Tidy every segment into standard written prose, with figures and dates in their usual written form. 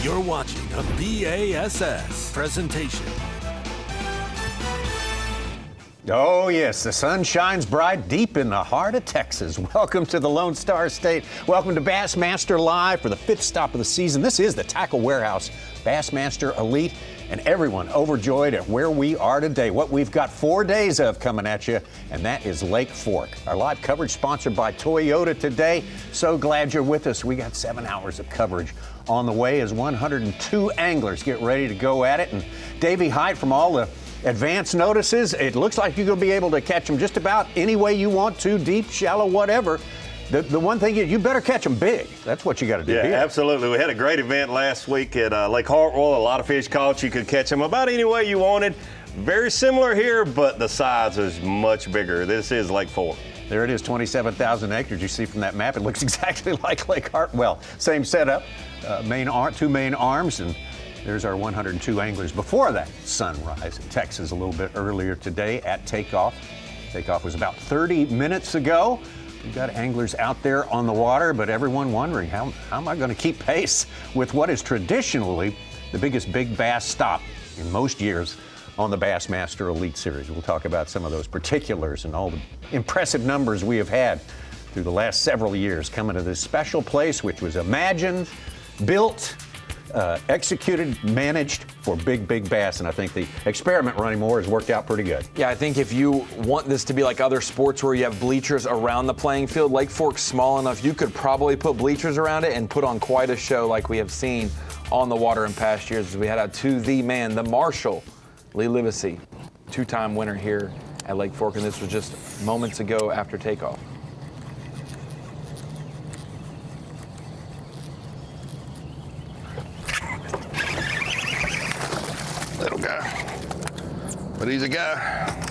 You're watching a B.A.S.S. presentation. Oh, yes, the sun shines bright deep in the heart of Texas. Welcome to the Lone Star State. Welcome to Bassmaster Live for the 5th stop of the season. This is the Tackle Warehouse Bassmaster Elite, and everyone overjoyed at where we are today. What we've got 4 days of coming at you, and that is Lake Fork. Our live coverage sponsored by Toyota today. So glad you're with us. We got 7 hours of coverage on the way as 102 anglers get ready to go at it. And Davey Height from all the advance notices, it looks like you're going to be able to catch them just about any way you want to, deep, shallow, whatever. The one thing is you better catch them big. That's what you got to do. Yeah, here. Absolutely. We had a great event last week at Lake Hartwell. A lot of fish caught. You could catch them about any way you wanted. Very similar here, but the size is much bigger. This is Lake Fork. There it is, 27,000 acres. You see from that map, it looks exactly like Lake Hartwell. Same setup, two main arms, and there's our 102 anglers before that sunrise in Texas a little bit earlier today at Takeoff. Takeoff was about 30 minutes ago. We've got anglers out there on the water, but everyone wondering, how am I going to keep pace with what is traditionally the biggest big bass stop in most years on the Bassmaster Elite Series? We'll talk about some of those particulars and all the impressive numbers we have had through the last several years coming to this special place, which was imagined, built, executed, managed for big bass, and I think the experiment running more has worked out pretty good. Yeah, I think if you want this to be like other sports where you have bleachers around the playing field, Lake Fork's small enough you could probably put bleachers around it and put on quite a show like we have seen on the water in past years as we head out to the man, the Marshal, Lee Livesay, two-time winner here at Lake Fork, and this was just moments ago after takeoff. Little guy, but he's a guy.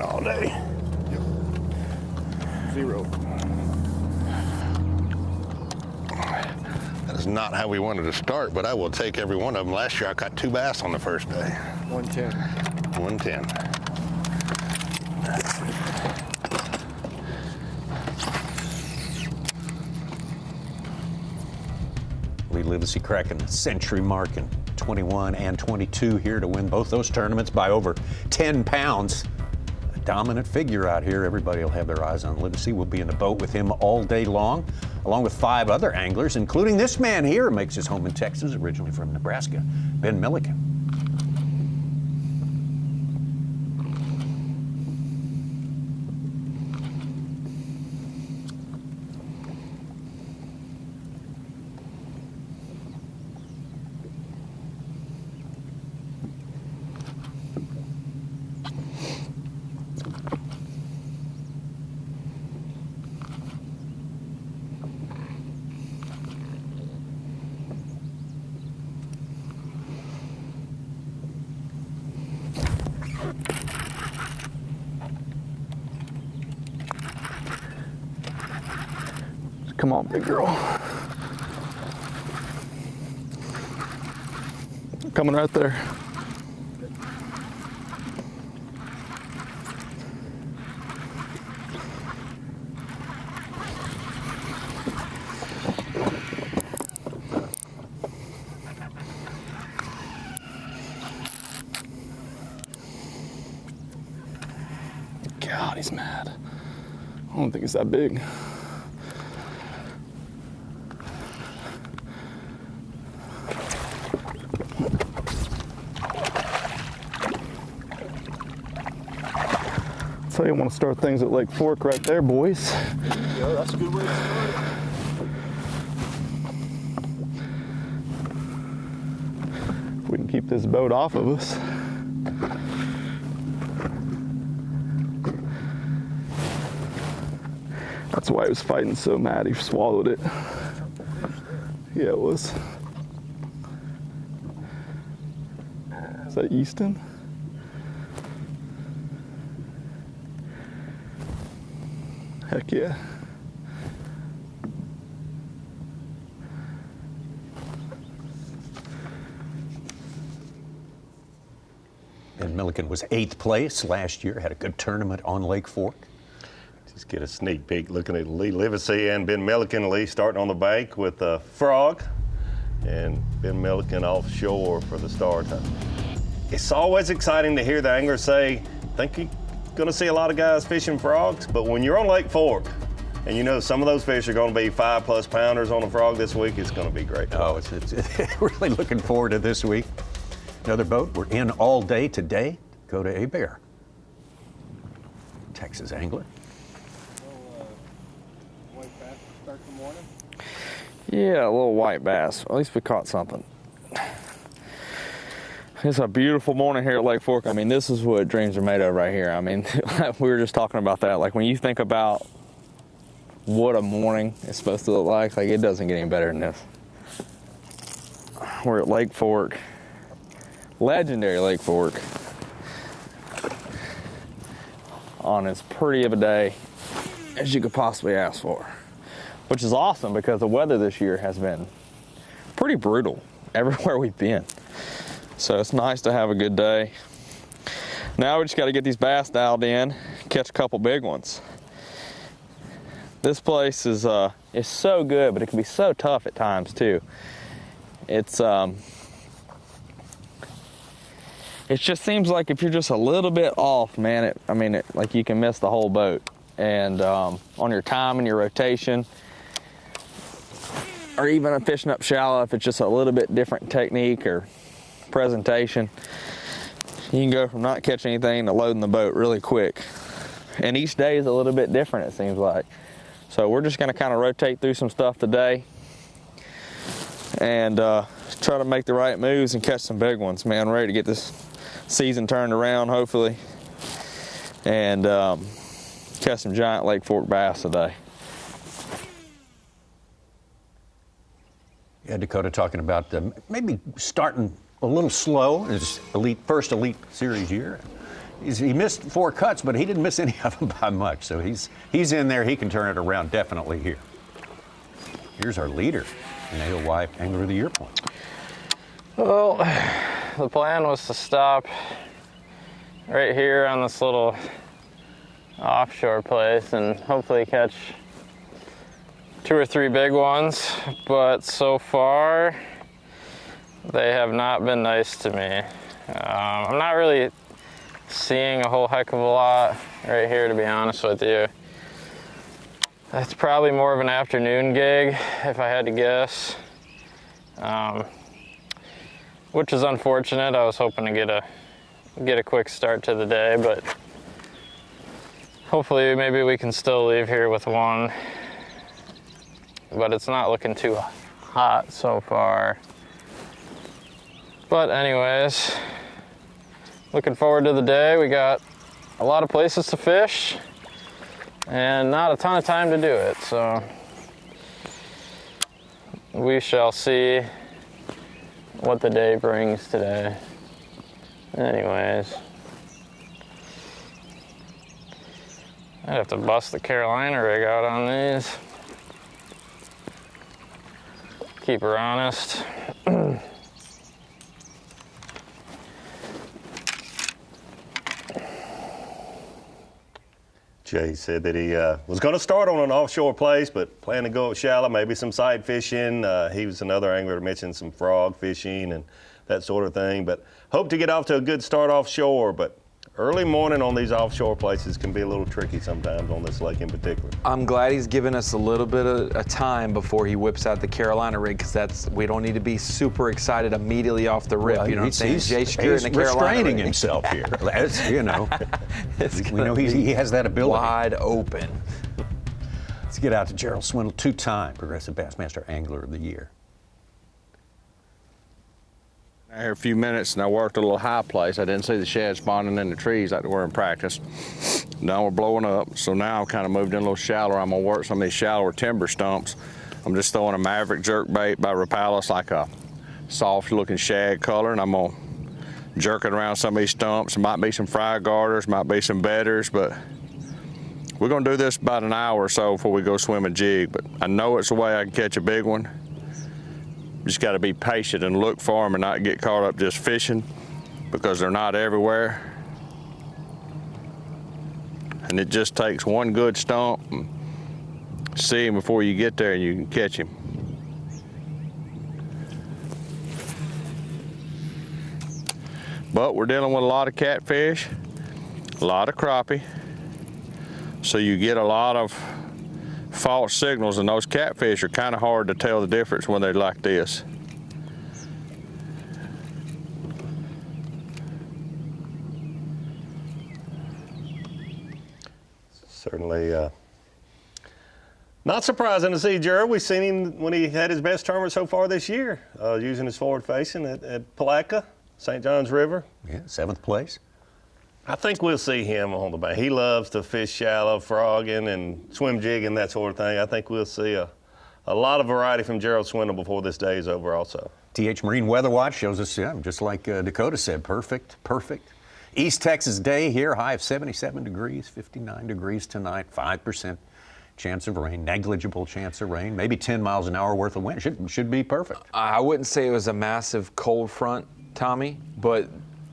All day. Zero. That is not how we wanted to start, but I will take every one of them. Last year I caught 2 bass on the first day. 110. 110. Lee Livesay cracking the century mark in 21 and 22 here to win both those tournaments by over 10 pounds. A dominant figure out here. Everybody will have their eyes on Livesay. We'll be in the boat with him all day long, along with 5 other anglers, including this man here who makes his home in Texas, originally from Nebraska, Ben Milliken. Come on, big girl. Coming right there. God, he's mad. I don't think it's that big. So you want to start things at Lake Fork right there, boys. Yeah, that's a good way to start. If we can keep this boat off of us. That's why he was fighting so mad he swallowed it. Yeah, it was. Is that Easton? Heck yeah. Ben Milliken was 8th place last year, had a good tournament on Lake Fork. Just get a sneak peek looking at Lee Livesay and Ben Milliken. Lee starting on the bank with a frog, and Ben Milliken offshore for the start. It's always exciting to hear the anglers say, I think you're going to see a lot of guys fishing frogs, but when you're on Lake Fork, and you know some of those fish are going to be 5+ pounders on a frog this week, it's going to be great. Oh, it's really looking forward to this week. Another boat. We're in all day today. Go to Bear. Texas angler. White bass to start the morning? Yeah, a little white bass. At least we caught something. It's a beautiful morning here at Lake Fork. I mean, this is what dreams are made of right here. I mean, we were just talking about that. Like, when you think about what a morning is supposed to look like it doesn't get any better than this. We're at Lake Fork, legendary Lake Fork, on as pretty of a day as you could possibly ask for, which is awesome because the weather this year has been pretty brutal everywhere we've been. So it's nice to have a good day. Now we just got to get these bass dialed in, catch a couple big ones. This place is so good, but it can be so tough at times too. It just seems like if you're just a little bit off, man, like you can miss the whole boat. And on your time and your rotation, or even fishing up shallow, if it's just a little bit different technique or presentation, you can go from not catching anything to loading the boat really quick. And each day is a little bit different, it seems like. So we're just going to kind of rotate through some stuff today and try to make the right moves and catch some big ones, man. Ready to get this season turned around, hopefully, and catch some giant Lake Fork bass today. Yeah, Dakota talking about maybe starting a little slow in his first Elite Series year. He missed 4 cuts, but he didn't miss any of them by much. So he's in there. He can turn it around definitely here. Here's our leader, an AOY Angler of the Year point. Well, the plan was to stop right here on this little offshore place and hopefully catch 2 or 3 big ones. But so far, they have not been nice to me. I'm not really seeing a whole heck of a lot right here, to be honest with you. That's probably more of an afternoon gig, if I had to guess, which is unfortunate. I was hoping to get a quick start to the day, but hopefully maybe we can still leave here with one. But it's not looking too hot so far. But anyways, looking forward to the day. We got a lot of places to fish and not a ton of time to do it, so we shall see what the day brings today. Anyways, I'd have to bust the Carolina rig out on these. Keep her honest. Jay said that he was going to start on an offshore place, but planned to go shallow, maybe some side fishing. He was another angler that mentioned some frog fishing and that sort of thing, but hope to get off to a good start offshore. But early morning on these offshore places can be a little tricky sometimes on this lake in particular. I'm glad he's given us a little bit of a time before he whips out the Carolina rig, because we don't need to be super excited immediately off the rip. Well, you know what I'm saying? He's the Carolina restraining rig. himself here. You know, we know he has that ability. Wide open. Let's get out to Gerald Swindle, 2-time Progressive Bassmaster Angler of the Year. I here a few minutes and I worked a little high place. I didn't see the shad spawning in the trees like they were in practice. Now we're blowing up, so now I've kind of moved in a little shallower. I'm gonna work some of these shallower timber stumps. I'm just throwing a Maverick jerkbait by Rapalis, like a soft looking shad color, and I'm gonna jerk it around some of these stumps. There might be some fry garters, might be some bedders, but we're gonna do this about an hour or so before we go swim a jig. But I know it's the way I can catch a big one. Just got to be patient and look for them and not get caught up just fishing. because they're not everywhere. And it just takes one good stump and see him before you get there and you can catch him. But we're dealing with a lot of catfish, a lot of crappie, so you get a lot of false signals, and those catfish are kind of hard to tell the difference when they're like this. Certainly not surprising to see Gerald. We've seen him when he had his best tournament so far this year, using his forward facing at Palatka, St. Johns River. Yeah, 7th place. I think we'll see him on the bank. He loves to fish shallow, frogging and swim jigging, that sort of thing. I think we'll see a lot of variety from Gerald Swindle before this day is over also. TH Marine Weather Watch shows us, just like Dakota said, perfect. East Texas day here, high of 77 degrees, 59 degrees tonight, 5% chance of rain, negligible chance of rain, maybe 10 miles an hour worth of wind. Should be perfect. I wouldn't say it was a massive cold front, Tommy, but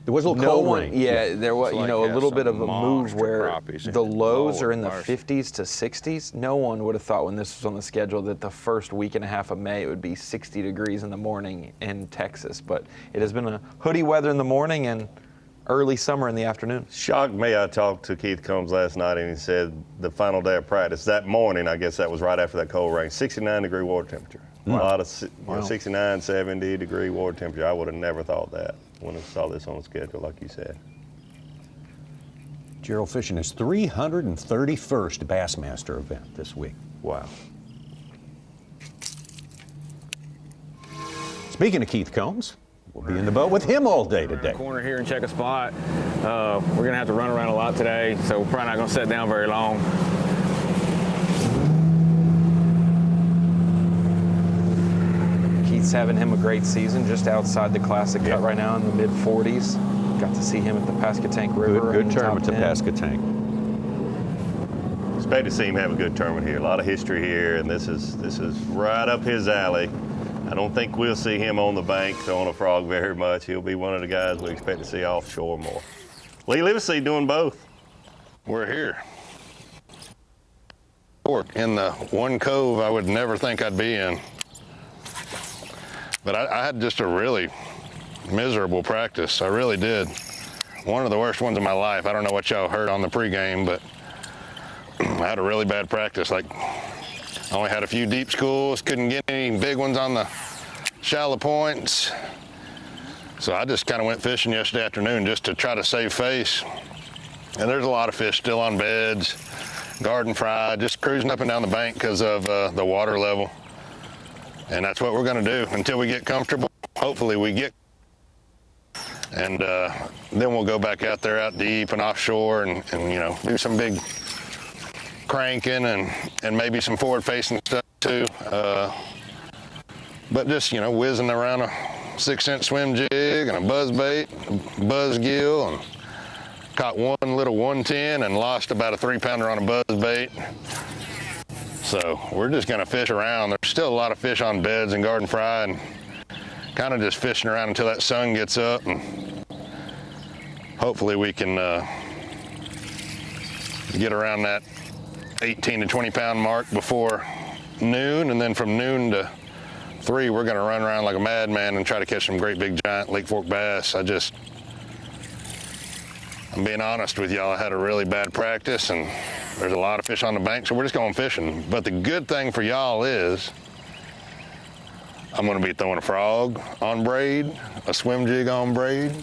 there was a little cold rain. Yeah, there was, It's a like little bit of a move where crappies the lows are in the lower 50s to 60s. No one would have thought when this was on the schedule that the first week and a half of May it would be 60 degrees in the morning in Texas. But it has been a hoodie weather in the morning and early summer in the afternoon. Shocked me. I talked to Keith Combs last night, and he said the final day of practice that morning, I guess that was right after that cold rain, 69-degree water temperature. A lot of 69, 70-degree water temperature. I would have never thought that when I saw this on the schedule, like you said. Gerald fishing his 331st Bassmaster event this week. Wow. Speaking of Keith Combs, we'll be in the boat with him all day today. Corner here and check a spot. We're gonna have to run around a lot today, so we're probably not gonna sit down very long. Keith's having him a great season, just outside the Classic Cut right now in the mid-40s. Got to see him at the Pascatank River. Good tournament to Pascatank. Expect to see him have a good tournament here. A lot of history here, and this is right up his alley. I don't think we'll see him on the bank throwing a frog very much. He'll be one of the guys we expect to see offshore more. Lee Livesay doing both. We're here. In the one cove I would never think I'd be in. But I had just a really miserable practice. I really did. One of the worst ones of my life. I don't know what y'all heard on the pregame, but I had a really bad practice. Like, I only had a few deep schools, couldn't get any big ones on the shallow points. So I just kind of went fishing yesterday afternoon just to try to save face. And there's a lot of fish still on beds, garden fry, just cruising up and down the bank because of the water level. And that's what we're going to do until we get comfortable. Hopefully we get, and then we'll go back out there out deep and offshore and do some big cranking and maybe some forward facing stuff too. But just, whizzing around a 6-inch swim jig and a buzz bait, buzz gill, and caught one little 110 and lost about a 3-pounder on a buzz bait. So we're just gonna fish around. There's still a lot of fish on beds and garden fry, and kind of just fishing around until that sun gets up, and hopefully we can get around that 18 to 20 pound mark before noon, and then from noon to 3 we're gonna run around like a madman and try to catch some great big giant Lake Fork bass. I'm being honest with y'all, I had a really bad practice and there's a lot of fish on the bank, so we're just going fishing. But the good thing for y'all is I'm gonna be throwing a frog on braid, a swim jig on braid,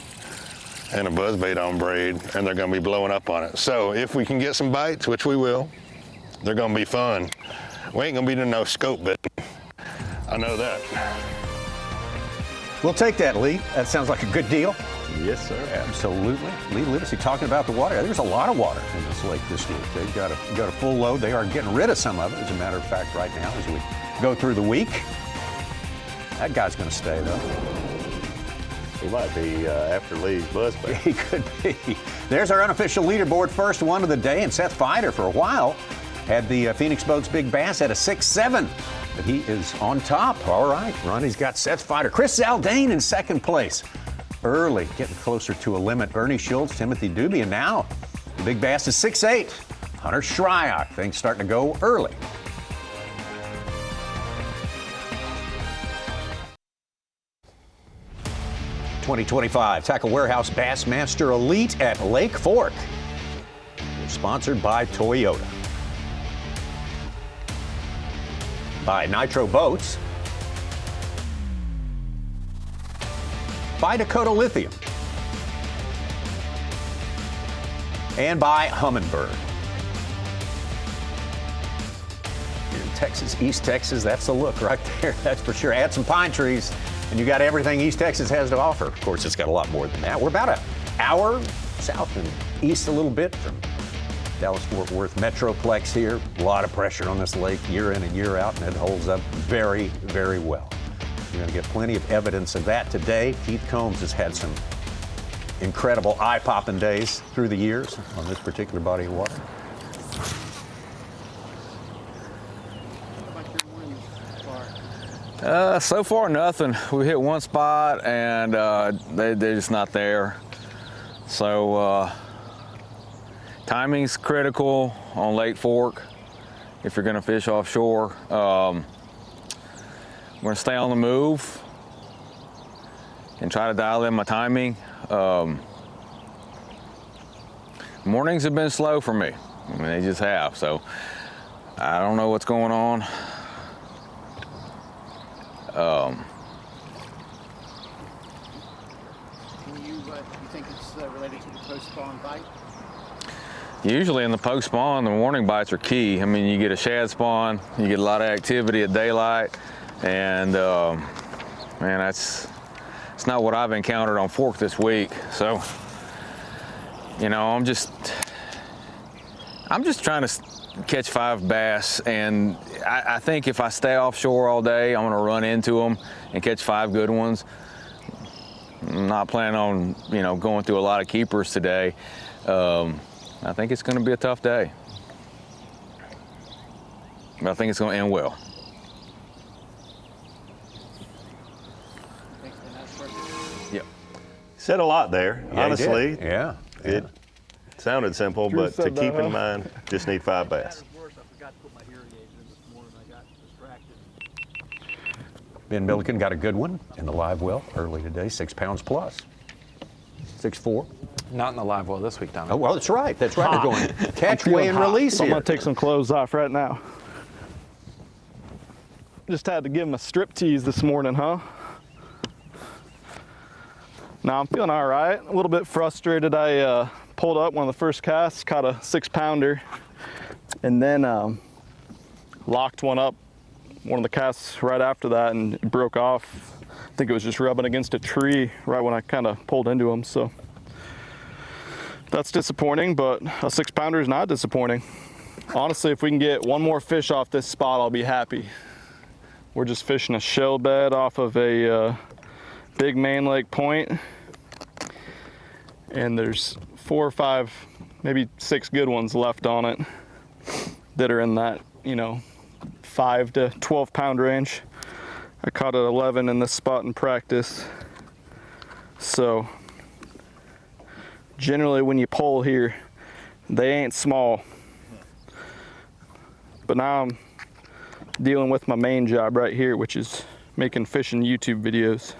and a buzzbait on braid, and they're gonna be blowing up on it. So if we can get some bites, which we will, they're gonna be fun. We ain't gonna be doing no scope bit. I know that. We'll take that, Lee. That sounds like a good deal. Yes, sir. Absolutely. Lee Livesay talking about the water. There's a lot of water in this lake this year. They've got a full load. They are getting rid of some of it, as a matter of fact, right now as we go through the week. That guy's going to stay, though. He might be after Lee's buzzbait. He could be. There's our unofficial leaderboard first one of the day, and Seth Fider for a while had the Phoenix Boats Big Bass at a 6-7. But he is on top. All right, Ronnie's got Seth Fider. Chris Zaldane in second place. early, getting closer to a limit. Bernie Schultz, Timothy Doobie, and now the big bass is 6'8". Hunter Shryock, things starting to go early. '25 Tackle Warehouse Bassmaster Elite at Lake Fork. Sponsored by Toyota. By Nitro Boats. By Dakota Lithium. And by Humminbird. Here in Texas, East Texas, that's the look right there, that's for sure. Add some pine trees, and you got everything East Texas has to offer. Of course, it's got a lot more than that. We're about an hour south and east a little bit from Dallas-Fort Worth Metroplex here. A lot of pressure on this lake year in and year out, and it holds up very, very well. You're going to get plenty of evidence of that today. Keith Combs has had some incredible eye-popping days through the years on this particular body of water. So far, nothing. We hit one spot, and they're just not there. So timing's critical on Lake Fork if you're going to fish offshore. I'm going to stay on the move and try to dial in my timing. Mornings have been slow for me. I mean, they just have. So I don't know what's going on. You think it's related to the post-spawn bite? Usually in the post spawn, the morning bites are key. I mean, you get a shad spawn, you get a lot of activity at daylight, and man, it's not what I've encountered on Fork this week. So, you know, I'm just trying to catch 5 bass, and I think if I stay offshore all day, I'm gonna run into them and catch 5 good ones. I'm not planning on, you know, going through a lot of keepers today. I think it's going to be a tough day, but I think it's going to end well. Yep. Said a lot there, Yeah, honestly. Yeah. It sounded simple, but to keep in mind, just need 5 bass. Ben Milliken got a good one in the live well early today, 6 pounds plus. 6'4". Not in the live well this week, Tommy. Oh, well, that's right. That's right. We're going catch, weigh, and release So I'm here. gonna take some clothes off right now. Just had to give him a strip tease this morning, huh? Now I'm feeling all right. A little bit frustrated. I pulled up one of the first casts, caught a 6-pounder, and then locked one up, one of the casts right after that, and it broke off. I think it was just rubbing against a tree right when I kind of pulled into him. So that's disappointing, but a 6-pounder is not disappointing. Honestly, if we can get one more fish off this spot, I'll be happy. We're just fishing a shell bed off of a big main lake point, and there's 4 or 5, maybe 6 good ones left on it that are in that, you know, 5 to 12 pound range. I caught at 11 in this spot in practice. So generally when you pull here, they ain't small. But now I'm dealing with my main job right here, which is making fishing YouTube videos.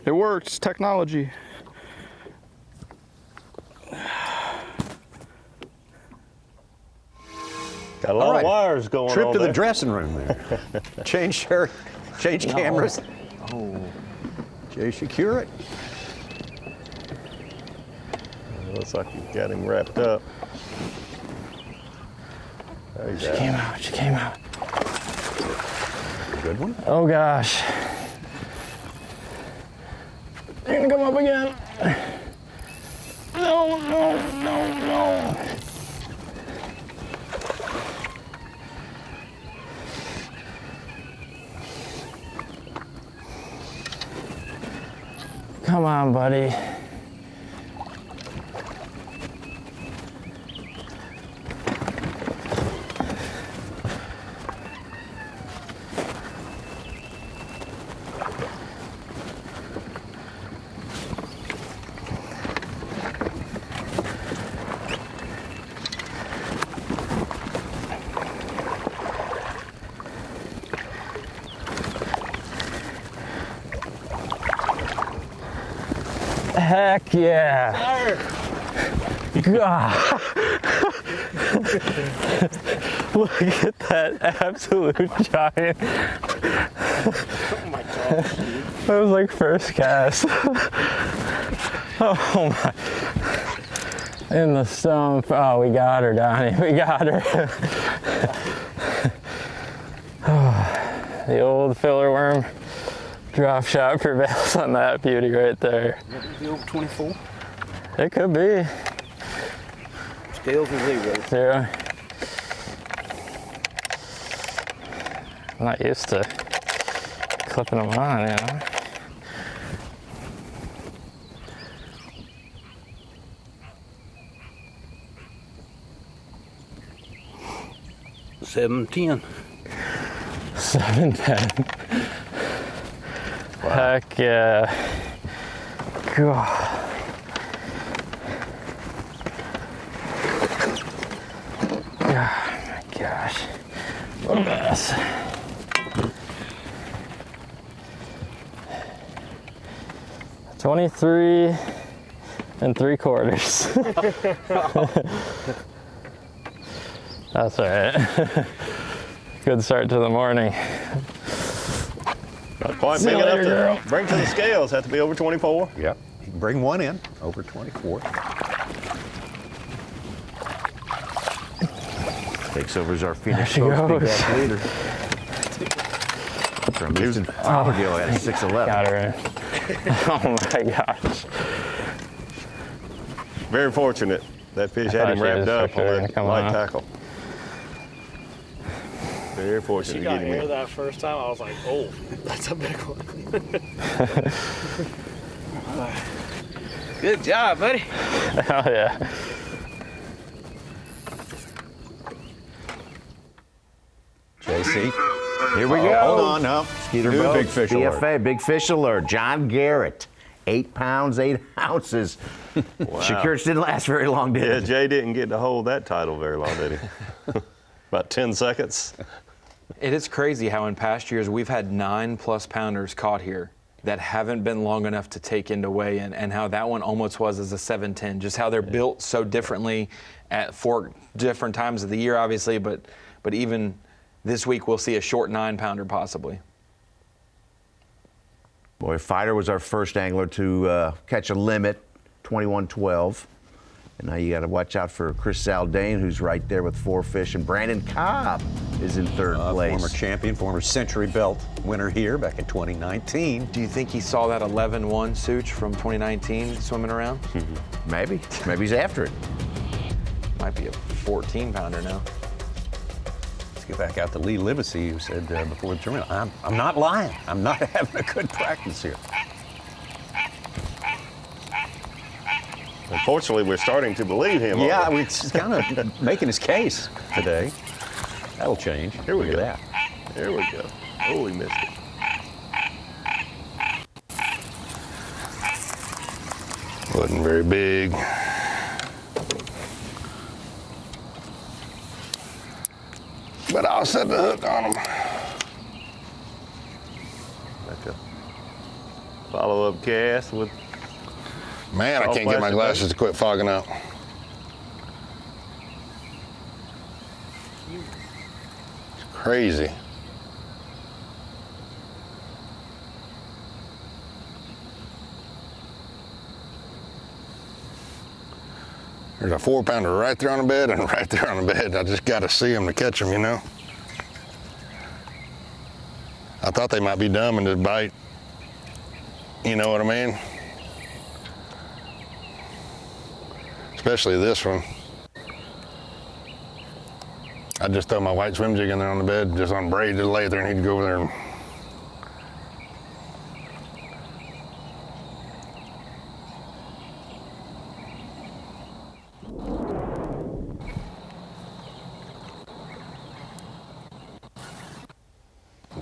It works, technology. Got a lot of wires going on. Trip to the there. dressing room there. Change shirt, change cameras. Oh. Jay Secure it. It looks like you got him wrapped up. There you She go. came out, she came out. Good one. Oh gosh. You're gonna come up again. No, no, no, no. Come on, buddy. Heck yeah. God. Look at that absolute giant. Oh my gosh, dude. That was like first cast. Oh my. In the stump. Oh, we got her, Donnie. We got her. The old filler worm drop shot prevails on that beauty right there. Would it be over 24? It could be. Scales or zero? Zero. I'm not used to clipping them on, you know. $7.10. 7.10. Heck yeah. God. Oh my gosh. What a mess. $23 3/4. That's all right. Good start to the morning. Not quite See big you enough later, to bring to the scales. Have to be over 24. Yep. You can bring one in, over 24. Takes over as our Phoenix There she Big goes. Bass leader. From Houston, Fothergill at 6'11". Got her in. Oh my gosh. Very fortunate that fish had thought him she wrapped was up for on sure that gonna come light on. tackle. Very fortunate She to got get him air in. that first time. I was like, oh, that's a big one. Good job, buddy. Oh yeah. JC. Here we go. Hold on, no. Skeeter New boat, big fish alert. BFA, big fish alert. John Garrett, 8 pounds, 8 ounces. Shakirch didn't last very long, did Yeah, it? Jay didn't get to hold that title very long, did he? About 10 seconds. It is crazy how in past years we've had 9+ pounders caught here that haven't been long enough to take into weigh-in, and how that one almost was as a 7.10. Just how they're built so differently at 4 different times of the year, obviously, but even this week we'll see a short 9-pounder possibly. Boy, Fighter was our first angler to catch a limit, 21-12. And now you got to watch out for Chris Zaldane, who's right there with 4 fish, and Brandon Cobb is in 3rd place. Former champion, former Century Belt winner here back in 2019. Do you think he saw that 11-1 Such from 2019 swimming around? Maybe. Maybe he's after it. Might be a 14-pounder now. Let's get back out to Lee Livesay, who said before the tournament, I'm not lying. I'm not having a good practice here. Unfortunately, we're starting to believe him. Yeah, he's kind of making his case today. That'll change. Here we Look go. at There we go. Oh, he missed it. Wasn't very big. But I'll set the hook on him. Like a follow-up cast with. Man, I can't get my glasses to quit fogging up. It's crazy. There's a 4-pounder right there on the bed and right there on the bed. I just got to see them to catch them, you know? I thought they might be dumb and just bite. You know what I mean? Especially this one. I just throw my white swim jig in there on the bed, just on braid, just lay it there, and he'd go over there and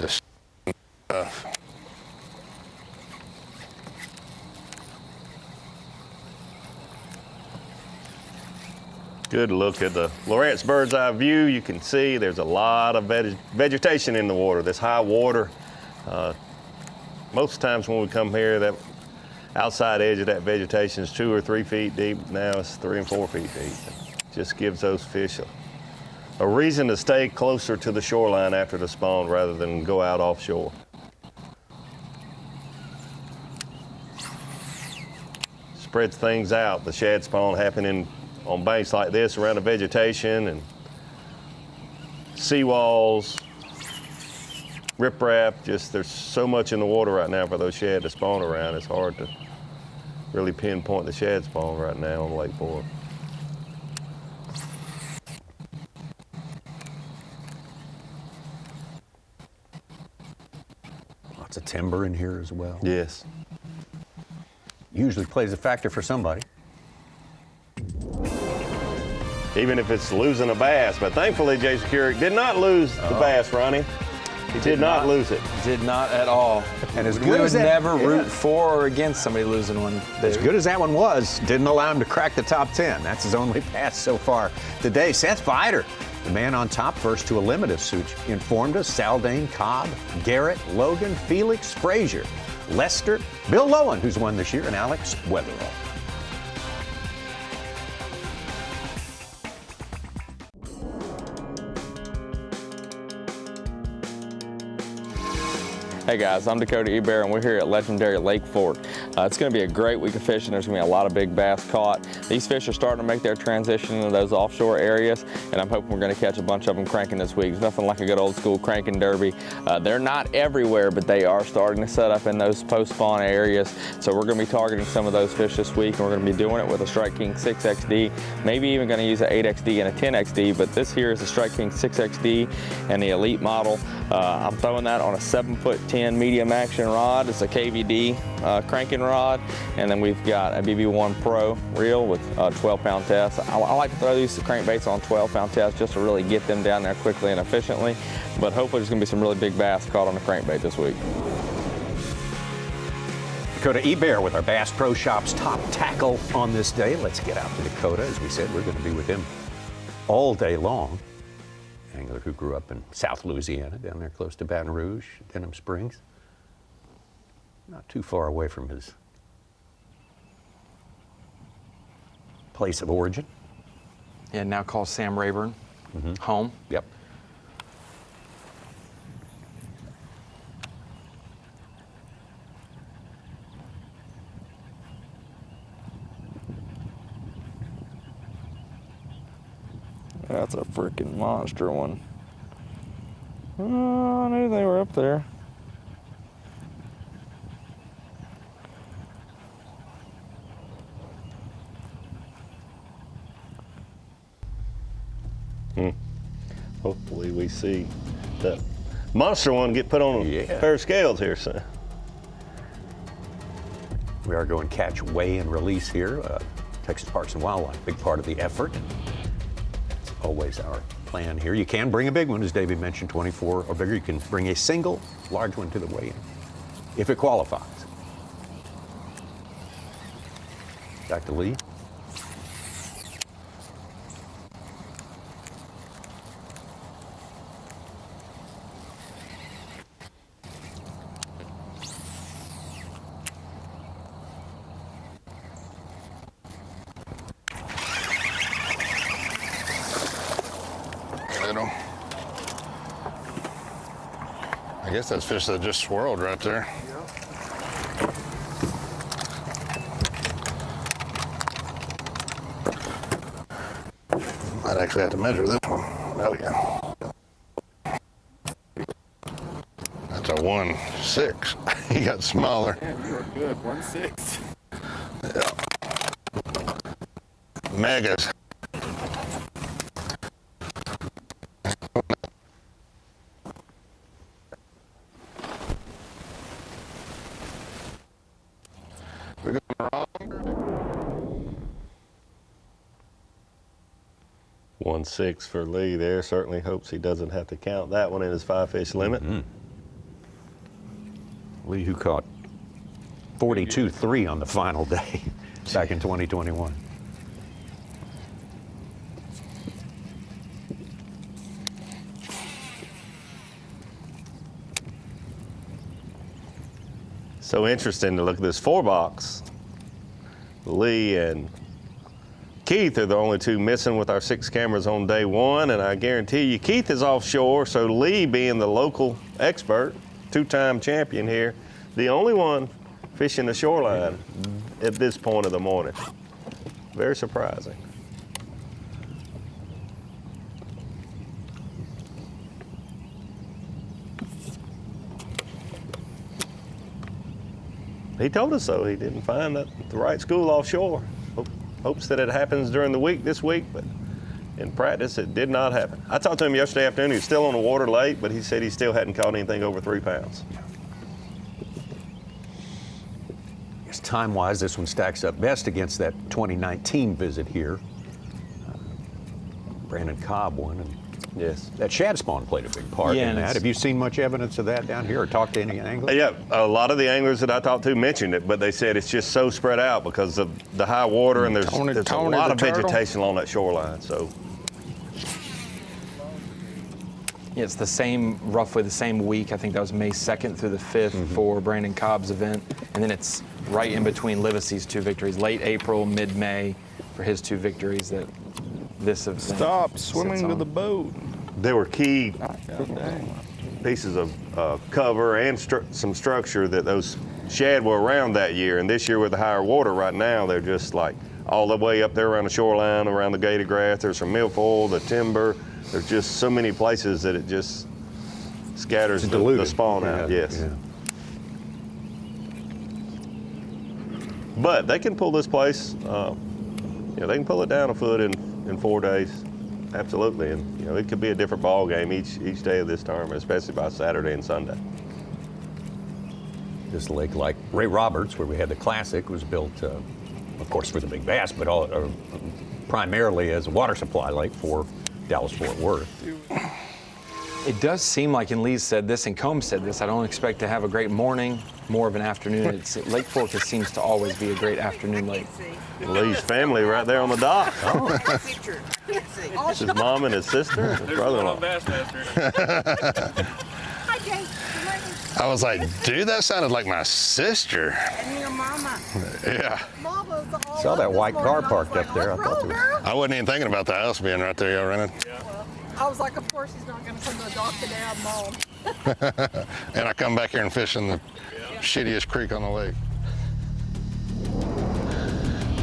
just stuff. Good look at the Lawrence bird's eye view. You can see there's a lot of vegetation in the water. This high water, most times when we come here, that outside edge of that vegetation is 2 or 3 feet deep. Now it's 3 and 4 feet deep. Just gives those fish a reason to stay closer to the shoreline after the spawn rather than go out offshore. Spreads things out. The shad spawn happening on banks like this around the vegetation and seawalls, riprap. Just there's so much in the water right now for those shad to spawn around. It's hard to really pinpoint the shad spawn right now on Lake Fork. Lots of timber in here as well. Yes. Usually plays a factor for somebody. Even if it's losing a bass, but thankfully Jason Keurig did not lose the bass, Ronnie. He did not lose it. Did not at all. And as we good would as that, never root for or against somebody losing one. As good as that one was, didn't allow him to crack the top 10. That's his only pass so far today. Seth Bider, the man on top, first to a limited suit, informed us. Saldane, Cobb, Garrett, Logan, Felix, Frazier, Lester, Bill Lowen, who's won this year, and Alex Weatherall. Hey guys, I'm Dakota Eber and we're here at legendary Lake Fork. It's going to be a great week of fishing. There's going to be a lot of big bass caught. These fish are starting to make their transition into those offshore areas, and I'm hoping we're going to catch a bunch of them cranking this week. There's nothing like a good old school cranking derby. They're not everywhere, but they are starting to set up in those post-spawn areas. So we're going to be targeting some of those fish this week, and we're going to be doing it with a Strike King 6XD, maybe even going to use an 8XD and a 10XD, but this here is the Strike King 6XD and the Elite model. I'm throwing that on a 7'10" medium action rod. It's a KVD cranking rod, and then we've got a BB1 Pro reel with 12-pound test. I like to throw these crankbaits on 12-pound test just to really get them down there quickly and efficiently, but hopefully there's going to be some really big bass caught on the crankbait this week. Dakota Eber with our Bass Pro Shops top tackle on this day. Let's get out to Dakota. As we said, we're going to be with him all day long. Angler who grew up in South Louisiana, down there close to Baton Rouge, Denham Springs. Not too far away from his place of origin. Yeah, now called Sam Rayburn, home. Yep. That's a freaking monster one. Oh, I knew they were up there. Hopefully we see that monster one get put on a pair of scales here soon. We are going catch, weigh, and release here. Texas Parks and Wildlife, big part of the effort. It's always our plan here. You can bring a big one, as David mentioned, 24 or bigger. You can bring a single large one to the weigh-in, if it qualifies. Back to Lee. I guess that's fish that just swirled right there. Might actually have to measure this one. There we go. That's a 1.6. He got smaller. Yeah, you were good. 1.6. Yeah. Megas. We're going wrong. 1.6 for Lee there. Certainly hopes he doesn't have to count that one in his 5-fish limit. Lee, who caught 42.3 on the final day back in 2021. So interesting to look at this 4-box. Lee and Keith are the only two missing with our 6 cameras on day 1, and I guarantee you Keith is offshore, so Lee, being the local expert, 2-time champion here, the only one fishing the shoreline at this point of the morning. Very surprising. He told us so. He didn't find the right school offshore. Hopes that it happens during the week this week, but in practice it did not happen. I talked to him yesterday afternoon. He was still on the water late, but he said he still hadn't caught anything over 3 pounds. Yes, time-wise, this one stacks up best against that 2019 visit here. Brandon Cobb won, and yes, that shad spawn played a big part in that. Have you seen much evidence of that down here, or talked to any anglers? Yeah, a lot of the anglers that I talked to mentioned it, but they said it's just so spread out because of the high water, and there's a lot of vegetation along that shoreline. So yeah, it's the same, roughly the same week. I think that was May 2nd through the 5th for Brandon Cobb's event, and then it's right in between Livesay's 2 victories, late April, mid-May, for his 2 victories. That this event. Stop swimming to the boat. There were key pieces of cover and some structure that those shad were around that year. And this year with the higher water right now, they're just like all the way up there around the shoreline, around the gated grass. There's some milfoil, the timber. There's just so many places that it just scatters the spawn out. Yes. Yeah. But they can pull this place. They can pull it down a foot in 4 days. Absolutely, and it could be a different ball game each day of this tournament, especially by Saturday and Sunday. This lake, like Ray Roberts, where we had the Classic, was built, of course, for the big bass, but primarily as a water supply lake for Dallas-Fort Worth. It does seem like, and Lee said this, and Combs said this, I don't expect to have a great morning, more of an afternoon. Lake Fork seems to always be a great afternoon lake. Lee's family right there on the dock. Oh. It's his mom and his sister, his brother-in-law. Bassmaster. I was like, dude, that sounded like my sister. And your mama. Yeah. Saw that white car parked up there. I wasn't even thinking about the house being right there, y'all running. Yeah. I was like, of course he's not going to come to the dock today. I'm mom. And I come back here and fish in the shittiest creek on the lake.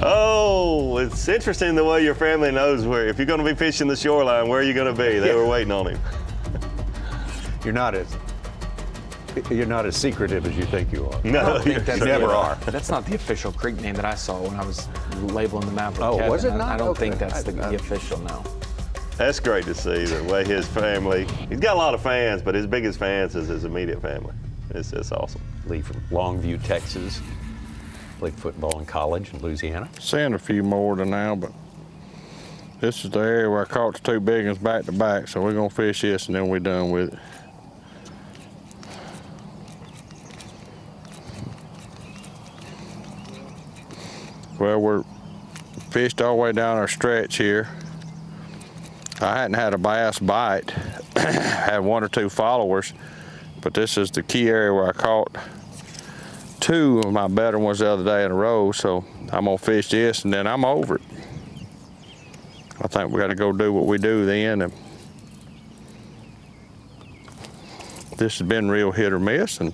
Oh, it's interesting the way your family knows where. If you're going to be fishing the shoreline, where are you going to be? They were waiting on him. You're not as secretive as you think you are. No, you never are. That's not the official creek name that I saw when I was labeling the map. Oh, was it not? I don't think that's the official, no. That's great to see the way his family, he's got a lot of fans, but his biggest fans is his immediate family. It's awesome. Lee from Longview, Texas. Played football in college in Louisiana. Seeing a few more than now, but this is the area where I caught the 2 big ones back to back, so we're gonna fish this and then we're done with it. Well, we're fished all the way down our stretch here. I hadn't had a bass bite, had 1 or 2 followers, but this is the key area where I caught 2 of my better ones the other day in a row, so I'm gonna fish this and then I'm over it. I think we gotta go do what we do then. And this has been real hit or miss, and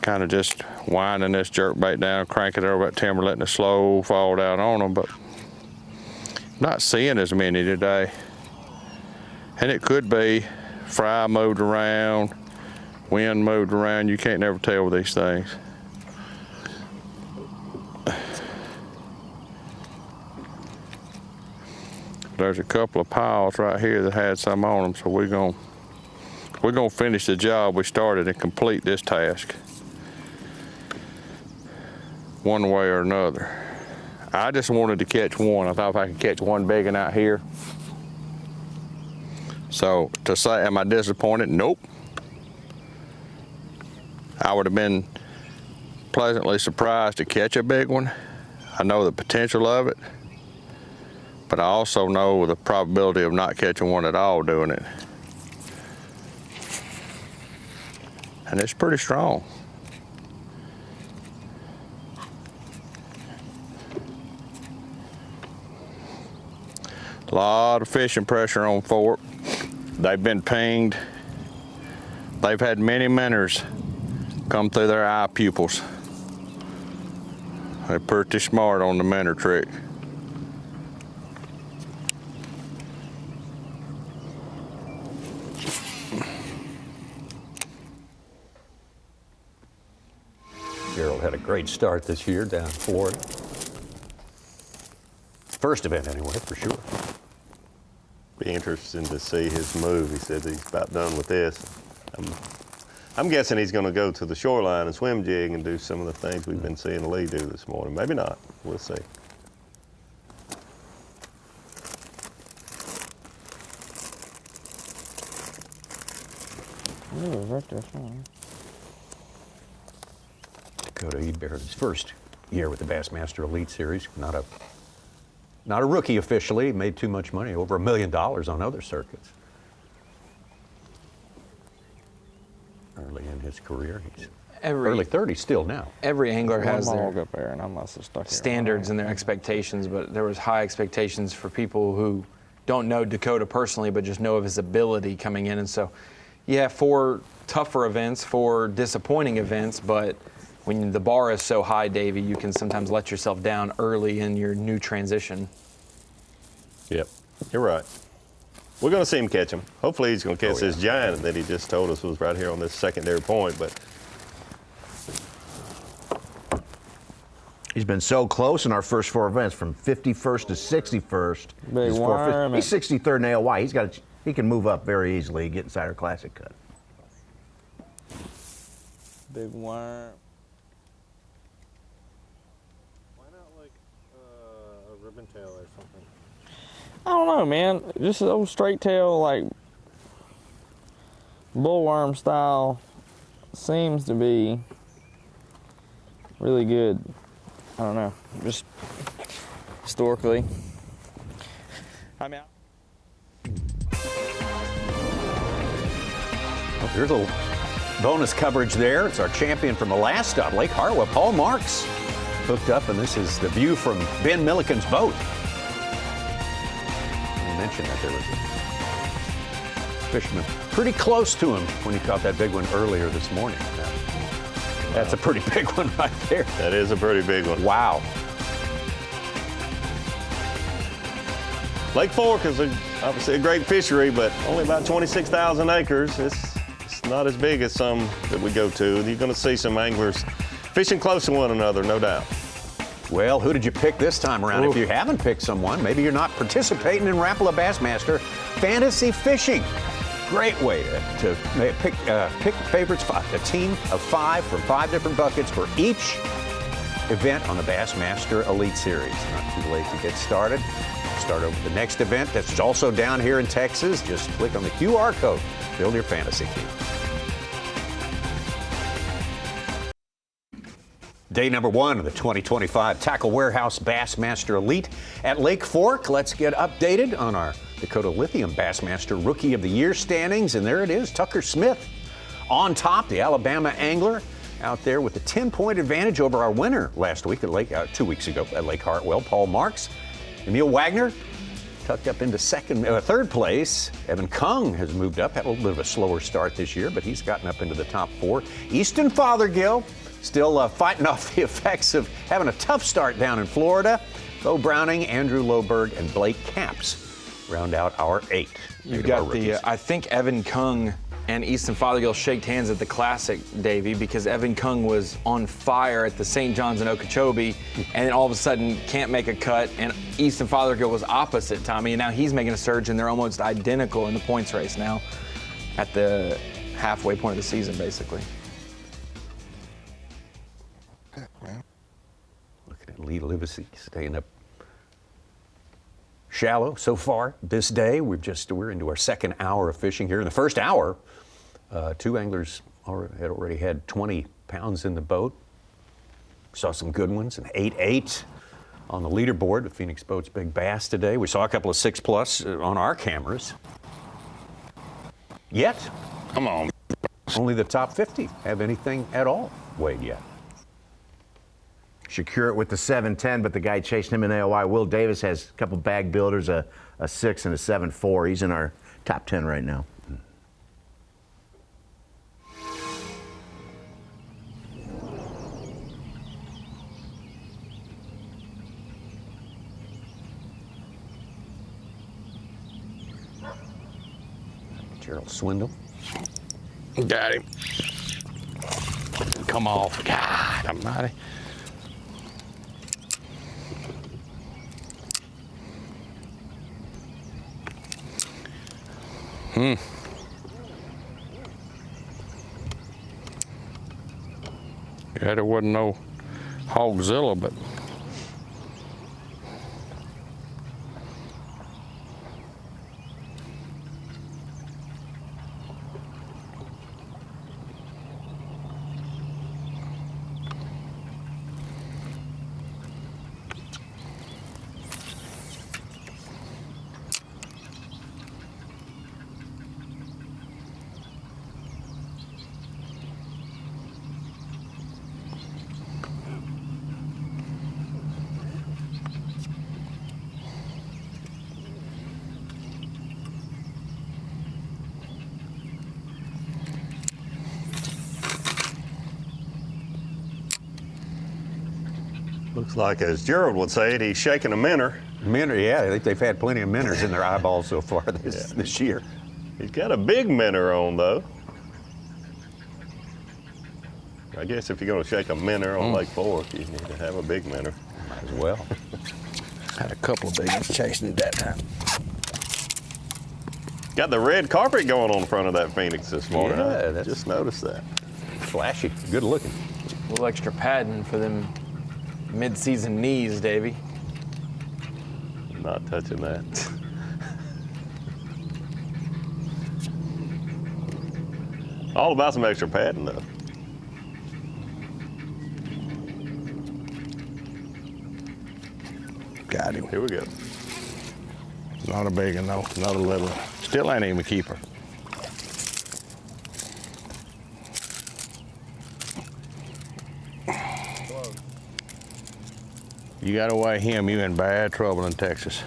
kind of just winding this jerkbait down, cranking it over that timber, letting it slow fall down on them, but not seeing as many today. And it could be fry moved around, wind moved around. You can't never tell with these things. There's a couple of piles right here that had some on them, so we're gonna finish the job we started and complete this task one way or another. I just wanted to catch one. I thought if I could catch one big one out here. So to say, am I disappointed? Nope. I would have been pleasantly surprised to catch a big one. I know the potential of it, but I also know the probability of not catching one at all doing it. and it's pretty strong. A lot of fishing pressure on Fork. They've been pinged. They've had many minnows come through their eye pupils. They're pretty smart on the minnow trick. Gerald had a great start this year down in Florida. First event anyway, for sure. Be interesting to see his move. He said he's about done with this. I'm guessing he's going to go to the shoreline and swim jig and do some of the things we've been seeing Lee do this morning. Maybe not. We'll see. Right there. Dakota Ebert, his first year with the Bassmaster Elite Series. Not a rookie officially. Made too much money, over $1 million on other circuits. Early in his career, he's early 30s still now. Every angler has One their log up there, and I must have stuck it standards and their expectations, but there was high expectations for people who don't know Dakota personally, but just know of his ability coming in. And so, yeah, 4 tougher events, 4 disappointing events, but when the bar is so high, Davey, you can sometimes let yourself down early in your new transition. Yep, you're right. We're going to see him catch him. Hopefully he's going to catch this giant that he just told us was right here on this secondary point, but he's been so close in our first 4 events, from 51st to 61st. Big worm. He's 63rd in AOY. He can move up very easily, get inside our classic cut. Big worm. Why not like a ribbon tail or something? I don't know, man. Just an old straight tail, like bullworm style, seems to be really good. I don't know, just historically. I mean, Well, here's a little bonus coverage there. It's our champion from the last stop, Lake Hartwell, Paul Marks, hooked up, and this is the view from Ben Milliken's boat. I mentioned that there was a fisherman pretty close to him when he caught that big one earlier this morning. That's a pretty big one right there. that is a pretty big one. Wow. Lake Fork is obviously a great fishery, but only about 26,000 acres. It's not as big as some that we go to. You're going to see some anglers fishing close to one another, no doubt. Well, who did you pick this time around? If you haven't picked someone, maybe you're not participating in Rapala Bassmaster Fantasy Fishing. Great way to pick favorites, a team of 5 from 5 different buckets for each event on the Bassmaster Elite Series. Not too late to get started. Start over the next event that's also down here in Texas. Just click on the QR code. Build your fantasy team. Day number 1 of the 2025 Tackle Warehouse Bassmaster Elite at Lake Fork. Let's get updated on our Dakota Lithium Bassmaster Rookie of the Year standings. And there it is, Tucker Smith on top, the Alabama angler, out there with a 10-point advantage over our winner last week at 2 weeks ago at Lake Hartwell, Paul Marks. Emil Wagner tucked up into third place. Evan Kung has moved up, had a little bit of a slower start this year, but he's gotten up into the top 4. Easton Fothergill still fighting off the effects of having a tough start down in Florida. Bo Browning, Andrew Loberg, and Blake Capps round out our 8. You've got I think Evan Kung and Easton Fothergill shaked hands at the Classic, Davey, because Evan Kung was on fire at the St. John's in Okeechobee, and then all of a sudden can't make a cut, and Easton Fothergill was opposite, Tommy, and now he's making a surge, and they're almost identical in the points race now at the halfway point of the season, basically. Looking at Lee Livesay staying up shallow so far this day. We're into our second hour of fishing here. In the first hour, 2 anglers had already had 20 pounds in the boat. Saw some good ones, an 8-8 on the leaderboard with Phoenix Boats Big Bass today. We saw a couple of 6+ on our cameras. Yet, Come on. Only the top 50 have anything at all weighed yet. Secure it with the 710, but the guy chasing him in AOI, Will Davis, has a couple bag builders, a 6 and a 7.4. He's in our top 10 right now. Gerald Swindle. Got him. Come off. God almighty. Yeah, there wasn't no Hogzilla, but Looks like, as Gerald would say it, he's shaking a minnow. Minnow, yeah, they've had plenty of minnows in their eyeballs so far this year. He's got a big minnow on, though. I guess if you're going to shake a minnow on Lake Fork, you need to have a big minnow. Might as well. had a couple of big ones chasing it that time. Got the red carpet going on in front of that Phoenix this morning. Yeah, I just noticed that. Flashy, good looking. A little extra padding for them mid-season knees, Davey. Not touching that. All about some extra padding, though. Got him. Here we go. Not a big one, no. Another little one. Still ain't even a keeper. You got to weigh him, you in bad trouble in Texas.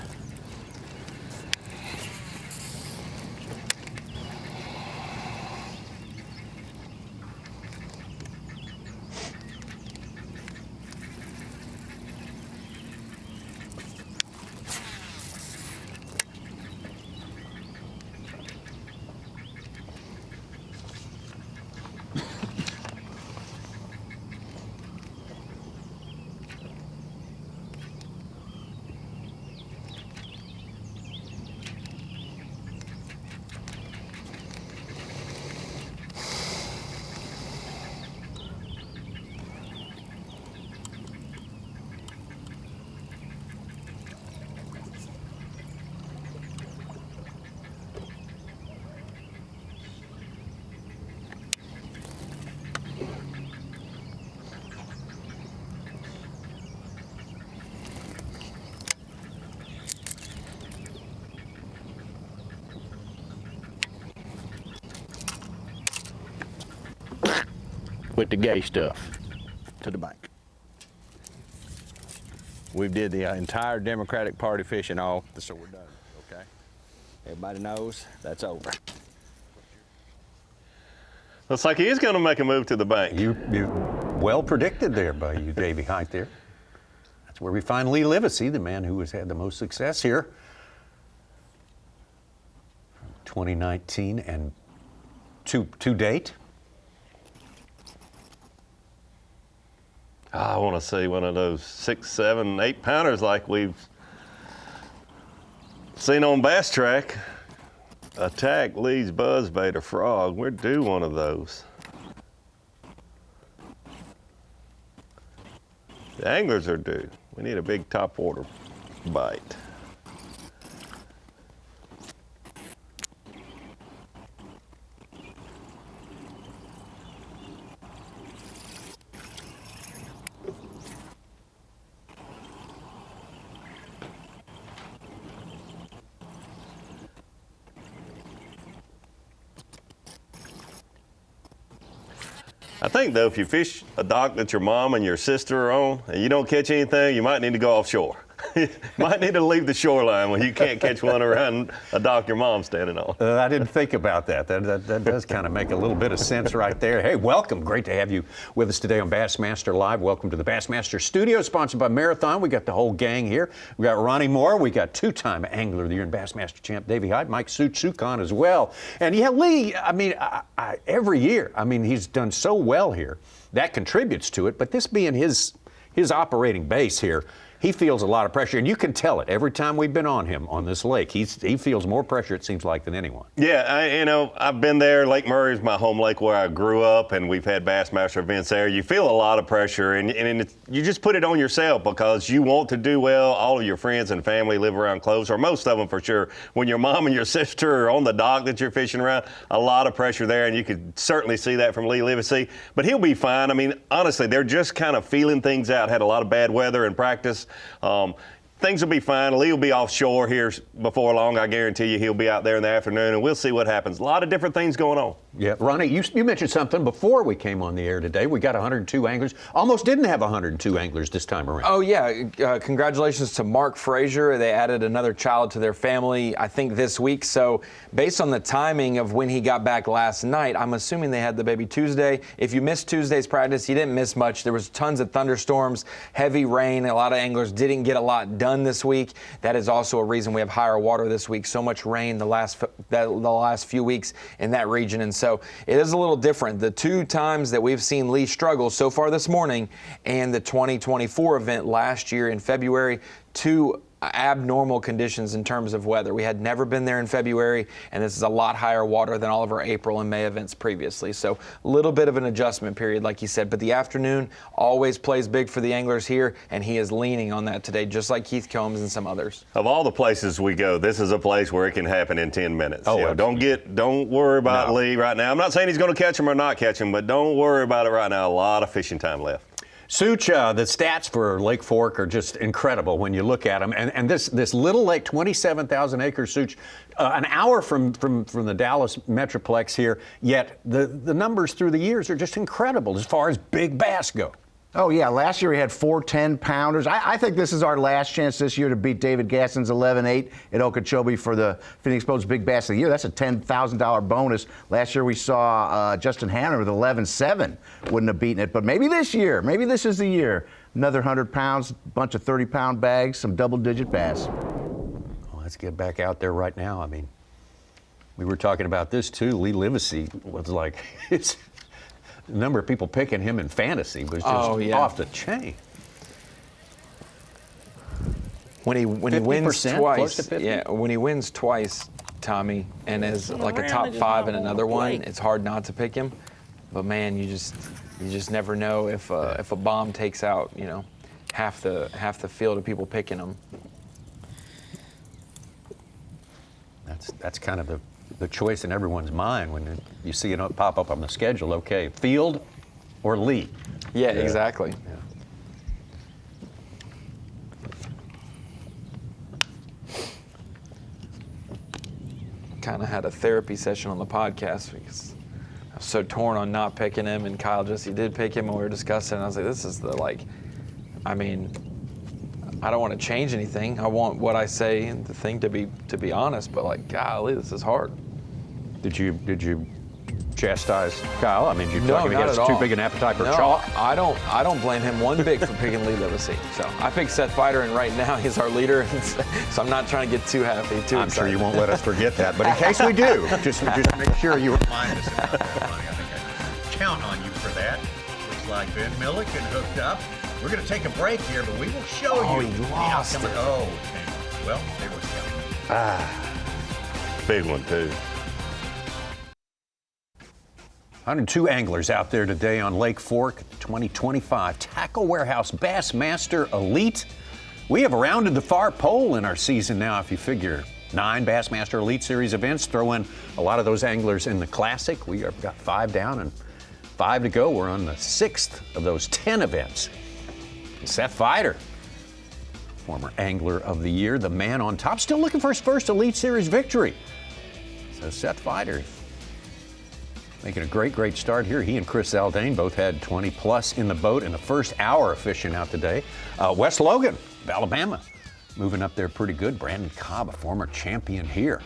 With the gay stuff to the bank. We did the entire Democratic Party fishing off, so we're done, okay? Everybody knows that's over. Looks like he is going to make a move to the bank. You well predicted there by you, Davey Height there. That's where we find Lee Livesay, the man who has had the most success here. 2019 and to date. I want to see one of those 6, 7, 8 pounders like we've seen on Bass Track attack Lee's buzzbait or frog. We're due one of those. The anglers are due. We need a big topwater bite. I think, though, if you fish a dock that your mom and your sister are on and you don't catch anything, you might need to go offshore. You might need to leave the shoreline when you can't catch one around a dock your mom's standing on. I didn't think about that. That does kind of make a little bit of sense right there. Hey, welcome. Great to have you with us today on Bassmaster Live. Welcome to the Bassmaster Studio, sponsored by Marathon. We got the whole gang here. We got Ronnie Moore. We got two-time Angler of the Year and Bassmaster champ Davey Hyde, Mike Suchukon as well. And yeah, Lee, I mean, every year, I mean, he's done so well here. That contributes to it. But this being his operating base here, he feels a lot of pressure, and you can tell it every time we've been on him on this lake. He feels more pressure, it seems like, than anyone. Yeah, I've been there. Lake Murray's my home lake where I grew up, and we've had Bassmaster events there. You feel a lot of pressure, and you just put it on yourself because you want to do well. All of your friends and family live around close, or most of them for sure. When your mom and your sister are on the dock that you're fishing around, a lot of pressure there, and you could certainly see that from Lee Livesay. But he'll be fine. I mean, honestly, they're just kind of feeling things out. Had a lot of bad weather in practice. Things will be fine. Lee will be offshore here before long. I guarantee you he'll be out there in the afternoon, and we'll see what happens. A lot of different things going on. Yeah, Ronnie, you mentioned something before we came on the air today. We got 102 anglers. Almost didn't have 102 anglers this time around. Oh, yeah. Congratulations to Mark Frazier. They added another child to their family, I think, this week. So based on the timing of when he got back last night, I'm assuming they had the baby Tuesday. If you missed Tuesday's practice, you didn't miss much. There was tons of thunderstorms, heavy rain. A lot of anglers didn't get a lot done this week. That is also a reason we have higher water this week. So much rain the last few weeks in that region. And so it is a little different. The two times that we've seen Lee struggle so far this morning and the 2024 event last year in February, two abnormal conditions in terms of weather. We had never been there in February, and this is a lot higher water than all of our April and May events previously. So a little bit of an adjustment period, like you said, but the afternoon always plays big for the anglers here, and he is leaning on that today, just like Keith Combs and some others. Of all the places we go, this is a place where it can happen in 10 minutes. Oh, don't worry about Lee right now. I'm not saying he's going to catch him or not catch him, but don't worry about it right now. A lot of fishing time left. Such, the stats for Lake Fork are just incredible when you look at them. And this little lake, 27,000 acres, Such, an hour from the Dallas Metroplex here, yet the numbers through the years are just incredible as far as big bass go. Oh, yeah. Last year we had 4 10-pounders. I think this is our last chance this year to beat David Gasson's 11-8 at Okeechobee for the Phoenix Boats Big Bass of the Year. That's a $10,000 bonus. Last year we saw Justin Hanna with 11-7. Wouldn't have beaten it. But maybe this year, maybe this is the year. Another 100 pounds, bunch of 30-pound bags, some double-digit bass. Well, let's get back out there right now. I mean, we were talking about this, too. Lee Livesay was like, it's... The number of people picking him in fantasy was just off the chain. When he wins twice, when he wins twice, Tommy, and is like a top 5 in another one, it's hard not to pick him. But man, you just never know if a bomb takes out, half the field of people picking him. That's kind of the choice in everyone's mind when you see it pop up on the schedule. Okay, Field or Lee? Yeah, exactly. Kind of had a therapy session on the podcast because I was so torn on not picking him, and Kyle he did pick him, and we were discussing. And I was like, this is I don't want to change anything. I want what I say and the thing to be honest, but golly, this is hard. Did you chastise Kyle? I mean, did you talk him not against at all. too big an appetite for No, chalk? I don't blame him one bit for picking Lee Livesay. So I picked Seth Fighter, and right now he's our leader, and so I'm not trying to get too happy, too I'm excited. sure you won't let us forget that, but in case we do, just make sure you remind us about that, Ronnie. I think I count on you for that. Looks like Ben Milliken hooked up. We're going to take a break here, but we will show you he lost the outcome. it. Okay. Well, there was the Big one, too. 102 anglers out there today on Lake Fork, 2025 Tackle Warehouse Bassmaster Elite. We have rounded the far pole in our season now, if you figure 9 Bassmaster Elite Series events. Throw in a lot of those anglers in the Classic. We have got 5 down and 5 to go. We're on the 6th of those 10 events. Seth Fighter, former Angler of the Year, the man on top, still looking for his first Elite Series victory. So Seth Fighter, Making a great start here. He and Chris Zaldain both had 20 plus in the boat in the first hour of fishing out today. Wes Logan of Alabama moving up there pretty good. Brandon Cobb, a former champion here.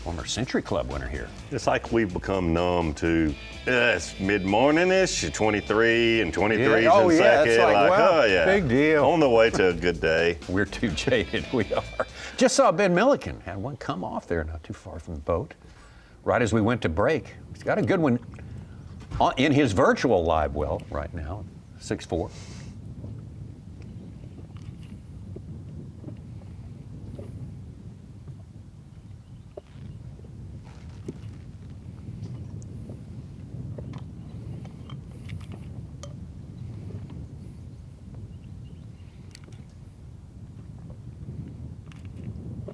Former Century Club winner here. It's like we've become numb to it's mid-morning-ish, 23 and 23's yeah. Oh, in yeah, second. it's like, wow, oh yeah, big deal. On the way to a good day. We're too jaded, we are. Just saw Ben Milliken, had one come off there not too far from the boat. Right as we went to break. He's got a good one in his virtual live well right now, 6'4".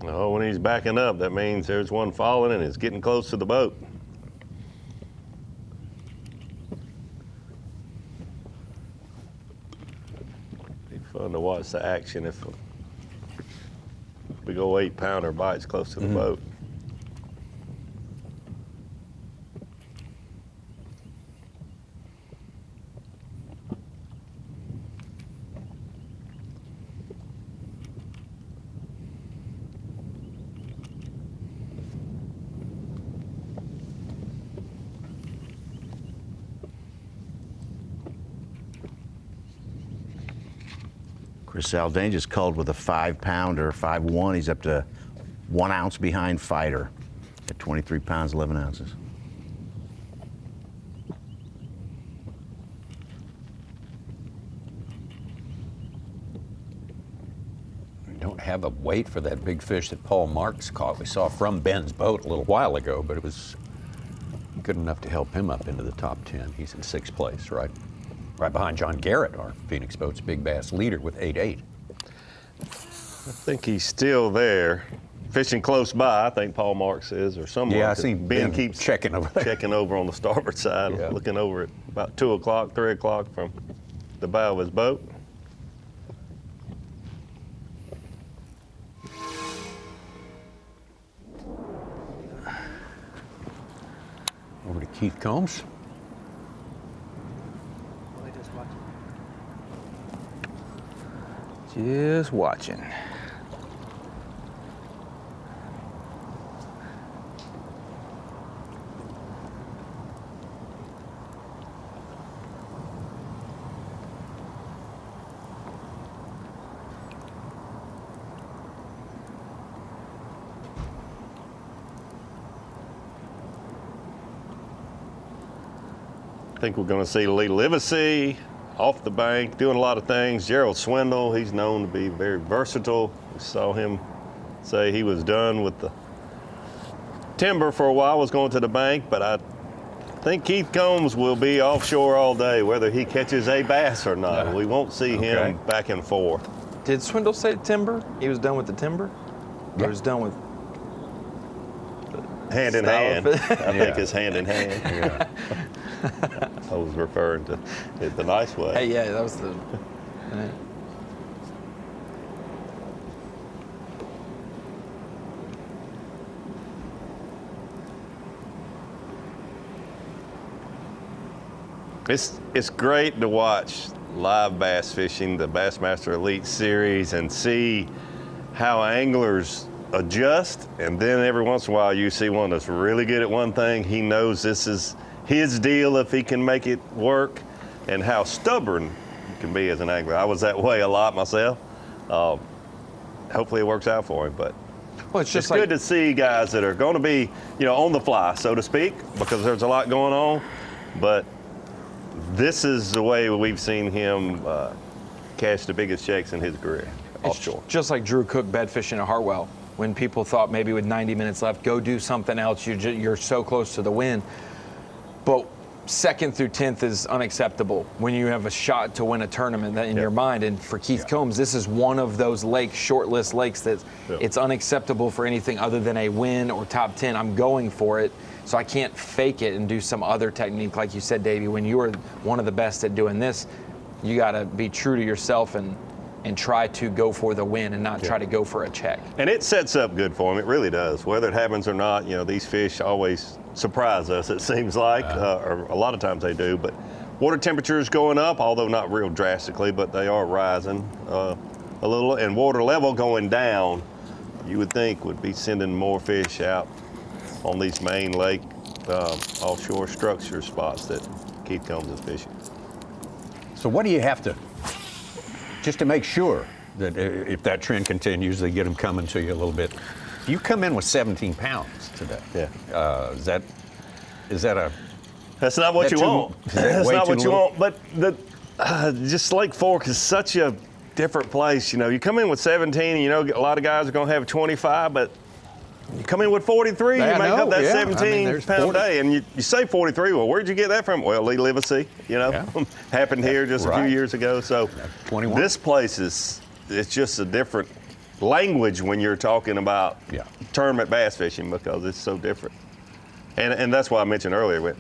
Oh, when he's backing up, that means there's one falling and it's getting close to the boat. Be fun to watch the action if a big old 8-pounder bites close to the boat. Chris Zaldain just culled with a 5-pounder, 5'1". He's up to 1 ounce behind Fighter at 23 pounds, 11 ounces. We don't have a weight for that big fish that Paul Marks caught. We saw from Ben's boat a little while ago, but it was good enough to help him up into the top 10. He's in 6th place, right behind John Garrett, our Phoenix Boats Big Bass leader with 8.8. I think he's still there, fishing close by. I think Paul Marks is, or someone. Yeah, I seen Ben Ben keeps checking over there. checking over on the starboard side, Yeah. looking over at about 2 o'clock, 3 o'clock from the bow of his boat. Over to Keith Combs. Just watching. I think we're going to see Livesay off the bank, doing a lot of things. Gerald Swindle, he's known to be very versatile. We saw him say he was done with the timber for a while, was going to the bank, but I think Keith Combs will be offshore all day, whether he catches a bass or not. We won't see him back and forth. Did Swindle say timber? He was done with the timber? Or he was done with hand in hand. I think it's hand in hand. Yeah. I was referring to it the nice way. Hey, yeah, that was the. It's great to watch live bass fishing, the Bassmaster Elite Series, and see how anglers adjust. And then every once in a while you see one that's really good at one thing. He knows this is his deal if he can make it work, and how stubborn you can be as an angler. I was that way a lot myself. Hopefully it works out for him, but well, it's just good to see guys that are going to be, on the fly, so to speak, because there's a lot going on. But this is the way we've seen him catch the biggest shakes in his career, offshore. Just like Drew Cook bed fishing at Hartwell, when people thought maybe with 90 minutes left, go do something else. You're so close to the win. But 2nd through 10th is unacceptable when you have a shot to win a tournament in your mind. And for Keith Combs, this is one of those lakes, short list lakes, that it's unacceptable for anything other than a win or top 10. I'm going for it, so I can't fake it and do some other technique. Like you said, Davey, when you are one of the best at doing this, you got to be true to yourself and and try to go for the win and not try to go for a check. And it sets up good for them. It really does. Whether it happens or not, these fish always surprise us, it seems like, or a lot of times they do. But water temperature is going up, although not real drastically, but they are rising a little. And water level going down, you would think would be sending more fish out on these main lake offshore structure spots that Keith Combs is fishing. So what do you have to, just to make sure that if that trend continues, they get them coming to you a little bit? You come in with 17 pounds today. Yeah. Is that a? That's not what you want. That's not what you want. But just Lake Fork is such a different place. You come in with 17, and a lot of guys are going to have 25, but you come in with 43, you make up that 17-pound day, and you say 43. Well, where'd you get that from? Well, Livesay, happened here just a few years ago. So 21. This place it's just a different language when you're talking about tournament bass fishing, because it's so different. And that's why I mentioned earlier,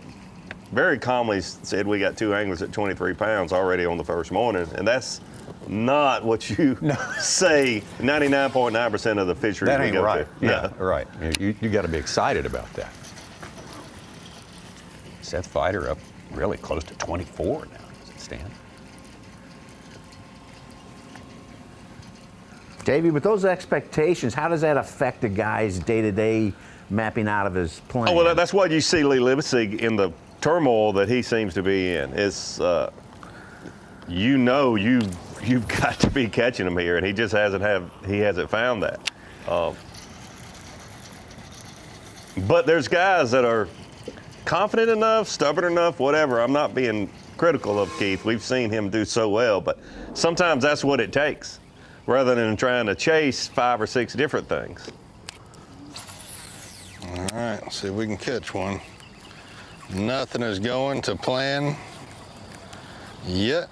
very calmly said we got 2 anglers at 23 pounds already on the first morning, and that's not what you say 99.9% of the fisheries That we ain't go right. to. Yeah, right. You got to be excited about that. Seth Fighter up really close to 24 now as it stands. Davey, with those expectations, how does that affect a guy's day-to-day mapping out of his plan? Oh, well, that's why you see Lee Livesay in the turmoil that he seems to be in. It's, you've got to be catching him here, and he just hasn't found that. But there's guys that are confident enough, stubborn enough, whatever. I'm not being critical of Keith. We've seen him do so well, but sometimes that's what it takes, rather than trying to chase 5 or 6 different things. All right, let's see if we can catch one. Nothing is going to plan yet.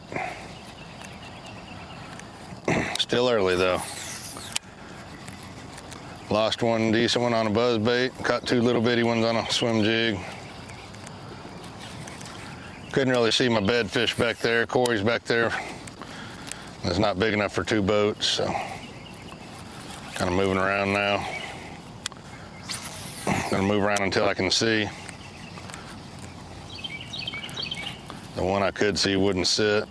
Still early though. Lost one decent one on a buzz bait, caught 2 little bitty ones on a swim jig. Couldn't really see my bed fish back there. Corey's back there. It's not big enough for 2 boats, so kind of moving around now. Gonna move around until I can see. The one I could see wouldn't sit.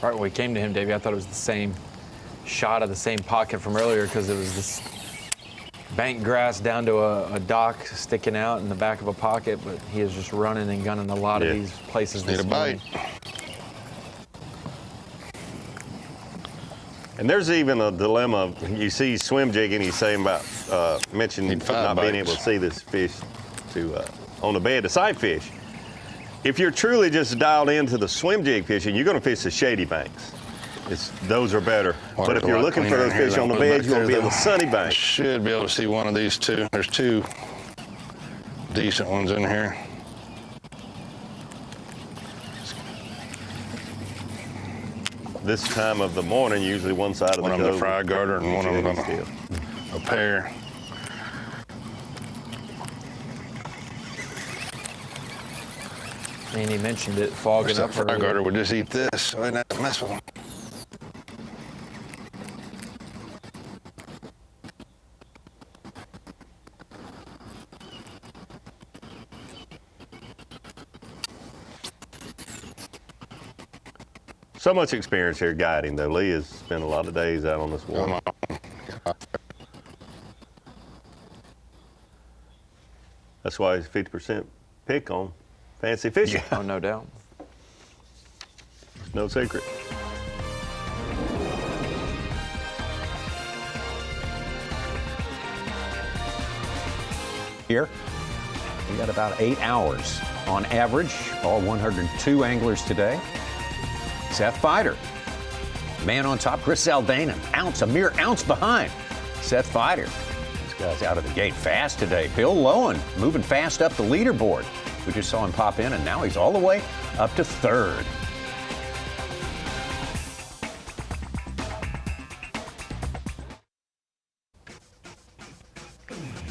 Right when we came to him, Davey, I thought it was the same shot of the same pocket from earlier, because it was this bank grass down to a dock sticking out in the back of a pocket, but he is just running and gunning a lot of these places this morning. And there's even a dilemma. You see swim jigging, he's saying about, mentioning not being able to see this fish on the bed to sight fish. If you're truly just dialed into the swim jig fishing, you're going to fish the shady banks. Those are better. But if you're looking for those fish on the bed, you're going to be on the sunny bank. Should be able to see one of these 2. There's 2 decent ones in here. This time of the morning, usually one side of the one on the fry garter and one on a pair. And he mentioned it, fogging up. Fry garter would just eat this, so I didn't have to mess with them. So much experience here guiding, though. Lee has spent a lot of days out on this water. That's why he's 50% pick on fancy fishing. Oh, no doubt. No secret. Here, we got about 8 hours on average, all 102 anglers today. Seth Fighter, man on top, Chris Zaldain, a mere ounce behind. Seth Fighter, this guy's out of the gate fast today. Bill Lowen moving fast up the leaderboard. We just saw him pop in, and now he's all the way up to 3rd.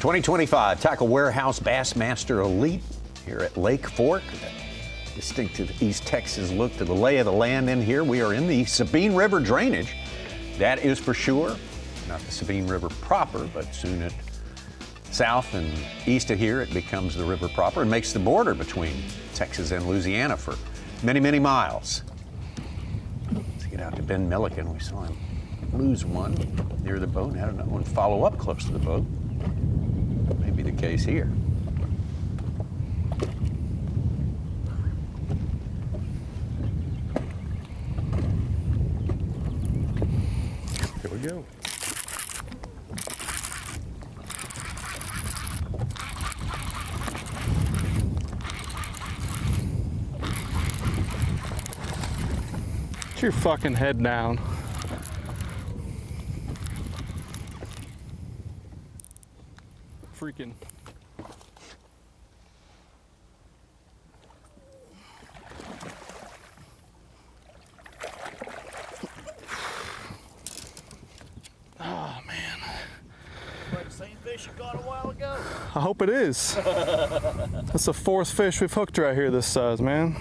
2025 Tackle Warehouse Bassmaster Elite here at Lake Fork. Distinctive East Texas look to the lay of the land in here. We are in the Sabine River drainage. That is for sure. Not the Sabine River proper, but soon at south and east of here, it becomes the river proper and makes the border between Texas and Louisiana for many, many miles. Let's get out to Ben Milliken. We saw him lose one near the boat and had another one follow up close to the boat. May be the case here. Here we go. Get your fucking head down. Freaking. Oh, man. Like the same fish you caught a while ago. I hope it is. That's the fourth fish we've hooked right here this size, man.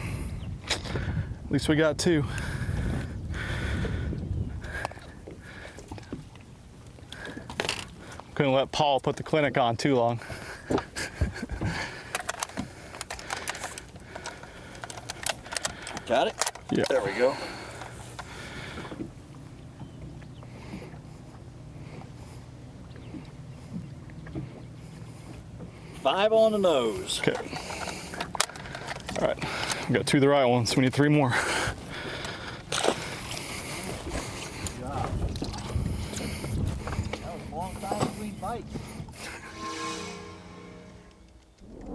At least we got two. Couldn't let Paul put the clinic on too long. Got it? Yeah. There we go. Five on the nose. Okay. All right, we got two of the right ones. We need three more.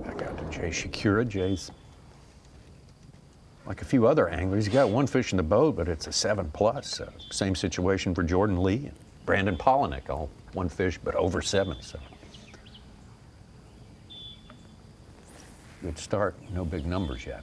Back out to Jay Shakura. Jay's like a few other anglers. He's got one fish in the boat, but it's a 7+. Same situation for Jordan Lee and Brandon Polinick. All one fish, but over 7. So good start. No big numbers yet.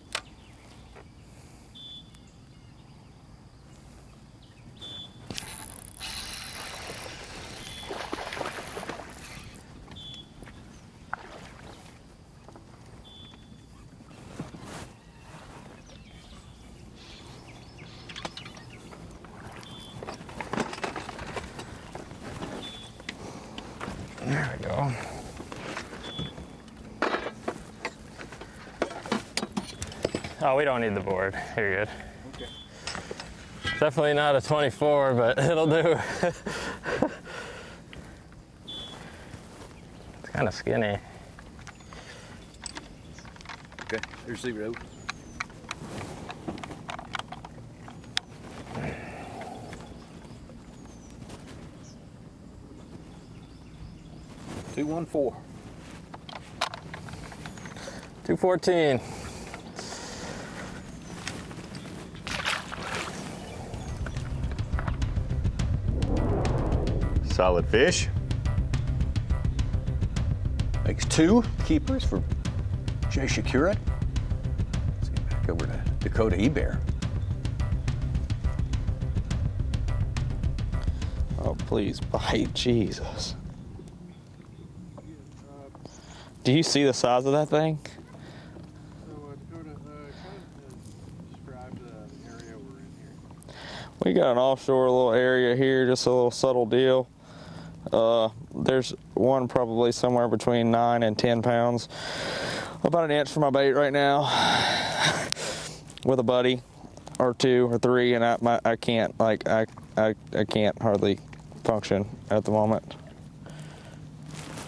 There we go. Oh, we don't need the board. You're good. Okay. Definitely not a 24, but it'll do. It's kind of skinny. Okay, here's the rope. $214. 214. Solid fish. Makes 2 keepers for Jay Shakura. Let's get back over to Dakota Ebear. Oh, please bite, Jesus. Do you see the size of that thing? We got an offshore little area here, just a little subtle deal. There's one probably somewhere between 9 and 10 pounds. About an inch from my bait right now with a buddy or 2 or 3, and I can't, like, I can't hardly function at the moment.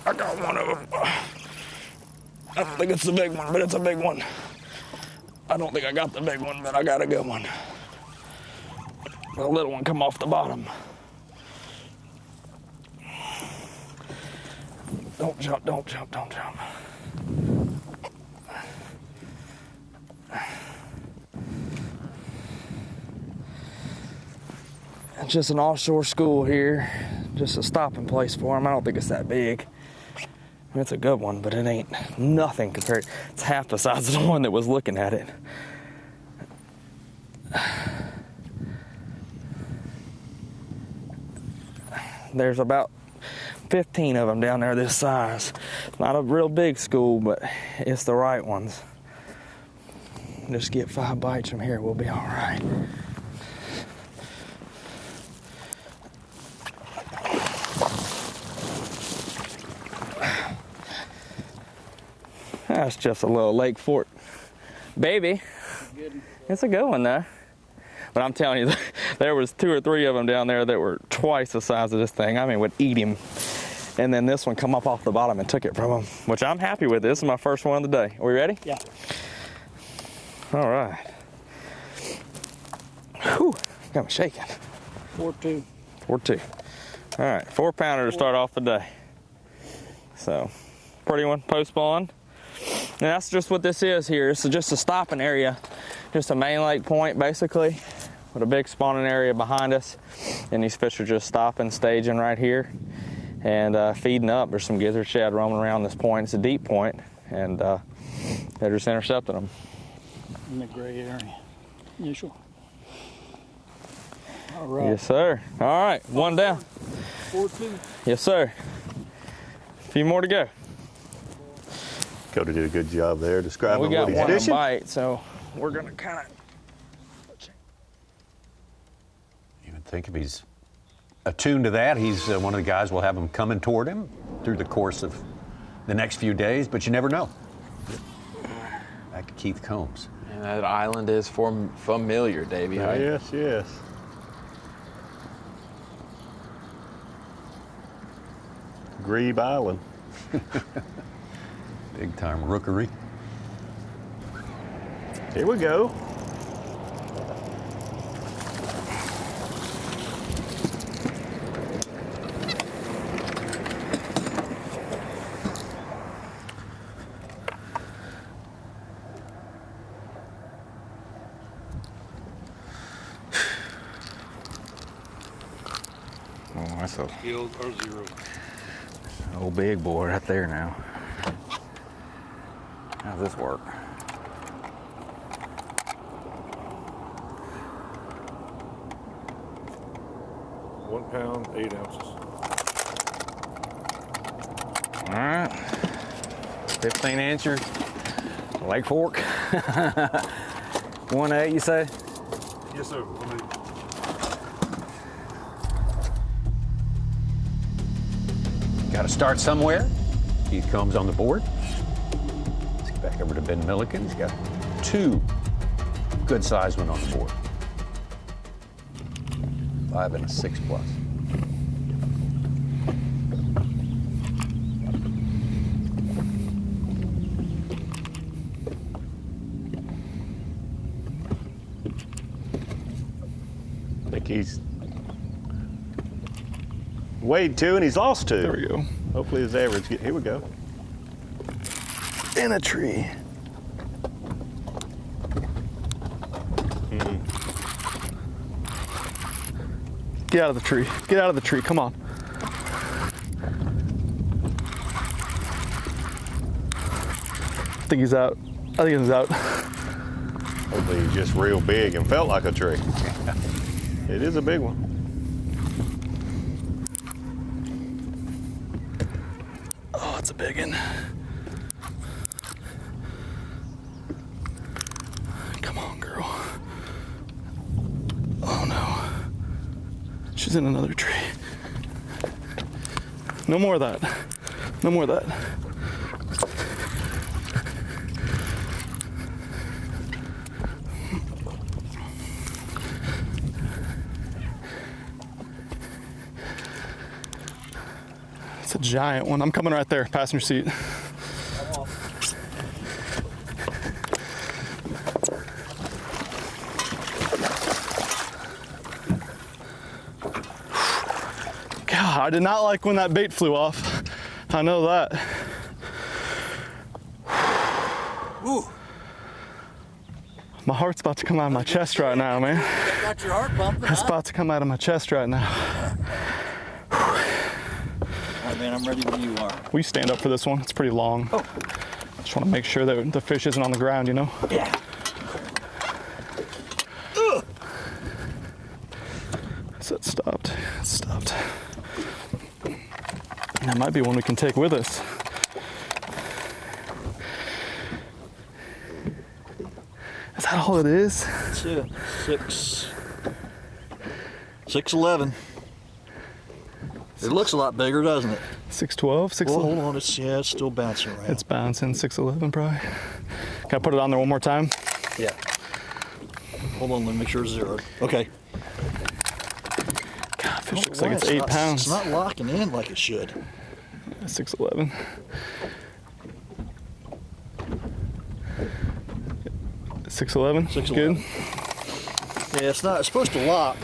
I got one of them. I don't think it's the big one, but it's a big one. I don't think I got the big one, but I got a good one. The little one come off the bottom. Don't jump, don't jump, don't jump. It's just an offshore school here. Just a stopping place for them. I don't think it's that big. I mean, it's a good one, but it ain't nothing compared. It's half the size of the one that was looking at it. There's about 15 of them down there this size. Not a real big school, but it's the right ones. Just get 5 bites from here, we'll be all right. That's just a little Lake Fork baby. It's a good one though. But I'm telling you, there was 2 or 3 of them down there that were twice the size of this thing. I mean, would eat him. And then this one come up off the bottom and took it from him, which I'm happy with. This is my first one of the day. Are we ready? Yeah. All right. Whew, got me shaking. 4-2. 4-2. All right, 4-pounder to start off the day. So, pretty one, post spawn. And that's just what this is here. It's just a stopping area, just a main lake point basically, with a big spawning area behind us. And these fish are just stopping, staging right here, and feeding up. There's some gizzard shad roaming around this point. It's a deep point, and they're just intercepting them. In the gray area. You sure? All right. Yes, sir. All right, one down. 4-2. Yes, sir. A few more to go. Cody did a good job there describing We got what he's one fishing. bite, so we're gonna kind of. You would think if he's attuned to that, he's one of the guys will have him coming toward him through the course of the next few days, but you never know. Back to Keith Combs. And that island is familiar, Davey. Right? Yes, yes. Grebe Island. Big time rookery. Here we go. Oh, that's a Skilled or 0. old big boy right there now. How's this work? £1 pound, 8 ounces. All right, 15 incher, Lake Fork. 1.8, you say? Yes, sir. Got to start somewhere. Keith Combs on the board. Let's get back over to Ben Milliken. He's got 2 good-sized ones on the board. 5 and a 6 plus. I think he's weighed 2 and he's lost 2. There we go. Hopefully his average. Here we go. In a tree. Get out of the tree. Get out of the tree. Come on. I think he's out. I think he's out. Hopefully he's just real big and felt like a tree. It is a big one. Oh, it's a big one. Come on, girl. Oh no. She's in another tree. No more of that. No more of that. It's a giant one. I'm coming right there, passenger seat. God, I did not like when that bait flew off. I know that. Ooh. My heart's about to come out of my chest right now, man. Got your heart pumping, It's huh? about to come out of my chest right now. All right, man, I'm ready when you are. Will you stand up for this one? It's pretty long. Oh. Just want to make sure that the fish isn't on the ground, you know? Yeah. So it stopped. It stopped. That might be one we can take with us. Is that all it is? That's it. 6'11". It looks a lot bigger, doesn't it? 6'12", 6'11". Well, hold on. It's still bouncing around. It's bouncing, 6'11" probably. Can I put it on there one more time? Yeah. Hold on, let me make sure it's zeroed. Okay. God, fish looks like it's 8 pounds. It's not locking in like it should. 6'11". 6'11". 6'11". Good. Yeah, it's not. It's supposed to lock.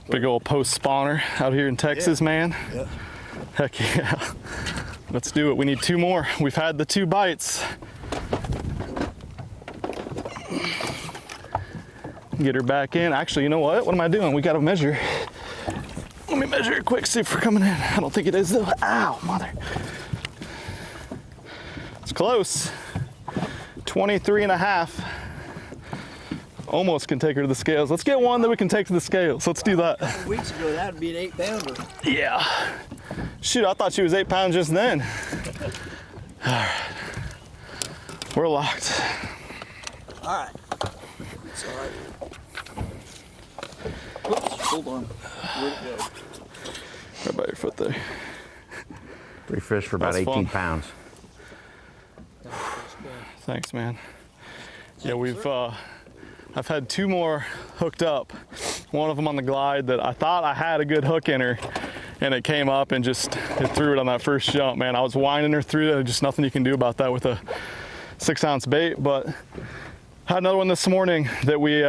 Big old post spawner out here in Texas, man. Yeah. Heck yeah. Let's do it. We need 2 more. We've had the 2 bites. Get her back in. Actually, you know what? What am I doing? We got to measure. Let me measure it quick, see if we're coming in. I don't think it is though. Ow, mother. It's close. 23.5. Almost can take her to the scales. Let's get one that we can take to the scales. Let's do that. A couple weeks ago, that would be an 8-pounder. Yeah. Shoot, I thought she was 8 pounds just then. All right. We're locked. All right. It's all right. Oops, hold on. Where'd it go? Right by your foot there. 3 fish for about 18 pounds. Thanks, man. Yeah, I've had 2 more hooked up. One of them on the glide that I thought I had a good hook in her, and it came up and just it threw it on that first jump, man. I was winding her through there, just nothing you can do about that with a 6-ounce bait, but had another one this morning that we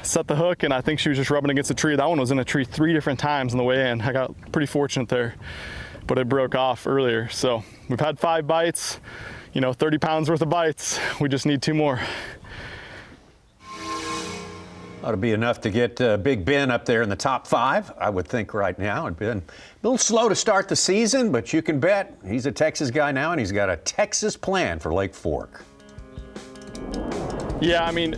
set the hook, and I think she was just rubbing against a tree. That one was in a tree 3 different times on the way in. I got pretty fortunate there, but it broke off earlier. So we've had 5 bites, 30 pounds worth of bites. We just need 2 more. Ought to be enough to get Big Ben up there in the top 5, I would think right now. It's been a little slow to start the season, but you can bet he's a Texas guy now, and he's got a Texas plan for Lake Fork. Yeah, I mean,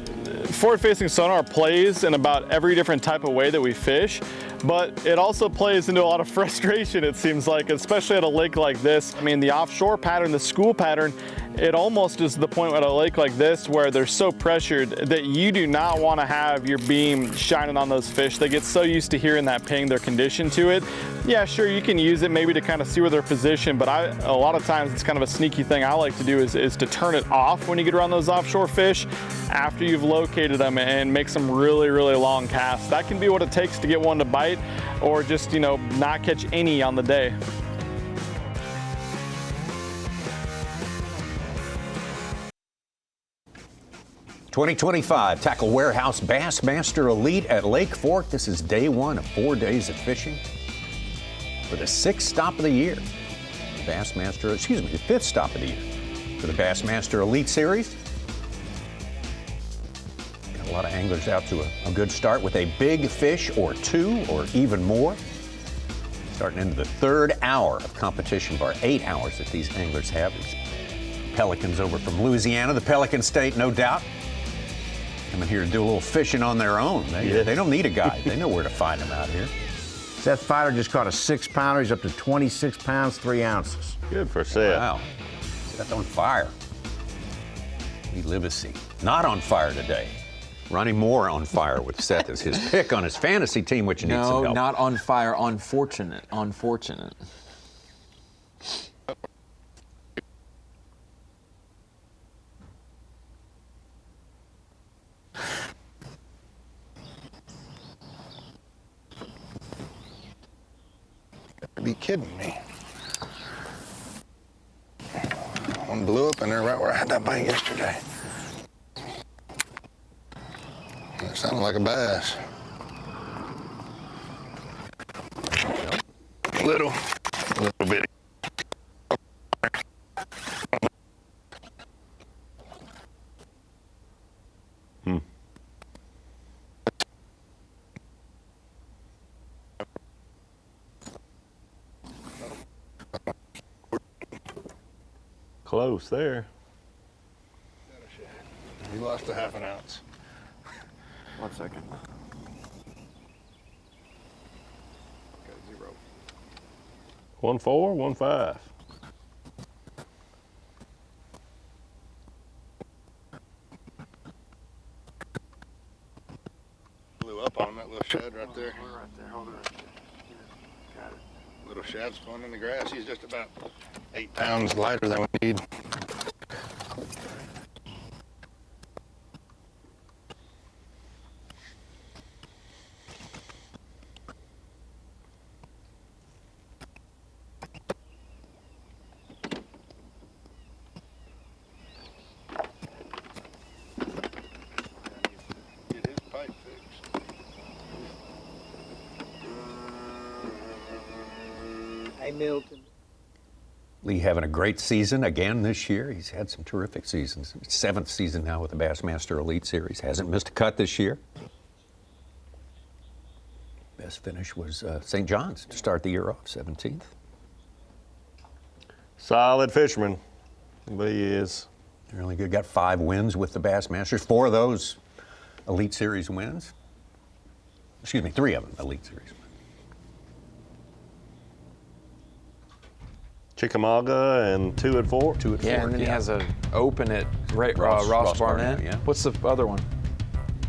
forward-facing sonar plays in about every different type of way that we fish, but it also plays into a lot of frustration, it seems like, especially at a lake like this. I mean, the offshore pattern, the school pattern, it almost is the point at a lake like this where they're so pressured that you do not want to have your beam shining on those fish. They get so used to hearing that ping, they're conditioned to it. Yeah, sure, you can use it maybe to kind of see where they're positioned, but a lot of times it's kind of a sneaky thing I like to do is to turn it off when you get around those offshore fish after you've located them and make some really, really long casts. That can be what it takes to get one to bite or just, not catch any on the day. '25 Tackle Warehouse Bassmaster Elite at Lake Fork. This is day 1 of 4 days of fishing for the 6th stop of the year. The 5th stop of the year for the Bassmaster Elite Series. Got a lot of anglers out to a good start with a big fish or 2 or even more. Starting into the 3rd hour of competition of our 8 hours that these anglers have. These Pelicans over from Louisiana, the Pelican State, no doubt. Coming here to do a little fishing on their own. They don't need a guide. They know where to find them out here. Seth Fighter just caught a 6-pounder. He's up to 26 pounds, 3 ounces. Good for Seth. Wow. Seth on fire. Livesay not on fire today. Ronnie Moore on fire with Seth as his pick on his fantasy team, which needs some help. No, not on fire. Unfortunate. Unfortunate. Be kidding me. One blew up in there right where I had that bite yesterday. It sounded like a bass. Little bitty. Close there. You lost a half an ounce. 1 second. Okay, 0. 1-4, 1-5. Blew up on that little shad right there. Little shad spun in the grass. He's just about 8 pounds lighter than we need. Hey, Milton. Lee having a great season again this year. He's had some terrific seasons. 7th season now with the Bassmaster Elite Series. Hasn't missed a cut this year. Best finish was St. John's to start the year off, 17th. Solid fisherman. Lee is. Really good. Got 5 wins with the Bassmasters. 4 of those Elite Series wins. Excuse me, 3 of them Elite Series wins. Chickamauga and 2 at 4. 2 at 4. Yeah, and then he has an open at Ross Barnett. Yeah. What's the other one?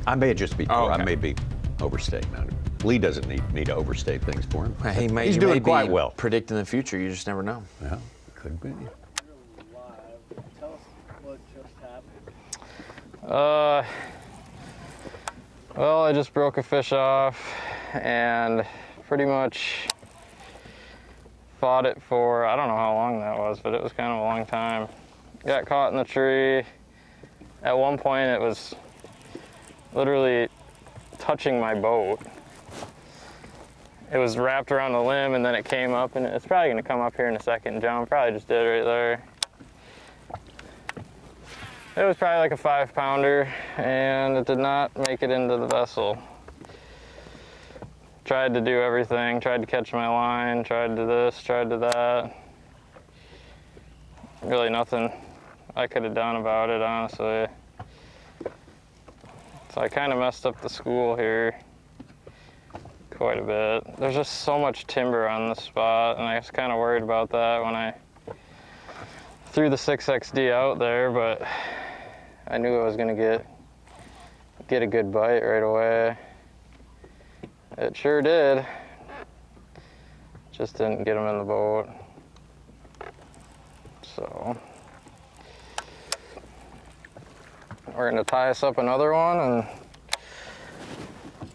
I may just be. Oh, okay. I may be overstating. Lee doesn't need me to overstate things for him. He's doing may quite be well. Predicting the future, you just never know. Yeah, could be. Tell us what just happened. Well, I just broke a fish off and pretty much fought it for, I don't know how long that was, but it was kind of a long time. Got caught in the tree. At one point it was literally touching my boat. It was wrapped around the limb and then it came up, and it's probably gonna come up here in a second. John probably just did right there. It was probably like a 5-pounder and it did not make it into the vessel. Tried to do everything, tried to catch my line, tried to do this, tried to that. Really nothing I could have done about it, honestly. So I kind of messed up the school here quite a bit. There's just so much timber on this spot, and I was kind of worried about that when I threw the 6XD out there, but I knew I was gonna get a good bite right away. It sure did. Just didn't get him in the boat. So we're gonna tie us up another one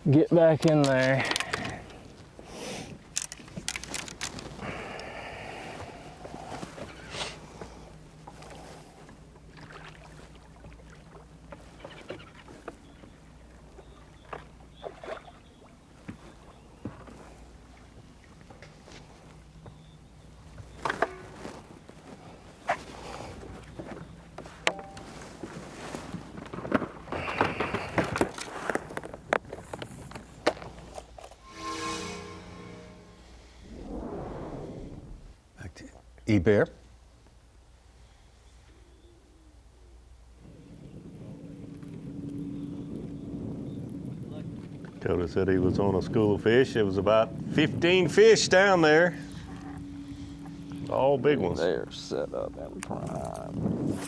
and get back in there. E-Bear. Dakota said he was on a school of fish. It was about 15 fish down there. All big ones. They're set up at prime.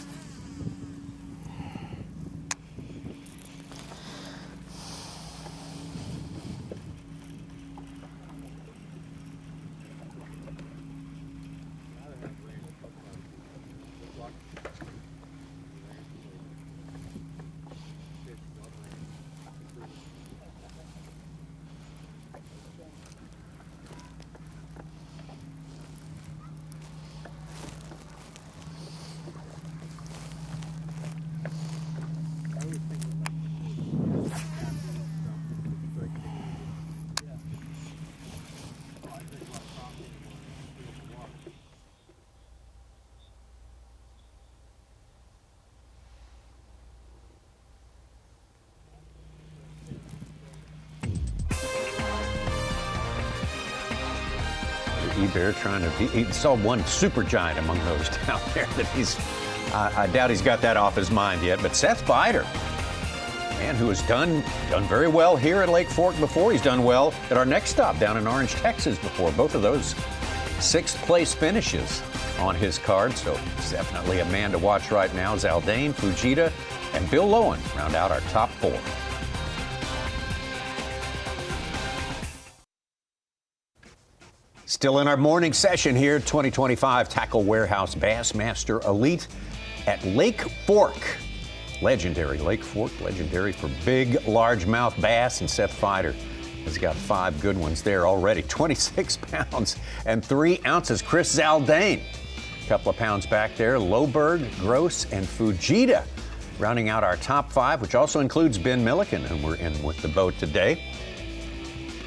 E-Bear trying to, he saw one super giant among those down there that I doubt he's got that off his mind yet, but Seth Bider, man, who has done very well here at Lake Fork before. He's done well at our next stop down in Orange, Texas before. Both of those sixth place finishes on his card, so he's definitely a man to watch right now. Zaldain, Fujita, and Bill Lowen round out our top 4. Still in our morning session here, 2025 Tackle Warehouse Bassmaster Elite at Lake Fork. Legendary Lake Fork, legendary for big, largemouth bass, and Seth Feider has got 5 good ones there already. 26 pounds and 3 ounces. Chris Zaldain, a couple of pounds back there. Loberg, Gross, and Fujita rounding out our top 5, which also includes Ben Milliken, whom we're in with the boat today.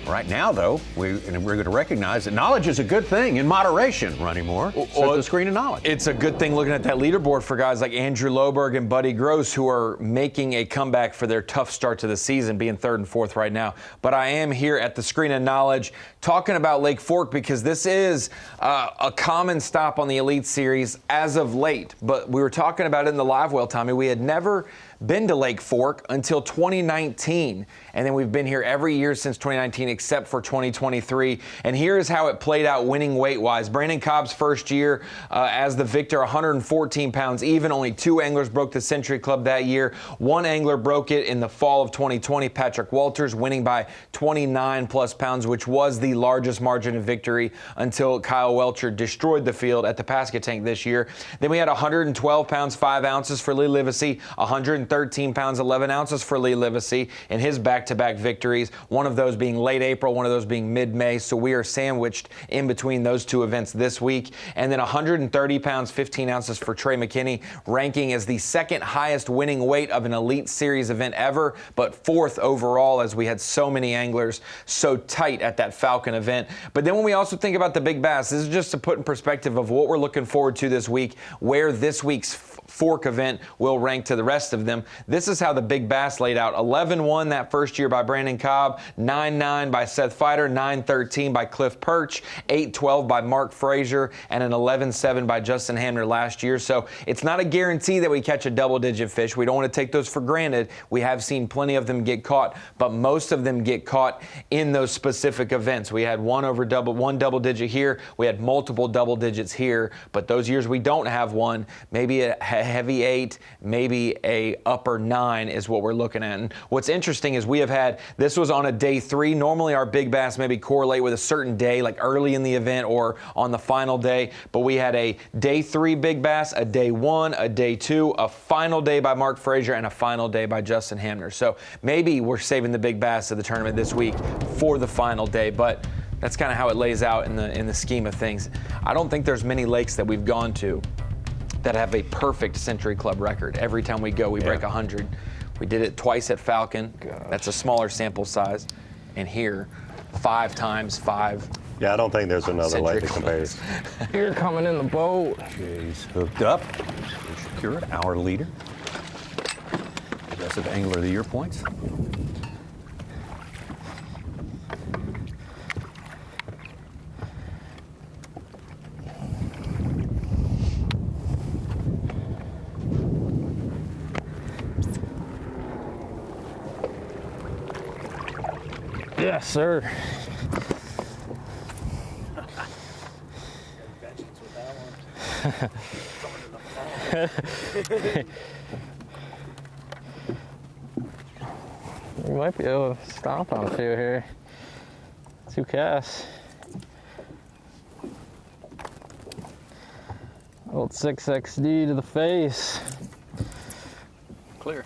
Right now, though, we're going to recognize that knowledge is a good thing in moderation, Ronnie Moore. So the screen of knowledge. It's a good thing looking at that leaderboard for guys like Andrew Loberg and Buddy Gross, who are making a comeback for their tough start to the season, being 3rd and 4th right now. But I am here at the screen of knowledge talking about Lake Fork because this is a common stop on the Elite Series as of late. But we were talking about it in the live well, Tommy. We had never been to Lake Fork until 2019, and then we've been here every year since 2019 except for 2023. And here's how it played out winning weight-wise. Brandon Cobb's first year as the victor, 114 pounds even. Only 2 anglers broke the Century Club that year. 1 angler broke it in the fall of 2020, Patrick Walters, winning by 29 plus pounds, which was the largest margin of victory until Kyle Welcher destroyed the field at the Pascatank this year. Then we had 112 pounds 5 ounces for Lee Livesay, 113 pounds 11 ounces for Lee Livesay in his back-to-back victories, one of those being late April, one of those being mid-May, so we are sandwiched in between those 2 events this week. And then 130 pounds 15 ounces for Trey McKinney, ranking as the 2nd highest winning weight of an Elite Series event ever, but 4th overall, as we had so many anglers so tight at that Falcon event. But then when we also think about the Big Bass, this is just to put in perspective of what we're looking forward to this week, where this week's Fork event will rank to the rest of them. This is how the Big Bass laid out. 11-1 that first year by Brandon Cobb, 9-9 by Seth Feider, 9-13 by Cliff Perch, 8-12 by Mark Frazier, and an 11-7 by Justin Hamner last year. So it's not a guarantee that we catch a double-digit fish. We don't want to take those for granted. We have seen plenty of them get caught, but most of them get caught in those specific events. We had one double digit here. We had multiple double digits here, but those years we don't have one, maybe a heavy 8, maybe a upper 9 is what we're looking at. And what's interesting is we have had, this was on a day 3. Normally our big bass maybe correlate with a certain day, like early in the event or on the final day, but we had a day 3 big bass, a day 1, a day 2, a final day by Mark Frazier, and a final day by Justin Hamner. So maybe we're saving the big bass of the tournament this week for the final day, but that's kind of how it lays out in the scheme of things. I don't think there's many lakes that we've gone to that have a perfect Century Club record. Every time we go, we break 100. We did it twice at Falcon. That's a smaller sample size. And here, 5 times 5. Yeah, I don't think there's another lake that compares. You're coming in the boat. Jay's hooked up. Secure it, our leader. Progressive Angler of the Year points. Yes, sir. You might be able to stomp on 2 here. 2 casts. Old 6XD to the face. Clear.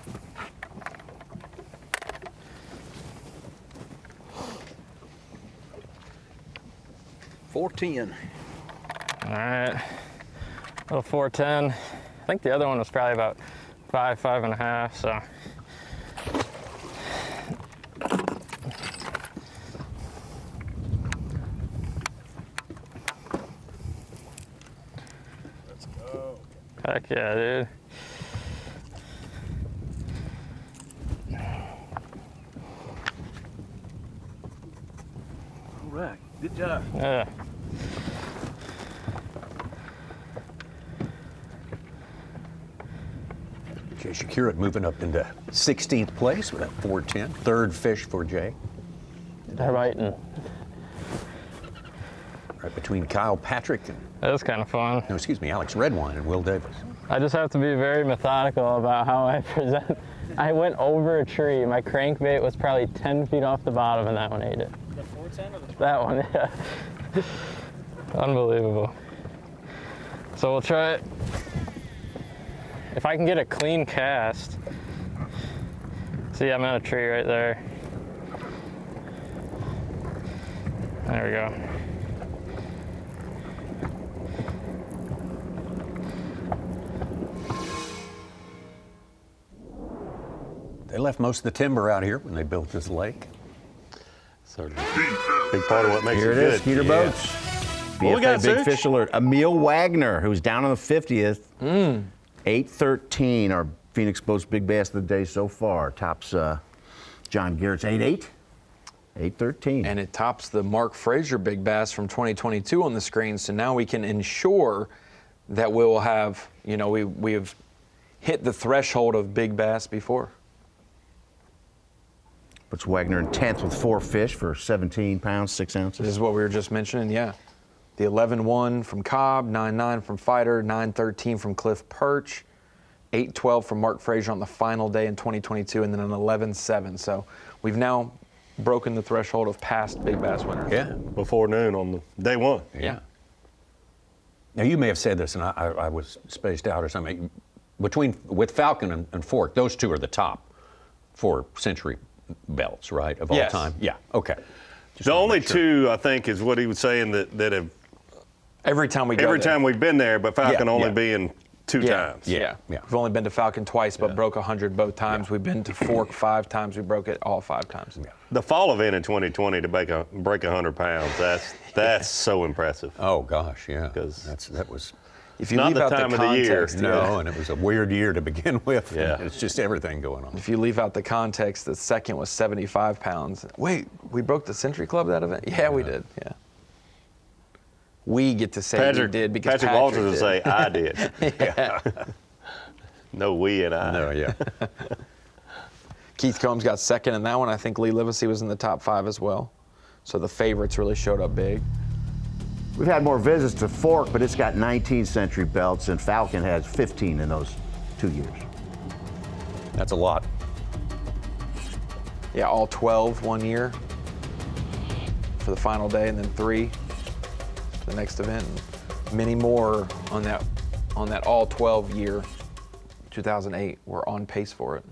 $4.10. All right. Little 410. I think the other one was probably about 5.5, so. Let's go. Heck yeah, dude. All right. Good job. Yeah. Jay Shakira moving up into 16th place with that 410. 3rd fish for Jay. They're biting. Right between Kyle Patrick and, That was kind of fun. no, excuse me, Alex Redwine and Will Davis. I just have to be very methodical about how I present. I went over a tree. My crankbait was probably 10 feet off the bottom, and that one ate it. The 410 or the 12? That one, yeah. Unbelievable. So we'll try it. If I can get a clean cast. See, I'm on a tree right there. There we go. They left most of the timber out here when they built this lake. Certainly. Big part of what makes Here it it is, good. Skeeter Boats. What we got, BFA Big Such? Fish Alert. Emil Wagner, who's down on the 50th. 813, our Phoenix Boats Big Bass of the day so far. Tops John Garrett's 8-8. 813. And it tops the Mark Frazier Big Bass from 2022 on the screen. So now we can ensure that we will have, you know, we have hit the threshold of Big Bass before. Puts Wagner in 10th with 4 fish for 17 pounds, 6 ounces. This is what we were just mentioning, yeah. The 11-1 from Cobb, 9-9 from Fighter, 9-13 from Cliff Perch, 8-12 from Mark Frazier on the final day in 2022, and then an 11-7. So we've now broken the threshold of past Big Bass winners. Yeah, before noon on the day one. Yeah. Now, you may have said this, and I was spaced out or something. With Falcon and Fork, those two are the top 4 century belts, right, of all Yes. time? Yeah, okay. The only two, I think, is what he was saying that have Every time we go every there. time we've been there, but Falcon Yeah, only yeah. being 2 times. Yeah. We've only been to Falcon twice, but broke 100 both times. We've been to Fork 5 times. We broke it all 5 times. The fall event in 2020 to break 100 pounds, that's so impressive. Oh, gosh, yeah. 'Cause that was If you not leave the out time the of the year. context, no, and it was a weird year to begin with. Yeah. And it's just everything going on. If you leave out the context, the second was 75 pounds. Wait, we broke the Century Club that event? Yeah, we did. Yeah. We get to say we did because Patrick Walters would did. say, I did. No, we and I. No, yeah. Keith Combs got second in that one. I think Lee Livesay was in the top 5 as well. So the favorites really showed up big. We've had more visits to Fork, but it's got 19 century belts, and Falcon has 15 in those 2 years. That's a lot. Yeah, all 12 one year for the final day, and then 3 for the next event. And many more on that all 12 year, 2008. We're on pace for it.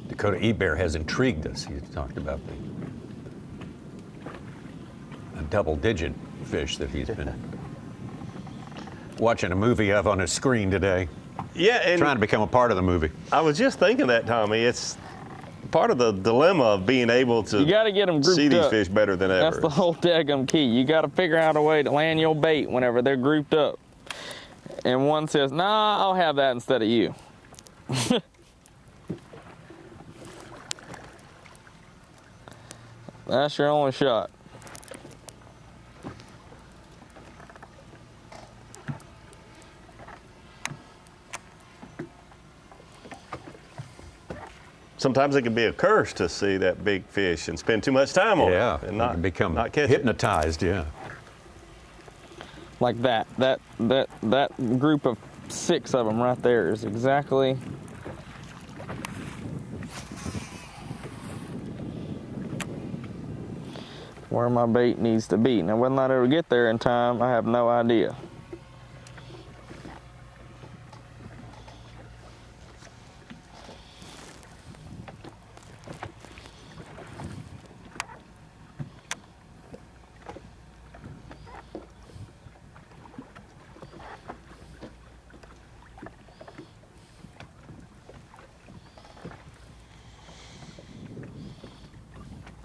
Dakota Ebear has intrigued us. He talked about a double-digit fish that he's been watching a movie of on his screen today. Yeah, and trying to become a part of the movie. I was just thinking that, Tommy. It's part of the dilemma of being able to You got to get them grouped see these up. fish better than ever. That's the whole daggum key. You got to figure out a way to land your bait whenever they're grouped up. And one says, nah, I'll have that instead of you. That's your only shot. Sometimes it can be a curse to see that big fish and spend too much time on Yeah, it and not become not catch hypnotized. Yeah. Like that group of 6 of them right there is exactly where my bait needs to be. Now, whether I ever get there in time, I have no idea.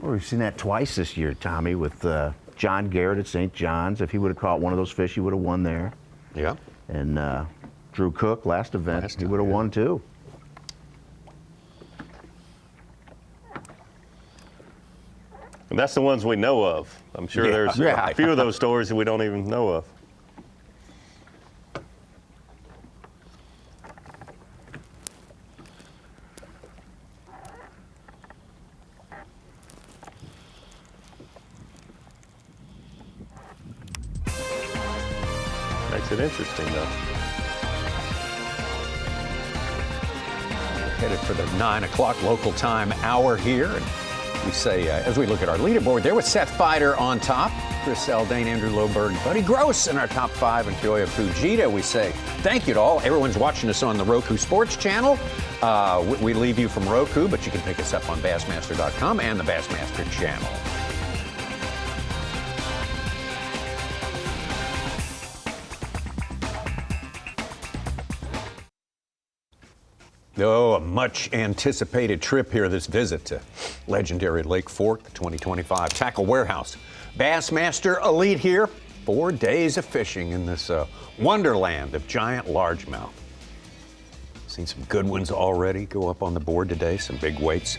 Well, we've seen that twice this year, Tommy, with John Garrett at St. John's. If he would have caught one of those fish, he would have won there. Yeah. And Drew Cook, last event, he would have won too. And that's the ones we know of. I'm sure there's a few of those stories that we don't even know of. Makes it interesting, though. Headed for the 9 o'clock local time hour here. And we say, as we look at our leaderboard, there was Seth Feider on top, Chris Zaldane, Andrew Loberg, Buddy Gross in our top 5, and Kyoya Fujita. We say thank you to all. Everyone's watching us on the Roku Sports channel. We leave you from Roku, but you can pick us up on Bassmaster.com and the Bassmaster channel. Oh, a much anticipated trip here, this visit to legendary Lake Fork, the 2025 Tackle Warehouse. Bassmaster Elite here, 4 days of fishing in this wonderland of giant largemouth. Seen some good ones already go up on the board today, some big weights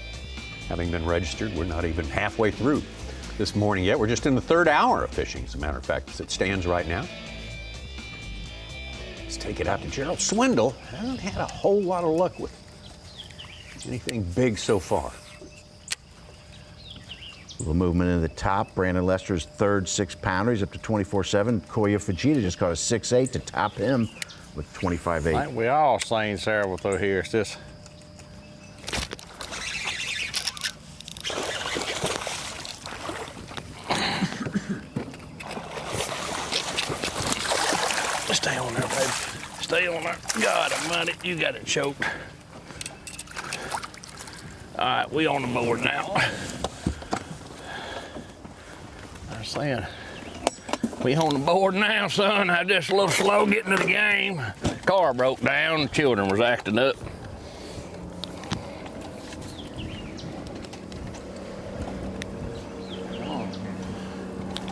having been registered. We're not even halfway through this morning yet. We're just in the 3rd hour of fishing, as a matter of fact, as it stands right now. Let's take it out to Gerald. Swindle hasn't had a whole lot of luck with anything big so far. A little movement in the top. Brandon Lester's 3rd 6-pounder. He's up to 24.7. Kyoya Fujita just caught a 6.8 to top him with 25.8. I think we all seen several through here. It's just stay on there, baby. Stay on there. God almighty, you got it choked. All right, we on the board now. I'm saying, we on the board now, son. I just a little slow getting to the game. Car broke down, children was acting up.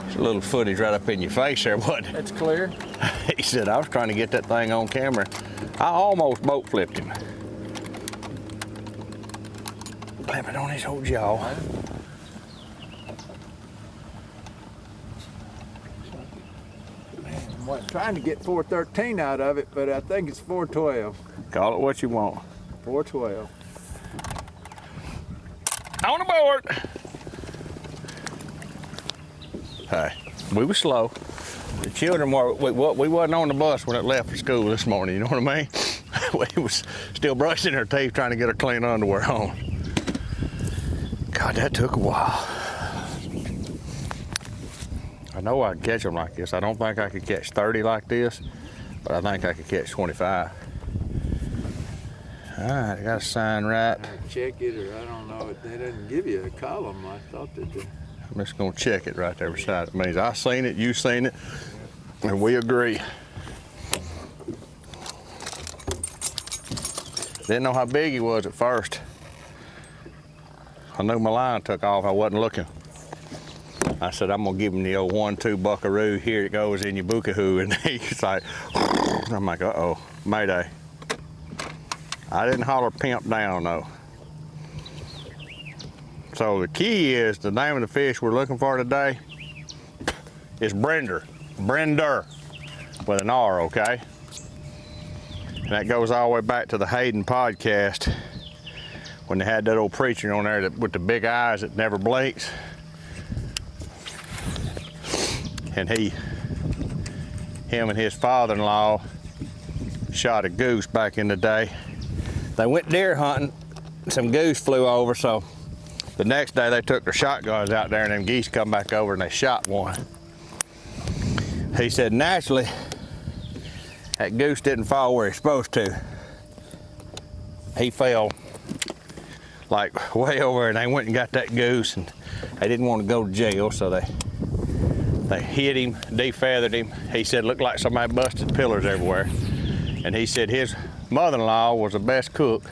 There's a little footage right up in your face there, wasn't it? It's clear. He said, I was trying to get that thing on camera. I almost boat flipped him. Clamping on his whole jaw. I'm trying to get 413 out of it, but I think it's 412. Call it what you want. 412. On the board. Hey, we were slow. The children were, we wasn't on the bus when it left for school this morning, you know what I mean? We was still brushing their teeth trying to get our clean underwear on. God, that took a while. I know I could catch them like this. I don't think I could catch 30 like this, but I think I could catch 25. All right, I got a sign right. Check it, or I don't know. They didn't give you a column. I thought that they... I'm just gonna check it right there beside it. It means I seen it, you seen it, and we agree. Didn't know how big he was at first. I knew my line took off, I wasn't looking. I said, I'm gonna give him the old 1-2 buckaroo, here it goes in your bookahoo, and he's like, I'm like, uh-oh, mayday. I didn't holler pimp down though. So the key is, the name of the fish we're looking for today is Brender with an R, okay? And that goes all the way back to the Hayden podcast when they had that old preacher on there with the big eyes that never blinks. And him and his father-in-law shot a goose back in the day. They went deer hunting, some goose flew over, so the next day they took their shotguns out there and them geese come back over and they shot one. He said naturally that goose didn't fall where he's supposed to. He fell like way over and they went and got that goose, and they didn't want to go to jail, so they hit him, defeathered him. He said it looked like somebody busted pillars everywhere. And he said his mother-in-law was the best cook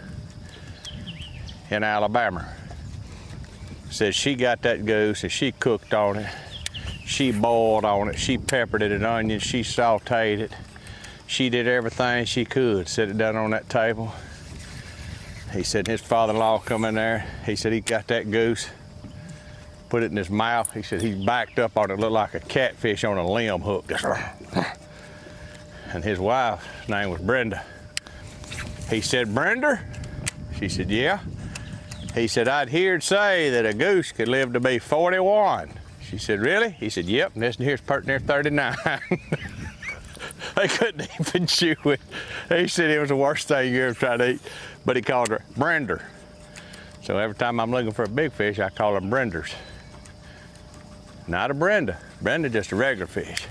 in Alabama. Said she got that goose and she cooked on it. She boiled on it. She peppered it in onions. She sauteed it. She did everything she could. Set it down on that table. He said his father-in-law come in there. He said he got that goose. put it in his mouth. He said he backed up on it, looked like a catfish on a limb hook. And his wife's name was Brenda. He said, Brenda? She said, yeah. He said, I'd heard say that a goose could live to be 41. She said, really? He said, yep, and this here's pert near 39. They couldn't even chew it. He said it was the worst thing you ever tried to eat, but he called her Brenda. So every time I'm looking for a big fish, I call them Brenders. Not a Brenda. Brenda just a regular fish.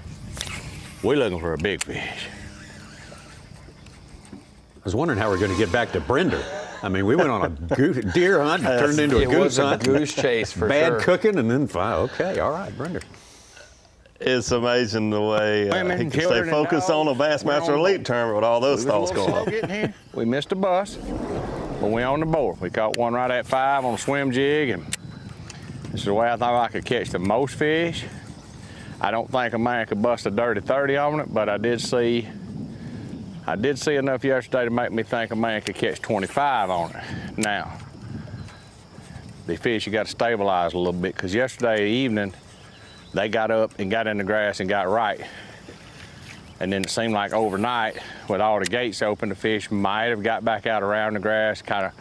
We're looking for a big fish. I was wondering how we're going to get back to Brenda. I mean, we went on a deer hunt, turned into a goose hunt. It was a goose chase for bad sure. cooking, and then okay, all right, Brenda. It's amazing the way he can stay focused on a Bassmaster Elite tournament with all those thoughts going on. We missed a bus, but we on the board. We caught one right at 5 on a swim jig, and this is the way I thought I could catch the most fish. I don't think a man could bust a dirty 30 on it, but I did see enough yesterday to make me think a man could catch 25 on it. Now, the fish you got to stabilize a little bit, because yesterday evening they got up and got in the grass and got right. And then it seemed like overnight, with all the gates open, the fish might have got back out around the grass, kind of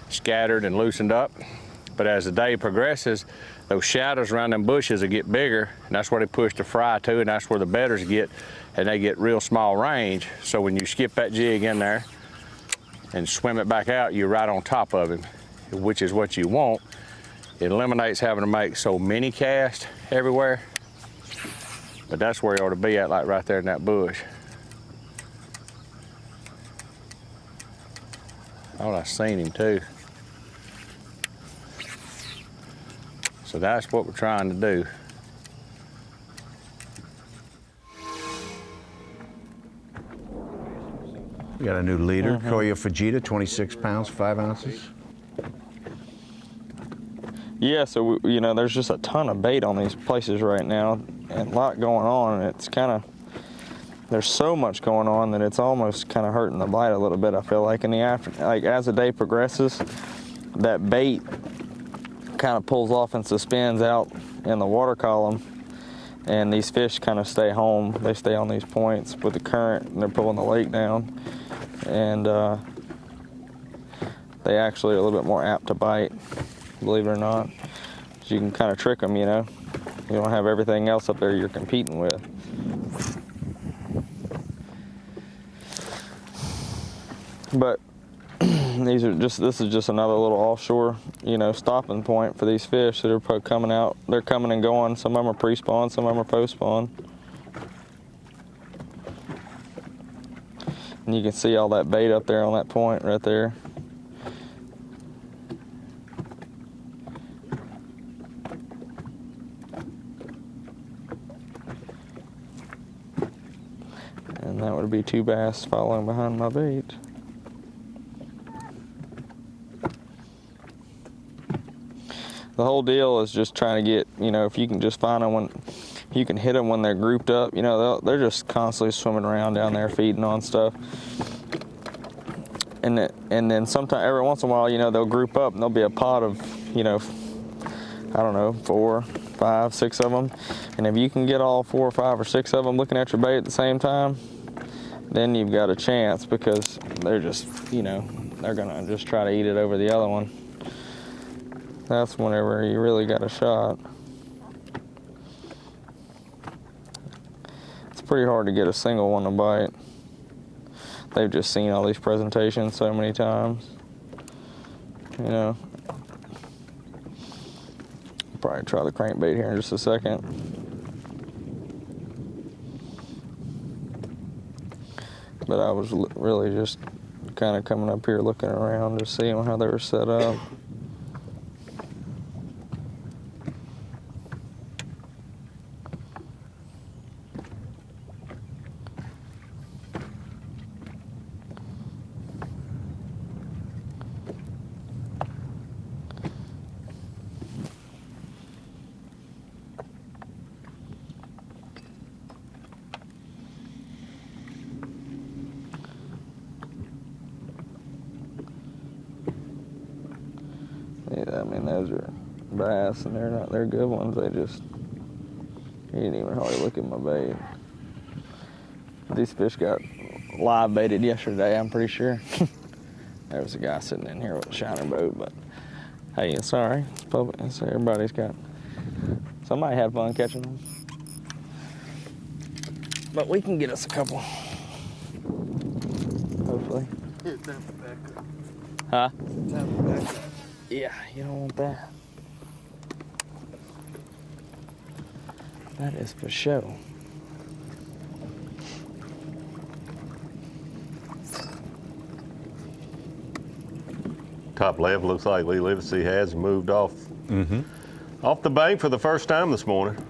scattered and loosened up. But as the day progresses, those shadows around them bushes will get bigger, and that's where they push the fry to, and that's where the bedders get, and they get real small range. So when you skip that jig in there and swim it back out, you're right on top of him, which is what you want. It eliminates having to make so many casts everywhere, but that's where you ought to be at, like right there in that bush. Oh, I seen him too. So that's what we're trying to do. We got a new leader, Koya Fujita, 26 pounds, 5 ounces. Yeah, so there's just a ton of bait on these places right now, and a lot going on, and it's kind of, there's so much going on that it's almost kind of hurting the bite a little bit, I feel like. In the as the day progresses, that bait kind of pulls off and suspends out in the water column, and these fish kind of stay home. They stay on these points with the current, and they're pulling the lake down, and they actually are a little bit more apt to bite, believe it or not. So you can kind of trick them, you don't have everything else up there you're competing with. But this is just another little offshore, stopping point for these fish that are coming out. They're coming and going. Some of them are pre-spawn, some of them are post-spawn. And you can see all that bait up there on that point right there. And that would be 2 bass following behind my bait. The whole deal is just trying to get, if you can just find them when you can hit them when they're grouped up. They're just constantly swimming around down there feeding on stuff. And then sometime, every once in a while, they'll group up and there'll be a pot of, I don't know, 4, 5, 6 of them. And if you can get all 4 or 5 or 6 of them looking at your bait at the same time, then you've got a chance, because they're just, they're gonna just try to eat it over the other one. That's whenever you really got a shot. It's pretty hard to get a single one to bite. They've just seen all these presentations so many times. I'll probably try the crankbait here in just a second. But I was really just kind of coming up here looking around to see how they were set up. bass, and they're good ones. They just, he didn't even hardly look at my bait. These fish got live baited yesterday, I'm pretty sure. There was a guy sitting in here with a shiner boat, but hey, it's all right. It's public. So everybody's got, somebody had fun catching them. But we can get us a couple, hopefully. Huh? Yeah, you don't want that. That is for show. Top left looks like Livesay has moved off off the bank for the first time this morning.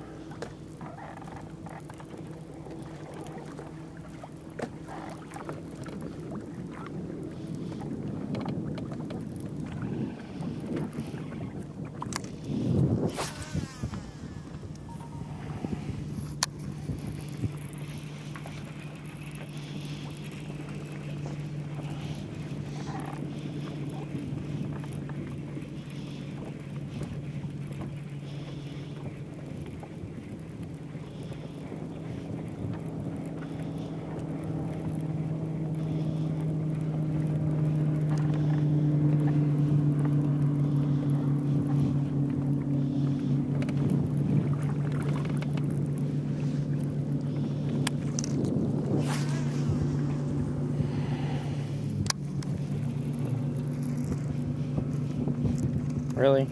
Really?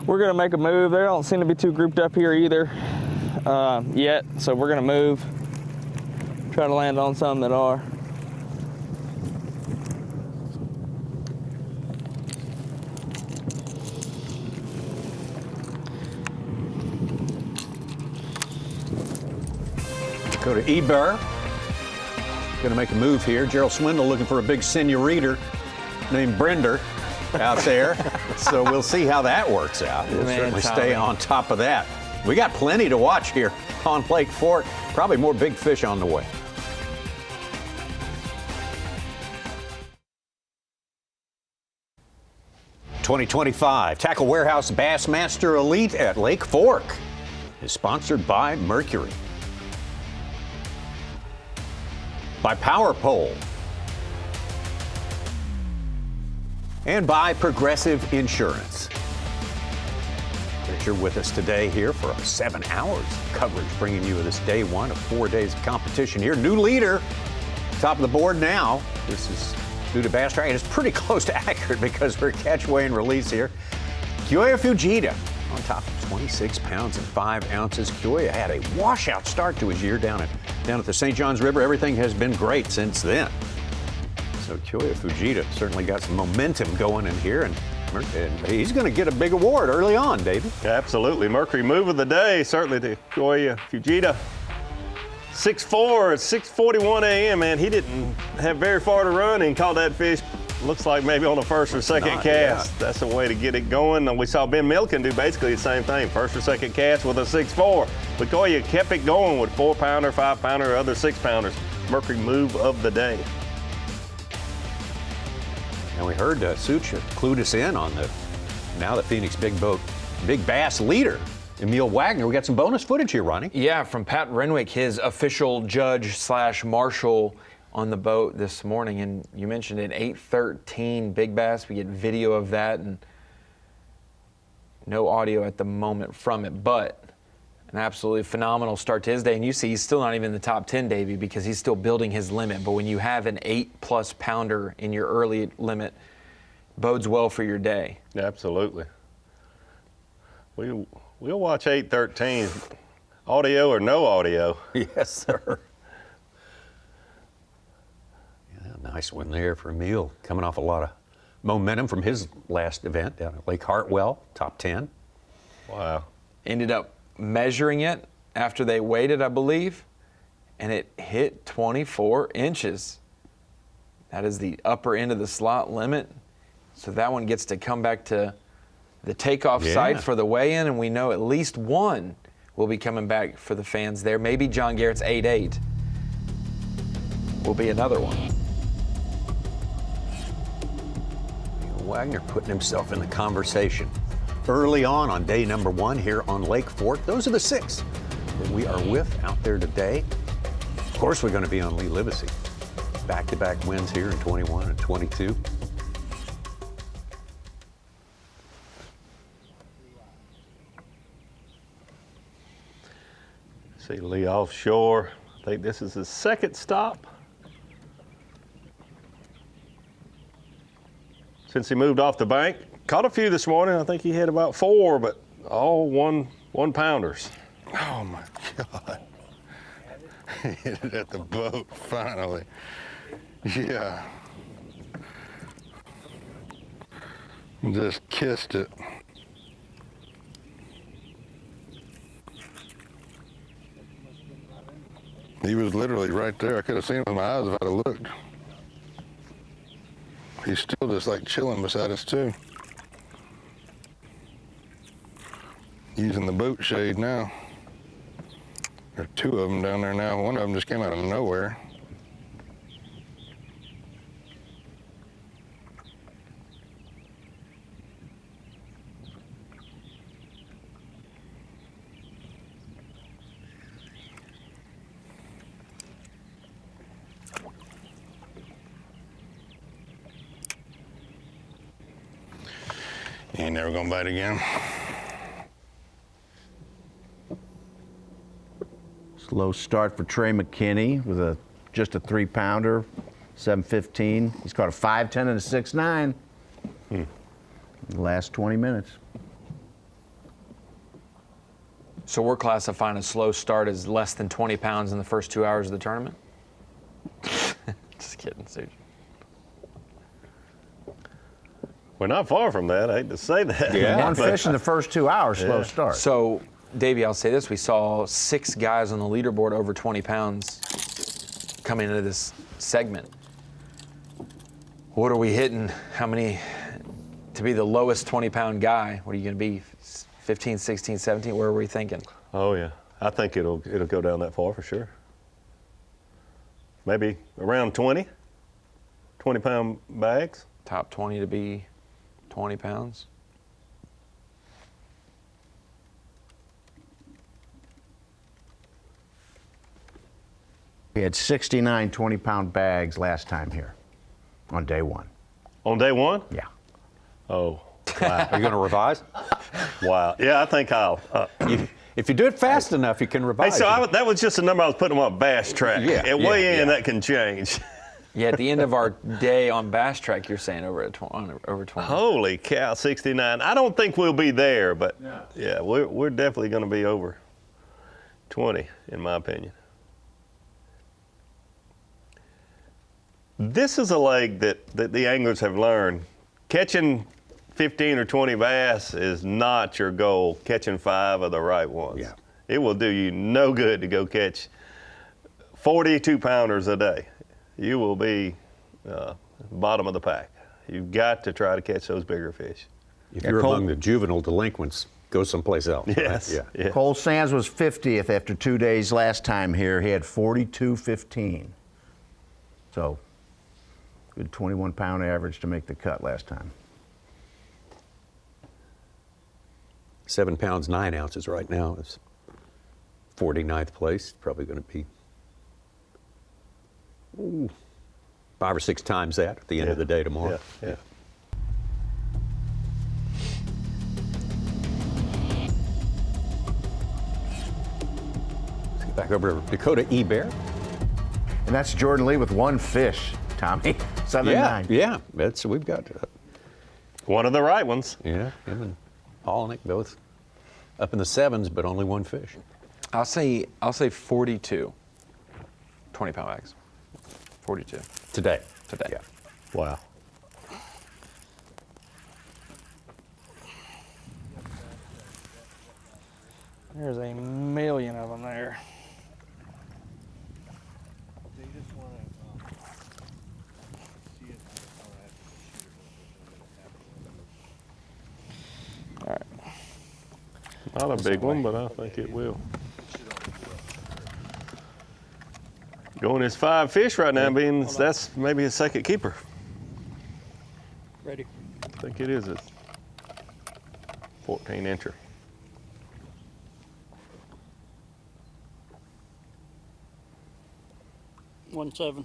We're gonna make a move. They don't seem to be too grouped up here either yet, so we're gonna move. Try to land on some that are. Go to Eber. Gonna make a move here. Gerald Swindle looking for a big senorita named Brender out there. So we'll see how that works out. We'll certainly stay on top of that. We got plenty to watch here on Lake Fork. Probably more big fish on the way. '25 Tackle Warehouse Bassmaster Elite at Lake Fork is sponsored by Mercury, by Power Pole, and by Progressive Insurance. That you're with us today here for 7 hours of coverage, bringing you this day one of 4 days of competition here. New leader, top of the board now. This is due to bass track, and it's pretty close to accurate because we're catch, weigh, and release here. Kyoya Fujita on top of 26 pounds and 5 ounces. Kyoya had a washout start to his year down at the St. Johns River. Everything has been great since then. So Kyoya Fujita certainly got some momentum going in here, and he's going to get a big award early on, David. Absolutely. Mercury move of the day, certainly to Kyoya Fujita. 6'4" at 6:41 a.m., man. He didn't have very far to run and caught that fish, looks like maybe on the first or second cast. Yeah. That's a way to get it going. And we saw Ben Milliken do basically the same thing, first or second cast with a 6'4". But Kyoya kept it going with 4-pounder, 5-pounder, other 6-pounders. Mercury move of the day. And we heard Such clued us in on the Phoenix Big Bass leader, Emil Wagner. We got some bonus footage here, Ronnie. Yeah, from Pat Renwick, his official judge / marshal on the boat this morning. And you mentioned it, 813 Big Bass. We get video of that and no audio at the moment from it, but an absolutely phenomenal start to his day. And you see he's still not even in the top 10, Davey, because he's still building his limit. But when you have an 8+ pounder in your early limit, bodes well for your day. Absolutely. We'll watch 813, audio or no audio. Yes, sir. Yeah, nice one there for Emil, coming off a lot of momentum from his last event down at Lake Hartwell, top 10. Wow. Ended up measuring it after they waited, I believe, and it hit 24 inches. That is the upper end of the slot limit. So that one gets to come back to the takeoff site for the weigh-in, and we know at least one will be coming back for the fans there. Maybe John Garrett's 8.8 will be another one. Wagner putting himself in the conversation early on day number 1 here on Lake Fork. Those are the 6 that we are with out there today. Of course, we're going to be on Lee Livesay. Back-to-back wins here in 21 and 22. See Lee offshore. I think this is his second stop since he moved off the bank. Caught a few this morning. I think he had about 4, but all one pounders. Oh my God. He hit it at the boat, finally. Yeah. Just kissed it. He was literally right there. I could have seen him with my eyes if I'd have looked. He's still just like chilling beside us too. Using the boat shade now. There are 2 of them down there now. One of them just came out of nowhere. He ain't never gonna bite again. Slow start for Trey McKinney with just a 3-pounder, 7:15. He's caught a 5.10 and a 6.9 in the last 20 minutes. So we're classifying a slow start as less than 20 pounds in the first 2 hours of the tournament? Just kidding, Suge. We're not far from that. I hate to say that. Yeah, one fish in the first 2 hours, slow start. So, Davey, I'll say this. We saw 6 guys on the leaderboard over 20 pounds coming into this segment. What are we hitting? How many to be the lowest 20-pound guy? What are you going to be? 15, 16, 17? Where are we thinking? Oh, yeah. I think it'll go down that far for sure. Maybe around 20-pound bags. Top 20 to be 20 pounds. We had 69 20-pound bags last time here on day 1. On day 1? Yeah. Oh, wow. Are you going to revise? Wow. Yeah, I think I'll. If you do it fast enough, you can Hey, revise. so that was just a number I was putting on my Bass track. Yeah, At yeah, weigh in, yeah. that can change. Yeah, at the end of our day on Bass Track, you're saying over 20. Holy cow, 69. I don't think we'll be there, but yeah, we're definitely going to be over 20, in my opinion. This is a lake that the anglers have learned. Catching 15 or 20 bass is not your goal. Catching 5 are the right ones. Yeah. It will do you no good to go catch 42-pounders a day. You will be bottom of the pack. You've got to try to catch those bigger fish. If you're among the juvenile delinquents, go someplace else. Yes. Right? Yeah. Cole Sands was 50th after 2 days last time here. He had 42.15. So, good 21-pound average to make the cut last time. 7 pounds, 9 ounces right now. It's 49th place. Probably going to be 5 or 6 times that at the end of the day tomorrow. Yeah. Let's get back over to Dakota E-Bear. And that's Jordan Lee with 1 fish, Tommy. 7.9. Yeah. We've got one of the right ones. Yeah, him and Holinek both up in the 7s, but only 1 fish. I'll say 42 20-pound bags. 42. Today. Yeah. Wow. There's a million of them there. All right. Not a big one, but I think it will. Going his 5 fish right now, being that's maybe his second keeper. Ready. I think it is. 14-incher. $1.7.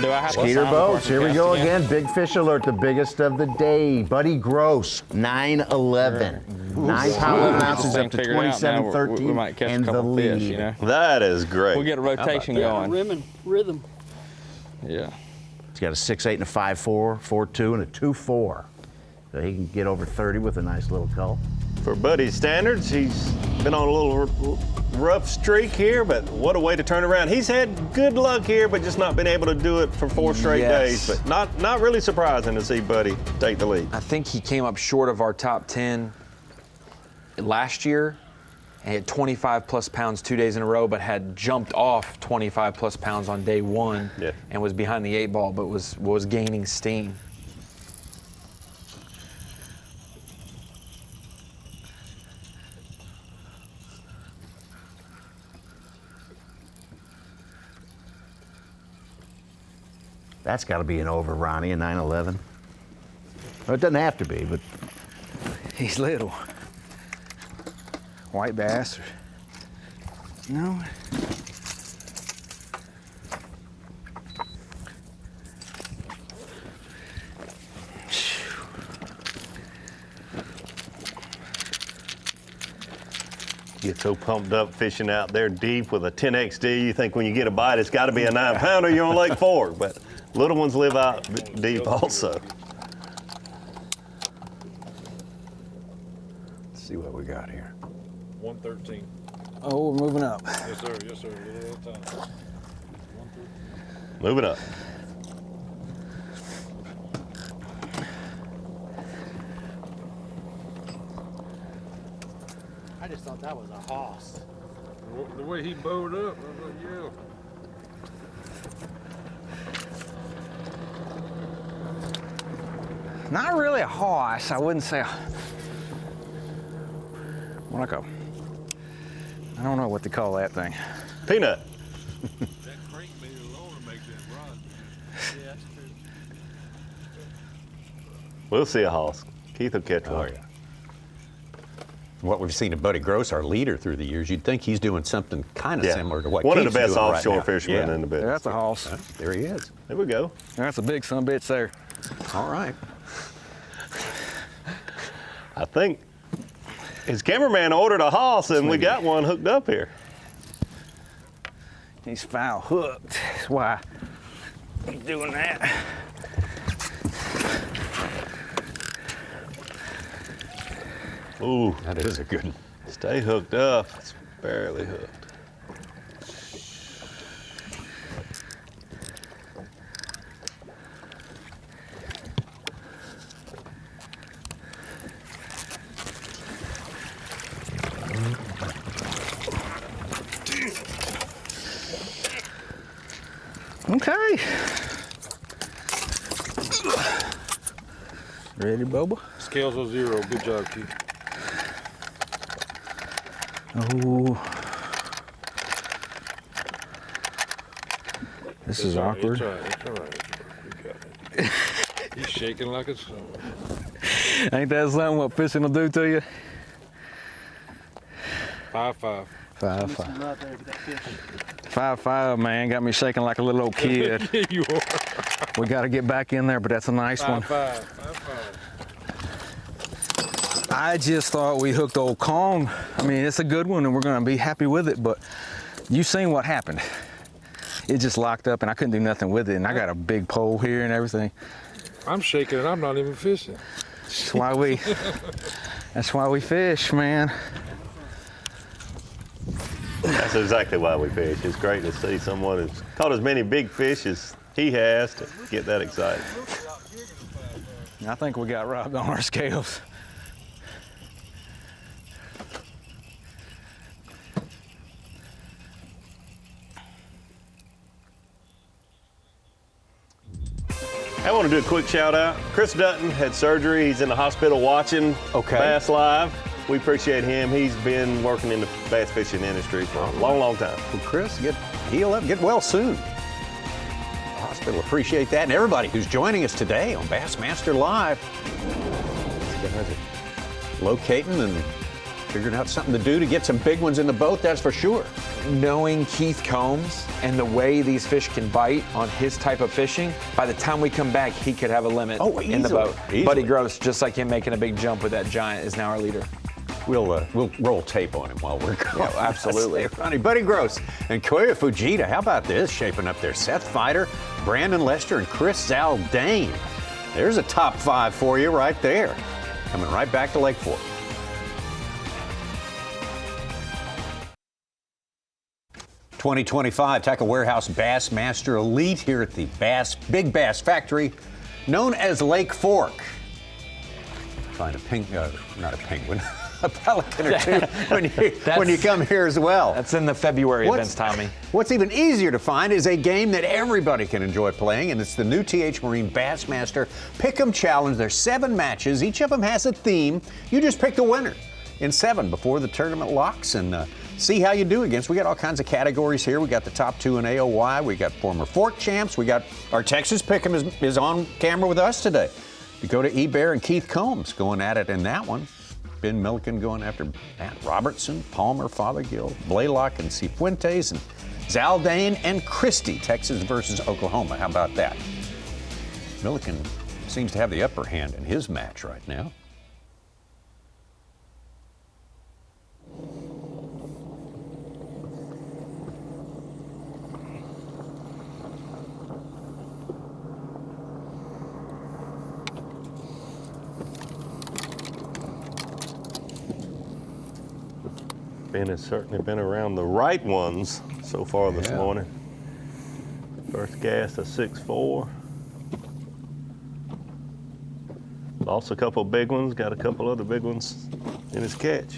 Do I have to Skeeter sign before I boats, can here we cast go again? again. Big fish alert, the biggest of the day. Buddy Gross, 911. 9 pound 11 ounces Thing up to figured out now, 27.13 we might catch a in the couple lead. fish, you know? That is great. We'll get a rotation going. Rhythm. Yeah. He's got a 6.8 and a 5.4, 4.2 and a 2.4. So he can get over 30 with a nice little cull. For Buddy's standards, he's been on a little rough streak here, but what a way to turn around. He's had good luck here, but just not been able to do it for 4 straight days. But not really surprising to see Buddy take the lead. I think he came up short of our top 10 last year and hit 25 plus pounds 2 days in a row, but had jumped off 25 plus pounds on day 1 and was behind the 8 ball, but was gaining steam. That's got to be an over, Ronnie, a 911. Well, it doesn't have to be, but he's little. White bass. No. Get so pumped up fishing out there deep with a 10XD, you think when you get a bite, it's got to be a 9-pounder. You're on Lake Fork, but little ones live out deep also. Let's see what we got here. 113. Oh, we're moving up. Yes, sir. Yes, sir. A little at a time. Moving up. I just thought that was a hoss. The way he bowed up, I was like, yeah. Not really a horse. I wouldn't say. More like a. I don't know what to call that thing. Peanut. That crankbait alone makes that rod. Yeah, that's true. We'll see a hoss. Keith will catch one. Yeah. What we've seen of Buddy Gross, our leader through the years, you'd think he's doing something kind of similar to what one Keith's of the best doing offshore right now. fishermen in the business. That's a hoss. There he is. There we go. That's a big sumbitch there. All right. I think his cameraman ordered a hoss and we got one hooked up here. He's foul hooked. That's why he's doing that. Ooh, that is a good one. Stay hooked up. It's barely hooked. Okay. Ready, Boba? Scales are 0. Good job, Keith. Oh. This is awkward. It's all right. It's all right. You got it. He's shaking like a stone. Ain't that something what fishing will do to you? 5-5. 5-5. 5-5, man. Got me shaking like a little old kid. Yeah, you are. We got to get back in there, but that's a nice one. 5-5. I just thought we hooked old Kong. I mean, it's a good one, and we're going to be happy with it, but you seen what happened. It just locked up, and I couldn't do nothing with it, and I got a big pole here and everything. I'm shaking, and I'm not even fishing. That's why we fish, man. That's exactly why we fish. It's great to see someone who's caught as many big fish as he has to get that excited. I think we got robbed on our scales. I want to do a quick shout out. Chris Dutton had surgery. He's in the hospital watching Bass Live. We appreciate him. He's been working in the bass fishing industry for a long, long time. Well, Chris, heal up, get well soon. The hospital appreciate that, and everybody who's joining us today on Bassmaster Live. These guys are locating and figuring out something to do to get some big ones in the boat, that's for sure. Knowing Keith Combs and the way these fish can bite on his type of fishing, by the time we come back, he could have a limit in the boat. Buddy Gross, just like him making a big jump with that giant, is now our leader. We'll roll tape on him while we're going. Yeah, absolutely. Funny. Buddy Gross and Koya Fujita, how about this? Shaping up there. Seth Fighter, Brandon Lester, and Chris Zaldane. There's a top 5 for you right there. Coming right back to Lake Fork. '25 Tackle Warehouse Bassmaster Elite here at the Big Bass Factory, known as Lake Fork. Find not a penguin, a pelican or two when you come here as well. That's in the February events, Tommy. What's even easier to find is a game that everybody can enjoy playing, and it's the new TH Marine Bassmaster Pick'em Challenge. There's 7 matches. Each of them has a theme. You just pick the winner in 7 before the tournament locks and see how you do against. We got all kinds of categories here. We got the top 2 in AOY. We got former Fork champs. We got our Texas Pick'em is on camera with us today. You go to E-Bear and Keith Combs going at it in that one. Ben Milliken going after Matt Robertson, Palmer, Fothergill, Blaylock and Cifuentes, and Zaldane and Christie, Texas versus Oklahoma. How about that? Milliken seems to have the upper hand in his match right now. Ben has certainly been around the right ones so far this morning. First cast, a 6-4. Lost a couple big ones, got a couple other big ones in his catch.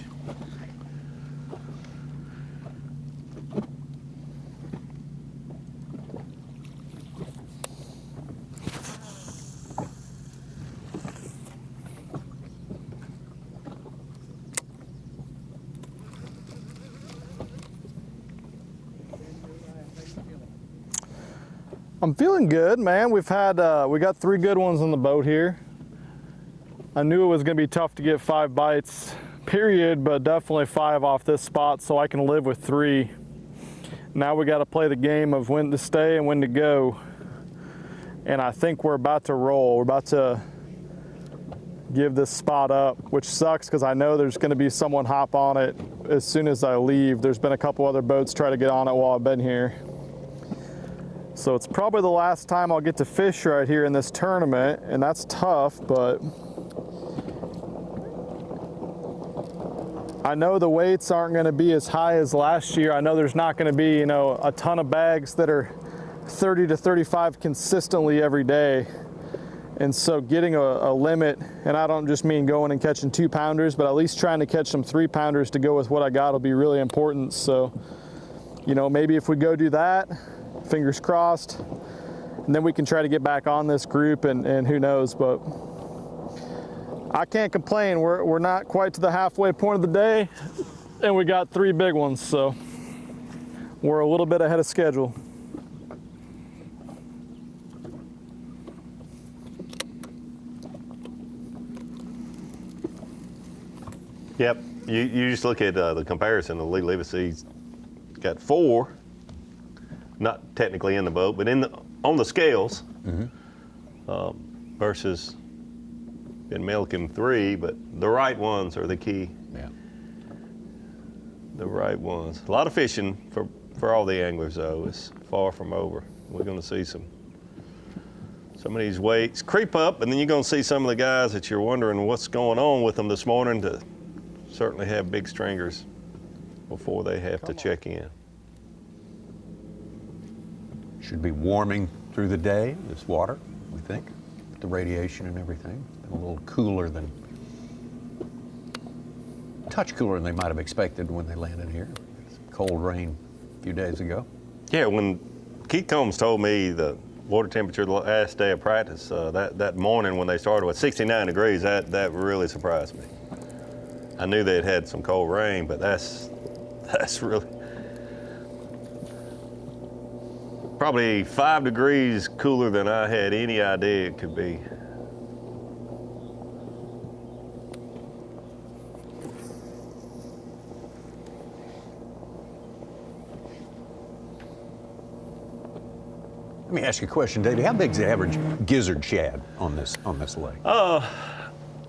I'm feeling good, man. We got 3 good ones on the boat here. I knew it was gonna be tough to get 5 bites, period, but definitely 5 off this spot, so I can live with 3. Now we gotta play the game of when to stay and when to go. And I think we're about to roll. We're about to give this spot up, which sucks because I know there's gonna be someone hop on it as soon as I leave. There's been a couple other boats try to get on it while I've been here. So it's probably the last time I'll get to fish right here in this tournament, and that's tough, but I know the weights aren't gonna be as high as last year. I know there's not gonna be, a ton of bags that are 30 to 35 consistently every day. And so getting a limit, and I don't just mean going and catching 2-pounders, but at least trying to catch some 3-pounders to go with what I got will be really important. So, maybe if we go do that, fingers crossed, and then we can try to get back on this group and who knows, but I can't complain. We're not quite to the halfway point of the day, and we got 3 big ones, so we're a little bit ahead of schedule. Yep, you just look at the comparison of Lee Livesay's got 4, not technically in the boat, but on the scales, versus Ben Milliken 3, but the right ones are the key. Yeah. The right ones. A lot of fishing for all the anglers though. It's far from over. We're going to see some of these weights creep up, and then you're going to see some of the guys that you're wondering what's going on with them this morning to certainly have big stringers before they have to check in. Should be warming through the day, this water, we think, with the radiation and everything. A little cooler than, touch cooler than they might have expected when they landed here. Cold rain a few days ago. Yeah, when Keith Combs told me the water temperature the last day of practice. That morning when they started with 69 degrees, that really surprised me. I knew they had some cold rain, but that's really probably 5 degrees cooler than I had any idea it could be. Let me ask you a question, Davey. How big is the average gizzard shad on this lake?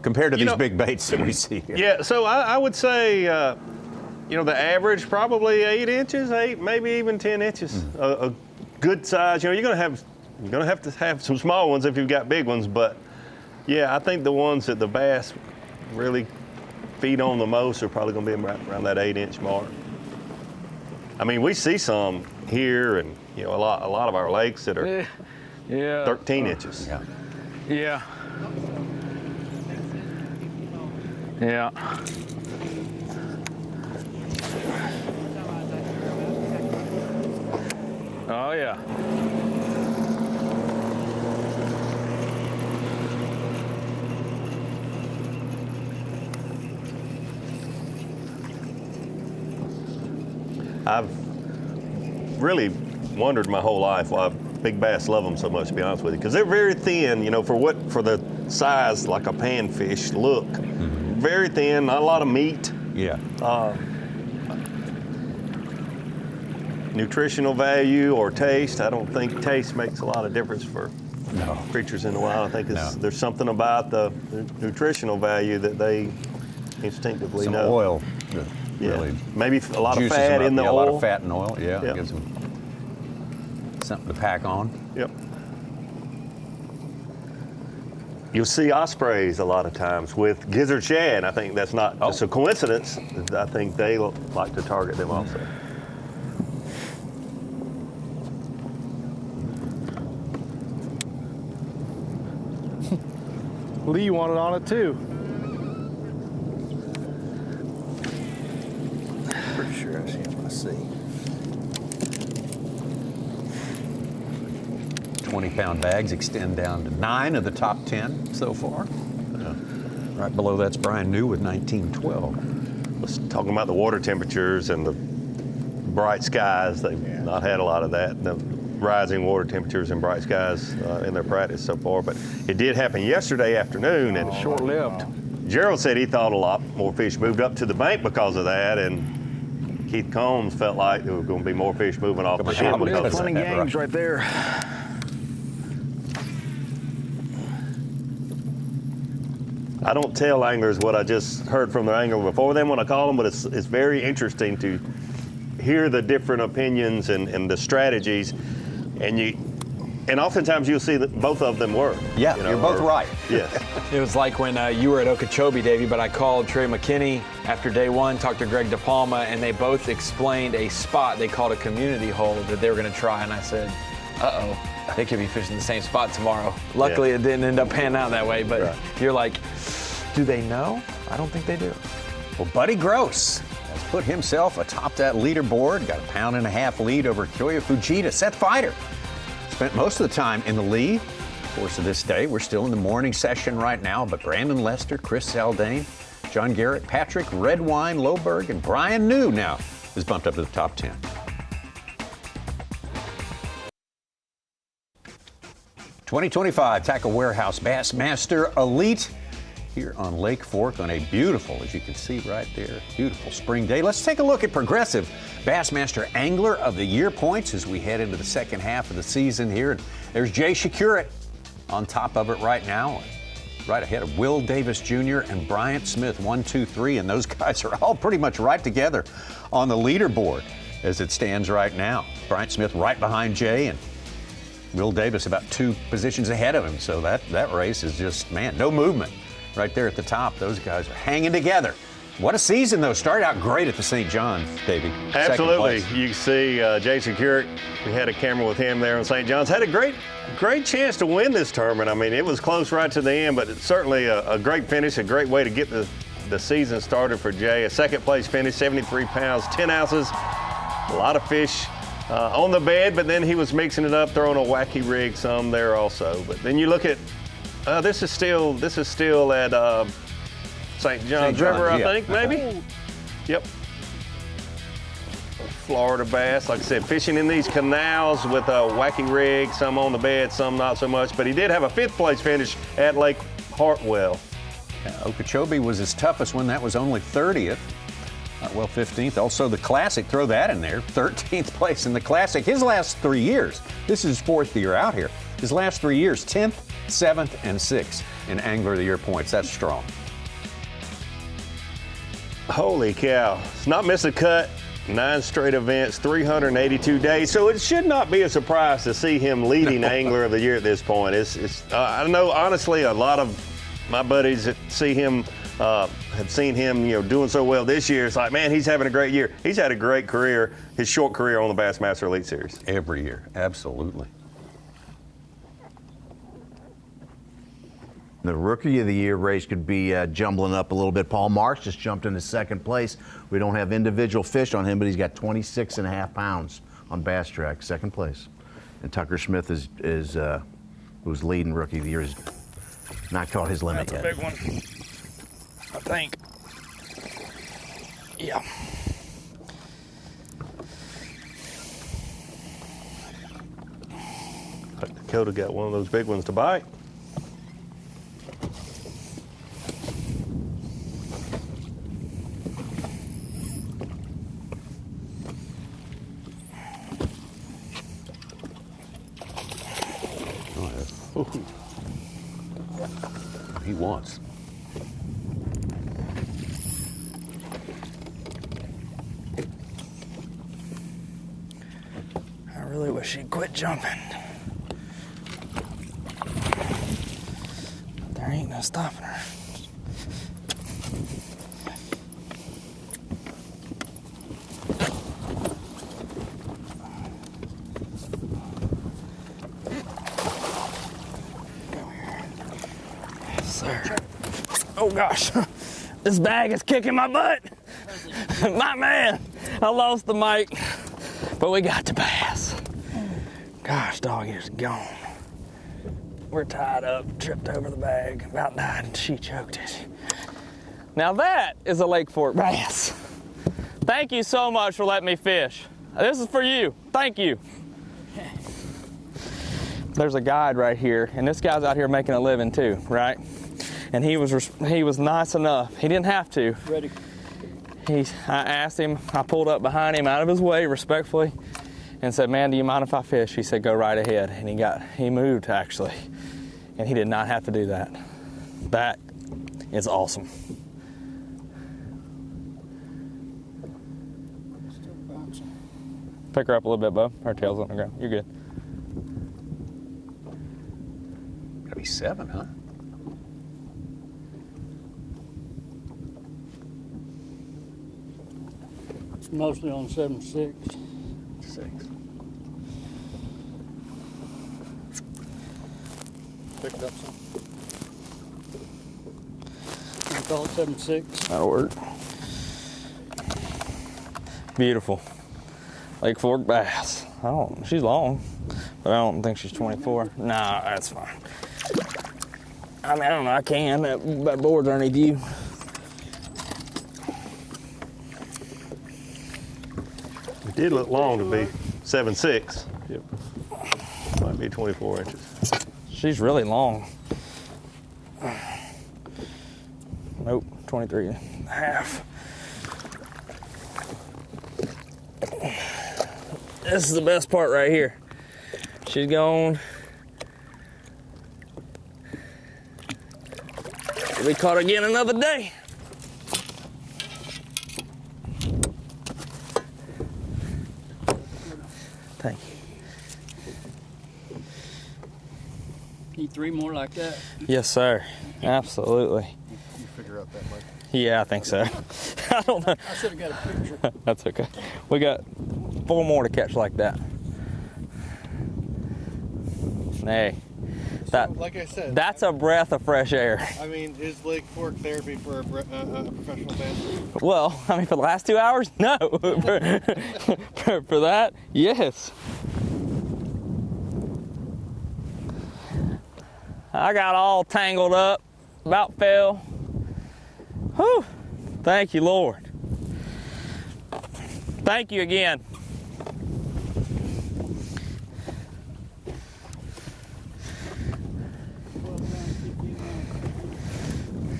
Compared to these big baits that we see here. Yeah, so I would say, the average probably 8 inches, maybe even 10 inches. A good size. You're gonna have to have some small ones if you've got big ones, but yeah, I think the ones that the bass really feed on the most are probably gonna be around that 8-inch mark. I mean, we see some here, and a lot of our lakes that are 13 inches. Yeah. Yeah. Oh yeah. I've really wondered my whole life why big bass love them so much, to be honest with you, because they're very thin. For the size, like a panfish look, very thin, not a lot of meat. Yeah. Nutritional value or taste, I don't think taste makes a lot of difference for creatures in the wild. I think there's something about the nutritional value that they instinctively Some know. oil. Yeah, Really maybe a lot of juices fat them up. in the Yeah, oil. A lot of fat and oil, yeah. Yep. Gives them something to pack on. Yep. You'll see ospreys a lot of times with gizzard shad. I think that's not just a coincidence. I think they like to target them also. Lee wanted on it too. Pretty sure I see him. I see. 20-pound bags extend down to 9 of the top 10 so far. Right below that's Brian New with 1912. Let's talk about the water temperatures and the bright skies. They've not had a lot of that. The rising water temperatures and bright skies in their practice so far, but it did happen yesterday afternoon, and short-lived. Gerald said he thought a lot more fish moved up to the bank because of that, and Keith Combs felt like there were going to be more fish moving off the ship because of Fun and that. games right there. I don't tell anglers what I just heard from their angler before them when I call them, but it's very interesting to hear the different opinions and the strategies, and oftentimes you'll see that both of them work. Yeah, you're both right. Yes. It was like when you were at Okeechobee, Davey, but I called Trey McKinney after day one, talked to Greg DePalma, and they both explained a spot they called a community hole that they were going to try, and I said, uh-oh, they could be fishing the same spot tomorrow. Luckily, it didn't end up panning out that way, but you're like, do they know? I don't think they do. Well, Buddy Gross has put himself atop that leaderboard, got a 1.5 pound lead over Kyoya Fujita. Seth Feider spent most of the time in the lead. Of course, of this day, we're still in the morning session right now, but Brandon Lester, Chris Zaldain, John Garrett, Patrick Redwine, Loberg, and Brian New now is bumped up to the top 10. '25 Tackle Warehouse Bassmaster Elite here on Lake Fork on a beautiful, as you can see right there, beautiful spring day. Let's take a look at progressive Bassmaster Angler of the Year points as we head into the second half of the season here. And there's Jay Shakurit on top of it right now, right ahead of Will Davis Jr. and Bryant Smith, 1, 2, 3, and those guys are all pretty much right together on the leaderboard as it stands right now. Bryant Smith right behind Jay, and Will Davis about 2 positions ahead of him. So that race is just, man, no movement right there at the top. Those guys are hanging together. What a season, though. Started out great at the St. John's, Davey. Absolutely. You see Jason Kurek, we had a camera with him there on St. John's. Had a great chance to win this tournament. I mean, it was close right to the end, but it's certainly a great finish, a great way to get the season started for Jay. A second place finish, 73 pounds, 10 ounces, a lot of fish on the bed, but then he was mixing it up, throwing a wacky rig some there also. But then you look at, this is still at St. John's River, I think, maybe? Yep. Florida bass, like I said, fishing in these canals with a wacky rig, some on the bed, some not so much, but he did have a 5th place finish at Lake Hartwell. Okeechobee was his toughest one. That was only 30th. Well, 15th. Also the Classic, throw that in there. 13th place in the Classic. His last 3 years, this is his 4th year out here. His last 3 years, 10th, 7th, and 6th in Angler of the Year points. That's strong. Holy cow. It's not miss a cut. 9 straight events, 382 days. So it should not be a surprise to see him leading Angler of the Year at this point. I know, honestly, a lot of my buddies that see him have seen him, doing so well this year. It's like, man, he's having a great year. He's had a great career, his short career on the Bassmaster Elite Series. Every year, absolutely. The Rookie of the Year race could be jumbling up a little bit. Paul Marks just jumped into 2nd place. We don't have individual fish on him, but he's got 26.5 pounds on Bass Track, 2nd place. And Tucker Smith who's leading Rookie of the Year, has not caught his limit yet. That's a big one, I think. Yeah. Dakota got one of those big ones to bite. He wants. I really wish he'd quit jumping. There ain't no stopping her. Oh gosh, this bag is kicking my butt. My man, I lost the mic, but we got the bass. Gosh, dog is gone. We're tied up, tripped over the bag, about died, and she choked it. Now that is a Lake Fork bass. Thank you so much for letting me fish. This is for you, thank you. There's a guide right here, and this guy's out here making a living too, right? And he was nice enough. He didn't have to. Ready. I asked him, I pulled up behind him out of his way respectfully and said, man, do you mind if I fish? He said, go right ahead. And he moved actually. And he did not have to do that. That is awesome. Still bouncing. Pick her up a little bit, Bo. Her tail's on the ground. You're good. Gotta be 7, huh? Mostly on 7.6. 6. Pick it up some. You call it 7.6. That'll work. Beautiful. Lake Fork bass. She's long, but I don't think she's 24. Nah, that's fine. I mean, I don't know, I can. That board's underneath you. It did look long to be 7.6. Yep. Might be 24 inches. She's really long. Nope, 23.5. This is the best part right here. She's gone. We'll be caught again another day. Thank you. Need 3 more like that? Yes, sir. Absolutely. You figure out that much? Yeah, I think so. I don't know. I should have got a picture. That's okay. We got 4 more to catch like that. Hey, That, like I said, that's a breath of fresh air. I mean, is Lake Fork therapy for a professional bass? Well, I mean, for the last 2 hours, no. for that, yes. I got all tangled up, about fell. Whew. Thank you, Lord. Thank you again.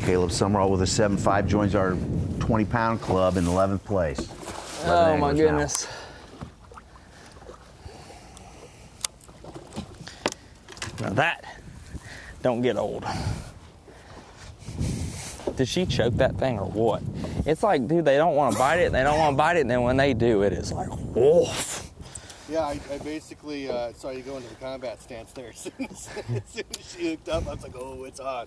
Caleb Summerall with a 7.5 joins our 20-pound club in 11th place. Oh my goodness. Now that don't get old. Did she choke that thing or what? It's like, dude, they don't want to bite it, they don't want to bite it, and then when they do, it is like, woof. Yeah, I basically saw you go into the combat stance there. As soon as she hooked up, I was like, oh, it's on.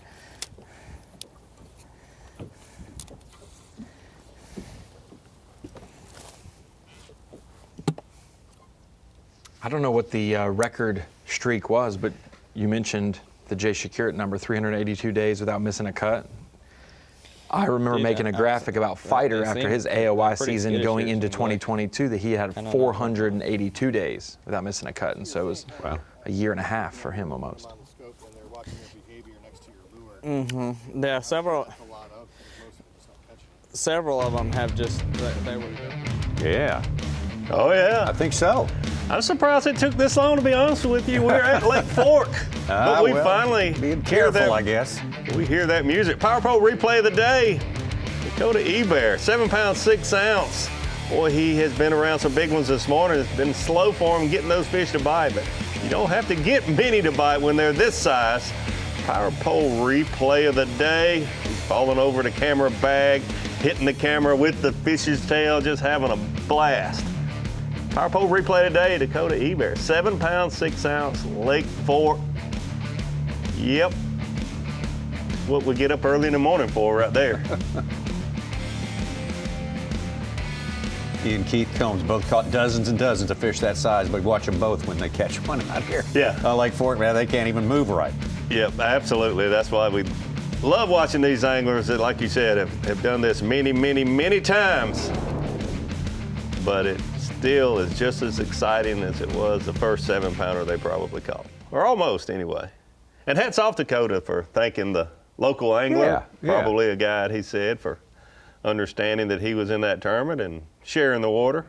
I don't know what the record streak was, but you mentioned the Jay Shakeup number, 382 days without missing a cut. I remember making a graphic about Fighter after his AOY season going into 2022 that he had 482 days without missing a cut, and so it was a year and a half for him almost. Mm-hmm. Yeah, several of them have just, they were. Yeah. Oh, yeah. I think so. I'm surprised it took this long, to be honest with you. We're at Lake Fork. But we finally being careful, I guess. We hear that music. Power pole replay of the day. Dakota E.B.A.S., 7 pounds, 6 ounce. Boy, he has been around some big ones this morning. It's been slow for him getting those fish to bite, but you don't have to get many to bite when they're this size. Power pole replay of the day. He's falling over the camera bag, hitting the camera with the fish's tail, just having a blast. Power pole replay today, Dakota E.B.A.S., 7 pounds, 6 ounce, Lake Fork. Yep. What we get up early in the morning for right there. He and Keith Combs both caught dozens and dozens of fish that size. We watch them both when they catch one out here. Yeah. Lake Fork, man, they can't even move right. Yep, absolutely. That's why we love watching these anglers that, like you said, have done this many, many, many times. But it still is just as exciting as it was the first 7-pounder they probably caught. Or almost, anyway. And hats off to Dakota for thanking the local angler, probably a guide, he said, for understanding that he was in that tournament and sharing the water.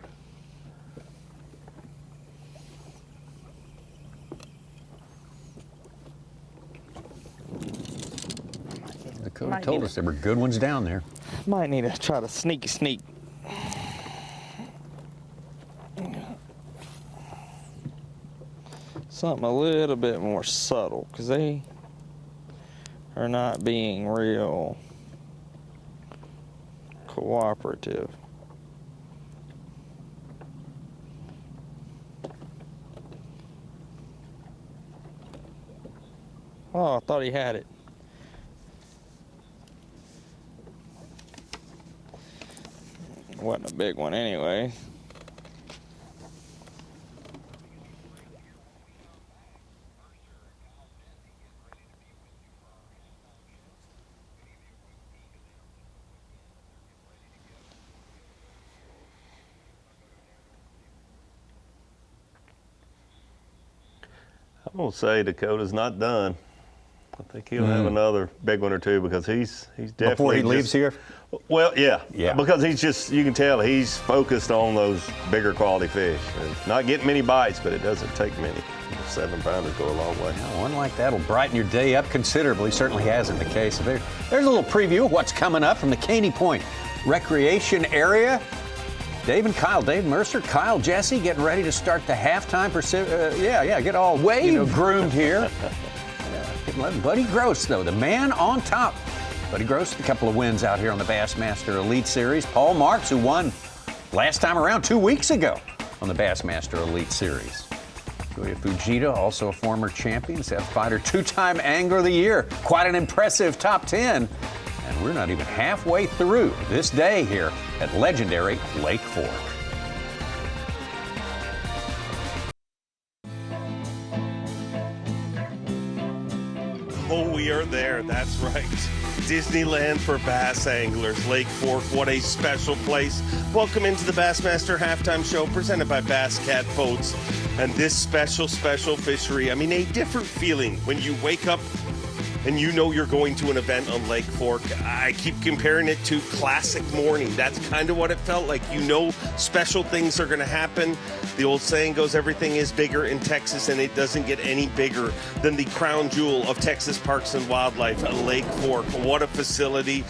Dakota told us there were good ones down there. Might need to try to sneak. Something a little bit more subtle, because they are not being real cooperative. Oh, I thought he had it. Wasn't a big one anyway. I'm going to say Dakota's not done. I think he'll have another big one or two, because he's definitely Before he leaves here? Well, yeah. Because he's just, you can tell he's focused on those bigger quality fish. And not getting many bites, but it doesn't take many. 7-pounders go a long way. One like that will brighten your day up considerably. Certainly has in the case. So there's a little preview of what's coming up from the Caney Point Recreation Area. Dave and Kyle, Dave Mercer, Kyle Jesse getting ready to start the halftime. Get all groomed here. Buddy Gross, though, the man on top. Buddy Gross, a couple of wins out here on the Bassmaster Elite Series. Paul Marks, who won last time around 2 weeks ago on the Bassmaster Elite Series. Julia Fujita, also a former champion, Seth Fighter, 2-time Angler of the Year. Quite an impressive top 10. And we're not even halfway through this day here at legendary Lake Fork. We're there, that's right. Disneyland for bass anglers. Lake Fork, what a special place. Welcome into the Bassmaster Halftime Show presented by Bass Cat Boats. And this special fishery, I mean, a different feeling when you wake up and you know you're going to an event on Lake Fork. I keep comparing it to classic morning. That's kind of what it felt like. You know special things are going to happen. The old saying goes, everything is bigger in Texas, and it doesn't get any bigger than the crown jewel of Texas Parks and Wildlife, Lake Fork. What a facility.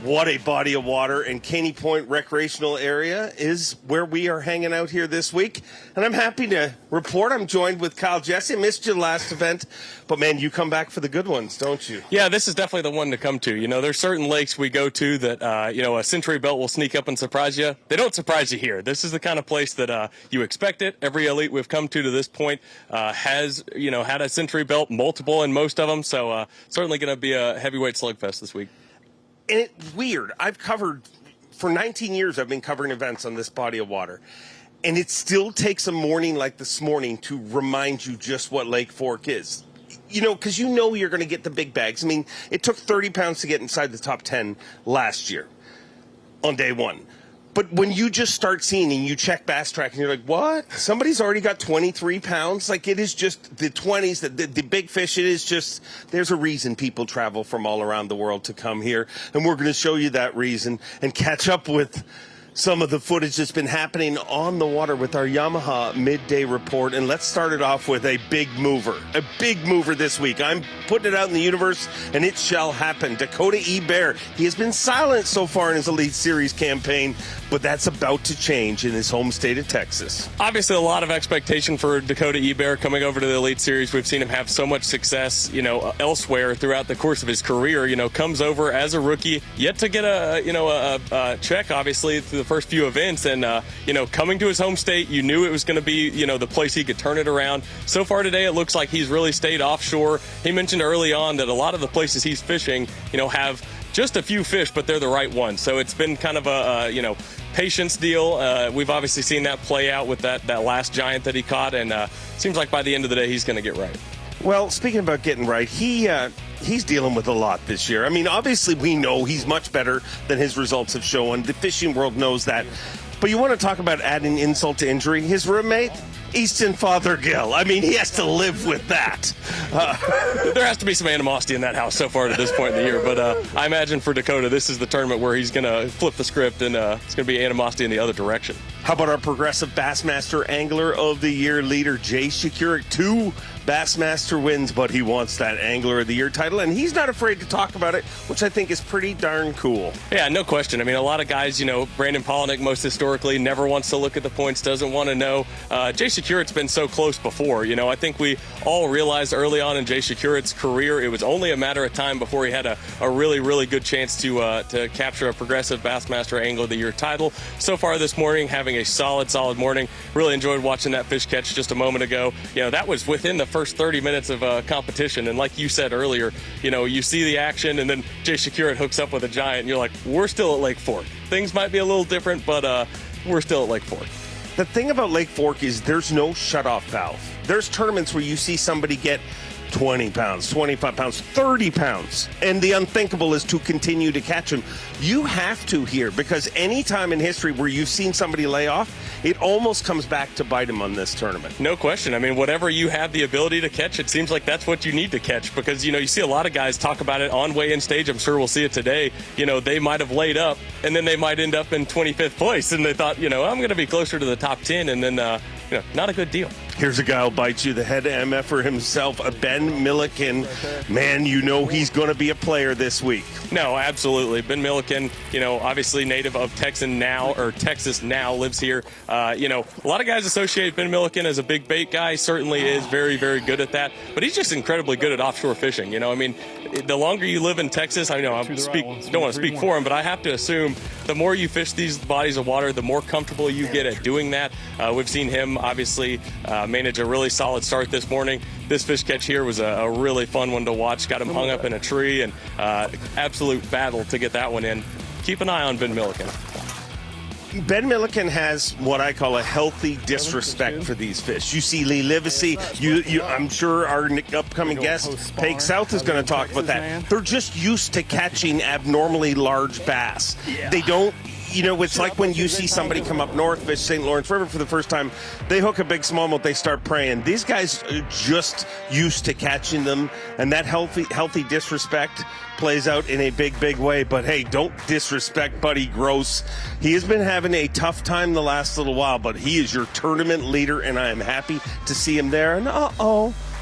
What a body of water. And Caney Point Recreational Area is where we are hanging out here this week. And I'm happy to report I'm joined with Kyle Jesse. Missed your last event, but man, you come back for the good ones, don't you? Yeah, this is definitely the one to come to. You know, there's certain lakes we go to that, a century belt will sneak up and surprise you. They don't surprise you here. This is the kind of place that you expect it. Every elite we've come to this point has, had a century belt, multiple in most of them. So certainly going to be a heavyweight slugfest this week. And it's weird. For 19 years, I've been covering events on this body of water. And it still takes a morning like this morning to remind you just what Lake Fork is. Because you're going to get the big bags. I mean, it took 30 pounds to get inside the top 10 last year on day one. But when you just start seeing and you check Bass Track and you're like, what? Somebody's already got 23 pounds? Like, it is just the 20s, the big fish. It is just, there's a reason people travel from all around the world to come here. And we're going to show you that reason and catch up with some of the footage that's been happening on the water with our Yamaha midday report. And let's start it off with a big mover this week. I'm putting it out in the universe, and it shall happen. Dakota E. Bear. He has been silent so far in his Elite Series campaign, but that's about to change in his home state of Texas. Obviously, a lot of expectation for Dakota E. Bear coming over to the Elite Series. We've seen him have so much success, elsewhere throughout the course of his career. Comes over as a rookie, yet to get a check, obviously, through the first few events, and coming to his home state, you knew it was going to be the place he could turn it around. So far today, it looks like he's really stayed offshore. He mentioned early on that a lot of the places he's fishing have just a few fish, but they're the right ones. So it's been kind of a patience deal. We've obviously seen that play out with that last giant that he caught, and seems like by the end of the day he's going to get right. Well, speaking about getting right, he's dealing with a lot this year. I mean, obviously we know he's much better than his results have shown. The fishing world knows that. But you want to talk about adding insult to injury? His roommate, Easton Fothergill. I mean, he has to live with that. There has to be some animosity in that house so far to this point in the year. But I imagine for Dakota, this is the tournament where he's going to flip the script, and it's going to be animosity in the other direction. How about our Progressive Bassmaster Angler of the Year leader, Jay Shakuric? 2 Bassmaster wins, but he wants that Angler of the Year title, and he's not afraid to talk about it, which I think is pretty darn cool. Yeah, no question. I mean, a lot of guys, Brandon Polnick most historically never wants to look at the points, doesn't want to know. Jay Shakuric been so close before. I think we all realized early on in Jay Shakuric's career, it was only a matter of time before he had a really, really good chance to capture a Progressive Bassmaster Angler of the Year title. So far this morning, having a solid morning. Really enjoyed watching that fish catch just a moment ago. That was within the first 30 minutes of competition, and like you said earlier, you see the action, and then Jay Shakuric hooks up with a giant, and you're like, we're still at Lake Fork. Things might be a little different, but we're still at Lake Fork. The thing about Lake Fork is there's no shutoff valve. There's tournaments where you see somebody get 20 pounds, 25 pounds, 30 pounds, and the unthinkable is to continue to catch them. You have to here, because any time in history where you've seen somebody lay off, it almost comes back to bite them on this tournament. No question. I mean, whatever you have the ability to catch, it seems like that's what you need to catch, because, you see a lot of guys talk about it on weigh-in stage. I'm sure we'll see it today. They might have laid up, and then they might end up in 25th place, and they thought, I'm going to be closer to the top 10, and then, not a good deal. Here's a guy who'll bite you, the head MFer himself, Ben Milliken. Man, he's going to be a player this week. No, absolutely. Ben Milliken, obviously native of Texas now, lives here. A lot of guys associate Ben Milliken as a big bait guy. Certainly is very, very good at that. But he's just incredibly good at offshore fishing. The longer you live in Texas, I know don't want to speak for him, but I have to assume the more you fish these bodies of water, the more comfortable you get at doing that. We've seen him obviously manage a really solid start this morning. This fish catch here was a really fun one to watch. Got him hung up in a tree, and absolute battle to get that one in. Keep an eye on Ben Milliken. Ben Milliken has what I call a healthy disrespect for these fish. You see Lee Livesay, I'm sure our upcoming guest, Peg South, is going to talk about that. They're just used to catching abnormally large bass. They don't, it's like when you see somebody come up north, fish St. Lawrence River for the first time, they hook a big smallmouth, they start praying. These guys are just used to catching them, and that healthy disrespect plays out in a big way. But hey, don't disrespect Buddy Gross. He has been having a tough time the last little while, but he is your tournament leader, and I am happy to see him there. And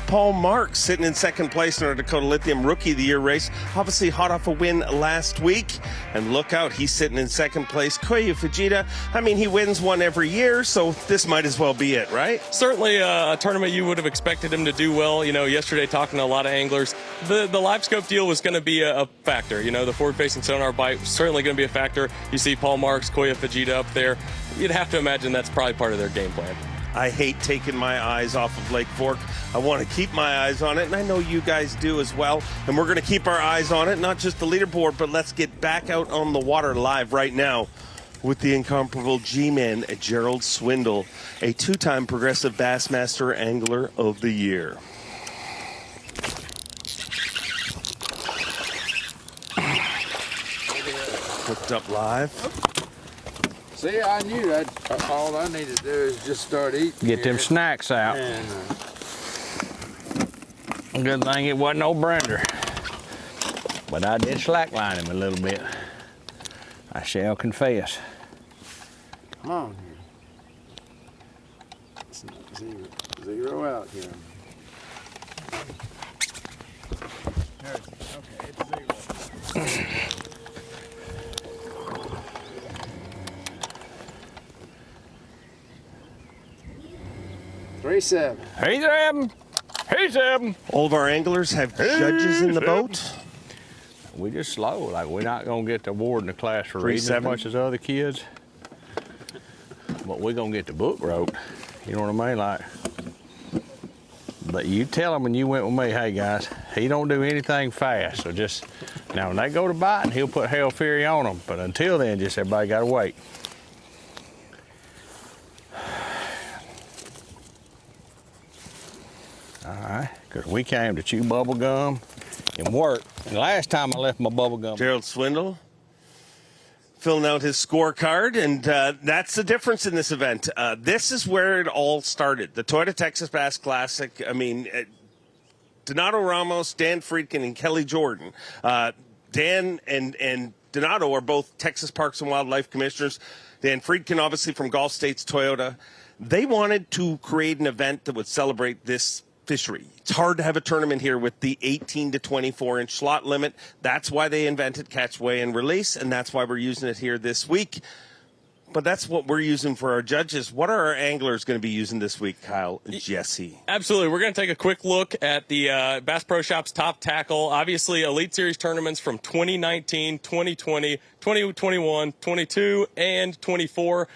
Paul Marks sitting in second place in our Dakota Lithium Rookie of the Year race, obviously hot off a win last week. And look out, he's sitting in second place. Koya Fujita, I mean, he wins one every year, so this might as well be it, right? Certainly a tournament you would have expected him to do well. Yesterday talking to a lot of anglers, the live scope deal was going to be a factor. The forward-facing sonar bite was certainly going to be a factor. You see Paul Marks, Koya Fujita up there. You'd have to imagine that's probably part of their game plan. I hate taking my eyes off of Lake Fork. I want to keep my eyes on it, and I know you guys do as well. And we're going to keep our eyes on it, not just the leaderboard, but let's get back out on the water live right now with the incomparable G-Man, Gerald Swindle, a two-time Progressive Bassmaster Angler of the Year. Hooked up live. See, I knew that all I needed to do is just start eating. Get them snacks out. And, good thing it wasn't no Brander. But I did slackline him a little bit. I shall confess. come on here. Zero out here. Okay, it's zero. 3-7. He's 7. All of our anglers have judges in the boat. We just slow. Like, we're not going to get the award in the class for reading as much as other kids. But we're going to get the book wrote. You know what I mean? Like, but you tell them when you went with me, hey, guys, he don't do anything fast. So just, now when they go to biting, he'll put Hell Fury on them. But until then, just everybody got to wait. All right, because we came to chew bubble gum and work. And last time I left my bubble gum. Gerald Swindle filling out his scorecard, and that's the difference in this event. This is where it all started. The Toyota Texas Bass Classic. I mean, Donato Ramos, Dan Friedkin, and Kelly Jordan. Dan and Donato are both Texas Parks and Wildlife commissioners. Dan Friedkin, obviously from Gulf States Toyota. They wanted to create an event that would celebrate this fishery. It's hard to have a tournament here with the 18 to 24 inch slot limit. That's why they invented catch, weigh, and release, and that's why we're using it here this week. But that's what we're using for our judges. What are our anglers going to be using this week, Kyle and Jesse? Absolutely. We're going to take a quick look at the Bass Pro Shops top tackle. Obviously, Elite Series tournaments from 2019, 2020, 2021, 22, and 24.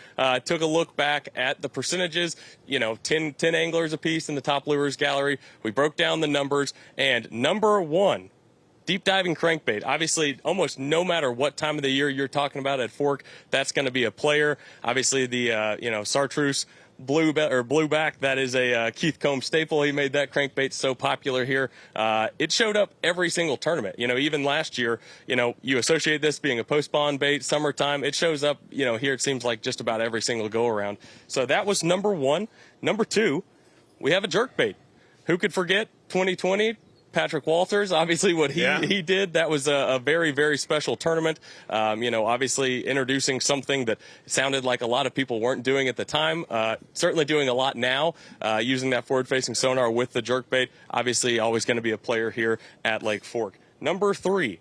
Took a look back at the percentages, 10 anglers apiece in the top lures gallery. We broke down the numbers, and number one, deep diving crankbait. Obviously, almost no matter what time of the year you're talking about at Fork, that's going to be a player. Obviously, the Chartreuse blueback, that is a Keith Combs staple. He made that crankbait so popular here. It showed up every single tournament. Even last year, you associate this being a post-spawn bait, summertime. It shows up, here it seems like just about every single go-around. So that was number one. Number two, we have a jerkbait. Who could forget 2020? Patrick Walters, obviously what he did, that was a very, very special tournament. Obviously introducing something that sounded like a lot of people weren't doing at the time. Certainly doing a lot now, using that forward-facing sonar with the jerkbait. Obviously always going to be a player here at Lake Fork. Number three,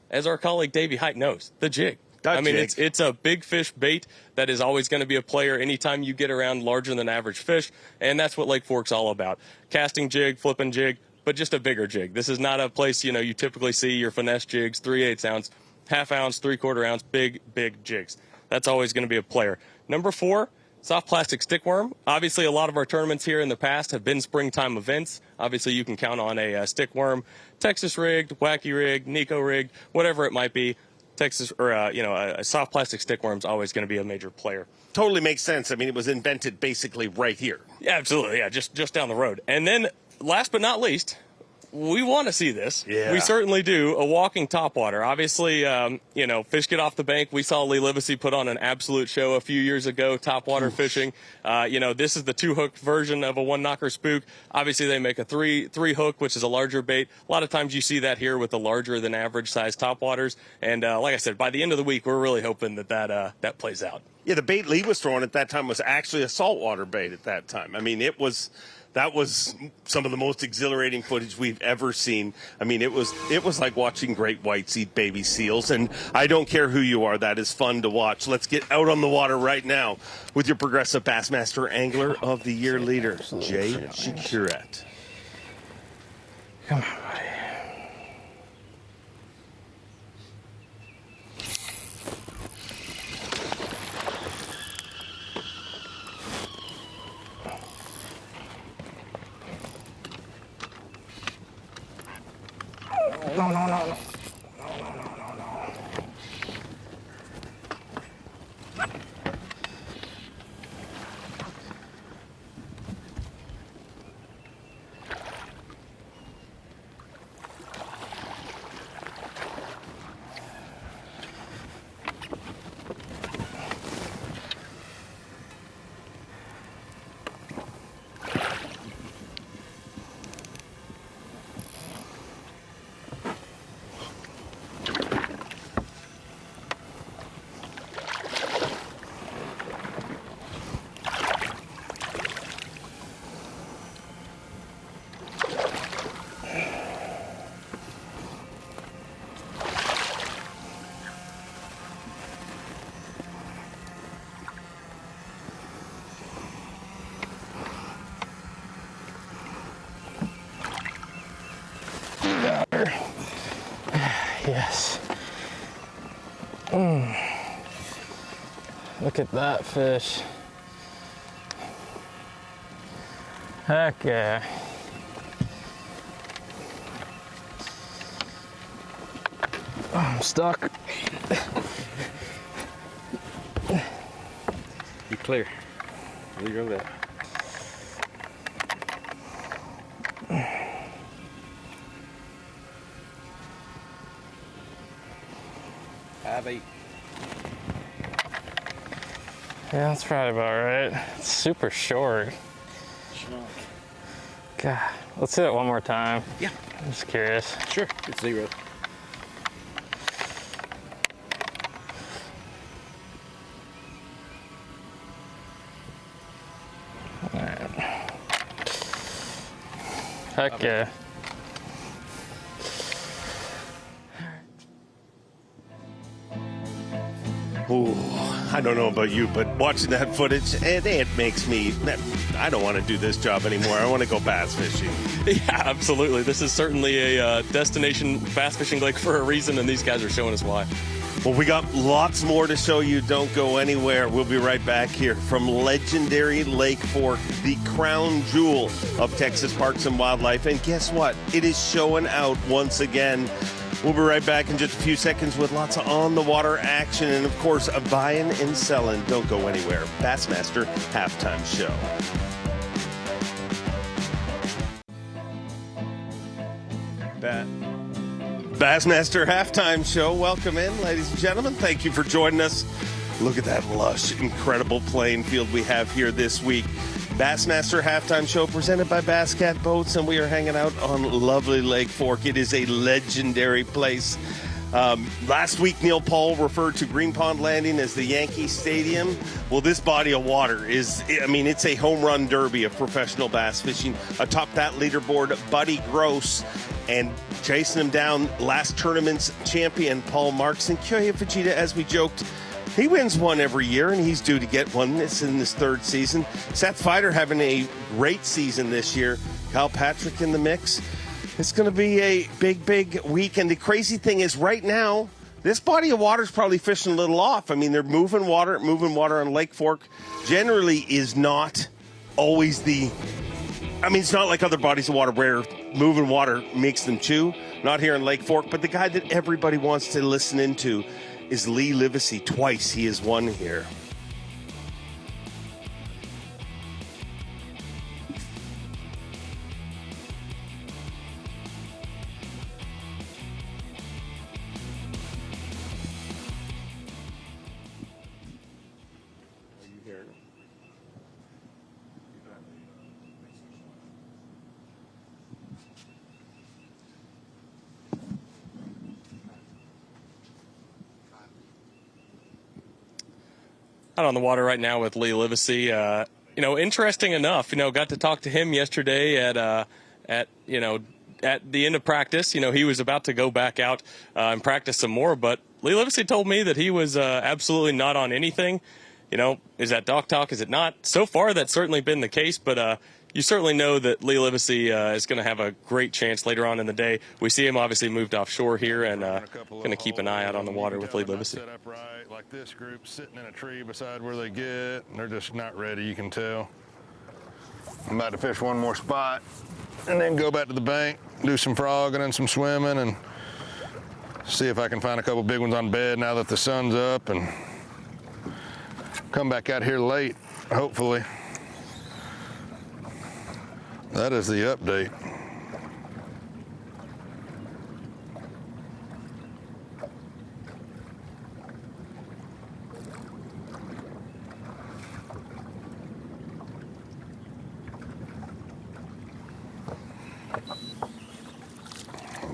as our colleague Davey Height knows, the jig. It's a big fish bait that is always going to be a player anytime you get around larger than average fish, and that's what Lake Fork's all about. Casting jig, flipping jig, but just a bigger jig. This is not a place, you typically see your finesse jigs, 3/8 ounce, half ounce, 3/4 ounce, big jigs. That's always going to be a player. Number four, soft plastic stickworm. Obviously, a lot of our tournaments here in the past have been springtime events. Obviously, you can count on a stickworm, Texas rigged, wacky rigged, Nico rigged, whatever it might be. Texas, or a soft plastic stickworm is always going to be a major player. Totally makes sense. I mean, it was invented basically right here. Yeah, absolutely. Yeah, just down the road. And then, last but not least, we want to see this. Yeah. We certainly do. A walking topwater. Obviously, fish get off the bank. We saw Lee Livesay put on an absolute show a few years ago, topwater fishing. This is the 2-hook version of a 1-knocker spook. Obviously, they make a 3-hook, which is a larger bait. A lot of times you see that here with the larger than average size topwaters. And like I said, by the end of the week, we're really hoping that plays out. Yeah, the bait Lee was throwing at that time was actually a saltwater bait at that time. I mean, that was some of the most exhilarating footage we've ever seen. I mean, it was like watching great whites eat baby seals, and I don't care who you are, that is fun to watch. Let's get out on the water right now with your Progressive Bassmaster Angler of the Year leader, Jay Securette. Come on, buddy. No. Yes. Look at that fish. Heck yeah. Oh, I'm stuck. You clear. You go there. Yeah, that's probably about right. It's super short. God, let's do it one more time. Yeah. I'm just curious. Sure, it's 0. All right. Heck yeah. Ooh, I don't know about you, but watching that footage, it makes me, I don't want to do this job anymore. I want to go bass fishing. Yeah, absolutely. This is certainly a destination bass fishing lake for a reason, and these guys are showing us why. Well, we got lots more to show you. Don't go anywhere. We'll be right back here from legendary Lake Fork, the crown jewel of Texas Parks and Wildlife. And guess what? It is showing out once again. We'll be right back in just a few seconds with lots of on-the-water action and, of course, a buying and selling. Don't go anywhere. Bassmaster Halftime Show. Bassmaster Halftime Show. Welcome in, ladies and gentlemen. Thank you for joining us. Look at that lush, incredible playing field we have here this week. Bassmaster Halftime Show presented by Bass Cat Boats, and we are hanging out on lovely Lake Fork. It is a legendary place. Last week, Neil Paul referred to Green Pond Landing as the Yankee Stadium. Well, this body of water is, it's a home run derby of professional bass fishing. Atop that leaderboard, Buddy Gross, and chasing him down, last tournament's champion, Paul Marks. And Kyoya Fujita, as we joked, he wins one every year, and he's due to get one. It's in his third season. Seth Feider having a great season this year. Kyle Patrick in the mix. It's going to be a big, big week. And the crazy thing is right now, this body of water is probably fishing a little off. I mean, they're moving water on Lake Fork generally is not always the I mean, it's not like other bodies of water where moving water makes them chew. Not here in Lake Fork, but the guy that everybody wants to listen into is Lee Livesay. Twice he has won here. Out on the water right now with Lee Livesay. Interesting enough, got to talk to him yesterday at the end of practice. He was about to go back out and practice some more, but Lee Livesay told me that he was absolutely not on anything. Is that dock talk? Is it not? So far, that's certainly been the case, but you certainly know that Lee Livesay is going to have a great chance later on in the day. We see him obviously moved offshore here, and going to keep an eye out on the water with Lee Livesay. Set up right, like this group sitting in a tree beside where they get, and they're just not ready, you can tell. I'm about to fish one more spot, and then go back to the bank, do some frogging and some swimming, and see if I can find a couple big ones on bed now that the sun's up, and come back out here late, hopefully. That is the update.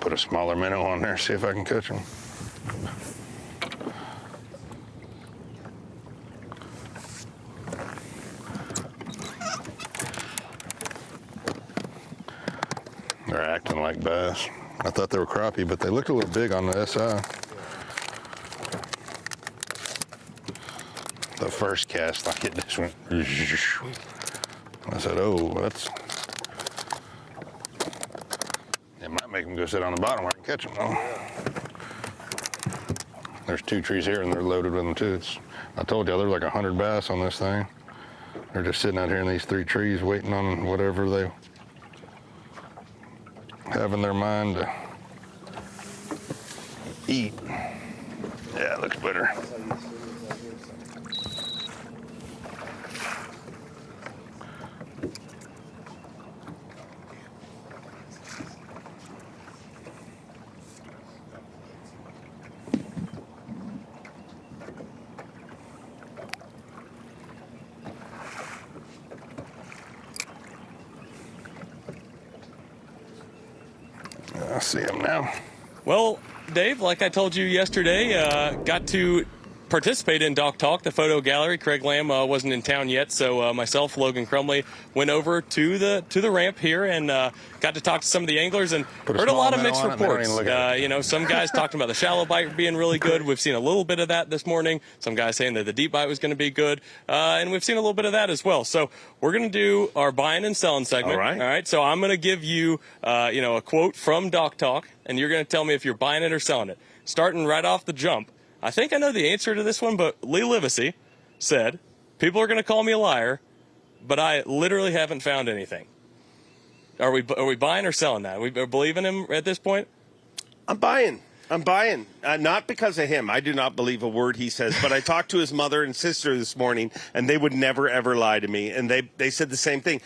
Put a smaller minnow on there, see if I can catch them. They're acting like bass. I thought they were crappie, but they looked a little big on the SI. The first cast, like it just went. I said, oh, that's. It might make them go sit on the bottom where I can catch them, though. There's 2 trees here, and they're loaded with them, too. I told you, there's like 100 bass on this thing. They're just sitting out here in these 3 trees waiting on whatever they have in their mind to eat. Yeah, it looks better. I see him now. Well, Dave, like I told you yesterday, got to participate in Dock Talk, the photo gallery. Craig Lamb wasn't in town yet, so myself, Logan Crumley, went over to the ramp here and got to talk to some of the anglers and heard a lot of mixed reports. Some guys talking about the shallow bite being really good. We've seen a little bit of that this morning. Some guys saying that the deep bite was going to be good, and we've seen a little bit of that as well. So we're going to do our buying and selling segment. All right. So I'm going to give you, a quote from Dock Talk, and you're going to tell me if you're buying it or selling it. Starting right off the jump. I think I know the answer to this one, but Lee Livesay said, people are going to call me a liar, but I literally haven't found anything. Are we buying or selling that? Are we believing him at this point? I'm buying. Not because of him. I do not believe a word he says, but I talked to his mother and sister this morning, and they would never, ever lie to me, and they said the same thing.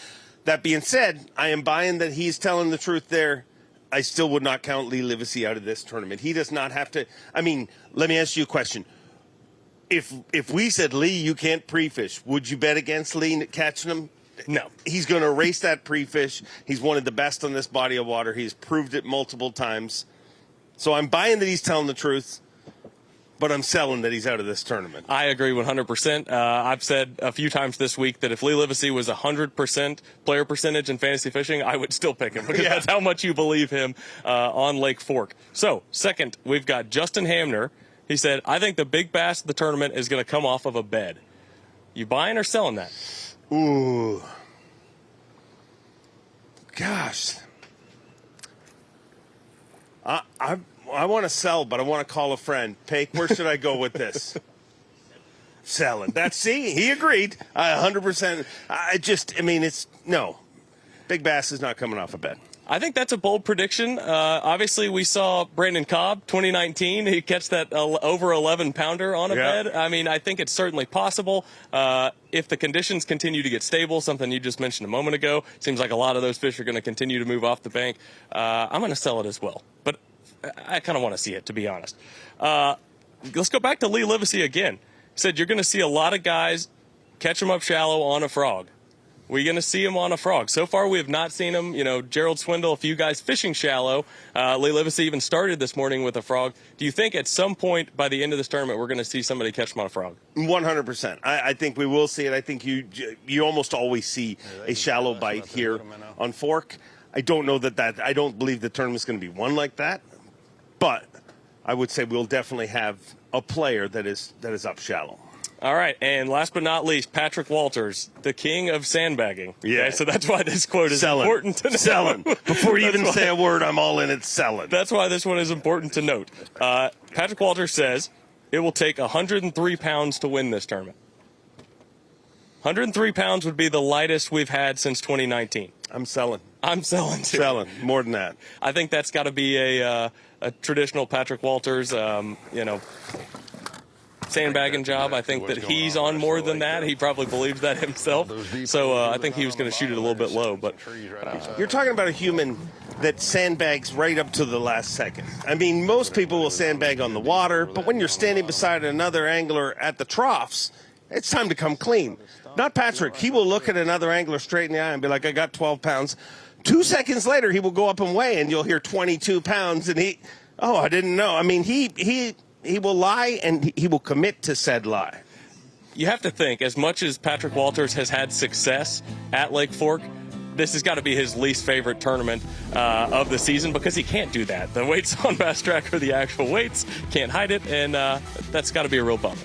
That being said, I am buying that he's telling the truth there. I still would not count Lee Livesay out of this tournament. He does not have to. I mean, let me ask you a question. If we said, Lee, you can't pre-fish, would you bet against Lee catching him? No. He's going to erase that pre-fish. He's one of the best on this body of water. He's proved it multiple times. So I'm buying that he's telling the truth, but I'm selling that he's out of this tournament. I agree 100%. I've said a few times this week that if Lee Livesay was 100% player percentage in fantasy fishing, I would still pick him because that's how much you believe him on Lake Fork. So, second, we've got Justin Hamner. He said, I think the big bass of the tournament is going to come off of a bed. You buying or selling that? Ooh. Gosh. I want to sell, but I want to call a friend. Pake, where should I go with this? Selling. He agreed. 100%. No. Big Bass is not coming off a bed. I think that's a bold prediction. Obviously, we saw Brandon Cobb, 2019. He catch that over 11-pounder on a bed. I mean, I think it's certainly possible. If the conditions continue to get stable, something you just mentioned a moment ago, seems like a lot of those fish are going to continue to move off the bank. I'm going to sell it as well. But I kind of want to see it, to be honest. Let's go back to Lee Livesay again. He said you're going to see a lot of guys catch them up shallow on a frog. We're going to see him on a frog. So far, we have not seen him. You know, Gerald, Swindle, a few guys fishing shallow. Lee Livesay even started this morning with a frog. Do you think at some point by the end of this tournament, we're going to see somebody catch him on a frog? 100%. I think we will see it. I think you almost always see a shallow bite here on Fork. I don't know that I don't believe the tournament's going to be won like that. But I would say we'll definitely have a player that is up shallow. All right, and last but not least, Patrick Walters, the king of sandbagging. Yeah. Okay, so that's why this quote is important to know. Selling. Before you even say a word, I'm all in it selling. That's why this one is important to note. Patrick Walters says it will take 103 pounds to win this tournament. 103 pounds would be the lightest we've had since 2019. I'm selling. I'm selling, too. Selling. More than that. I think that's got to be a traditional Patrick Walters, sandbagging job. I think that he's on more than that. He probably believes that himself. So I think he was going to shoot it a little bit low. But you're talking about a human that sandbags right up to the last second. I mean, most people will sandbag on the water, but when you're standing beside another angler at the troughs, it's time to come clean. Not Patrick. He will look at another angler straight in the eye and be like, I got 12 pounds. 2 seconds later, he will go up and weigh, and you'll hear 22 pounds, and I didn't know. I mean, he will lie, and he will commit to said lie. You have to think, as much as Patrick Walters has had success at Lake Fork, this has got to be his least favorite tournament of the season because he can't do that. The weights on Bass Track are the actual weights, can't hide it, and that's got to be a real bummer.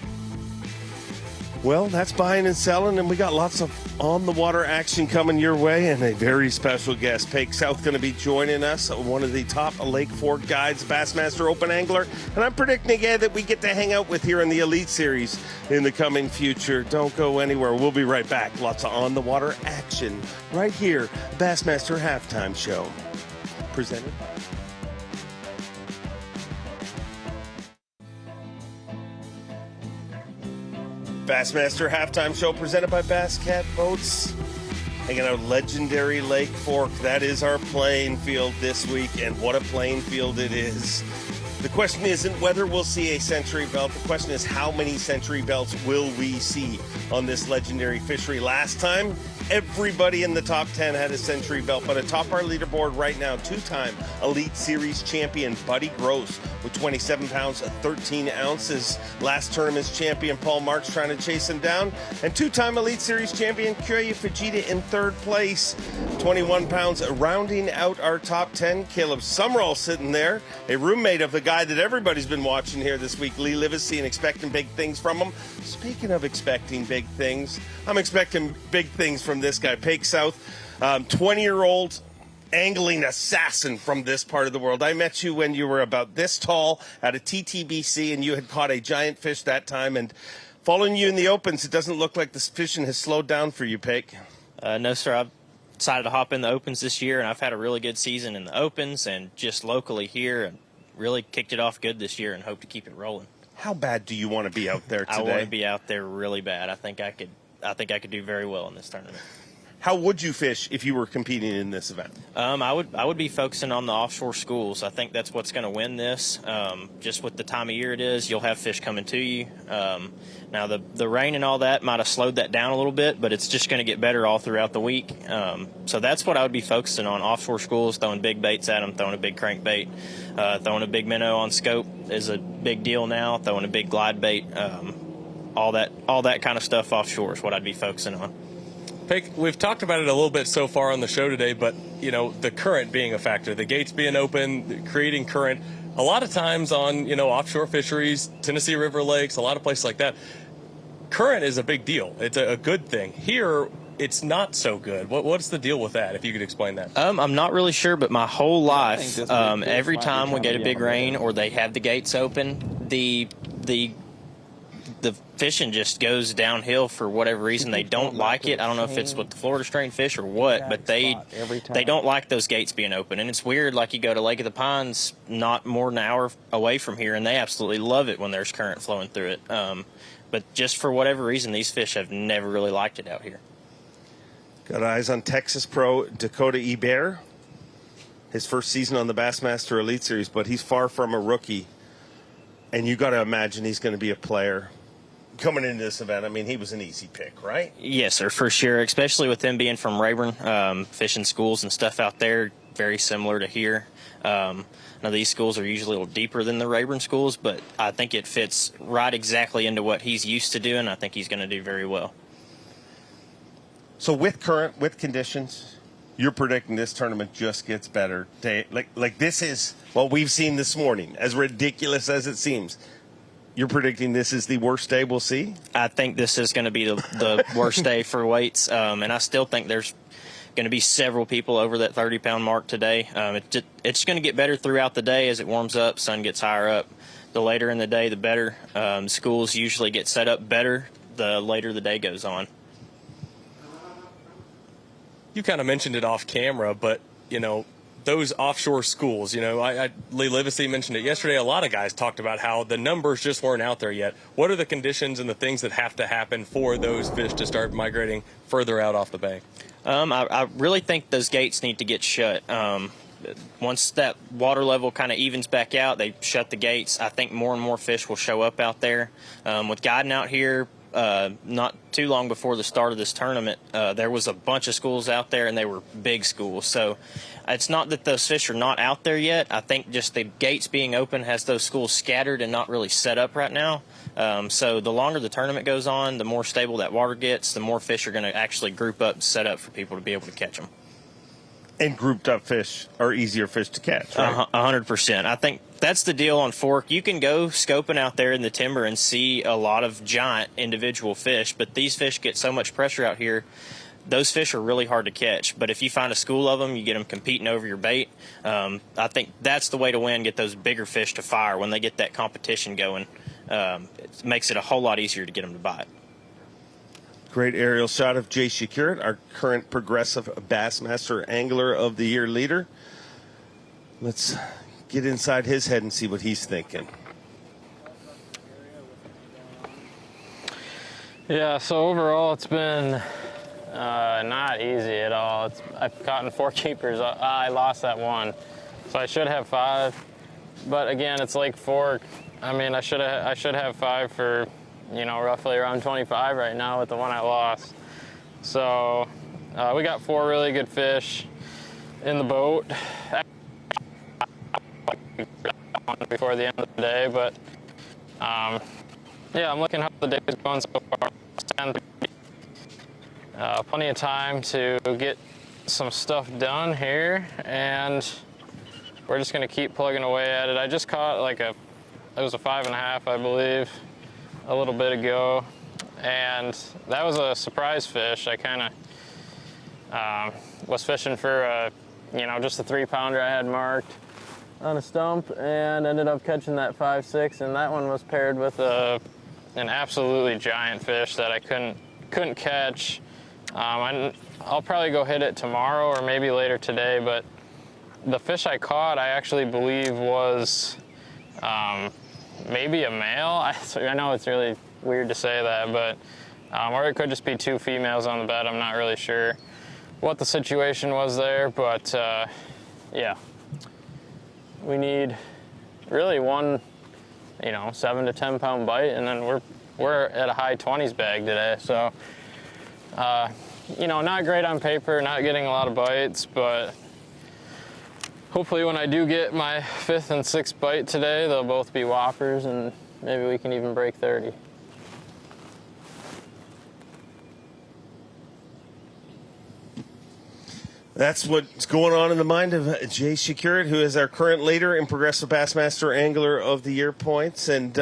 Well, that's buying and selling, and we got lots of on-the-water action coming your way, and a very special guest. Pake South going to be joining us, one of the top Lake Fork guides, Bassmaster Open Angler, and I'm predicting again that we get to hang out with here in the Elite Series in the coming future. Don't go anywhere. We'll be right back. Lots of on-the-water action right here, Bassmaster Halftime Show. Presented by... Bassmaster Halftime Show presented by Bass Cat Boats. Hanging out legendary Lake Fork. That is our playing field this week, and what a playing field it is. The question isn't whether we'll see a century belt. The question is how many century belts will we see on this legendary fishery. Last time, everybody in the top 10 had a century belt, but atop our leaderboard right now, two-time Elite Series champion Buddy Gross with 27 pounds, 13 ounces. Last tournament's champion Paul Marks trying to chase him down, and two-time Elite Series champion Kyoya Fujita in third place, 21 pounds, rounding out our top 10. Caleb Sumrall sitting there, a roommate of the guy that everybody's been watching here this week, Lee Livesay, and expecting big things from him. Speaking of expecting big things, I'm expecting big things from this guy, Pake South, 20-year-old angling assassin from this part of the world. I met you when you were about this tall at a TTBC, and you had caught a giant fish that time. And following you in the opens, it doesn't look like this fishing has slowed down for you, Pake. No, sir. I've decided to hop in the opens this year, and I've had a really good season in the opens and just locally here, and really kicked it off good this year and hope to keep it rolling. How bad do you want to be out there today? I want to be out there really bad. I think I could do very well in this tournament. How would you fish if you were competing in this event? I would be focusing on the offshore schools. I think that's what's going to win this. Just with the time of year it is, you'll have fish coming to you. Now the rain and all that might have slowed that down a little bit, but it's just going to get better all throughout the week. So that's what I would be focusing on: offshore schools, throwing big baits at them, throwing a big crankbait, throwing a big minnow on scope is a big deal now. Throwing a big glide bait, all that kind of stuff offshore is what I'd be focusing on. Pake, we've talked about it a little bit so far on the show today, but, the current being a factor, the gates being open, creating current. A lot of times on, offshore fisheries, Tennessee River lakes, a lot of places like that, current is a big deal. It's a good thing. Here, it's not so good. What's the deal with that, if you could explain that? I'm not really sure, but my whole life, every time we get a big rain or they have the gates open, the the fishing just goes downhill for whatever reason. They don't like it. I don't know if it's with the Florida strain fish or what, but they don't like those gates being open. And it's weird, like you go to Lake of the Pines not more than an hour away from here, and they absolutely love it when there's current flowing through it. But just for whatever reason, these fish have never really liked it out here. Got eyes on Texas pro Dakota Ebert. His first season on the Bassmaster Elite Series, but he's far from a rookie. And you got to imagine he's going to be a player coming into this event. I mean, he was an easy pick, right? Yes, sir, for sure, especially with him being from Rayburn, fishing schools and stuff out there, very similar to here. Now, these schools are usually a little deeper than the Rayburn schools, but I think it fits right exactly into what he's used to doing. I think he's going to do very well. So with conditions, you're predicting this tournament just gets better. Like this is what we've seen this morning, as ridiculous as it seems. You're predicting this is the worst day we'll see? I think this is going to be the worst day for weights, and I still think there's going to be several people over that 30-pound mark today. It's going to get better throughout the day as it warms up, sun gets higher up. The later in the day, the better. Schools usually get set up better the later the day goes on. You kind of mentioned it off camera, but, you know, those offshore schools, you know, Lee Livesay mentioned it yesterday. A lot of guys talked about how the numbers just weren't out there yet. What are the conditions and the things that have to happen for those fish to start migrating further out off the bank? I really think those gates need to get shut. Once that water level kind of evens back out, they shut the gates. I think more and more fish will show up out there. With guiding out here, not too long before the start of this tournament, there was a bunch of schools out there, and they were big schools. So it's not that those fish are not out there yet. I think just the gates being open has those schools scattered and not really set up right now. So the longer the tournament goes on, the more stable that water gets, the more fish are going to actually group up and set up for people to be able to catch them. And grouped up fish are easier fish to catch, right? 100%. I think that's the deal on Fork. You can go scoping out there in the timber and see a lot of giant individual fish, but these fish get so much pressure out here, those fish are really hard to catch. But if you find a school of them, you get them competing over your bait. I think that's the way to win, get those bigger fish to fire. When they get that competition going, it makes it a whole lot easier to get them to bite. Great aerial shot of Jay Shakurit, our current progressive Bassmaster Angler of the Year leader. Let's get inside his head and see what he's thinking. Yeah, so overall it's been not easy at all. I've caught in 4 keepers. I lost that one, so I should have 5. But again, it's Lake Fork. I mean, I should have 5 for, you know, roughly around 25 right now with the one I lost. So we got 4 really good fish in the boat before the end of the day, but yeah, I'm looking how the day is going so far. Plenty of time to get some stuff done here, and we're just gonna keep plugging away at it. I just caught it was a 5.5, I believe, a little bit ago, and that was a surprise fish. I kind of was fishing for just a 3-pounder I had marked on a stump, and ended up catching that 5.6, and that one was paired with an absolutely giant fish that I couldn't catch. I'll probably go hit it tomorrow or maybe later today, but the fish I caught I actually believe was maybe a male. I know it's really weird to say that, but or it could just be 2 females on the bed. I'm not really sure what the situation was there, but yeah, we need really one 7 to 10 pound bite, and then we're at a high 20s bag today. So not great on paper, not getting a lot of bites, but hopefully when I do get my 5th and 6th bite today, they'll both be whoppers, and maybe we can even break 30. That's what's going on in the mind of Jay Shakurit, who is our current leader in Progressive Bassmaster Angler of the Year points, and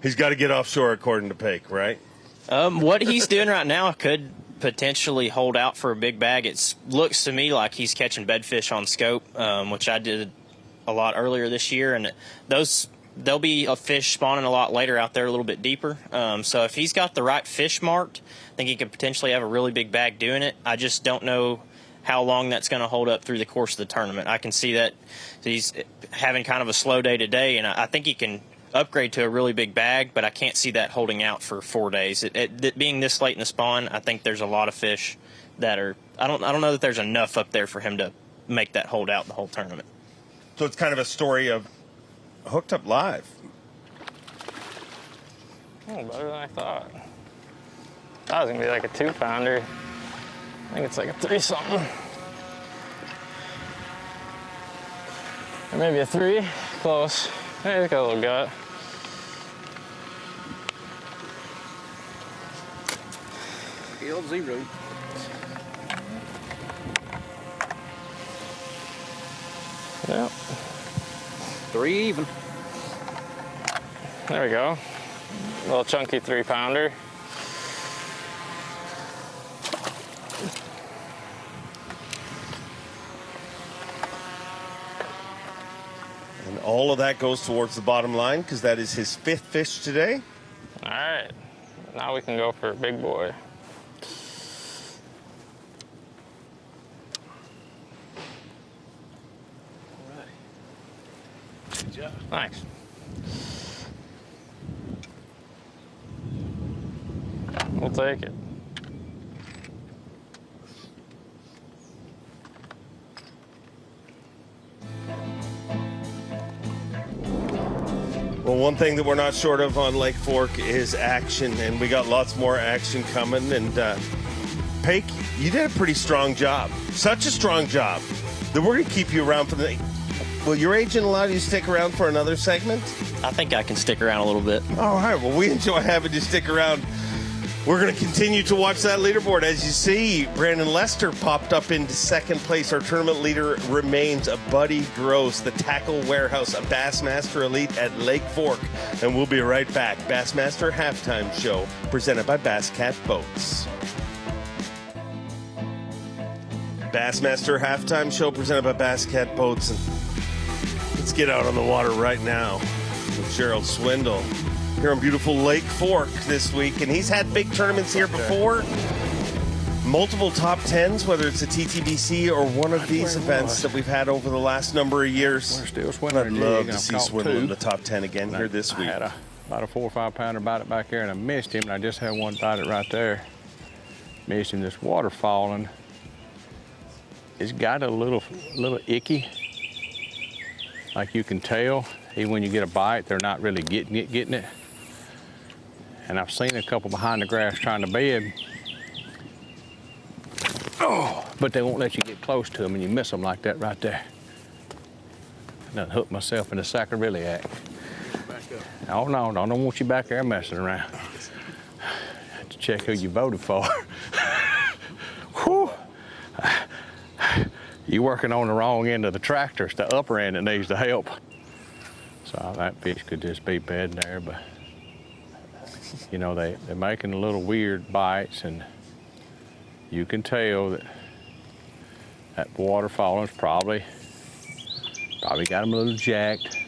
he's got to get offshore according to Pake, right? What he's doing right now could potentially hold out for a big bag. It looks to me like he's catching bedfish on scope, which I did a lot earlier this year, and those there'll be a fish spawning a lot later out there a little bit deeper. So if he's got the right fish marked, I think he could potentially have a really big bag doing it. I just don't know how long that's going to hold up through the course of the tournament. I can see that he's having kind of a slow day today, and I think he can upgrade to a really big bag, but I can't see that holding out for 4 days. It being this late in the spawn, I think there's a lot of fish that are, I don't know that there's enough up there for him to make that hold out the whole tournament. So it's kind of a story of hooked up live. Oh, better than I thought. That was gonna be like a 2-pounder. I think it's like a 3-something. Or maybe a 3. Close. Hey, it's got a little gut. Field 0. Yep. 3 even. There we go. A little chunky 3-pounder. And all of that goes towards the bottom line because that is his 5th fish today. All right. Now we can go for a big boy. Good job. Thanks. We'll take it. Well, one thing that we're not short of on Lake Fork is action, and we got lots more action coming. And Pake, you did a pretty strong job. Such a strong job that we're going to keep you around for the... Will your agent allow you to stick around for another segment? I think I can stick around a little bit. All right. Well, we enjoy having you stick around. We're going to continue to watch that leaderboard. As you see, Brandon Lester popped up into 2nd place. Our tournament leader remains a Buddy Gross, the tackle warehouse, a Bassmaster Elite at Lake Fork. And we'll be right back. Bassmaster Halftime Show, presented by Bass Cat Boats. Bassmaster Halftime Show, presented by Bass Cat Boats. And let's get out on the water right now with Gerald Swindle here on beautiful Lake Fork this week. And he's had big tournaments here before. Multiple top 10s, whether it's a TTBC or one of these events that we've had over the last number of years. We're still Swindle. I'd love to see Swindle in the top 10 again here this week. I had about a 4 or 5 pounder bite it back there, and I missed him, and I just had one bite it right there. Missed him. This water falling. It's got a little icky. Like you can tell, even when you get a bite, they're not really getting it. And I've seen a couple behind the grass trying to bed. Oh, but they won't let you get close to them, and you miss them like that right there. I done hooked myself in a sacroiliac. Oh no, I don't want you back there messing around. Have to check who you voted for. Whew. You working on the wrong end of the tractor. It's the upper end that needs the help. So that fish could just be bedding there, but you know, they're making little weird bites, and you can tell that water falling's probably got them a little jacked.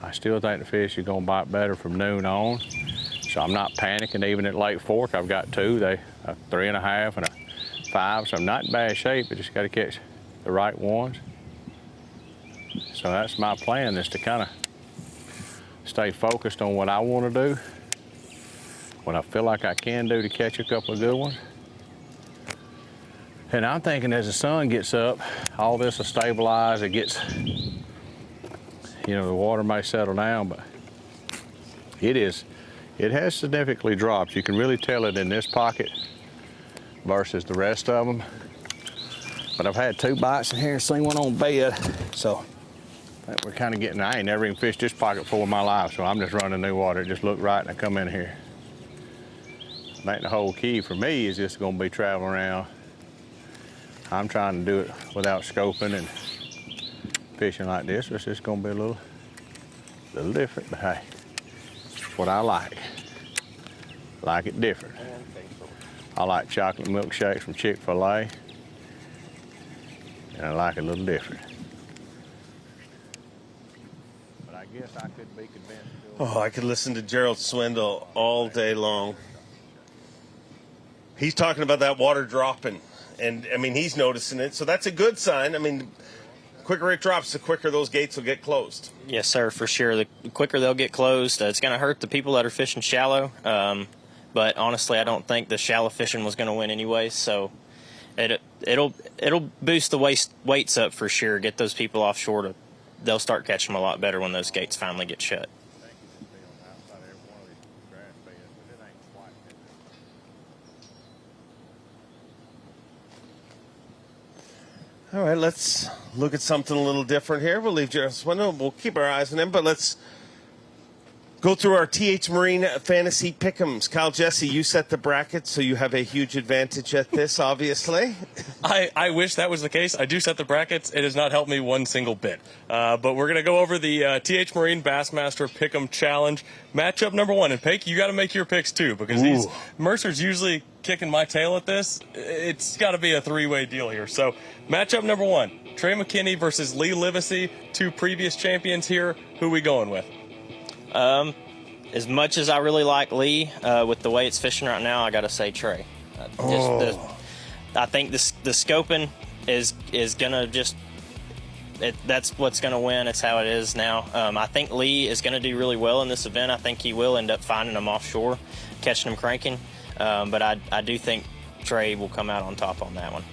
I still think the fish are gonna bite better from noon on, so I'm not panicking. Even at Lake Fork, I've got 2, a 3.5 and a 5, so I'm not in bad shape. I just got to catch the right ones. So that's my plan, is to kind of stay focused on what I want to do, what I feel like I can do to catch a couple of good ones. And I'm thinking as the sun gets up, all this will stabilize. It gets, you know, the water may settle down, but it has significantly dropped. You can really tell it in this pocket versus the rest of them. But I've had 2 bites in here, seen one on bed, so we're kind of getting, I ain't never even fished this pocket full in my life, so I'm just running new water. It just looked right, and I come in here. I think the whole key for me is just gonna be traveling around. I'm trying to do it without scoping and fishing like this. It's just gonna be a little different, but hey, it's what I like. Like it different. I like chocolate milkshakes from Chick-fil-A, and I like it a little different. guess I couldn't be convinced. Oh, I could listen to Gerald Swindle all day long. He's talking about that water dropping, and I mean he's noticing it, so that's a good sign. I mean, the quicker it drops, the quicker those gates will get closed. Yes, sir, for sure. The quicker they'll get closed, it's going to hurt the people that are fishing shallow. But honestly, I don't think the shallow fishing was going to win anyway. So it'll boost the weights up for sure. Get those people offshore. They'll start catching them a lot better when those gates finally get shut. All right, let's look at something a little different here. We'll leave Gerald Swindle. We'll keep our eyes on him, but let's go through our TH Marine Fantasy Pick'ems. Kyle Jesse, you set the bracket, so you have a huge advantage at this, obviously. I wish that was the case. I do set the brackets. It has not helped me one single bit. But we're going to go over the TH Marine Bassmaster Pick'em Challenge. Matchup number 1. And, Pake, you got to make your picks, too, because Mercer's usually kicking my tail at this. It's got to be a three-way deal here. So, matchup number 1, Trey McKinney versus Lee Livesay, 2 previous champions here. Who we going with? As much as I really like Lee, with the way it's fishing right now, I got to say Trey. I think the scoping is going to just that's what's going to win. It's how it is now. I think Lee is going to do really well in this event. I think he will end up finding them offshore, catching them cranking. But I do think Trey will come out on top on that one.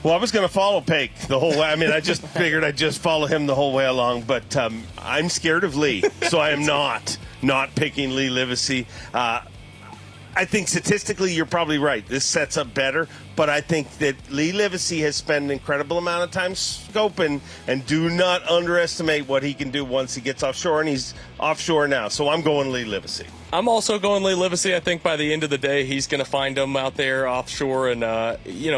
Well, I was going to follow Pake the whole way. I mean, I just figured I'd just follow him the whole way along. But I'm scared of Lee, so I am not picking Lee Livesay. I think statistically you're probably right. This sets up better. But I think that Lee Livesay has spent an incredible amount of time scoping, and do not underestimate what he can do once he gets offshore, and he's offshore now. So I'm going Lee Livesay. I'm also going Lee Livesay. I think by the end of the day, he's going to find them out there offshore. And,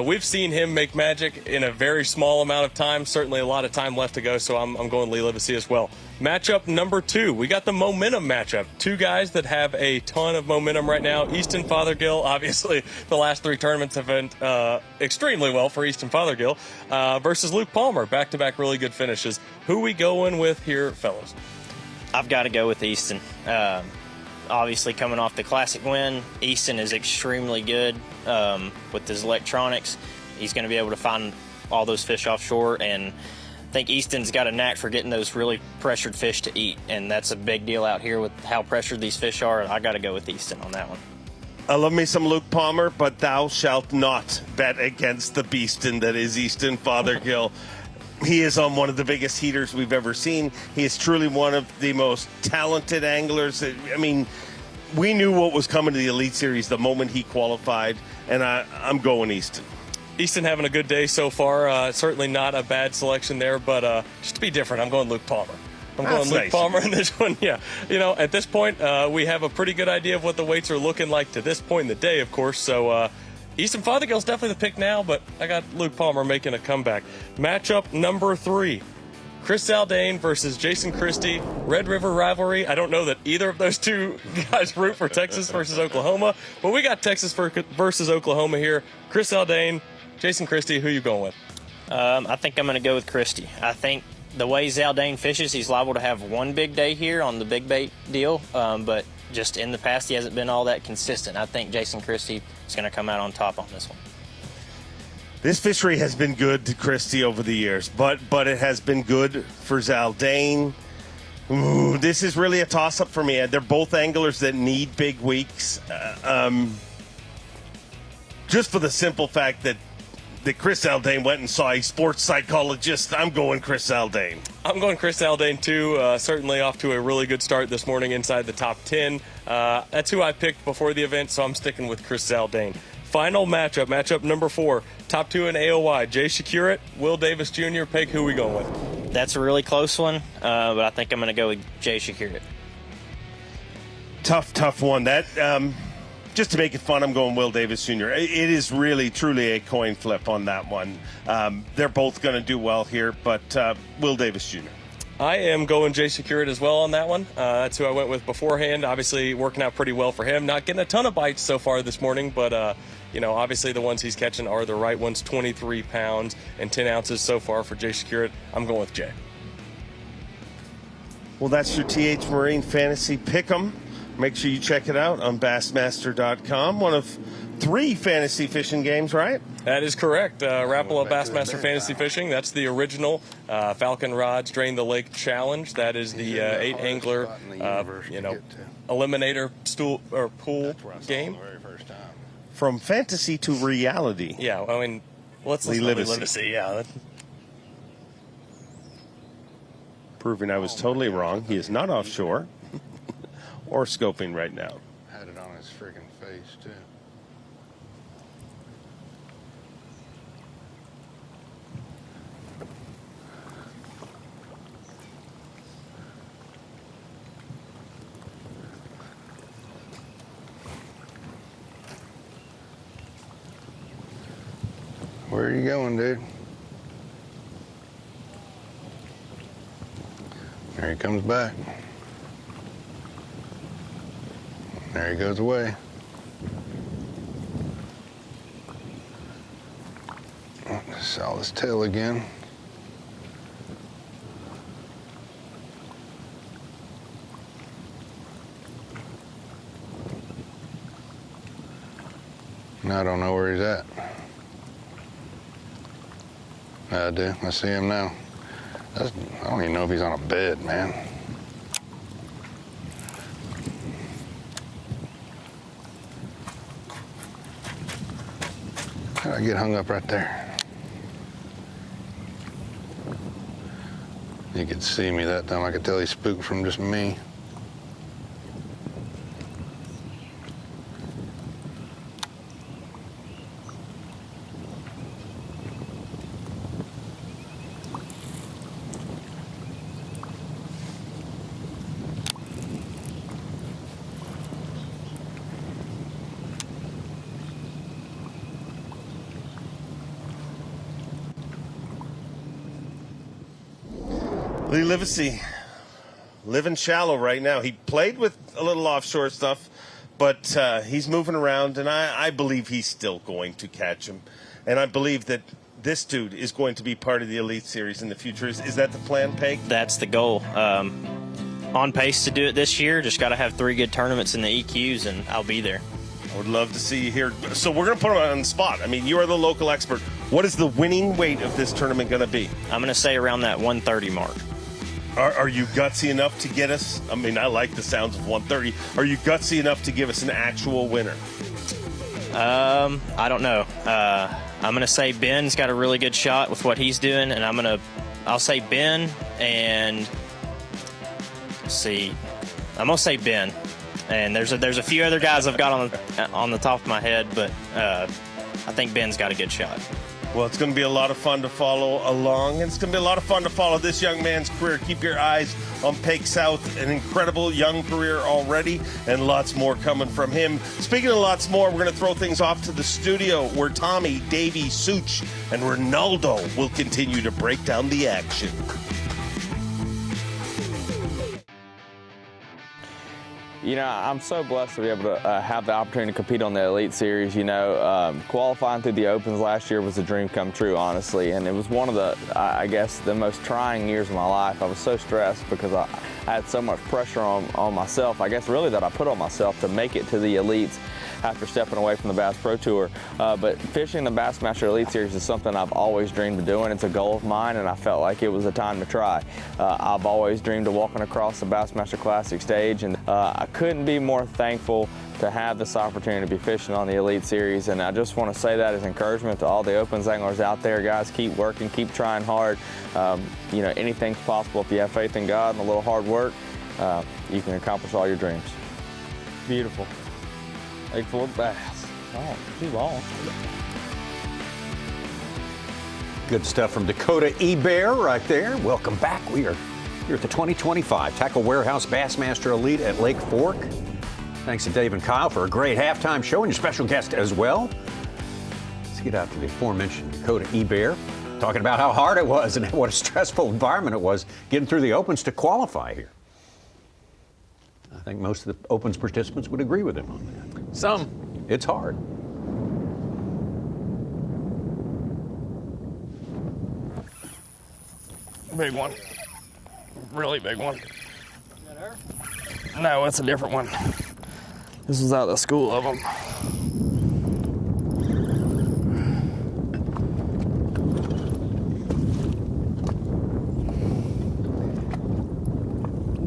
we've seen him make magic in a very small amount of time. Certainly a lot of time left to go, so I'm going Lee Livesay as well. Matchup number 2, we got the momentum matchup. 2 guys that have a ton of momentum right now. Easton Fothergill, obviously the last 3 tournaments have been extremely well for Easton Fothergill, versus Luke Palmer. Back-to-back really good finishes. Who we going with here, fellas? I've got to go with Easton. Obviously, coming off the Classic win, Easton is extremely good with his electronics. He's going to be able to find all those fish offshore, and I think Easton's got a knack for getting those really pressured fish to eat, and that's a big deal out here with how pressured these fish are. I got to go with Easton on that one. I love me some Luke Palmer, but thou shalt not bet against the beastin that is Easton Fothergill. He is on one of the biggest heaters we've ever seen. He is truly one of the most talented anglers. I mean, we knew what was coming to the Elite Series the moment he qualified, and I'm going Easton. Easton having a good day so far. Certainly not a bad selection there, but just to be different, I'm going Luke Palmer. I'm going Luke Palmer in this one. Yeah, at this point, we have a pretty good idea of what the weights are looking like to this point in the day, of course. So Easton Fothergill's definitely the pick now, but I got Luke Palmer making a comeback. Matchup number 3, Chris Zaldain versus Jason Christie, Red River rivalry. I don't know that either of those 2 guys root for Texas versus Oklahoma, but we got Texas versus Oklahoma here. Chris Zaldain, Jason Christie, who you going with? I think I'm going to go with Christie. I think the way Zaldain fishes, he's liable to have one big day here on the big bait deal, but just in the past, he hasn't been all that consistent. I think Jason Christie is going to come out on top on this one. This fishery has been good to Christie over the years, but it has been good for Zaldain. Ooh, this is really a toss-up for me. They're both anglers that need big weeks. Just for the simple fact that Chris Zaldain went and saw a sports psychologist. I'm going Chris Zaldain. I'm going Chris Zaldain, too. Certainly off to a really good start this morning inside the top 10. That's who I picked before the event, so I'm sticking with Chris Zaldain. Final matchup number 4, top 2 in AOY. Jay Shakeup, Will Davis Jr. Peg, who we going with? That's a really close one, but I think I'm going to go with Jay Shakeup. Tough one. That just to make it fun, I'm going Will Davis Jr. It is really, truly a coin flip on that one. They're both going to do well here, but Will Davis Jr. I am going Jay Shakeup as well on that one. That's who I went with beforehand. Obviously, working out pretty well for him. Not getting a ton of bites so far this morning, but obviously the ones he's catching are the right ones. 23 pounds and 10 ounces so far for Jay Shakeup. I'm going with Jay. Well, that's your TH Marine Fantasy Pick'em. Make sure you check it out on Bassmaster.com. One of 3 fantasy fishing games, right? That is correct. Rapala Bassmaster Fantasy Fishing. That's the original Falcon Rods Drain the Lake Challenge. That is the 8-angler, eliminator stool or pool game. From fantasy to reality. Yeah, I mean, let's listen to Livesay. Yeah. Proving I was totally wrong. He is not offshore or scoping right now. Had it on his freaking face, too. Where are you going, dude? There he comes back. There he goes away. Saw his tail again. Now I don't know where he's at. I do. I see him now. I don't even know if he's on a bed, man. How did I get hung up right there? You could see me that time. I could tell he spooked from just me. Lee Livesay, living shallow right now. He played with a little offshore stuff, but he's moving around, and I believe he's still going to catch him. And I believe that this dude is going to be part of the Elite Series in the future. Is that the plan, Peg? That's the goal. On pace to do it this year. Just got to have 3 good tournaments in the EQs, and I'll be there. I would love to see you here. So we're going to put him on the spot. I mean, you are the local expert. What is the winning weight of this tournament going to be? I'm going to say around that 130 mark. Are you gutsy enough to get us? I mean, I like the sounds of 130. Are you gutsy enough to give us an actual winner? I don't know. I'm going to say Ben's got a really good shot with what he's doing, and I'll say Ben, and let's see. I'm going to say Ben. And there's a few other guys I've got on the top of my head, but I think Ben's got a good shot. Well, it's going to be a lot of fun to follow along, and it's going to be a lot of fun to follow this young man's career. Keep your eyes on Peg South, an incredible young career already, and lots more coming from him. Speaking of lots more, we're going to throw things off to the studio where Tommy, Davey, Such, and Ronaldo will continue to break down the action. You know, I'm so blessed to be able to have the opportunity to compete on the Elite Series. You know, qualifying through the Opens last year was a dream come true, honestly. And it was one of the, I guess, the most trying years of my life. I was so stressed because I had so much pressure on myself, I guess really that I put on myself to make it to the Elites after stepping away from the Bass Pro Tour. But fishing the Bassmaster Elite Series is something I've always dreamed of doing. It's a goal of mine, and I felt like it was a time to try. I've always dreamed of walking across the Bassmaster Classic stage, and I couldn't be more thankful to have this opportunity to be fishing on the Elite Series. And I just want to say that as encouragement to all the Opens anglers out there. Guys, keep working, keep trying hard. You know, anything's possible if you have faith in God and a little hard work. You can accomplish all your dreams. Beautiful. Lake Fork bass. Oh, too long. Good stuff from Dakota E-Bear right there. Welcome back. We are here at the 2025 Tackle Warehouse Bassmaster Elite at Lake Fork. Thanks to Dave and Kyle for a great halftime show and your special guest as well. Let's get out to the aforementioned Dakota E-Bear, talking about how hard it was and what a stressful environment it was getting through the Opens to qualify here. I think most of the Opens participants would agree with him on that. Some. It's hard. Big one. Really big one. There? No, it's a different one. This was out of the school of them.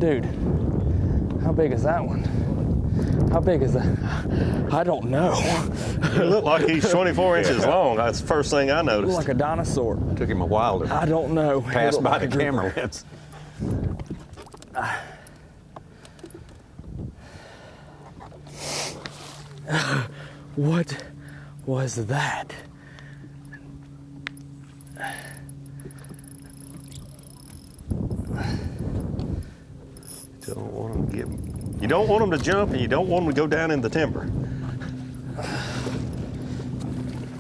Dude, how big is that one? How big is that? I don't know. He looked like he's 24 inches long. That's the first thing I noticed. Looked like a dinosaur. Took him a while to I don't know. pass by the camera lens. What was that? You don't want them to jump, and you don't want them to go down in the timber.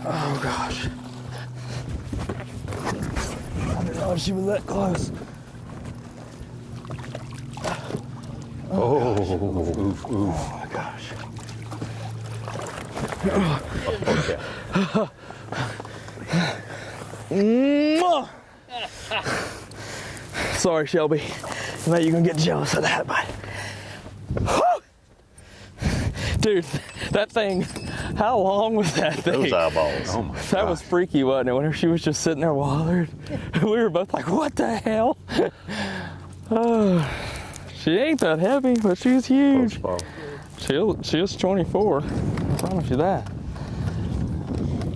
Oh gosh. I didn't know she was that close. Oh, my gosh. Okay. Sorry, Shelby. I know you're gonna get jealous of that, but dude, that thing, how long was that thing? Those eyeballs. Oh my That was freaky, wasn't it? Whenever she was just sitting there wallering, we were both like, what the hell? She ain't that heavy, but she's huge. She was 24, I promise you that.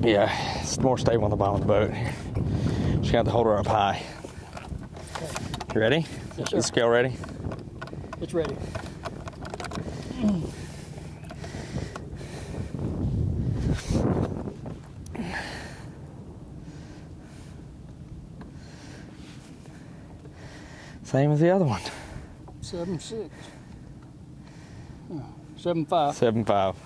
Yeah, it's more stable on the bottom of the boat. Just got to hold her up high. You ready? Yes, sir. The scale ready? It's ready. Same as the other one. 7.6. 7.5. 7.5.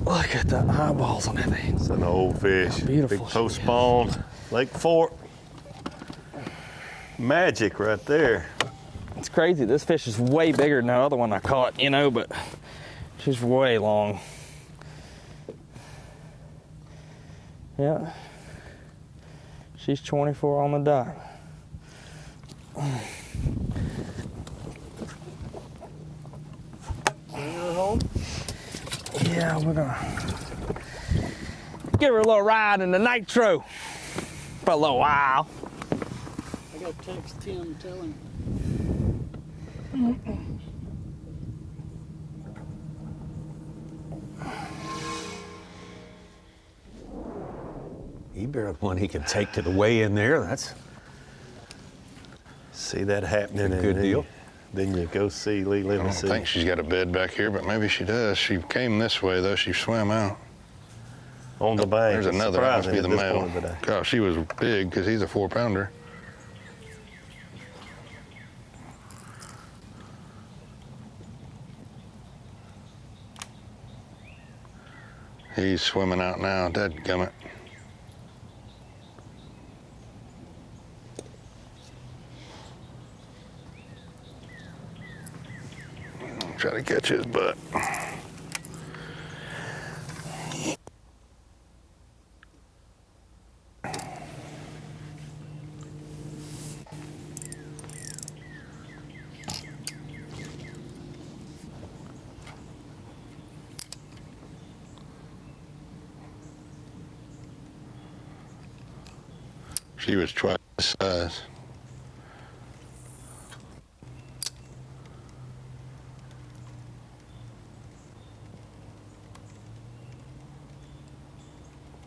Look at the eyeballs on that thing. It's an old fish. Beautiful. Big post spawn. Lake Fork. Magic right there. It's crazy. This fish is way bigger than the other one I caught, you know, but she's way long. Yeah. She's 24 on the dot. You're home? Yeah, we're gonna give her a little ride in the nitro for a little while. I got to text Tim, tell him. He barely one he can take to the weigh in there. That's see that happening. a good deal. Then you go see Lee I don't Livesay. think she's got a bed back here, but maybe she does. She came this way, though. She swam out. On the bank. There's It's another. That must be surprising the at this male. point of the day. Gosh, she was big because he's a 4-pounder. He's swimming out now. Dadgummit. Try to catch his butt. She was twice the size.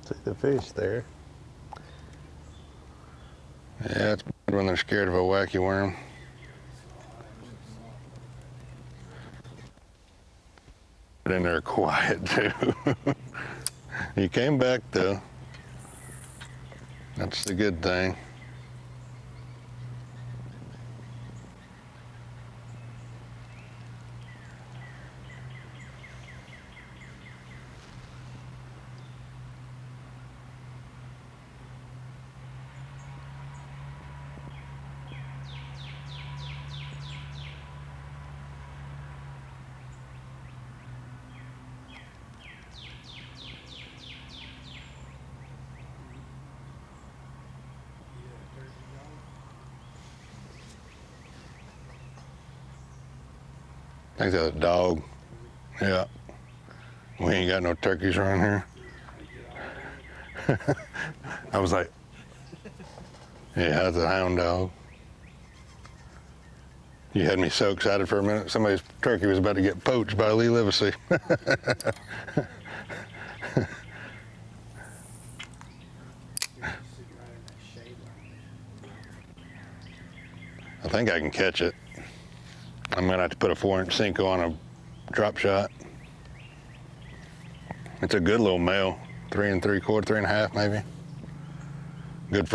See the fish there. Yeah, it's bad when they're scared of a wacky worm. But in there quiet too. He came back though. That's the good thing. think that's a dog. Yeah. We ain't got no turkeys around here. I was like, yeah, that's a hound dog. You had me so excited for a minute. Somebody's turkey was about to get poached by Lee Livesay. I think I can catch it. I'm gonna have to put a 4-inch Cinco on a drop shot. It's a good little male, 3 3/4, 3.5 maybe. Good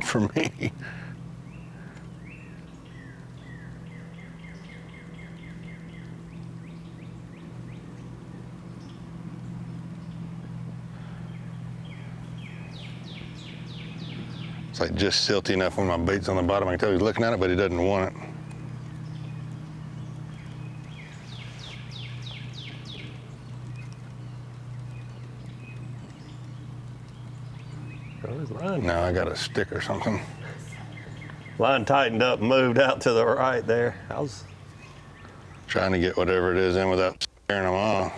for me. It's like just silty enough when my bait's on the bottom. I can tell he's looking at it, but he doesn't want it. No, I got a stick or something. Line tightened up and moved out to the right there. I was trying to get whatever it is in without scaring them off.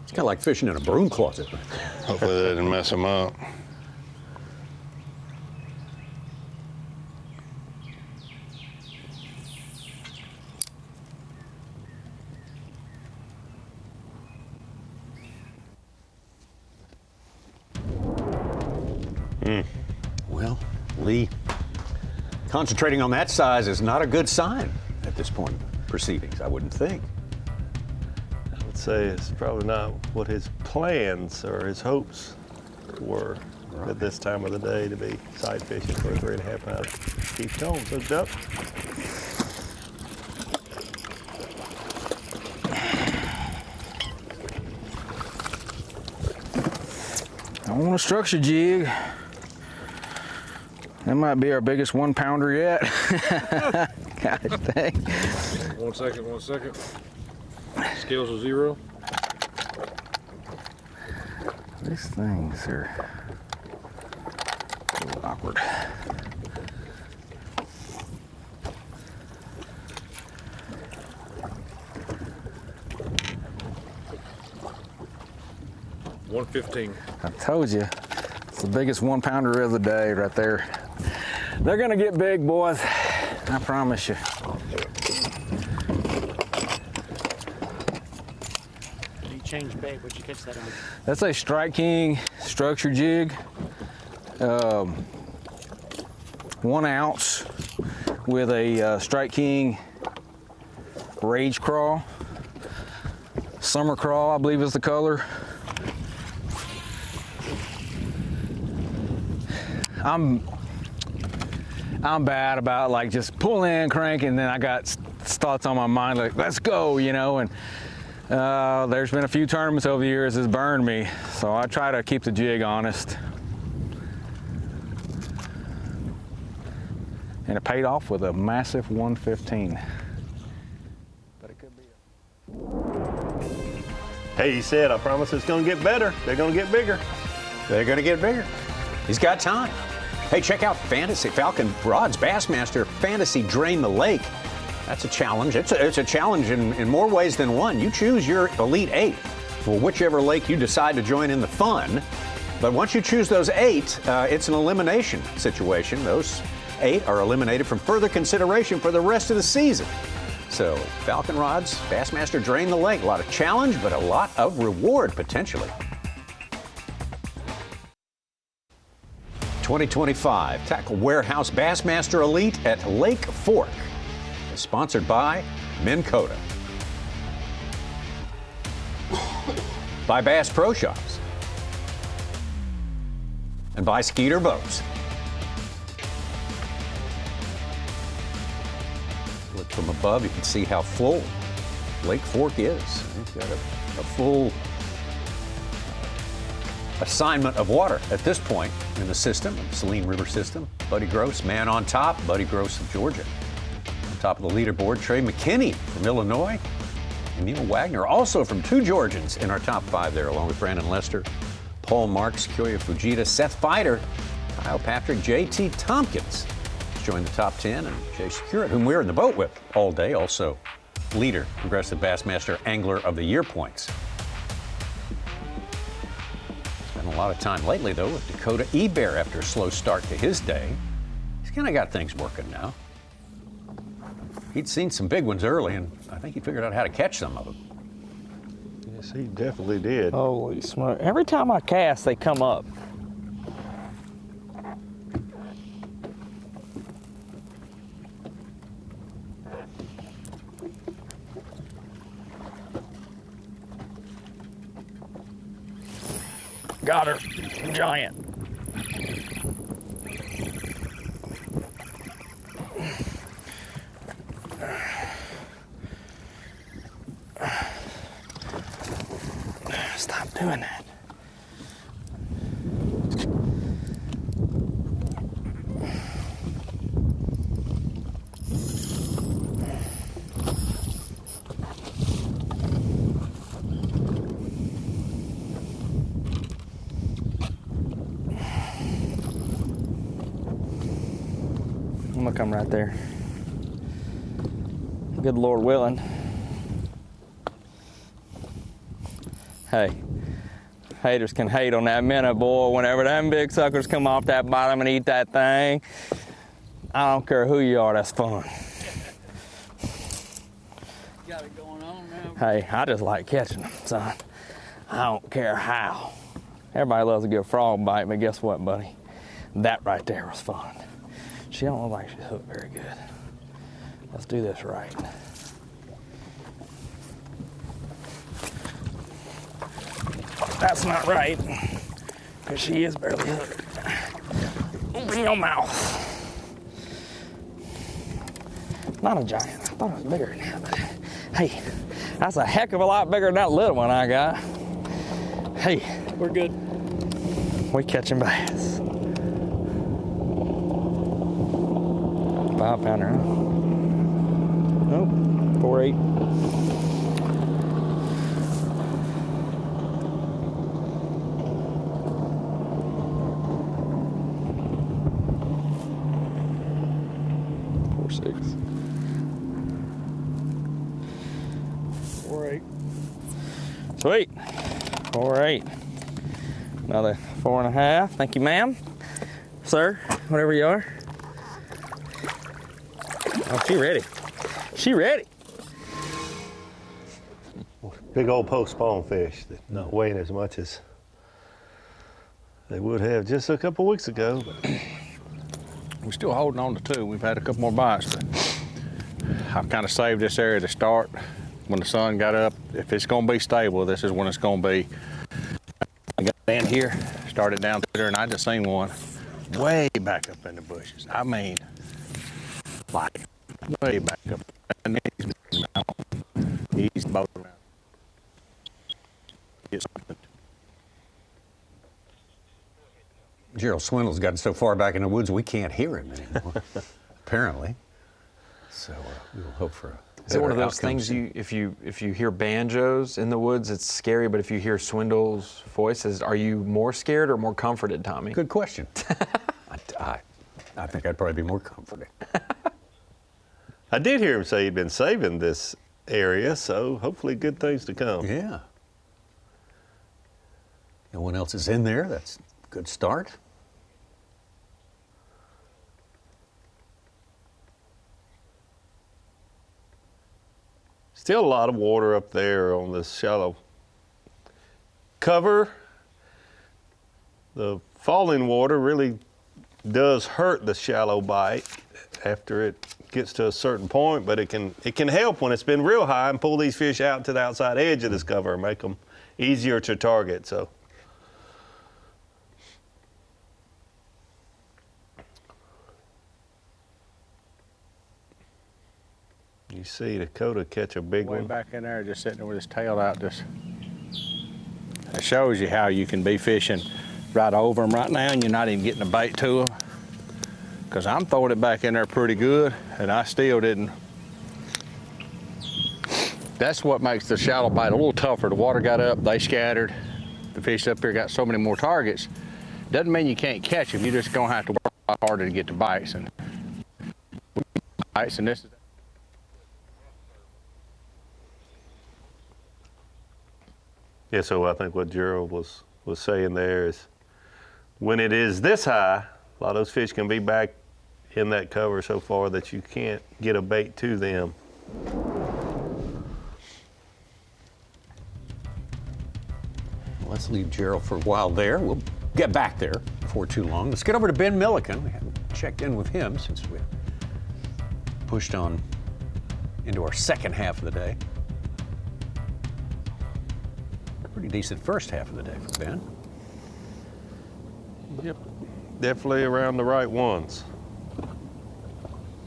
It's kind of like fishing in a broom closet. Hopefully that didn't mess them up. Well, Lee, concentrating on that size is not a good sign at this point in proceedings, I wouldn't think. I would say it's probably not what his plans or his hopes were at this time of the day to be side fishing for a 3.5 pound Keith Jones hooked up. I want a structure jig. That might be our biggest 1-pounder yet. God dang. 1 second, 1 second. Scales are 0. These things are a little awkward. $1.15. I told you, it's the biggest 1-pounder of the day right there. They're gonna get big, boys. I promise you. You changed bait. What'd you catch that on? That's a Strike King structure jig. 1 ounce with a Strike King Rage Crawl. Summer Crawl, I believe is the color. I'm bad about like just pull in, crank, and then I got thoughts on my mind like, let's go, you know, and there's been a few tournaments over the years that's burned me, so I try to keep the jig honest. And it paid off with a massive 115. But it could be Hey, he said, I promise it's gonna get better. They're gonna get bigger. They're gonna get bigger. He's got time. Hey, check out Falcon Rod's Bassmaster Fantasy Drain the Lake. That's a challenge. It's a challenge in more ways than one. You choose your Elite 8 for whichever lake you decide to join in the fun. But once you choose those 8, it's an elimination situation. Those 8 are eliminated from further consideration for the rest of the season. So Falcon Rod's Bassmaster Drain the Lake. A lot of challenge, but a lot of reward potentially. 2025 Tackle Warehouse Bassmaster Elite at Lake Fork is sponsored by Minn Kota, by Bass Pro Shops, and by Skeeter Boats. Look from above, you can see how full Lake Fork is. It's got a full assignment of water at this point in the system, the Saline River system. Buddy Gross, man on top, Buddy Gross of Georgia. On top of the leaderboard, Trey McKinney from Illinois, and Neil Wagner, also from 2 Georgians in our top 5 there, along with Brandon Lester, Paul Marks, Kyoya Fujita, Seth Feider, Kyle Patrick, JT Tompkins joined the top 10, and Jay Security, whom we were in the boat with all day, also leader, Progressive Bassmaster Angler of the Year points. Spent a lot of time lately, though, with Dakota Ebear after a slow start to his day. He's kind of got things working now. He'd seen some big ones early, and I think he figured out how to catch some of them. Yes, he definitely did. Holy smoke. Every time I cast, they come up. Got her. Giant. Stop doing that. I'm gonna come right there. Good Lord willing. Hey, haters can hate on that minnow, boy. Whenever them big suckers come off that bottom and eat that thing, I don't care who you are, that's fun. Got it going on now. Hey, I just like catching them, son. I don't care how. Everybody loves a good frog bite, but guess what, buddy? That right there was fun. She don't look like she's hooked very good. Let's do this right. That's not right, because she is barely hooked. Open your mouth. Not a giant. I thought it was bigger than that, but hey, that's a heck of a lot bigger than that little one I got. Hey. We're good. We catching bass. 5-pounder, huh? Nope, 4-8. Sweet. 4-8. Another 4.5. Thank you, ma'am. Sir, whatever you are. Oh, she ready. She ready. Big old postponed fish that not weighing as much as they would have just a couple weeks ago. But we're still holding on to 2. We've had a couple more bites, but I've kind of saved this area to start. When the sun got up, if it's going to be stable, this is when it's going to be. I got in here, started down there, and I just seen one way back up in the bushes. I mean, like way back up. And he's both around. Get something. Gerald Swindle's gotten so far back in the woods we can't hear him anymore, apparently. So we will hope for a. Is it one of those things if you hear banjos in the woods, it's scary, but if you hear Swindle's voices, are you more scared or more comforted, Tommy? Good question. I think I'd probably be more comforted. I did hear him say he'd been saving this area, so hopefully good things to come. Yeah. No one else is in there. That's a good start. Still a lot of water up there on this shallow cover. The falling water really does hurt the shallow bite after it gets to a certain point, but it can help when it's been real high and pull these fish out to the outside edge of this cover and make them easier to target. So. You see Dakota catch a big Way one. back in there, just sitting there with his tail out. Just it shows you how you can be fishing right over them right now, and you're not even getting a bait to them. Because I'm throwing it back in there pretty good, and I still didn't. That's what makes the shallow bite a little tougher. The water got up, they scattered. the fish up here got so many more targets. Doesn't mean you can't catch them. You're just gonna have to work a lot harder to get the bites. And this is. Yeah, so I think what Gerald was saying there is when it is this high, a lot of those fish can be back in that cover so far that you can't get a bait to them. Let's leave Gerald for a while there. We'll get back there before too long. Let's get over to Ben Milliken. We haven't checked in with him since we pushed on into our second half of the day. Pretty decent first half of the day for Ben. Yep, definitely around the right ones.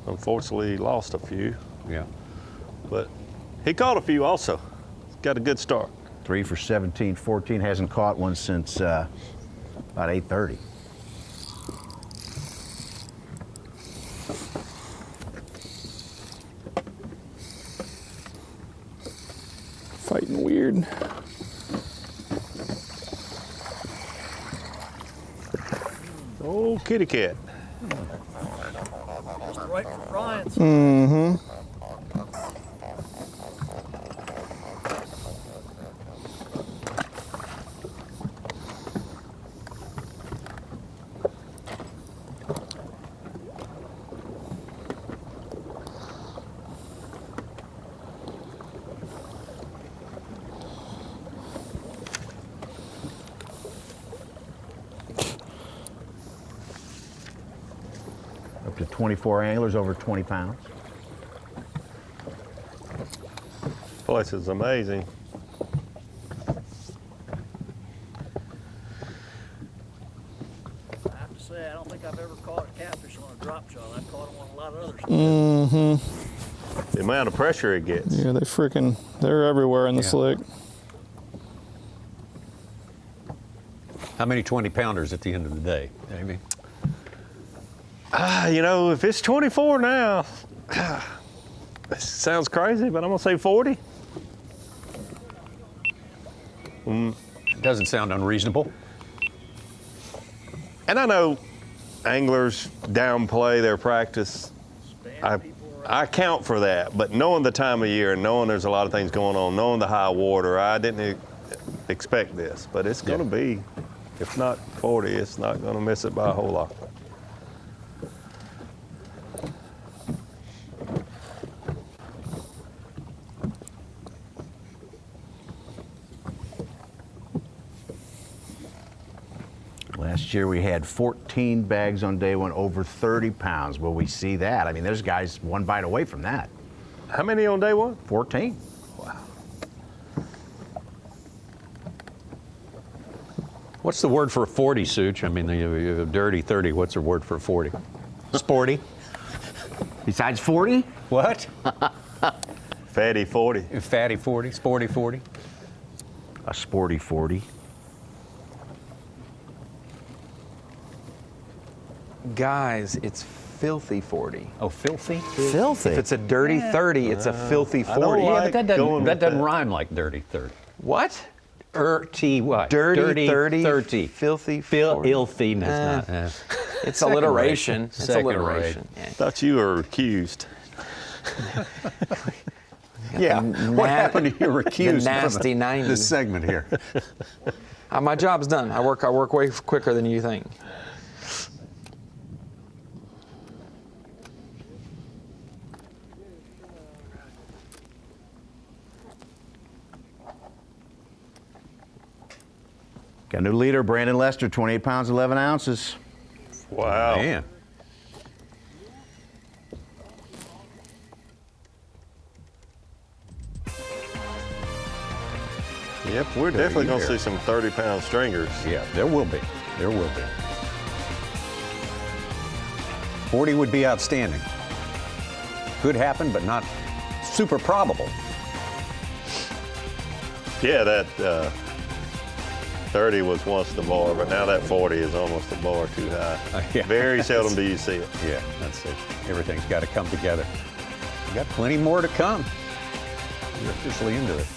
Unfortunately, he lost a few. Yeah. But he caught a few also. Got a good start. 3 for 17, 14. Hasn't caught one since about 8:30. Fighting weird. Oh, kitty cat. Just right for Brian's. Mm-hmm. Up to 24 anglers over 20 pounds. Place is amazing. I have to say, I don't think I've ever caught a catfish on a drop shot. I've caught them on a lot of other stuff. Mm-hmm. The amount of pressure it gets. Yeah, they're everywhere in the slick. How many 20-pounders at the end of the day, Amy? You know, if it's 24 now, this sounds crazy, but I'm gonna say 40. Doesn't sound unreasonable. And I know anglers downplay their practice. I count for that, but knowing the time of year and knowing there's a lot of things going on, knowing the high water, I didn't expect this, but it's gonna be, if not 40, it's not gonna miss it by a whole lot. Last year we had 14 bags on day one over 30 pounds. Will we see that? I mean, there's guys one bite away from that. How many on day one? 14. Wow. What's the word for a 40, Such? I mean, you have a dirty 30. What's the word for a 40? Sporty. Besides 40? What? Fatty 40. Fatty 40, sporty 40. A sporty 40. Guys, it's filthy 40. Oh, filthy? Filthy. If it's a dirty 30, it's a filthy 40. Yeah, but that doesn't rhyme like dirty 30. What? Dirty what? Dirty 30, 30. filthy 40. Filthiness. It's alliteration. It's Second alliteration. rate. Thought you were accused. Yeah. What happened to your recused the nasty from 90s. this segment here? My job's done. I work way quicker than you think. Got a new leader, Brandon Lester, 28 pounds, 11 ounces. Wow. Man. Yep, we're definitely going to see some 30-pound stringers. Yeah, there will be. There will be. 40 would be outstanding. Could happen, but not super probable. Yeah, that 30 was once the bar, but now that 40 is almost the bar too high. Yeah. Very seldom do you see it. Yeah, that's it. Everything's got to come together. We got plenty more to come. We're officially into it.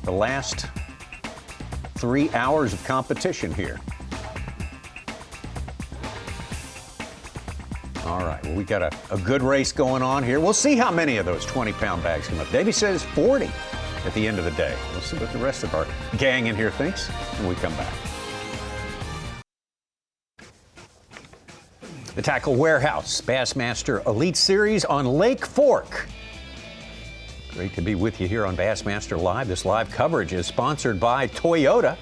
The last 3 hours of competition here. All right, well, we got a good race going on here. We'll see how many of those 20-pound bags come up. Davey says 40 at the end of the day. We'll see what the rest of our gang in here thinks when we come back. The Tackle Warehouse Bassmaster Elite Series on Lake Fork. Great to be with you here on Bassmaster Live. This live coverage is sponsored by Toyota.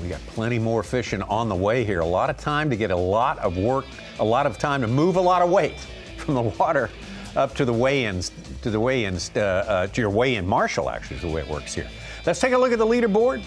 We got plenty more fishing on the way here. A lot of time to get a lot of work, a lot of time to move a lot of weight from the water up to the weigh-ins, to your weigh-in marshal, actually, is the way it works here. Let's take a look at the leaderboard.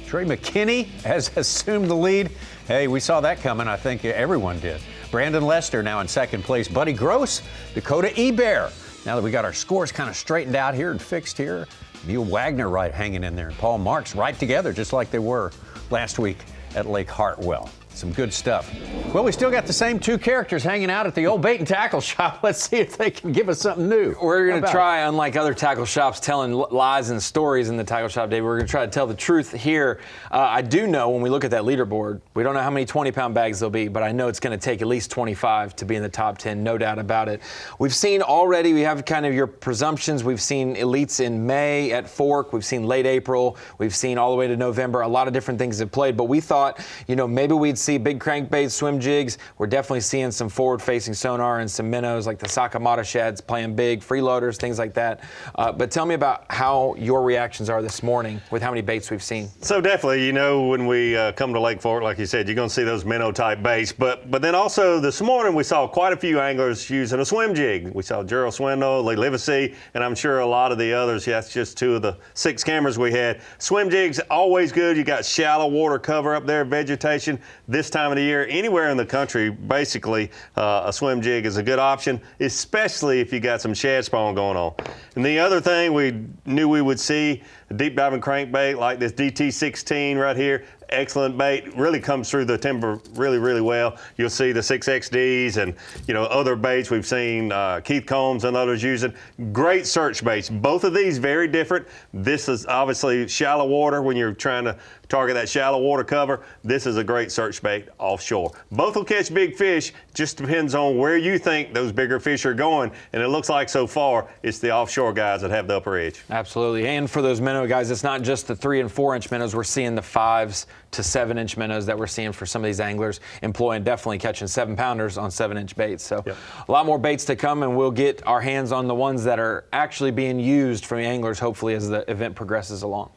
Trey McKinney has assumed the lead. Hey, we saw that coming. I think everyone did. Brandon Lester now in second place. Buddy Gross, Dakota Ebear. Now that we got our scores kind of straightened out here and fixed here, Neil Wagner right hanging in there, and Paul Marks right together, just like they were last week at Lake Hartwell. Some good stuff. Well, we still got the same two characters hanging out at the old bait and tackle shop. Let's see if they can give us something new. We're going to try, unlike other tackle shops telling lies and stories in the tackle shop, David, we're going to try to tell the truth here. I do know when we look at that leaderboard, we don't know how many 20-pound bags there'll be, but I know it's going to take at least 25 to be in the top 10, no doubt about it. We've seen already, we have kind of your presumptions. We've seen elites in May at Fork. We've seen late April. We've seen all the way to November. A lot of different things have played, but we thought, maybe we'd see big crankbaits, swim jigs. We're definitely seeing some forward-facing sonar and some minnows like the Sakamata sheds playing big, freeloaders, things like that. But tell me about how your reactions are this morning with how many baits we've seen. So definitely, when we come to Lake Fork, like you said, you're going to see those minnow-type baits. But then also this morning we saw quite a few anglers using a swim jig. We saw Gerald, Swindle, Livesay, and I'm sure a lot of the others. Yeah, that's just 2 of the 6 cameras we had. Swim jigs, always good. You got shallow water cover up there, vegetation. This time of the year, anywhere in the country, basically, a swim jig is a good option, especially if you got some shad spawn going on. And the other thing we knew we would see, a deep diving crankbait like this DT16 right here. Excellent bait, really comes through the timber really, really well. You'll see the 6XDs and other baits we've seen, Keith Combs and others using. Great search baits. Both of these very different. This is obviously shallow water when you're trying to target that shallow water cover. This is a great search bait offshore. Both will catch big fish, just depends on where you think those bigger fish are going. And it looks like so far it's the offshore guys that have the upper edge. Absolutely. And for those minnow guys, it's not just the 3 and 4 inch minnows. We're seeing the 5s to 7 inch minnows that we're seeing for some of these anglers employing, definitely catching 7-pounders on 7-inch baits. So a lot more baits to come, and we'll get our hands on the ones that are actually being used from the anglers, hopefully, as the event progresses along.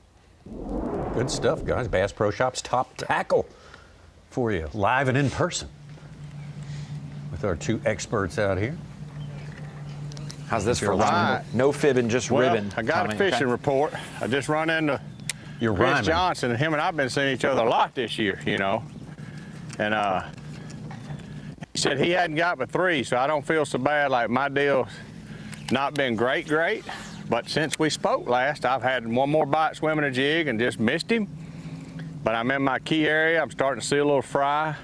Good stuff, guys. Bass Pro Shop's top tackle for you, live and in person, with our 2 experts out here. How's this for rhyming? No fibbing, just ribbing. I got a fishing report. I just run into Chris Johnson, and him and I've been seeing each other a lot this year, And he said he hadn't got but 3, so I don't feel so bad. Like, my deal's not been great. But since we spoke last, I've had 1 more bite swimming a jig and just missed him. But I'm in my key area. I'm starting to see a little fry.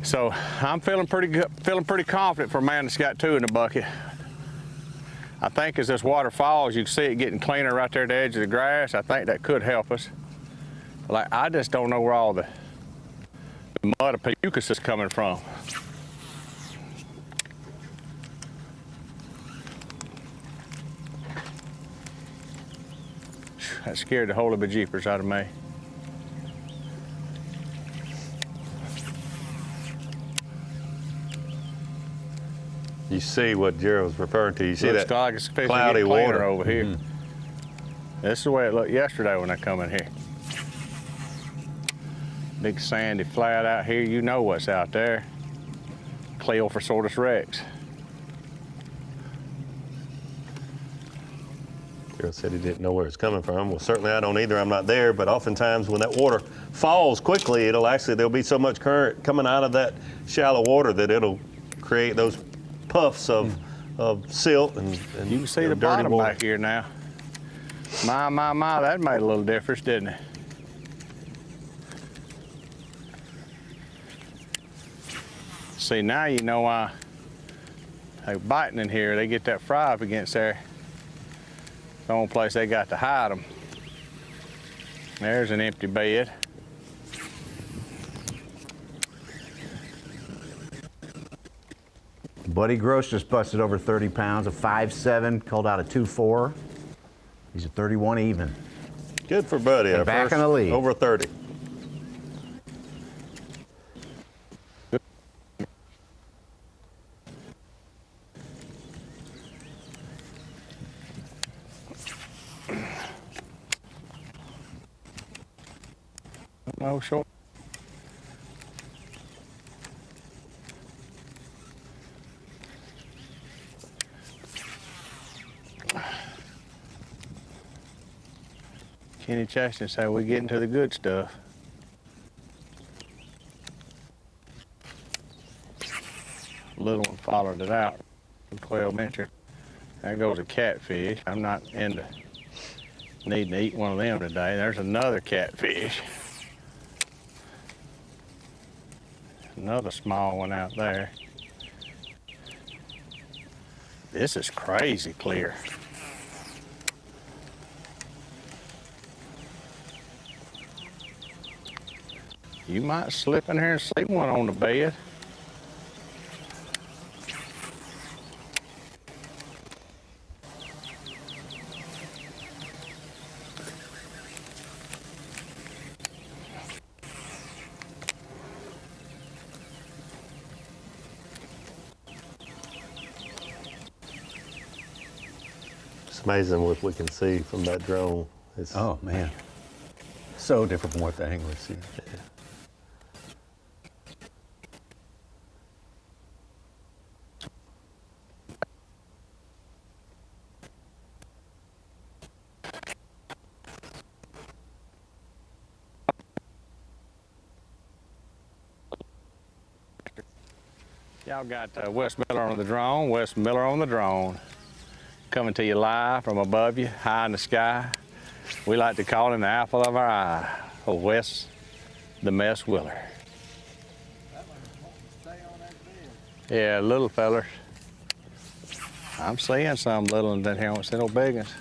So I'm feeling pretty good, feeling pretty confident for a man that's got 2 in the bucket. I think as this water falls, you can see it getting cleaner right there at the edge of the grass. I think that could help us. Like, I just don't know where all the mud of mucus is coming from. That scared the holy bejeepers out of me. You see what Gerald's referring to. You see Looks that like it's cloudy water over here. This is the way it looked yesterday when I come in here. Big sandy flat out here. You know what's out there. Cleophosaurus rex. Gerald said he didn't know where it's coming from. Well, certainly I don't either. I'm not there. But oftentimes when that water falls quickly, there'll be so much current coming out of that shallow water that it'll create those puffs of silt and you can see the bottom back here now. My, that made a little difference, didn't it? See, now you know why they're biting in here. They get that fry up against there. The only place they got to hide them. There's an empty bed. Buddy Gross just busted over 30 pounds, a 5'7", called out a 2'4". He's a 31 even. Good for Buddy. They're back in the lead. Over 30. No short. Kenny Chastain said we're getting to the good stuff. Little one followed it out, 12 incher. There goes a catfish. I'm not into needing to eat one of them today. There's another catfish. Another small one out there. This is crazy clear. You might slip in here and see one on the bed. It's amazing what we can see from that drone. Oh, man. So different from what the anglers see. Yeah. Y'all got Wes Miller on the drone, Wes Miller on the drone. Coming to you live from above you, high in the sky. We like to call him the apple of our eye, Wes the Mess Willer. Yeah, little fellers. I'm seeing some little ones in here. I don't see no big ones.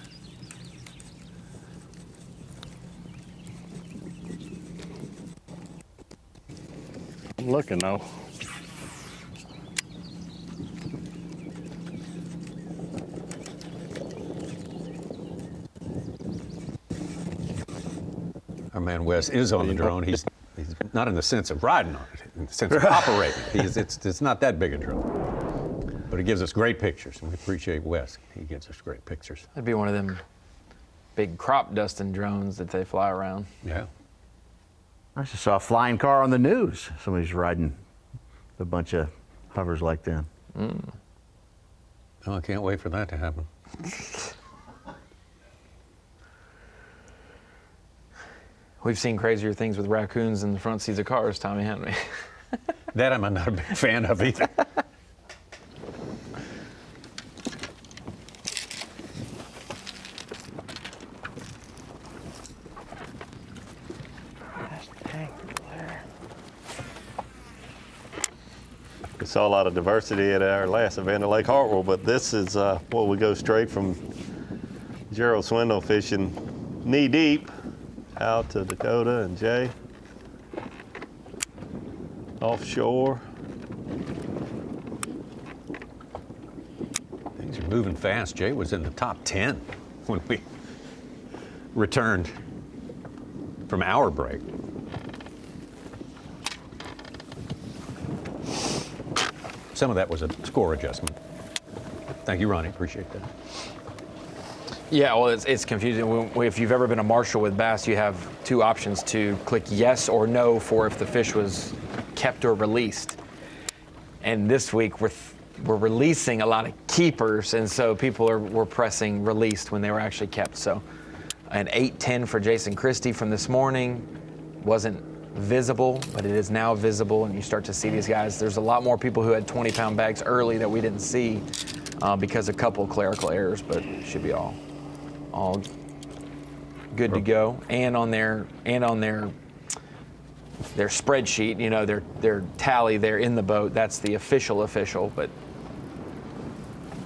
I'm looking though. Our man Wes is on the drone. He's not in the sense of riding on it, in the sense of operating. It's not that big a drone. But it gives us great pictures, and we appreciate Wes. He gives us great pictures. That'd be one of them big crop dusting drones that they fly around. Yeah. I just saw a flying car on the news. Somebody's riding a bunch of hovers like that. Oh, I can't wait for that to happen. We've seen crazier things with raccoons in the front seats of cars, Tommy, haven't we? That I'm not a big fan of either. We saw a lot of diversity at our last event at Lake Hartwell, but this is well, we go straight from Gerald Swindle fishing knee deep out to Dakota and Jay. Offshore. Things are moving fast. Jay was in the top 10 when we returned from our break. Some of that was a score adjustment. Thank you, Ronnie. Appreciate that. Yeah, well, it's confusing. If you've ever been a marshal with bass, you have two options to click yes or no for if the fish was kept or released. And this week we're releasing a lot of keepers, and so people were pressing released when they were actually kept. So an 8-10 for Jason Christie from this morning wasn't visible, but it is now visible, and you start to see these guys. There's a lot more people who had 20-pound bags early that we didn't see because of a couple of clerical errors, but it should be all good to go. And on their spreadsheet, you know, their tally there in the boat, that's the official, but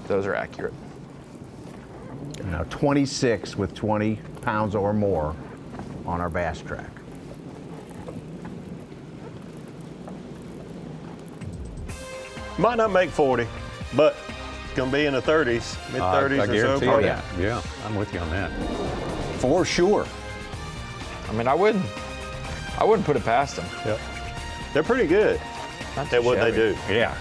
those are accurate. Now 26 with 20 pounds or more. on our bass track. Might not make 40, but it's going to be in the 30s, mid-30s I or so. guarantee you that. Yeah, I'm with you on that. For sure. I mean, I wouldn't put it past them. Yep. They're pretty good at what they do. Yeah,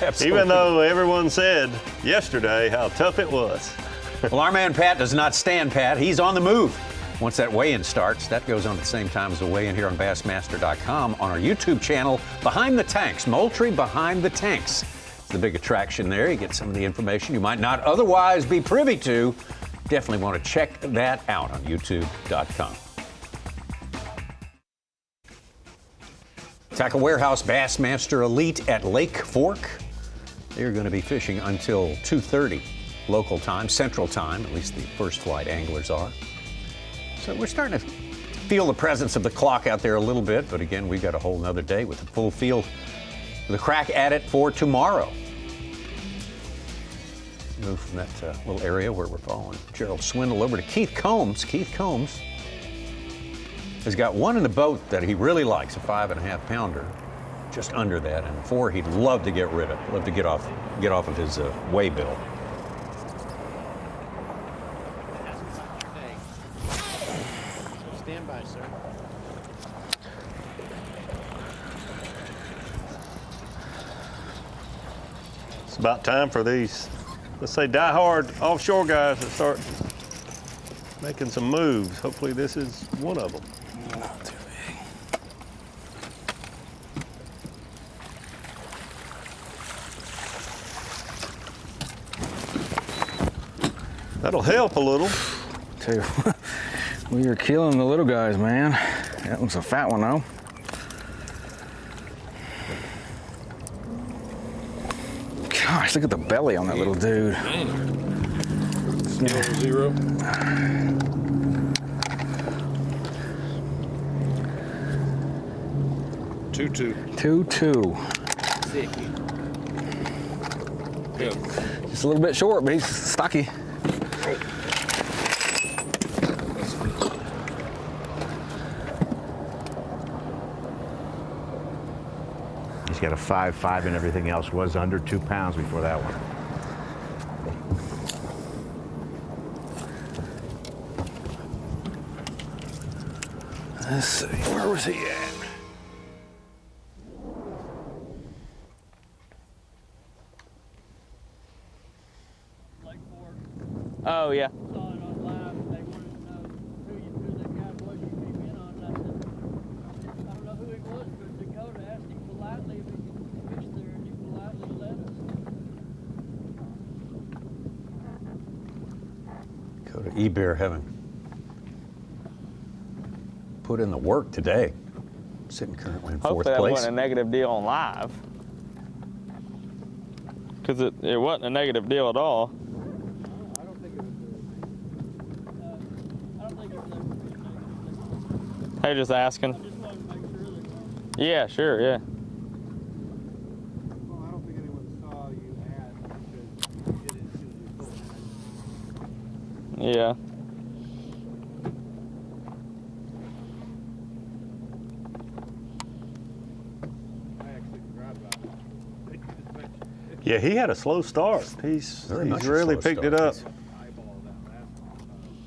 absolutely. Even though everyone said yesterday how tough it was. Well, our man Pat does not stand pat. He's on the move. Once that weigh-in starts, that goes on at the same time as the weigh-in here on Bassmaster.com, on our YouTube channel, Behind the Tanks, Moultrie Behind the Tanks. It's the big attraction there. You get some of the information you might not otherwise be privy to. Definitely want to check that out on YouTube.com. Tackle Warehouse Bassmaster Elite at Lake Fork. They're going to be fishing until 2:30 local time, Central Time, at least the first flight anglers are. So we're starting to feel the presence of the clock out there a little bit, but again, we've got a whole nother day with the full field, the crack at it for tomorrow. Move from that little area where we're following Gerald Swindle over to Keith Combs. Keith Combs has got one in the boat that he really likes, a 5.5 pounder, just under that, and 4 he'd love to get rid of, love to get off of his weigh bill. Stand by, sir. It's about time for these, let's say, die-hard offshore guys to start making some moves. Hopefully this is one of them. Not too big. That'll help a little. Tell you what, we are killing the little guys, man. That one's a fat one, though. Gosh, look at the belly on that little dude. Scale 0. 2-2. 2-2. Sick. Yeah. Just a little bit short, but he's stocky. He's got a 5.5 and everything else was under 2 pounds before that one. Let's see, where was he at? Oh, yeah. Go to E-Bear having put in the work today. Sitting currently in 4th Hopefully that place. wasn't a negative deal on live. Because it wasn't a negative deal at all. Hey, just asking. Yeah, sure, yeah. Yeah. Yeah, he had a slow start. He's much a really slow picked start. it up.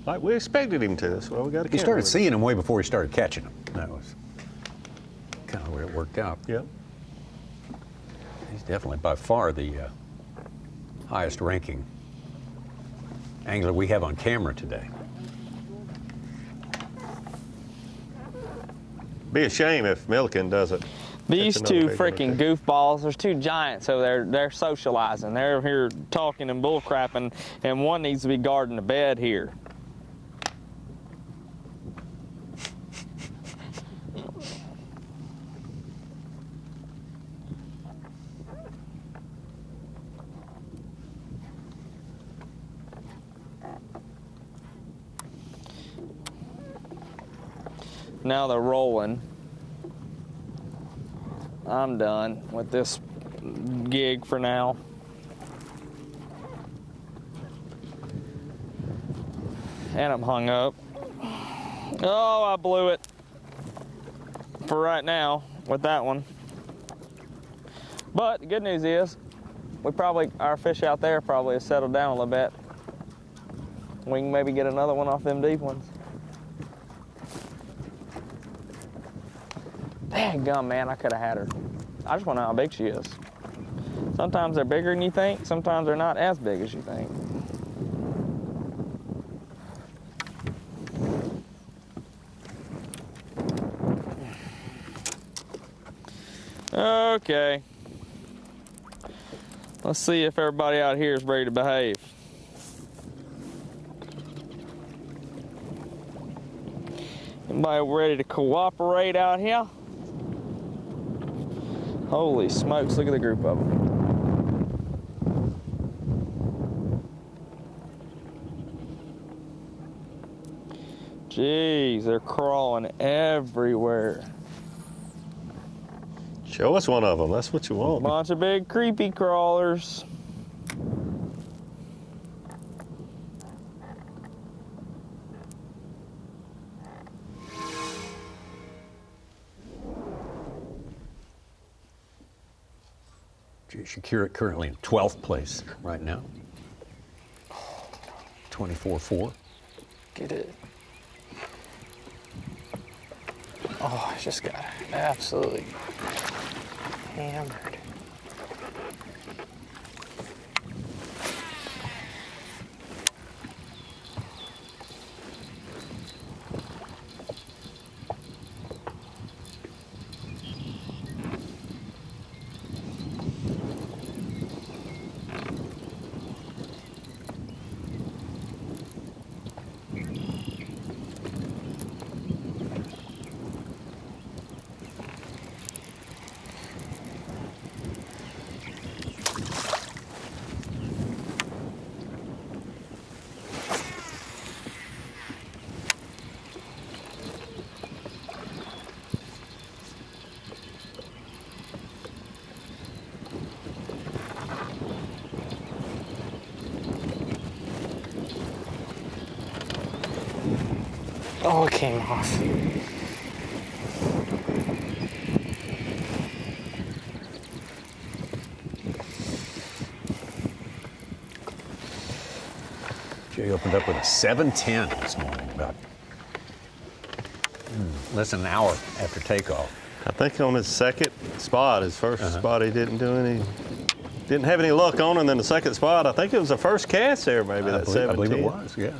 Like we expected him to, so we got to. He started seeing him way before he started catching him. That was kind of the way it worked out. Yep. He's definitely by far the highest ranking angler we have on camera today. Be a shame if Milliken doesn't. These two freaking goofballs, there's two giants over there, they're socializing. They're here talking and bull crapping, and one needs to be guarding the bed here. Now they're rolling. I'm done with this gig for now. And I'm hung up. Oh, I blew it for right now with that one. But the good news is, our fish out there probably has settled down a little bit. We can maybe get another one off them deep ones. Dadgum, man, I could have had her. I just want to know how big she is. Sometimes they're bigger than you think, sometimes they're not as big as you think. Okay. Let's see if everybody out here is ready to behave. Anybody ready to cooperate out here? Holy smokes, look at the group of them. Jeez, they're crawling everywhere. Show us one of them. That's what you want. Bunch of big creepy crawlers. Shakira currently in 12th place right now. 24-4. Get it. Oh, I just got absolutely hammered. Oh, it came off. Jay opened up with a 7:10 this morning, about less than an hour after takeoff. I think on his second spot, his first spot, he didn't have any luck on, and then the second spot, I think it was the first cast there, maybe that 7:10. I believe it was, yeah.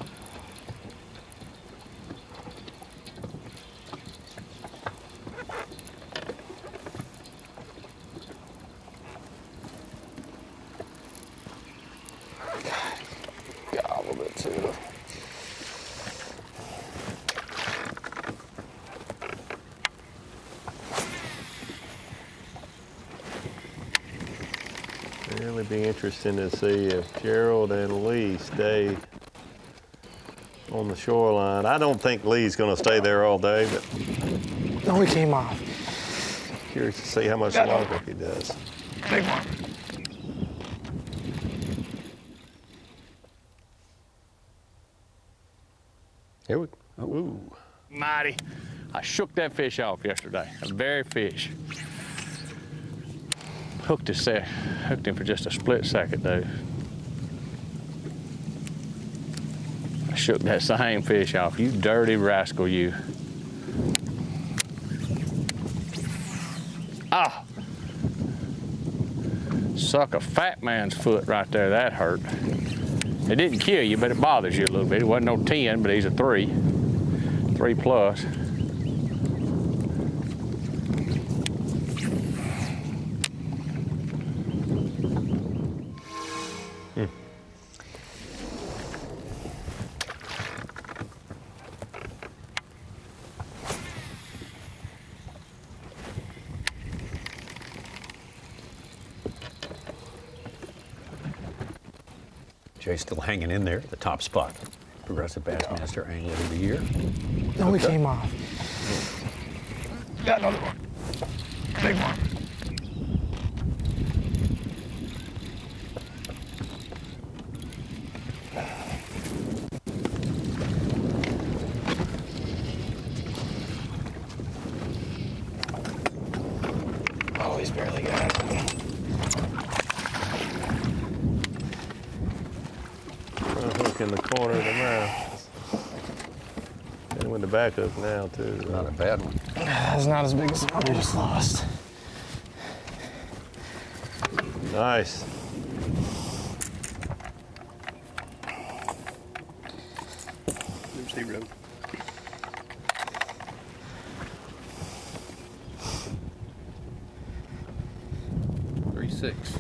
Gobbled it too. Really be interesting to see if Gerald and Lee stay on the shoreline. I don't think Lee's going to stay there all day, but No, he came off. Curious to see how much longer he does. Big one. Here we go. Ooh. Mighty. I shook that fish off yesterday. The very fish. Hooked him for just a split second, though. I shook that same fish off. You dirty rascal, you. Ah! Suck a fat man's foot right there. That hurt. It didn't kill you, but it bothers you a little bit. It wasn't no 10, but he's a 3. 3 plus. Jay's still hanging in there, the top spot. Progressive Bassmaster Angler of the Year. No, he came off. Got another one. Big one. hook in the corner of the mouth. And with the back hook now too. Not a bad one. That's not as big as the one we just lost. Nice. Livesay Road. Six.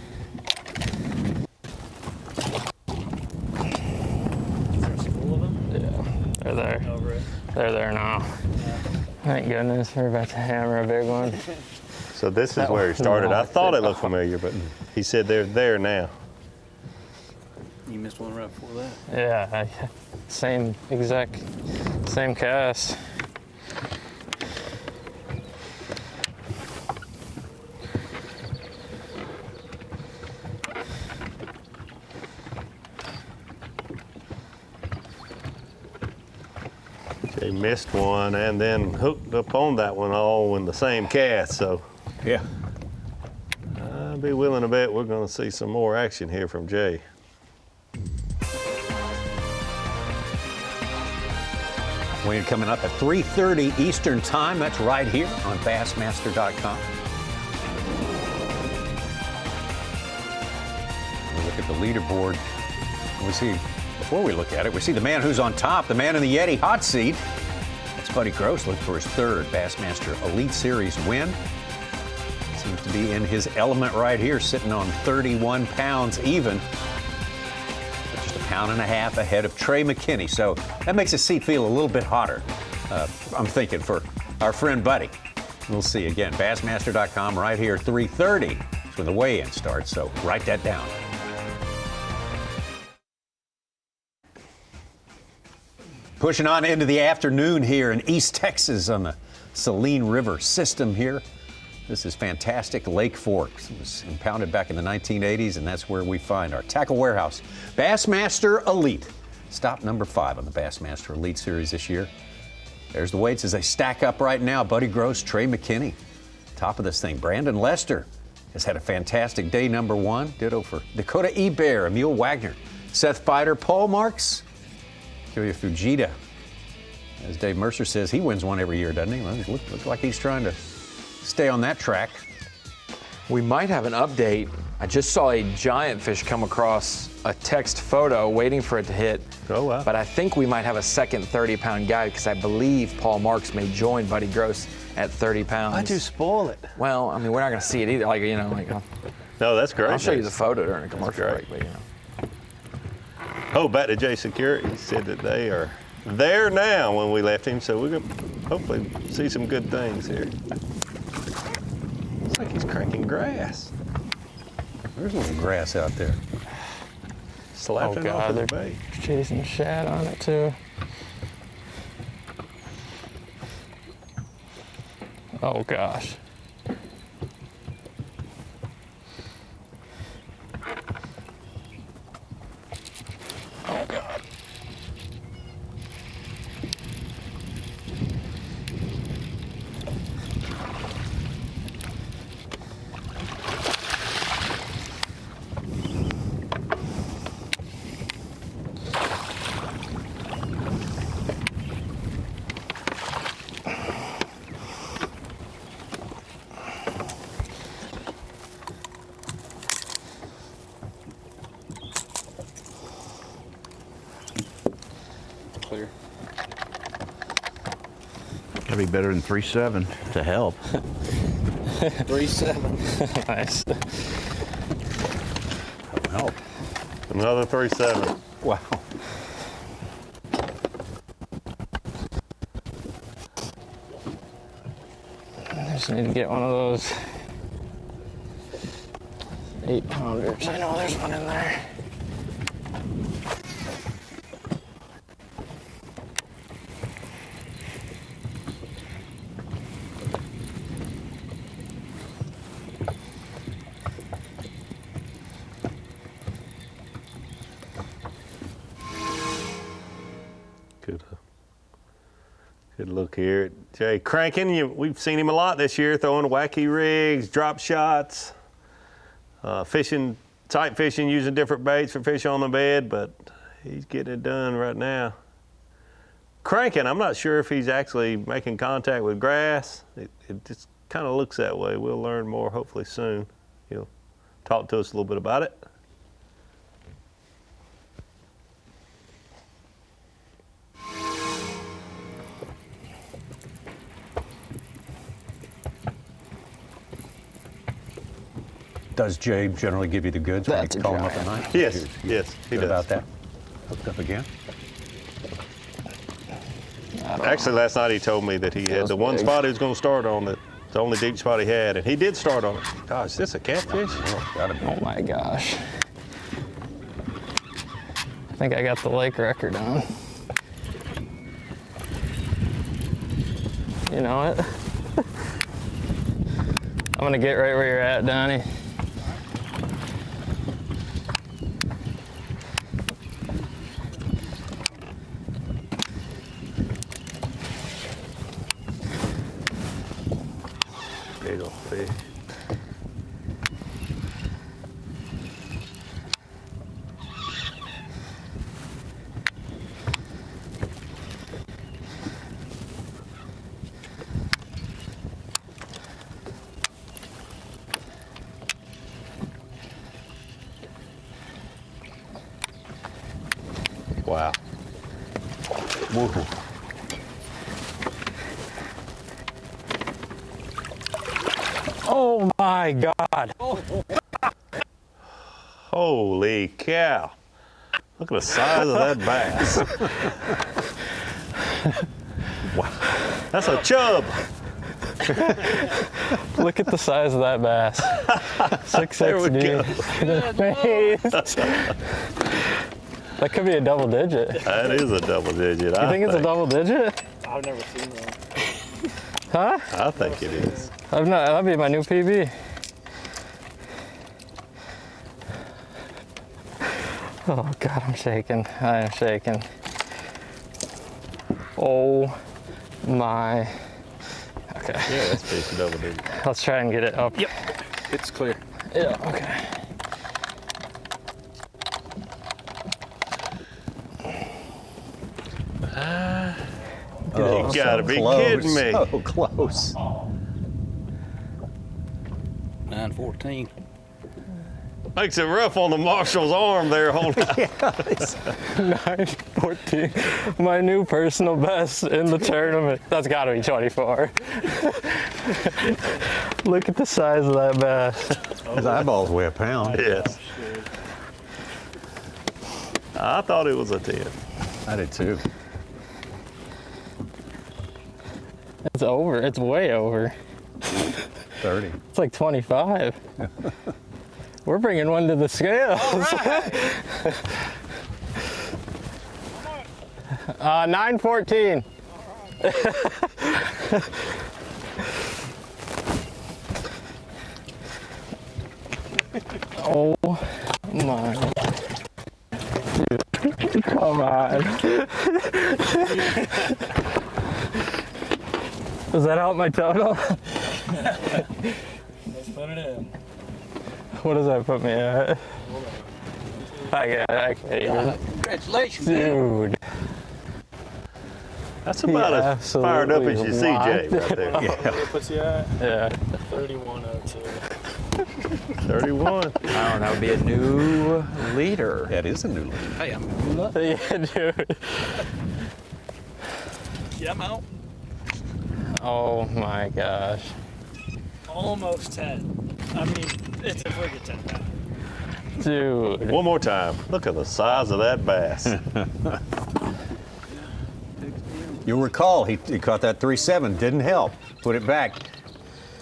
Yeah, they're there. They're there now. Thank goodness we're about to hammer a big one. So this is where he started. I thought it looked familiar, but he said they're there now. You missed one right before that. Yeah, same cast. They missed one and then hooked up on that one all in the same cast. So yeah, I'd be willing to bet we're going to see some more action here from Jay. We're coming up at 3:30 Eastern Time. That's right here on Bassmaster.com. We look at the leaderboard. We see, before we look at it, we see the man who's on top, the man in the Yeti hot seat. That's Buddy Gross looking for his third Bassmaster Elite Series win. Seems to be in his element right here, sitting on 31 pounds even. Just a pound and a half ahead of Trey McKinney. So that makes his seat feel a little bit hotter, I'm thinking, for our friend Buddy. We'll see again. Bassmaster.com right here, 3:30 is when the weigh-in starts. So write that down. Pushing on into the afternoon here in East Texas on the Saline River system here. This is fantastic Lake Forks. It was impounded back in the 1980s, and that's where we find our tackle warehouse. Bassmaster Elite. Stop number 5 on the Bassmaster Elite Series this year. There's the weights as they stack up right now. Buddy Gross, Trey McKinney. Top of this thing, Brandon Lester has had a fantastic day, number 1. Ditto for Dakota Ebear, Emil Wagner, Seth Fighter, Paul Marks, Kyoya Fujita. As Dave Mercer says, he wins one every year, doesn't he? Well, it looks like he's trying to stay on that track. We might have an update. I just saw a giant fish come across a text photo waiting for it to hit. Oh, wow. But I think we might have a second 30-pound guy because I believe Paul Marks may join Buddy Gross at 30 pounds. Why'd you spoil it? Well, I mean, we're not going to see it either. Like, you know, like. No, that's great. I'll show you the photo during a commercial break, but you know. Oh, back to Jay Security. He said that they are there now when we left him, so we're going to hopefully see some good things here. Looks like he's cranking grass. There's a little grass out there. Slapping it off of the bait. Chasing shad on it too. Oh gosh. Oh God. Clear. Gotta be better than 3.7 to help. 3.7. Nice. Help. Another 3.7. Wow. I just need to get one of those 8-pounders. I know there's one in there. Good look here. Jay cranking. We've seen him a lot this year, throwing wacky rigs, drop shots, fishing, tight fishing, using different baits for fish on the bed, but He's getting it done right now. Cranking, I'm not sure if he's actually making contact with grass. It just kind of looks that way. We'll learn more hopefully soon. He'll talk to us a little bit about it. Does Jay generally give you the goods when you call him up at night? Yes, yes, he Good does. about that? Hooked up again? Actually, last night he told me that he had the one spot he was going to start on, that the only deep spot he had, and he did start on it. Gosh, is this a catfish? Oh, gotta be. Oh my gosh. I think I got the lake record on. You know it? I'm gonna get right where you're at, Donnie. Big old fish. Wow. Woohoo. Oh my God. Holy cow. Look at the size of that bass. Wow. That's a chub. Look at the size of that bass. 6'6", That could be a double digit. That is a double digit. You think it's a double digit? I've never seen one. Huh? I think it is. I've not. That'll be my new PB. Oh God, I'm shaking. I am shaking. Oh my. Okay. Yeah, that's fish double digit. Let's try and get it up. Yep. It's clear. Yeah. Okay. You gotta be kidding me. So close. 914. Makes it rough on the marshal's arm there holding. 914. My new personal best in the tournament. That's gotta be 24. Look at the size of that bass. His eyeballs weigh a pound. Yes. I thought it was a 10. I did too. It's over. It's way over. 30. It's like 25. We're bringing one to the scales. 914. Oh my. Come on. Does that help my total? Let's put it in. What does that put me at? I can't even. Congratulations, dude. That's about as fired up as you see, Jay, right there. Yeah. What puts you at? Yeah. 3102. 31. Oh, that would be a new leader. That is a new leader. Hey, I'm Yeah, dude. Yeah, I'm out. Oh my gosh. Almost 10. I mean, it's a friggin' 10 pound. Dude. One more time. Look at the size of that bass. You'll recall he caught that 3.7, didn't help. Put it back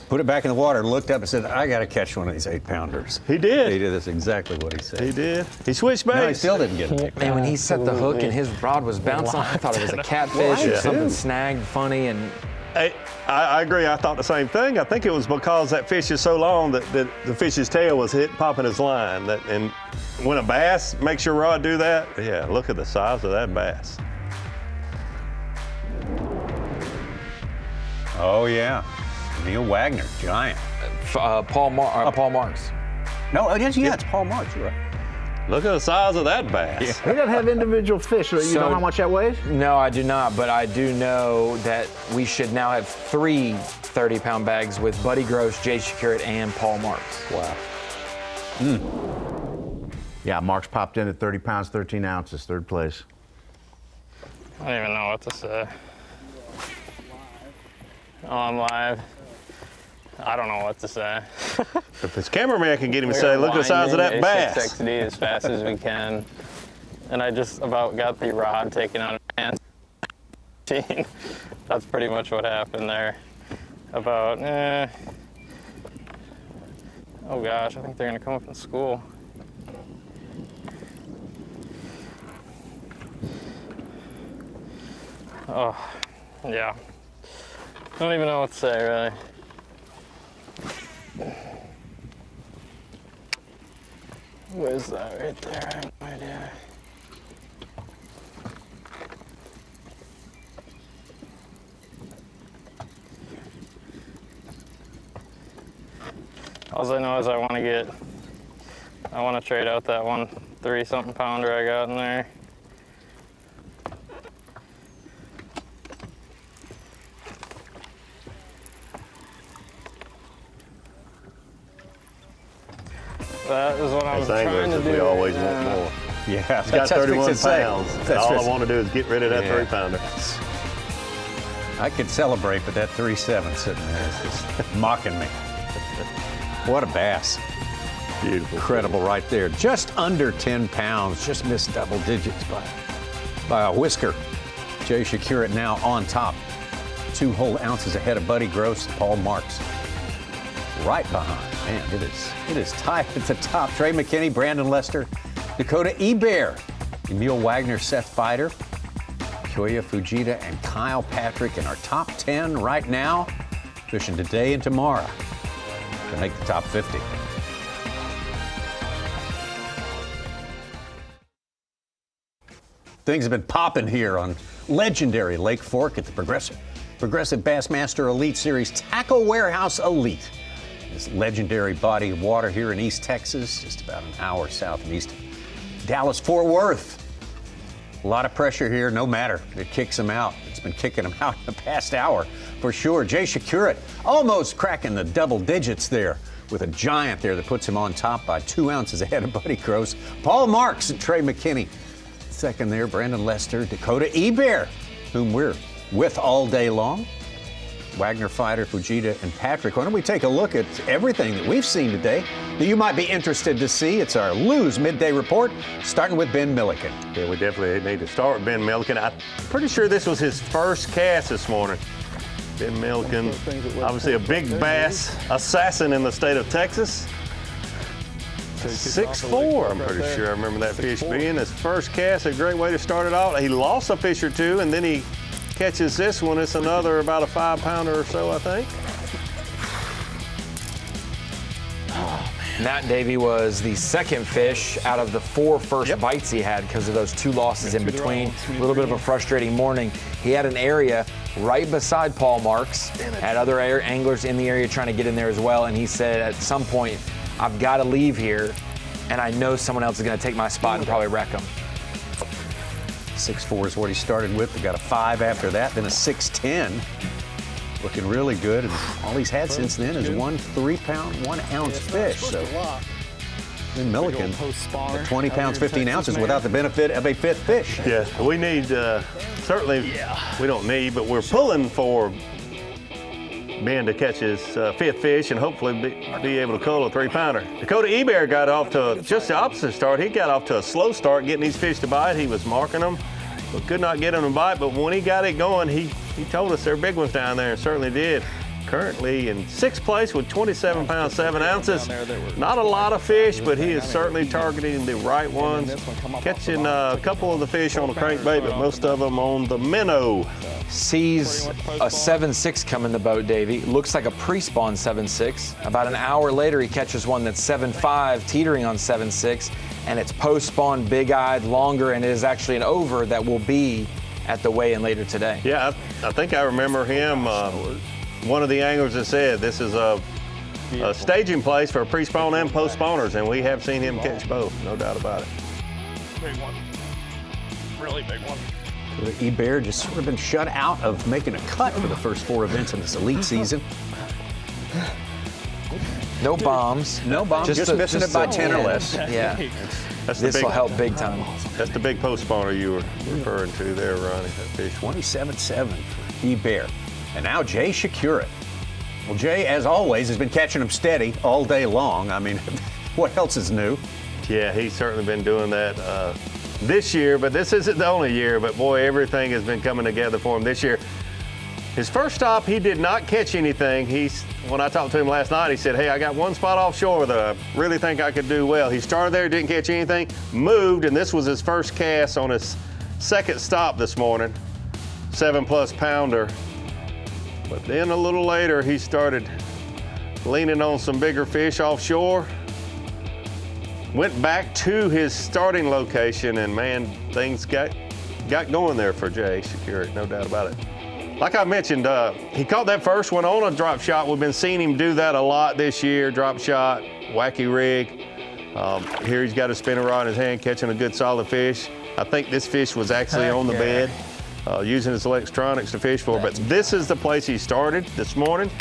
in the water, looked up and said, I got to catch one of these 8-pounders. He did. He did. That's exactly what he said. He did. He switched baits. No, he still didn't get it. Man, when he set the hook and his rod was bouncing, I thought it was a catfish or something snagged funny. And I agree. I thought the same thing. I think it was because that fish is so long that the fish's tail was popping his line. And when a bass makes your rod do that, yeah, look at the size of that bass. Oh, yeah. Neil Wagner, giant. Paul Marks. No, it's Paul Marks. You're right. Look at the size of that bass. He doesn't have individual fish. You know how much that weighs? No, I do not, but I do know that we should now have 3 30-pound bags with Buddy Gross, Jay Shakeup, and Paul Marks. Wow. Yeah, Marks popped in at 30 pounds, 13 ounces, 3rd place. I don't even know what to say. Oh, I'm live. I don't know what to say. If his cameraman can get him to say, look at the size of that bass. XD as fast as we can. And I just about got the rod taken out of my hand. That's pretty much what happened there. About, oh gosh, I think they're gonna come up from school. Oh, yeah. I don't even know what to say, really. What is that right there? I have no idea. All I know is I want to trade out that 1 3-something pounder I got in there. That is what I'm trying to do. We always want more. Yeah, he's got 31 pounds. All I want to do is get rid of that 3-pounder. I could celebrate, but that 3.7 sitting there is just mocking me. What a bass. Beautiful. Incredible right there. Just under 10 pounds, just missed double digits by a whisker. Jay Shakeup now on top. 2 whole ounces ahead of Buddy Gross and Paul Marks. Right behind. Man, it is tight at the top. Trey McKinney, Brandon Lester, Dakota Ebert, Emil Wagner, Seth Fider, Kyoya Fujita, and Kyle Patrick in our top 10 right now, fishing today and tomorrow to make the top 50. Things have been popping here on legendary Lake Fork at the Progressive Bassmaster Elite Series Tackle Warehouse Elite. This legendary body of water here in East Texas, just about an hour south and east of Dallas-Fort Worth. A lot of pressure here, no matter. It kicks them out. It's been kicking them out in the past hour for sure. Jay Shakeup almost cracking the double digits there with a giant there that puts him on top by 2 ounces ahead of Buddy Gross. Paul Marks and Trey McKinney. Second there, Brandon Lester, Dakota Ebert, whom we're with all day long. Wagner, Fider, Fujita, and Patrick. Why don't we take a look at everything that we've seen today that you might be interested to see? It's our Lose Midday Report, starting with Ben Milliken. Yeah, we definitely need to start with Ben Milliken. I'm pretty sure this was his first cast this morning. Ben Milliken, obviously a big bass assassin in the state of Texas. 6'4", I'm pretty sure I remember that fish being. His first cast, a great way to start it out. He lost a fish or two, and then he catches this one. It's another about a 5-pounder or so, I think. Nat Davey was the second fish out of the 4 first bites he had because of those 2 losses in between. A little bit of a frustrating morning. He had an area right beside Paul Marks, had other anglers in the area trying to get in there as well, and he said at some point, I've got to leave here, and I know someone else is going to take my spot and probably wreck him. 6'4" is what he started with. He got a 5 after that, then a 6'10". Looking really good. And all he's had since then is 1 3-pound, 1-ounce fish. So Ben Milliken, 20 pounds, 15 ounces without the benefit of a 5th fish. Yeah, we need, certainly, we don't need, but we're pulling for Ben to catch his 5th fish and hopefully be able to cull a 3-pounder. Dakota Ebert got off to just the opposite start. He got off to a slow start getting these fish to bite. He was marking them, but could not get them to bite. But when he got it going, he told us they're big ones down there, and certainly did. Currently in 6th place with 27 pounds, 7 ounces. Not a lot of fish, but he is certainly targeting the right ones. Catching a couple of the fish on the crankbait, but most of them on the minnow. Sees a 7.6 come in the boat, Davey. Looks like a pre-spawn 7.6. About an hour later, he catches one that's 7.5, teetering on 7.6, and it's post-spawn, big-eyed, longer, and it is actually an over that will be at the weigh-in later today. Yeah, I think I remember him. One of the anglers that said this is a a staging place for pre-spawn and post-spawners, and we have seen him catch both, no doubt about it. Big one. Really big one. The E-Bear just sort of been shut out of making a cut for the first 4 events in this elite season. No bombs. No bombs, just missing it by 10 or less. Yeah. This will help big time. That's the big post-spawner you were referring to there, Ronnie. That fish. 27.7 for E-Bear. And now Jay Shakurit. Well, Jay, as always, has been catching them steady all day long. I mean, what else is new? Yeah, he's certainly been doing that this year, but this isn't the only year. But boy, everything has been coming together for him this year. His first stop, he did not catch anything. When I talked to him last night, he said, hey, I got one spot offshore that I really think I could do well. He started there, didn't catch anything, moved, and this was his first cast on his second stop this morning, 7+ pounder. But then a little later, he started leaning on some bigger fish offshore. Went back to his starting location, and man, things got going there for Jay Shakurit, no doubt about it. Like I mentioned, he caught that first one on a drop shot. We've been seeing him do that a lot this year, drop shot, wacky rig. Here he's got a spinning rod in his hand, catching a good solid fish. I think this fish was actually on the bed, using his electronics to fish for. But this is the place he started this morning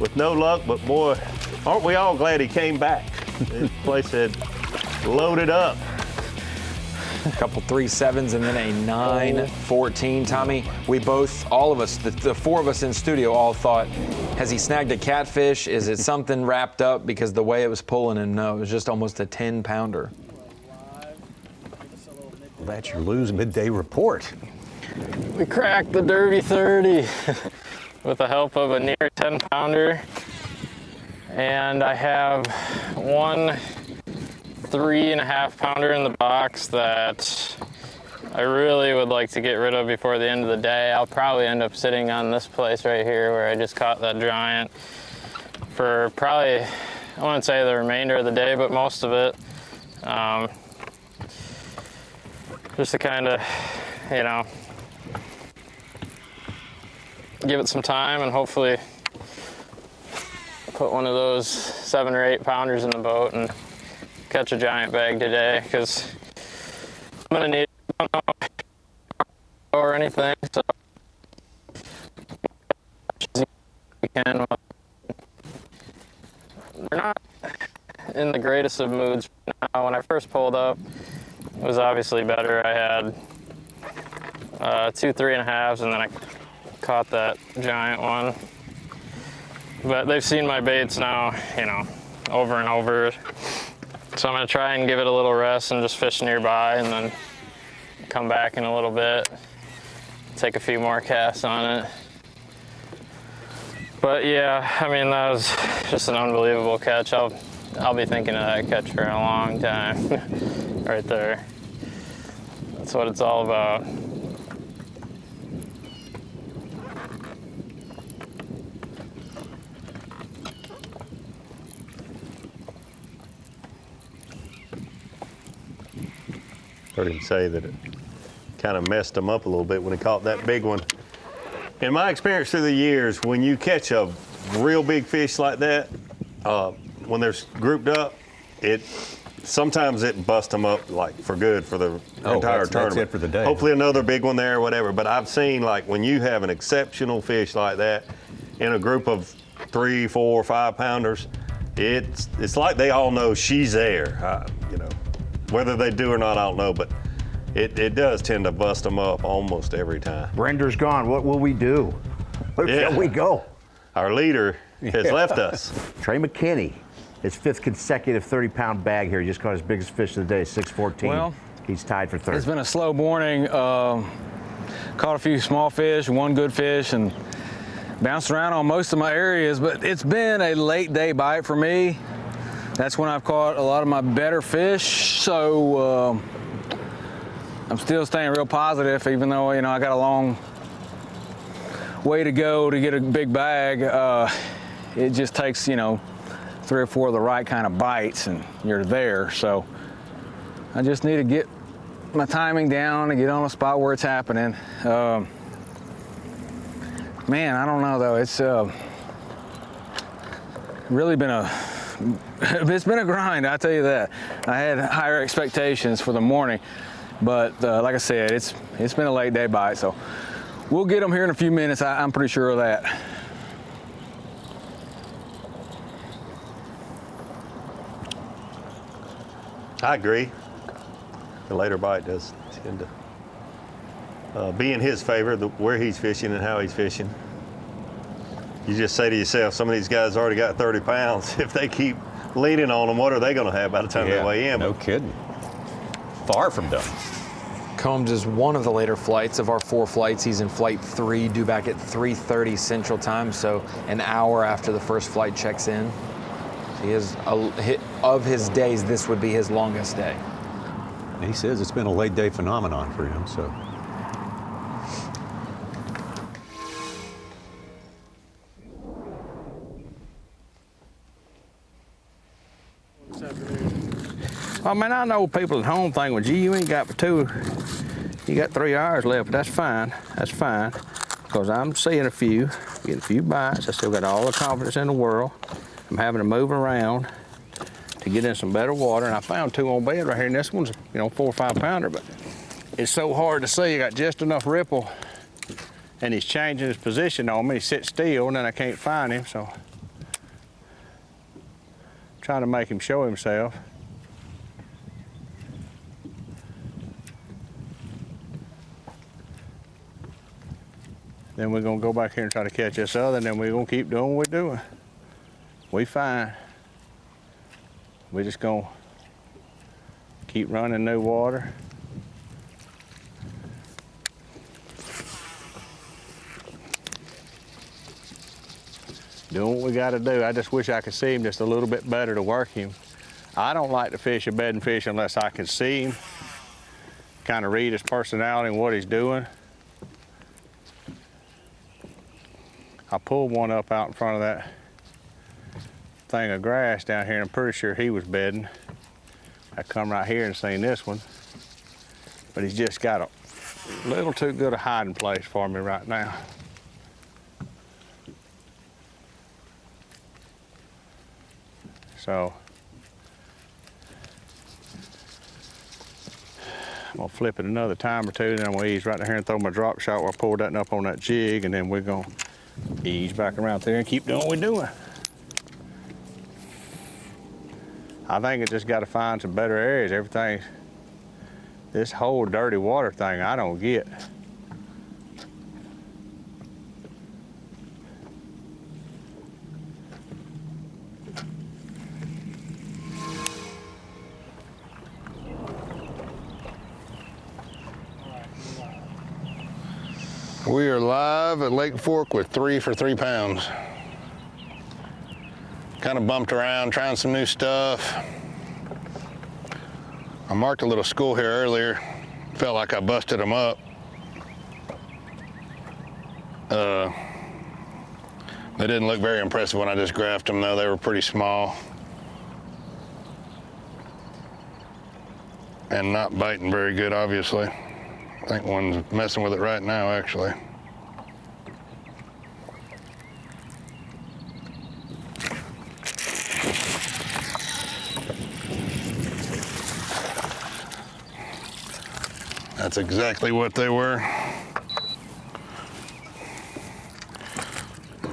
with no luck, but boy, aren't we all glad he came back? This place had loaded up. A couple 3.7s and then a 9.14. Tommy, all of us, the 4 of us in studio all thought, has he snagged a catfish? Is it something wrapped up? Because the way it was pulling him, no, it was just almost a 10-pounder. Well, that's your Lose Midday Report. We cracked the Derby 30 with the help of a near 10-pounder. And I have one 3.5-pounder in the box that I really would like to get rid of before the end of the day. I'll probably end up sitting on this place right here where I just caught that giant for probably, I wouldn't say the remainder of the day, but most of it. Just to kind of, give it some time and hopefully put one of those 7 or 8 pounders in the boat and catch a giant bag today, because I'm gonna need or anything. So we can. They're not in the greatest of moods now. When I first pulled up, it was obviously better. I had 2 3.5s, and then I caught that giant one. But they've seen my baits now, over and over. So I'm gonna try and give it a little rest and just fish nearby, and then come back in a little bit, take a few more casts on it. But yeah, I mean, that was just an unbelievable catch. I'll be thinking of that catch for a long time. Right there. That's what it's all about. Heard him say that it kind of messed him up a little bit when he caught that big one. In my experience through the years, when you catch a real big fish like that, when they're grouped up, sometimes it busts them up like for good for the entire tournament. That's it for the day. Hopefully another big one there or whatever. But I've seen, like, when you have an exceptional fish like that in a group of 3, 4, 5 pounders, it's like they all know she's there. Whether they do or not, I don't know, but it does tend to bust them up almost every time. Brender's gone. What will we do? Where shall we go? Our leader has left us. Trey McKinney, his 5th consecutive 30-pound bag here. He just caught his biggest fish of the day, 6.14. Well, he's tied for 3rd. It's been a slow morning. Caught a few small fish, one good fish, and bounced around on most of my areas, but it's been a late day bite for me. That's when I've caught a lot of my better fish, so I'm still staying real positive, even though, I got a long way to go to get a big bag. It just takes, 3 or 4 of the right kind of bites, and you're there. So I just need to get my timing down and get on a spot where it's happening. Man, I don't know, though. It's Really been it's been a grind, I tell you that. I had higher expectations for the morning, but like I said, it's been a late day bite, so we'll get them here in a few minutes. I'm pretty sure of that. I agree. The later bite does tend to be in his favor, where he's fishing and how he's fishing. You just say to yourself, some of these guys already got 30 pounds. If they keep leaning on them, what are they going to have by the time they weigh in? No kidding. Far from done. Combs is one of the later flights of our 4 flights. He's in flight 3, due back at 3:30 Central Time, so an hour after the first flight checks in. He is, of his days, this would be his longest day. He says it's been a late day phenomenon for him, so. I mean, I know people at home think, well, gee, you ain't got you got 3 hours left, but that's fine. That's fine, because I'm seeing a few, getting a few bites. I still got all the confidence in the world. I'm having to move around to get in some better water, and I found 2 on bed right here, and this one's, 4 or 5 pounder, but it's so hard to see. I got just enough ripple, and he's changing his position on me. He sits still, and then I can't find him, so I'm trying to make him show himself. Then we're gonna go back here and try to catch this other, and then we're gonna keep doing what we're doing. We fine. We're just gonna keep running new water. Doing what we gotta do. I just wish I could see him just a little bit better to work him. I don't like to fish a bedding fish unless I can see him, kind of read his personality and what he's doing. I pulled one up out in front of that thing of grass down here, and I'm pretty sure he was bedding. I come right here and seen this one, but he's just got a little too good a hiding place for me right now. So I'm gonna flip it another time or two, then I'm gonna ease right down here and throw my drop shot where I pulled that up on that jig, and then we're gonna ease back around there and keep doing what we're doing. I think it just got to find some better areas. Everything, this whole dirty water thing, I don't get. We are live at Lake Fork with 3 for 3 pounds. Kind of bumped around, trying some new stuff. I marked a little school here earlier. Felt like I busted them up. They didn't look very impressive when I just graphed them, though. They were pretty small. And not biting very good, obviously. I think one's messing with it right now, actually. That's exactly what they were.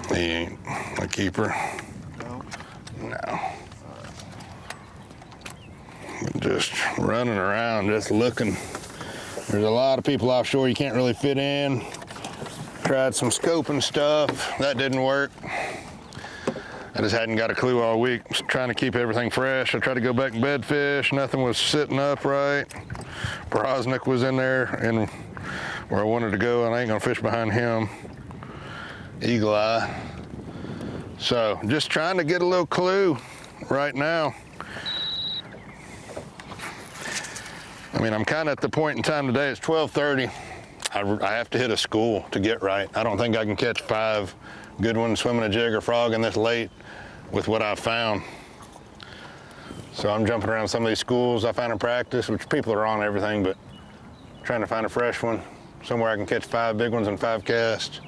He ain't a keeper. No. Just running around, just looking. There's a lot of people offshore you can't really fit in. Tried some scoping stuff, that didn't work. I just hadn't got a clue all week. Just trying to keep everything fresh. I tried to go back and bed fish, nothing was sitting up right. Brosnick was in there and where I wanted to go, and I ain't gonna fish behind him. Eagle eye. So just trying to get a little clue right now. I mean, I'm kind of at the point in time today, it's 12:30. I have to hit a school to get right. I don't think I can catch 5 good ones swimming a jig or frog in this late with what I've found. So I'm jumping around some of these schools I find in practice, which people are on everything, but trying to find a fresh one, somewhere I can catch 5 big ones in 5 casts.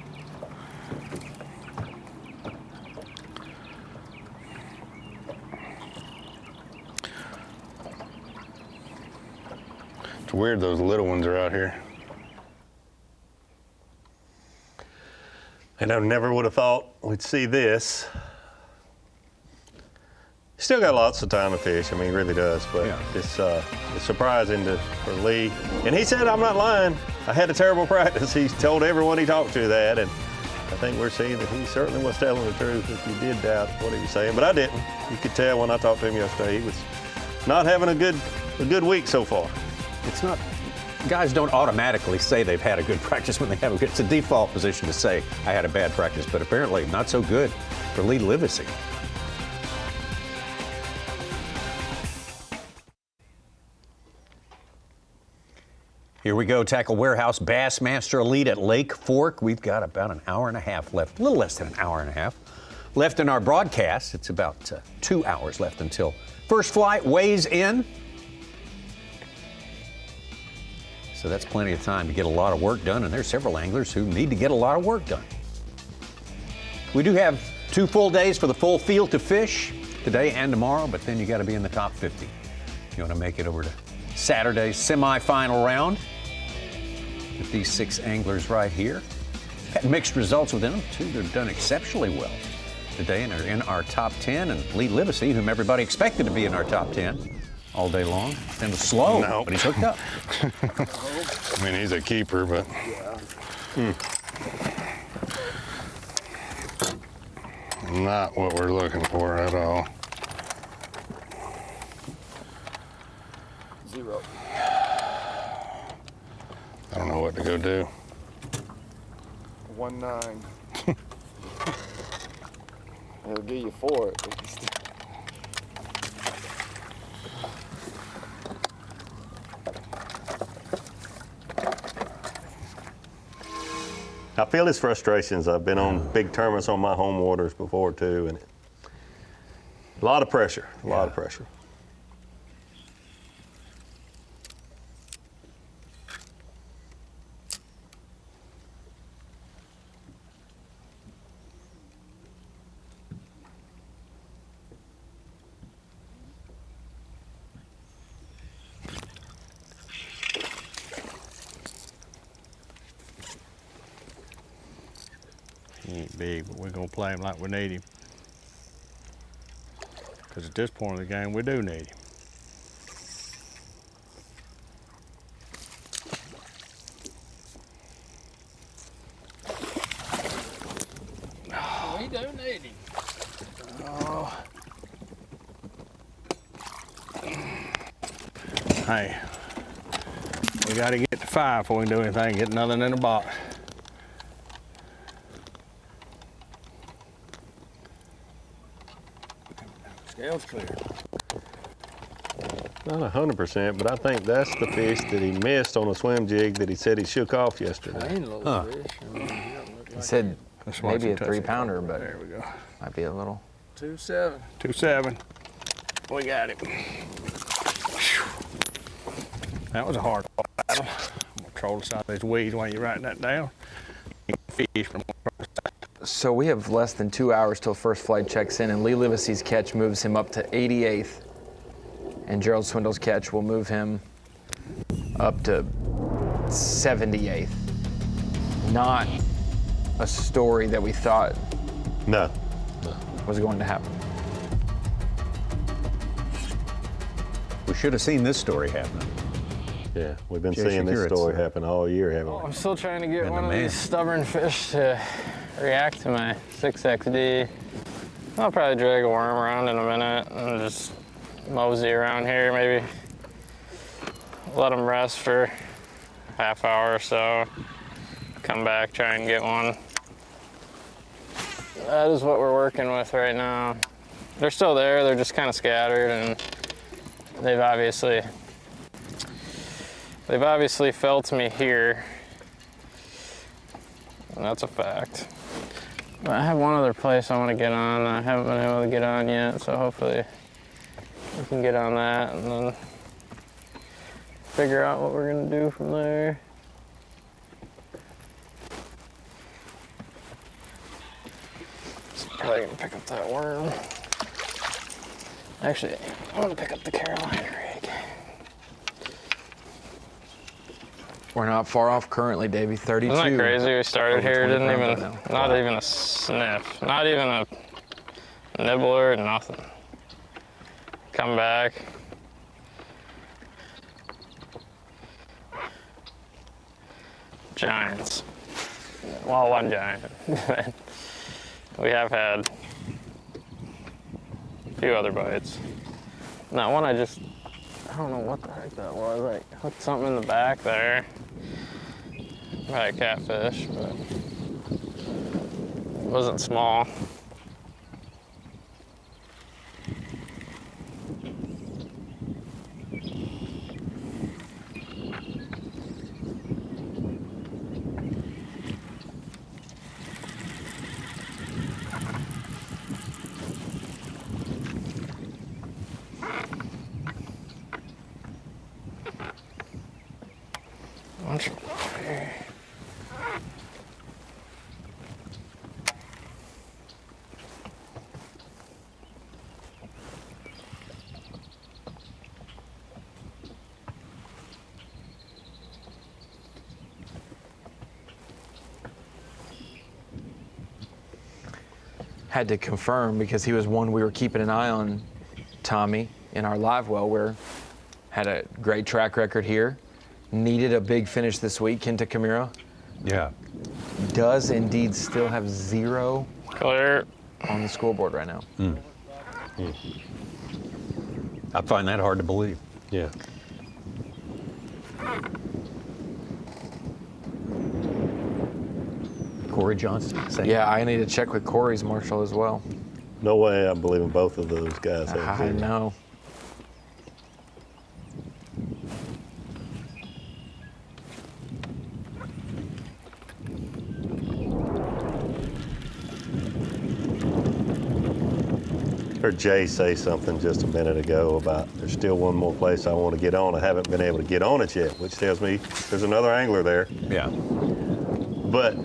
weird those little ones are out here. And I never would have thought we'd see this. Still got lots of time to fish. I mean, he really does. But it's surprising for Lee. And he said, I'm not lying. I had a terrible practice. He told everyone he talked to that. And I think we're seeing that he certainly was telling the truth if you did doubt what he was saying. But I didn't. You could tell when I talked to him yesterday, he was not having a good week so far. It's not, guys don't automatically say they've had a good practice when they have a good, it's a default position to say, I had a bad practice, but apparently not so good for Lee Livesay. Here we go, Tackle Warehouse Bassmaster Elite at Lake Fork. We've got about an hour and a half left, a little less than an hour and a half left in our broadcast. It's about 2 hours left until first flight weighs in. So that's plenty of time to get a lot of work done, and there's several anglers who need to get a lot of work done. We do have 2 full days for the full field to fish, today and tomorrow, but then you got to be in the top 50. You want to make it over to Saturday's semifinal round with these 6 anglers right here. Had mixed results with them, too. They've done exceptionally well today and are in our top 10. And Lee Livesay, whom everybody expected to be in our top 10 all day long, then was slow, but he's hooked up. I mean, he's a keeper, but not what we're looking for at all. 0. I don't know what to go do. 1-9. He'll give you 4. I feel his frustrations. I've been on big tournaments on my home waters before too, and a lot of pressure, a lot of pressure. He ain't big, but we're gonna play him like we need him. Because at this point of the game, we do need him. We do need him. Oh. Hey, we gotta get to 5 before we can do anything, get nothing in the box. Scale's clear. Not 100%, but I think that's the fish that he missed on a swim jig that he said he shook off yesterday. He said maybe a 3-pounder, but there we go. Might be a little. 2-7. 2-7. We got it. That was a hard battle. I'm gonna troll the side of these weeds while you're writing that down. Fish from So we have less than 2 hours till first flight checks in, and Lee Livesay's catch moves him up to 88th, and Gerald Swindle's catch will move him up to 78th. Not a story that we thought was going to happen. We should have seen this story happen. Yeah, we've been seeing this story happen all year, haven't we? I'm still trying to get one of these stubborn fish to react to my 6XD. I'll probably drag a worm around in a minute and just mosey around here, maybe let them rest for half hour or so, come back, try and get one. That is what we're working with right now. They're still there, they're just kind of scattered, and they've obviously felt me here, and that's a fact. But I have one other place I want to get on that I haven't been able to get on yet, so hopefully we can get on that and then figure out what we're gonna do from there. So probably gonna pick up that worm. Actually, I want to pick up the Carolina rig. We're not far off currently, Davey. 32. Isn't that crazy? We started Over here, 20 didn't pounds even, right now. not even a sniff, not even a nibbler, nothing. Come back. Giants. Well, one giant. We have had a few other bites. And that one I don't know what the heck that was. I hooked something in the back there. Probably a catfish, but it wasn't small. Had to confirm because he was one we were keeping an eye on, Tommy, in our live well, where had a great track record here. Needed a big finish this week, Kenta Kamira. Yeah. Does indeed still have 0 clear on the scoreboard right now. I find that hard to believe. Yeah. Corey Johnson. Same. Yeah, I need to check with Corey's Marshall as well. No way I believe in both of those guys. I know. Heard Jay say something just a minute ago about there's still one more place I want to get on. I haven't been able to get on it yet, which tells me there's another angler there. Yeah. But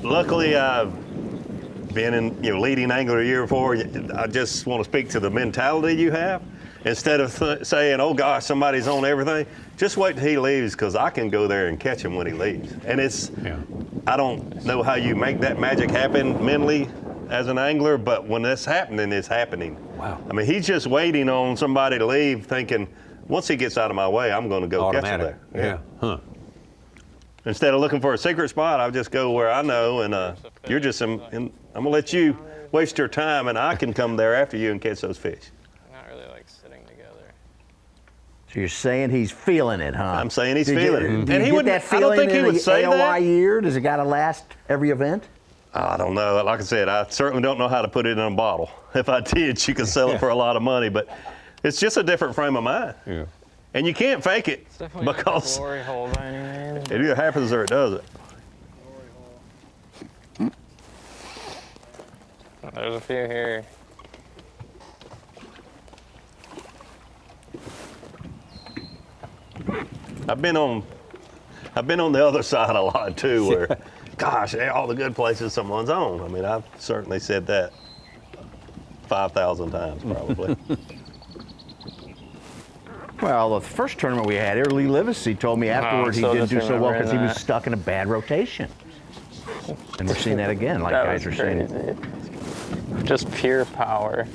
luckily I've been in, leading angler a year before. I just want to speak to the mentality you have. Instead of saying, oh gosh, somebody's on everything, just wait till he leaves because I can go there and catch him when he leaves. And I don't know how you make that magic happen mentally as an angler, but when that's happening, it's happening. Wow. I mean, he's just waiting on somebody to leave thinking, once he gets out of my way, I'm going to go catch him there. Yeah. Huh. Instead of looking for a secret spot, I'll just go where I know, and you're just, I'm going to let you waste your time, and I can come there after you and catch those fish. Not really like sitting together. So you're saying he's feeling it, huh? I'm saying he's feeling it. Do you get that feeling I don't think he would say AOI that. year? Does it got to last every event? I don't know. Like I said, I certainly don't know how to put it in a bottle. If I did, you could sell it for a lot of money, but it's just a different frame of mind. Yeah. And you can't fake it because Glory hole by any means. it either happens or it doesn't. There's a few here. I've been on the other side a lot too, where, gosh, all the good places someone's on. I mean, I've certainly said that 5,000 times probably. Well, the first tournament we had here, Lee Livesay told me afterwards he didn't do so well because he was stuck in a bad rotation. And we're seeing that again, like That guys are was saying. crazy. Just pure power.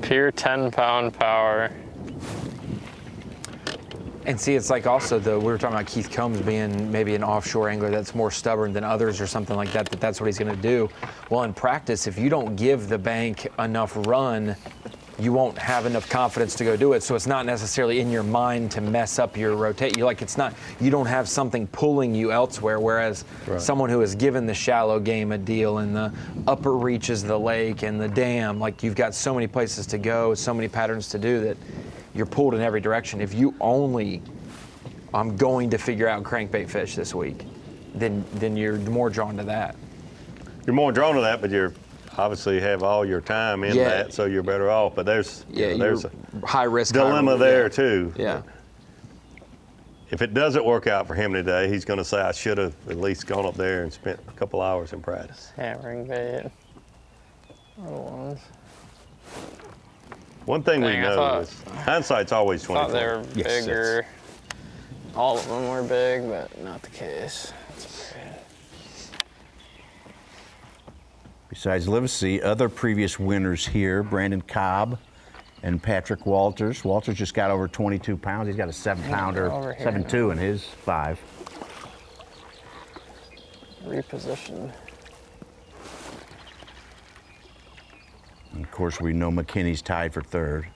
Pure 10-pound power. And see, it's like also we were talking about Keith Combs being maybe an offshore angler that's more stubborn than others or something like that, that's what he's going to do. Well, in practice, if you don't give the bank enough run, you won't have enough confidence to go do it. So it's not necessarily in your mind to mess up your rotate. You don't have something pulling you elsewhere. Whereas someone who has given the shallow game a deal and the upper reaches of the lake and the dam, like you've got so many places to go, so many patterns to do that you're pulled in every direction. If you only, I'm going to figure out crankbait fish this week, then you're more drawn to that. You're more drawn to that, but you're obviously have all your time in that, so you're better off. But there's a high risk dilemma there too. Yeah. If it doesn't work out for him today, he's going to say, I should have at least gone up there and spent a couple hours in practice. Hammering bait. Little ones. One thing we Dang, I know thought- is hindsight's always 24. Thought they were Yes, bigger. All of them were big, but not the case. Besides Livesay, other previous winners here, Brandon Cobb and Patrick Walters. Walters just got over 22 pounds. He's got a 7-pounder, Over here 7.2 in his 5. Reposition. And of course, we know McKinney's tied for 3rd.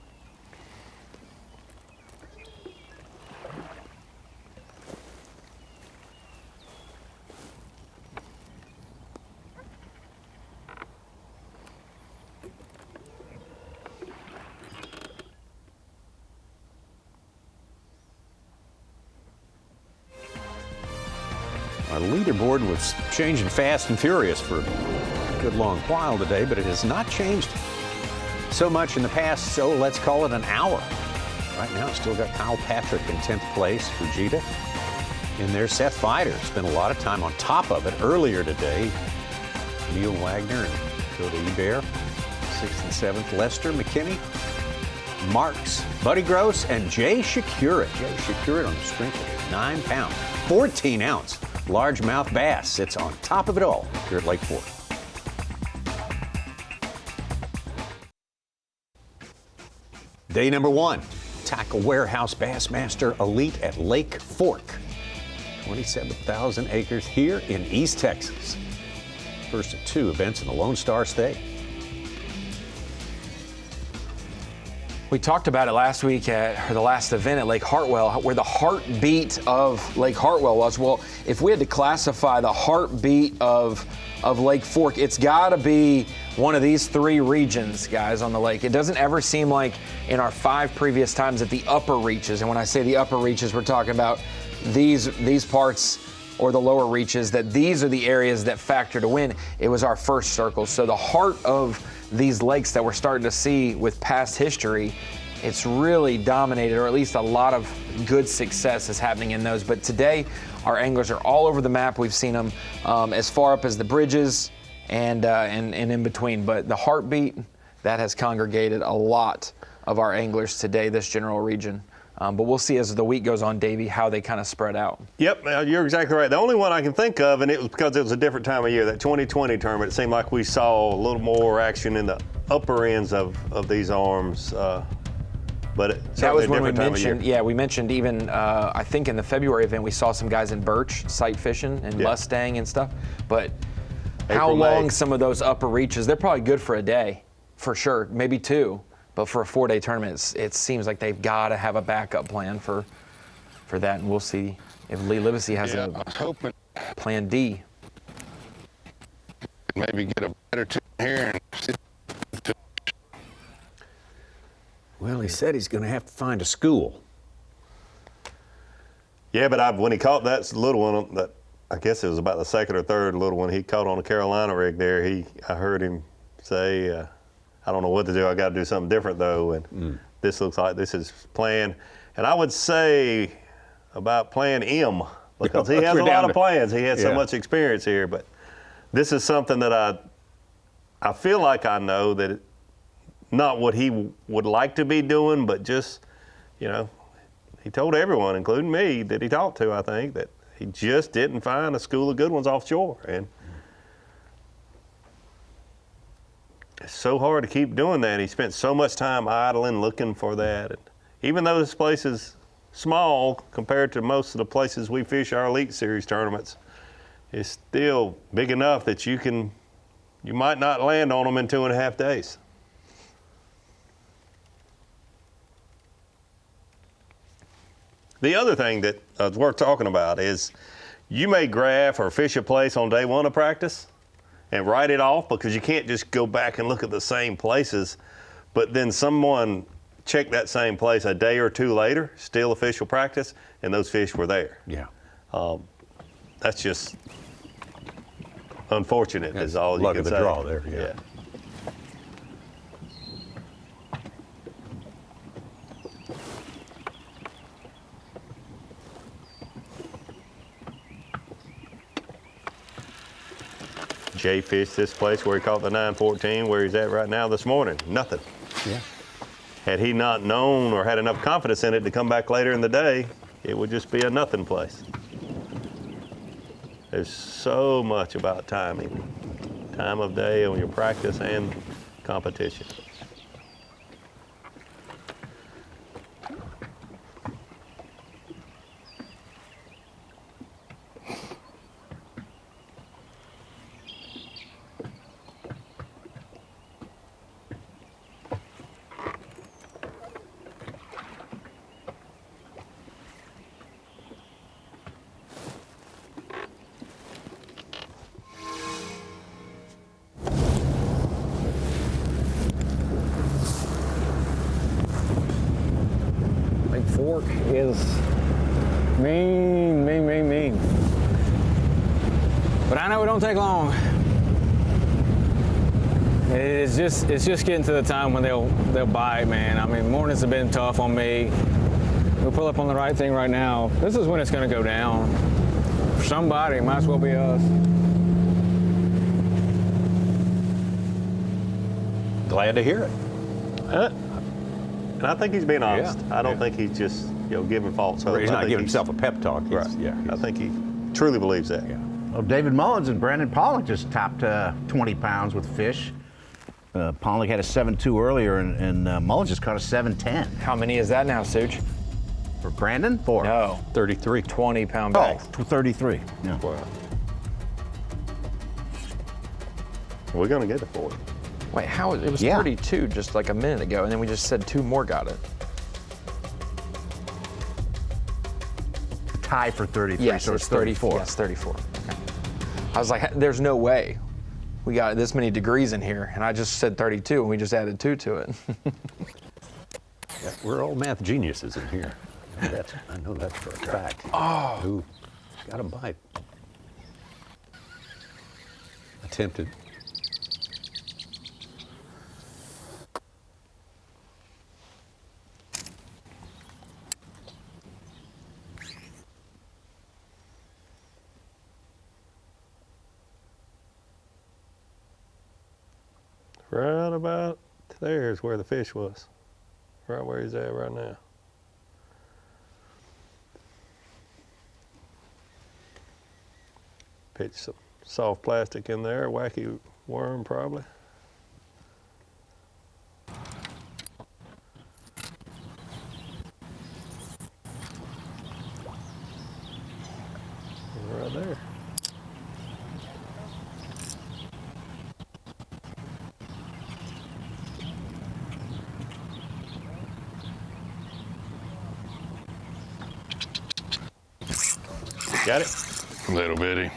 Our leaderboard was changing fast and furious for a good long while today, but it has not changed so much in the past, so let's call it an hour. Right now, it's still got Kyle Patrick in 10th place, Fujita in there. Seth Feider spent a lot of time on top of it earlier today. Neil Wagner and Dakota Ebert, 6th and 7th. Lester McKinney, Marks, Buddy Gross, and Jay Shakura. Jay Shakura on the strength of a 9-pound, 14-ounce largemouth bass sits on top of it all here at Lake Fork. Day number 1, Tackle Warehouse Bassmaster Elite at Lake Fork. 27,000 acres here in East Texas. First of 2 events in the Lone Star State. We talked about it last week or the last event at Lake Hartwell, where the heartbeat of Lake Hartwell was. Well, if we had to classify the heartbeat of Lake Fork, it's got to be one of these 3 regions, guys, on the lake. It doesn't ever seem like in our 5 previous times at the upper reaches, and when I say the upper reaches, we're talking about these parts or the lower reaches, that these are the areas that factor to win. It was our first circle. So the heart of these lakes that we're starting to see with past history, it's really dominated, or at least a lot of good success is happening in those. But today, our anglers are all over the map. We've seen them as far up as the bridges and in between. But the heartbeat, that has congregated a lot of our anglers today, this general region. But we'll see as the week goes on, Davey, how they kind of spread out. Yep, you're exactly right. The only one I can think of, and it was because it was a different time of year, that 2020 tournament, it seemed like we saw a little more action in the upper ends of these arms. But that was when we mentioned, we mentioned even, I think in the February event, we saw some guys in Birch, sight fishing and Mustang and stuff. But how long some of those upper reaches, they're probably good for a day, for sure, maybe 2. But for a 4-day tournament, it seems like they've got to have a backup plan for that, and we'll see if Lee Livesay has a plan D. Maybe get a better team here. Well, he said he's going to have to find a school. Yeah, but when he caught that little one, that I guess it was about the 2nd or 3rd little one he caught on a Carolina rig there, I heard him say, I don't know what to do. I got to do something different, though. And this looks like this is plan. And I would say about plan M, because he has a lot of plans. He has so much experience here. But this is something that I feel like I know that not what he would like to be doing, but just, he told everyone, including me, that he talked to, I think, that he just didn't find a school of good ones offshore. And it's so hard to keep doing that. He spent so much time idling, looking for that. And even though this place is small compared to most of the places we fish our Elite Series tournaments, it's still big enough that you might not land on them in 2.5 days. The other thing that is worth talking about is you may graph or fish a place on day 1 of practice and write it off, because you can't just go back and look at the same places, but then someone checked that same place a day or 2 later, still official practice, and those fish were there. Yeah. That's just unfortunate, is all you can say. Luck of the draw there, yeah. Jay fished this place where he caught the 914, where he's at right now this morning. Nothing. Yeah. had he not known or had enough confidence in it to come back later in the day, it would just be a nothing place. There's so much about timing, time of day on your practice and competition. Fork is mean. But I know it don't take long. It's just getting to the time when they'll bite, man. I mean, mornings have been tough on me. We'll pull up on the right thing right now. This is when it's going to go down. For somebody, it might as well be us. Glad to hear it. And I think he's being honest. I don't think he's just giving false hope. He's not giving himself a pep talk. Right. I think he truly believes that. Yeah. Well, David Mullins and Brandon Pollock just topped 20 pounds with fish. Pollock had a 7.2 earlier, and Mullins just caught a 7.10. How many is that now, Such? For Brandon? 4. No. 33. 20-pound bags. Oh, 33. Yeah. Wow. We're going to get it for you. Wait, how? It was 32 just like a minute ago, and then we just said 2 more got it. Tie for 33, Yes, so it's it's 34. Yes, 34. Okay. I was like, there's no way we got this many degrees in here, and I just said 32, and we just added 2 to it. Yeah, we're all math geniuses in here. I know that's for a fact. Oh. Ooh, got a bite. Attempted. Right about there is where the fish was. Right where he's at right now. Pitch some soft plastic in there, a wacky worm probably. Right there. Got it? Little bitty.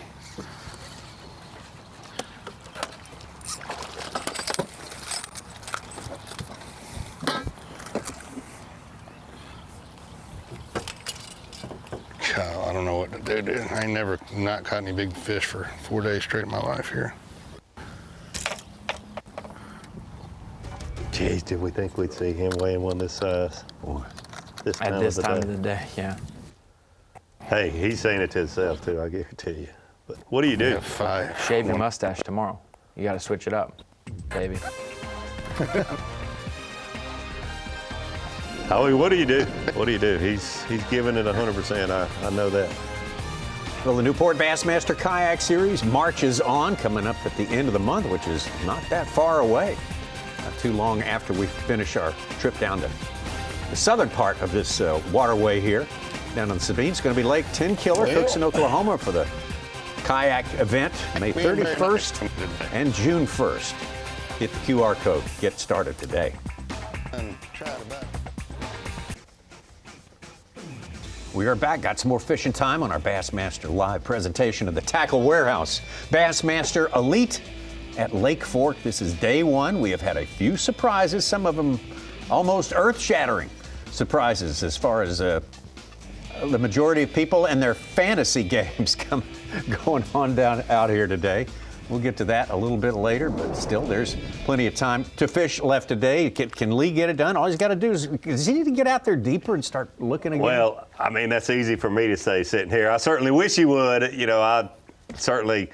God, I don't know what to do, dude. I ain't never not caught any big fish for 4 days straight in my life here. Jeez, did we think we'd see him weighing one this size? Boy, this time At this time of the day, yeah. Hey, he's saying it to himself too, I guarantee you. But what do you do? Shave your mustache tomorrow. You got to switch it up, baby. Howie, what do you do? What do you do? He's giving it 100%. I know that. Well, the Newport Bassmaster Kayak Series marches on, coming up at the end of the month, which is not that far away. Not too long after we finish our trip down to the southern part of this waterway here. Down on the Sabine. It's going to be Lake 10 Killer, Cookson, Oklahoma, for the kayak event, May 31st and June 1st. Hit the QR code. Get started today. We are back. Got some more fishing time on our Bassmaster live presentation of the Tackle Warehouse Bassmaster Elite at Lake Fork. This is day 1. We have had a few surprises, some of them almost earth-shattering surprises as far as the majority of people and their fantasy games going on down out here today. We'll get to that a little bit later, but still, there's plenty of time to fish left today. Can Lee get it done? All he's got to do is, does he need to get out there deeper and start looking again? Well, I mean, that's easy for me to say sitting here. I certainly wish he would. I certainly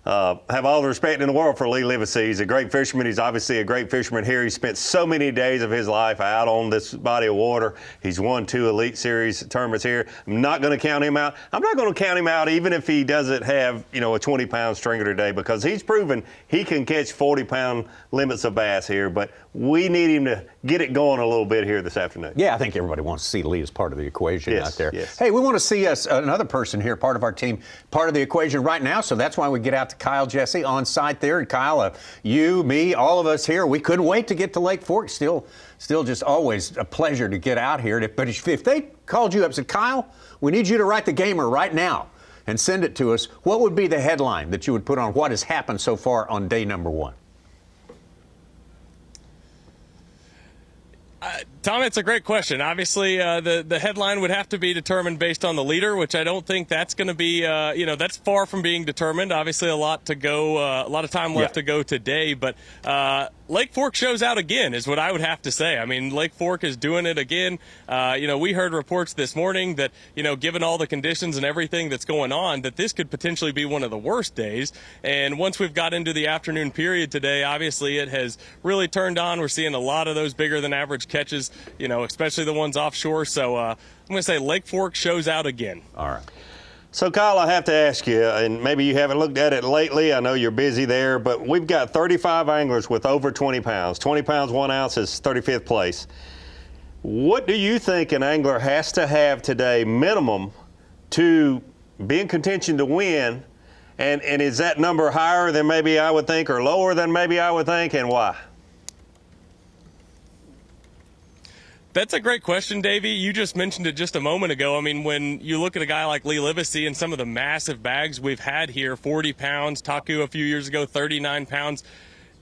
have all the respect in the world for Lee Livesay. He's a great fisherman. He's obviously a great fisherman here. He spent so many days of his life out on this body of water. He's won 2 Elite Series tournaments here. I'm not going to count him out. I'm not going to count him out even if he doesn't have, a 20-pound stringer today, because he's proven he can catch 40-pound limits of bass here. But we need him to get it going a little bit here this afternoon. Yeah, I think everybody wants to see Lee as part of the equation Yes, out there. yes. Hey, we want to see another person here, part of our team, part of the equation right now. So that's why we get out to Kyle Jesse on site there. And Kyle, you, me, all of us here, we couldn't wait to get to Lake Fork. Still just always a pleasure to get out here. But if they called you up and said, Kyle, we need you to write the gamer right now and send it to us, what would be the headline that you would put on what has happened so far on day number 1? Tom, it's a great question. Obviously, the headline would have to be determined based on the leader, which I don't think that's going to be, that's far from being determined. Obviously, a lot to go, a lot of time left to go today. But Lake Fork shows out again is what I would have to say. I mean, Lake Fork is doing it again. We heard reports this morning that, given all the conditions and everything that's going on, that this could potentially be one of the worst days. And once we've got into the afternoon period today, obviously it has really turned on. We're seeing a lot of those bigger than average catches, especially the ones offshore. So I'm going to say Lake Fork shows out again. All right. So, Kyle, I have to ask you, and maybe you haven't looked at it lately. I know you're busy there, but we've got 35 anglers with over 20 pounds. 20 pounds, 1 ounce is 35th place. What do you think an angler has to have today, minimum, to be in contention to win? And is that number higher than maybe I would think or lower than maybe I would think, and why? That's a great question, Davey. You just mentioned it just a moment ago. I mean, when you look at a guy like Lee Livesay and some of the massive bags we've had here, 40 pounds, Taku a few years ago, 39 pounds,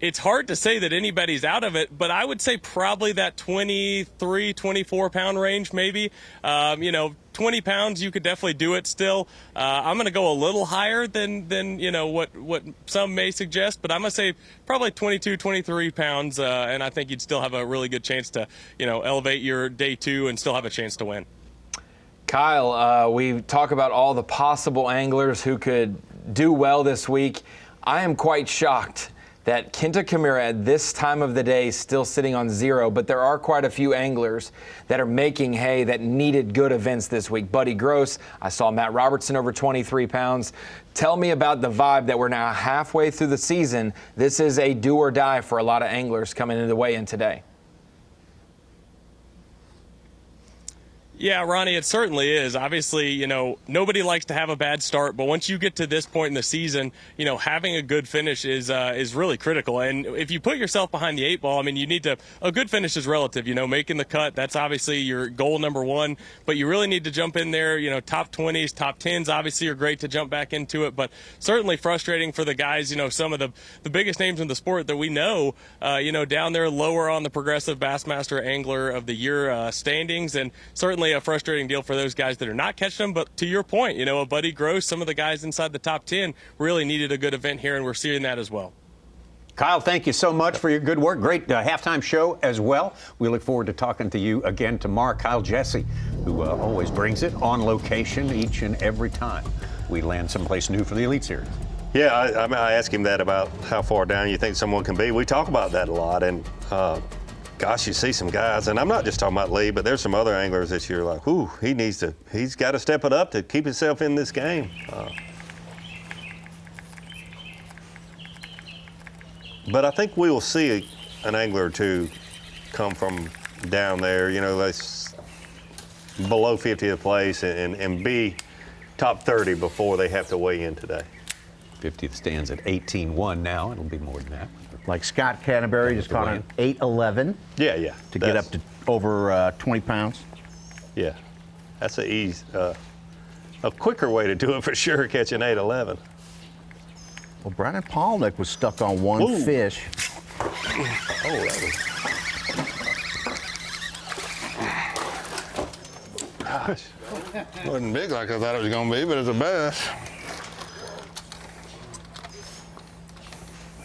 it's hard to say that anybody's out of it, but I would say probably that 23, 24 pound range maybe. 20 pounds, you could definitely do it still. I'm going to go a little higher than what some may suggest, but I'm going to say probably 22, 23 pounds, and I think you'd still have a really good chance to, elevate your day 2 and still have a chance to win. Kyle, we talk about all the possible anglers who could do well this week. I am quite shocked that Kenta Kamira at this time of the day is still sitting on 0, but there are quite a few anglers that are making hay that needed good events this week. Buddy Gross, I saw Matt Robertson over 23 pounds. Tell me about the vibe that we're now halfway through the season. This is a do or die for a lot of anglers coming into the weigh-in today. Yeah, Ronnie, it certainly is. Obviously, nobody likes to have a bad start, but once you get to this point in the season, having a good finish is really critical. And if you put yourself behind the 8 ball, I mean, you need to, a good finish is relative, making the cut, that's obviously your goal number 1, but you really need to jump in there, top 20s, top 10s, obviously are great to jump back into it, but certainly frustrating for the guys, some of the biggest names in the sport that we know, down there lower on the Progressive Bassmaster Angler of the Year standings, and certainly a frustrating deal for those guys that are not catching them. But to your point, a Buddy Gross, some of the guys inside the top 10 really needed a good event here, and we're seeing that as well. Kyle, thank you so much for your good work. Great halftime show as well. We look forward to talking to you again tomorrow. Kyle Jesse, who always brings it on location each and every time we land someplace new for the Elite Series. Yeah, I asked him that about how far down you think someone can be. We talk about that a lot, and gosh, you see some guys, and I'm not just talking about Lee, but there's some other anglers that you're like, whoo, he's got to step it up to keep himself in this game. But I think we will see an angler or two come from down there, that's below 50th place and be top 30 before they have to weigh in today. 50th stands at 18-1 now. It'll be more than that. Like Scott Canterbury just caught an 8-11. Yeah. To get up to over 20 pounds. Yeah, that's a quicker way to do it for sure, catching 8-11. Well, Brandon Palnick was stuck on one fish. Oh, that was... Gosh, it wasn't big like I thought it was going to be, but it's a bass.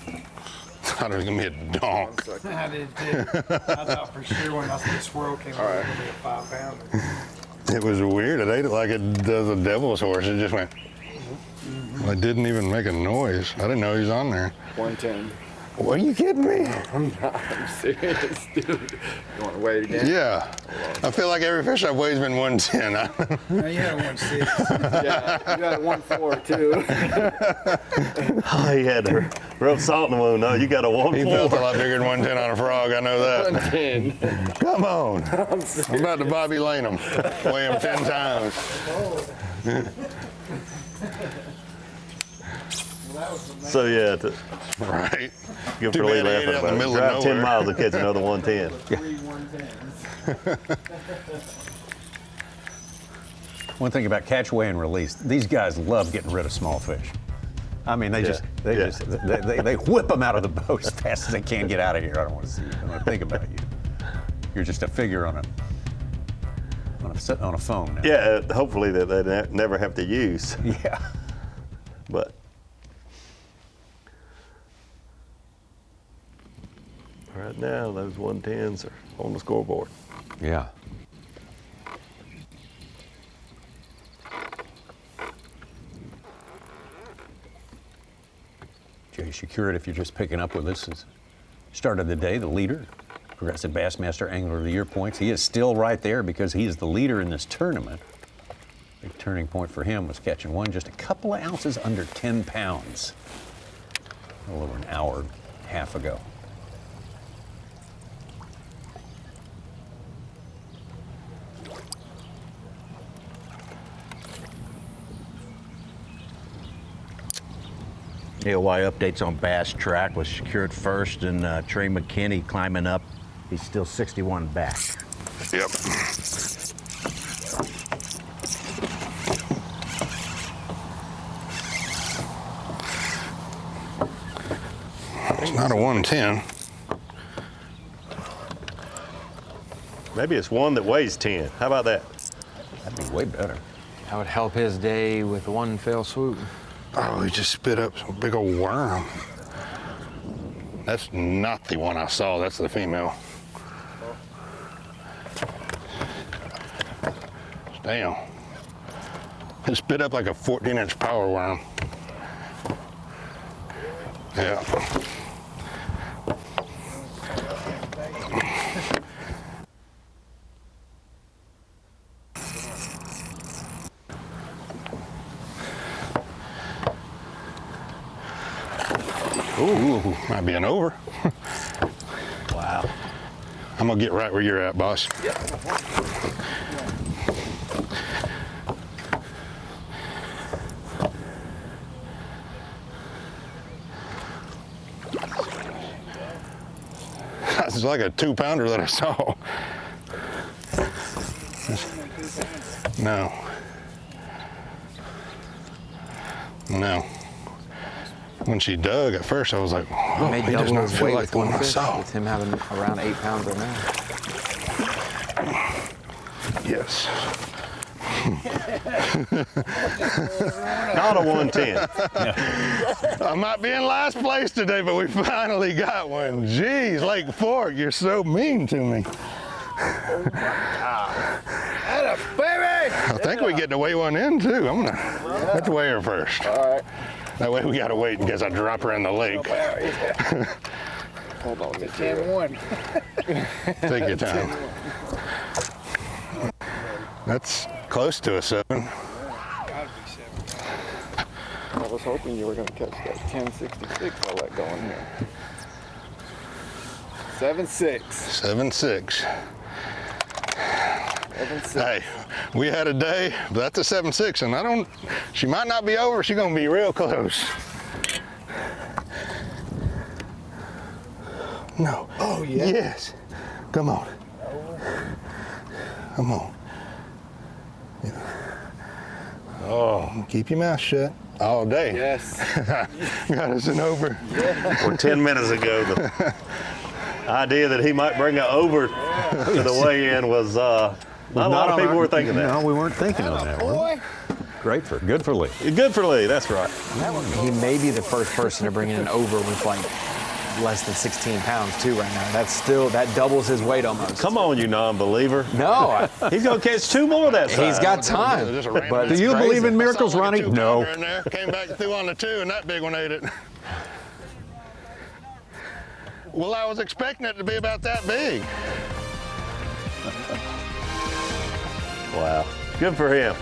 I thought it was going to be a donk. I did too. I thought for sure when I saw the swirl came out, it was going to be a 5-pounder. It was weird. It ate it like it does a devil's horse. It just went. Well, it didn't even make a noise. I didn't know he was on there. 110. What, are you kidding me? I'm not. I'm serious, dude. You want to weigh it again? Yeah. I feel like every fish I've weighed has been 110. No, you had a 1.6. Yeah, you had a 1.4 too. Oh, he had a real salt in the wound. No, you got a 1.4. He felt a lot bigger than 110 on a frog. I know that. 110. Come on. I'm about to Bobby Lane him. Weigh him 10 times. So yeah, right. Good Too for Lee bad he ain't laughing out in the about it. middle of Drive 10 nowhere. miles to catch another 110. One thing about catch, weigh, and release, these guys love getting rid of small fish. I mean, they they whip them out of the boat as fast as they can get out of here. I don't want to see you. I don't want to think about you. You're just a figure on a phone now. Yeah, hopefully that they never have to use. Yeah. But right now, those 110s are on the scoreboard. Yeah. Jay Secure, if you're just picking up with us, is start of the day, the leader, Progressive Bassmaster Angler of the Year points. He is still right there because he is the leader in this tournament. Big turning point for him was catching one just a couple of ounces under 10 pounds a little over an hour and a half ago. AOY updates on Bass Track was secured first, and Trey McKinney climbing up. He's still 61 back. Yep. It's not a 110. Maybe it's one that weighs 10. How about that? That'd be way better. That would help his day with one fell swoop. Oh, he just spit up a big old worm. That's not the one I saw. That's the female. Damn. It spit up like a 14-inch power worm. Yeah. Ooh, might be an over. Wow. I'm gonna get right where you're at, boss. Yep. It's like a 2-pounder that I saw. No. No. When she dug at first, I was like, oh, Made he does double not his feel weight like with the one one I fish, saw. with him having around 8 pounds or more. Yes. Not a 110. I might be in last place today, but we finally got one. Jeez, Lake Fork, you're so mean to me. I think we get to weigh one in too. I'm gonna have to weigh her first. All right. That way we gotta wait in case I drop her in the lake. Hold on, it's 10-1. Take your time. That's close to a 7. Gotta be 7. I was hoping you were going to catch that 1066 I'll let go in here. 7.6. 7.6. Hey, we had a day, but that's a 7.6, and she might not be over, she's gonna be real close. No. Oh, yeah. Yes. Come on. Come on. Oh, keep your mouth shut all day. Yes. Got us an over. Well, 10 minutes ago, the idea that he might bring it over to the weigh-in was not a lot of people were thinking that. No, we weren't thinking of that. Boy. Good for Lee. Good for Lee, that's right. He may be the first person to bring in an over with like less than 16 pounds too right now. That doubles his weight almost. Come on, you non-believer. No. He's going to catch 2 more that time. He's got time. But do you believe in miracles, Ronnie? No. In there, came back and threw on the 2, and that big one ate it. Well, I was expecting it to be about that big. Wow. Good for him.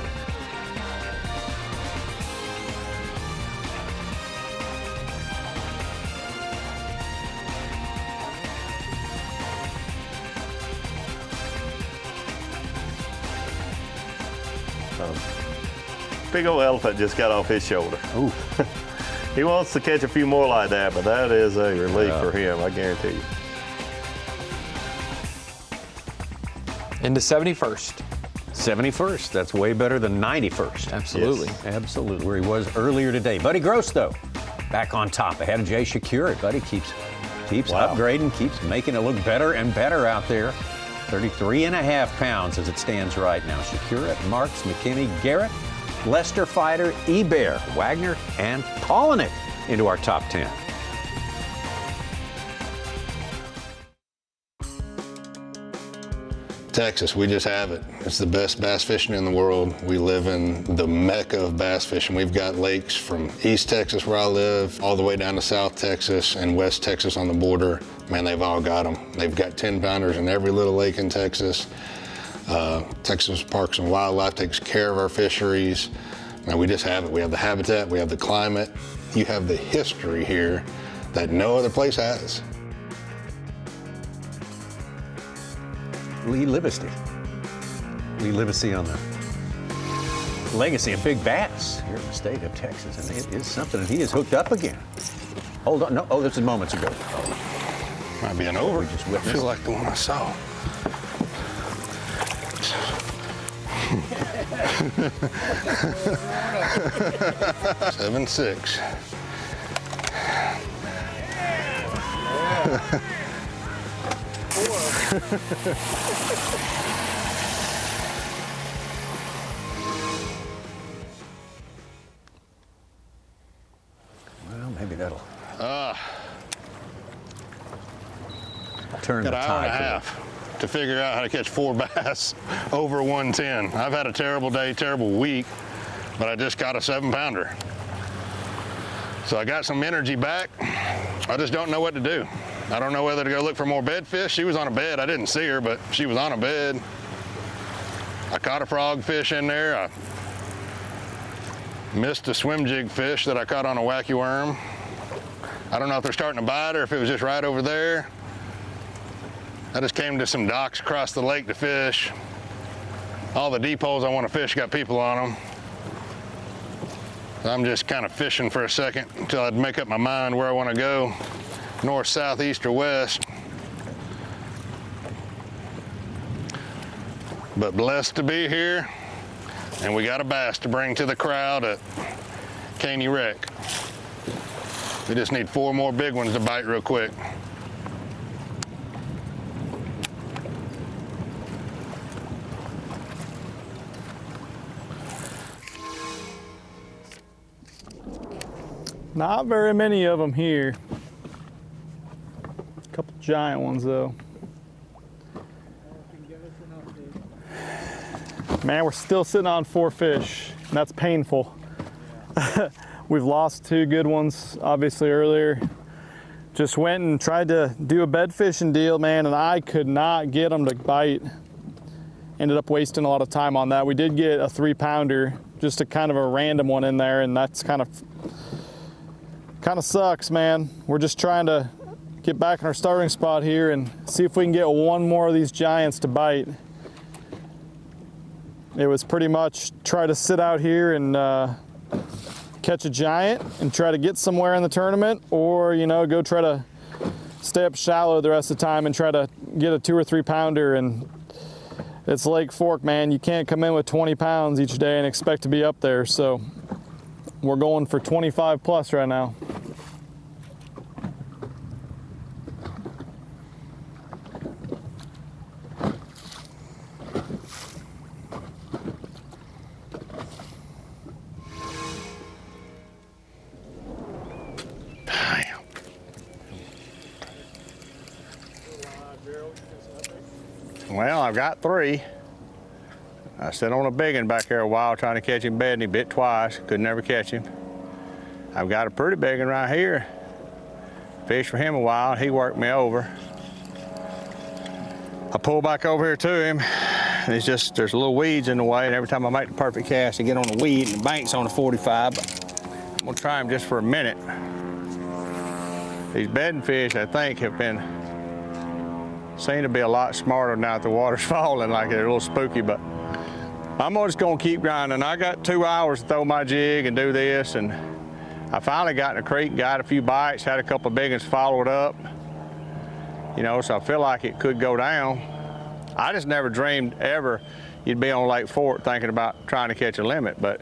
Big old elephant just got off his shoulder. Ooh. He wants to catch a few more like that, but that is a relief for him, I guarantee you. Into 71st. 71st. That's way better than 91st. Absolutely. Yes, absolutely. Where he was earlier today. Buddy Gross, though, back on top ahead of Jay Shakeup. Buddy keeps upgrading, keeps making it look better and better out there. 33.5 pounds as it stands right now. Shakeup, Marks, McKinney, Garrett, Lester Fighter, Eber, Wagner, and Polinick into our top 10. Texas, we just have it. It's the best bass fishing in the world. We live in the mecca of bass fishing. We've got lakes from East Texas where I live, all the way down to South Texas and West Texas on the border. Man, they've all got them. They've got 10-pounders in every little lake in Texas. Texas Parks and Wildlife takes care of our fisheries. Now, we just have it. We have the habitat, we have the climate. You have the history here that no other place has. Lee Livesay. Lee Livesay on the legacy of Big Bass here in the state of Texas. And it is something that he is hooked up again. Hold on. No, this is moments ago. Might be an over. We just I witnessed. feel like the one I saw. Seven, 6. Well, maybe that'll turn Got the an hour and a tide. half to figure out how to catch 4 bass over 110. I've had a terrible day, terrible week, but I just got a 7-pounder. So I got some energy back. I just don't know what to do. I don't know whether to go look for more bed fish. She was on a bed. I didn't see her, but she was on a bed. I caught a frog fish in there. I missed a swim jig fish that I caught on a wacky worm. I don't know if they're starting to bite or if it was just right over there. I just came to some docks across the lake to fish. All the deep holes I want to fish got people on them. So I'm just kind of fishing for a second until I'd make up my mind where I want to go, north, south, east, or west. But blessed to be here, and we got a bass to bring to the crowd at Caney Wreck. We just need 4 more big ones to bite real quick. Not very many of them here. A couple giant ones though. Man, we're still sitting on 4 fish, and that's painful. We've lost 2 good ones, obviously, earlier. Just went and tried to do a bed fishing deal, man, and I could not get them to bite. Ended up wasting a lot of time on that. We did get a 3-pounder, just a kind of a random one in there, and that's kind of sucks, man. We're just trying to get back in our starting spot here and see if we can get 1 more of these giants to bite. It was pretty much try to sit out here and catch a giant and try to get somewhere in the tournament, or, you know, go try to stay up shallow the rest of the time and try to get a 2 or 3 pounder. And it's Lake Fork, man. You can't come in with 20 pounds each day and expect to be up there. So we're going for 25 plus right now. I've got 3. I sat on a big one back there a while trying to catch him bed, and he bit twice. Could never catch him. I've got a pretty big one right here. Fished for him a while, and he worked me over. I pull back over here to him, and it's just, there's little weeds in the way, and every time I make the perfect cast, I get on the weed, and the bank's on the 45, but I'm gonna try him just for a minute. These bedding fish, I think, seem to be a lot smarter now that the water's falling, like they're a little spooky, but I'm just gonna keep grinding. I got 2 hours to throw my jig and do this, and I finally got in the creek, got a few bites, had a couple of big ones followed up. You know, so I feel like it could go down. I just never dreamed ever you'd be on Lake Fort thinking about trying to catch a limit, but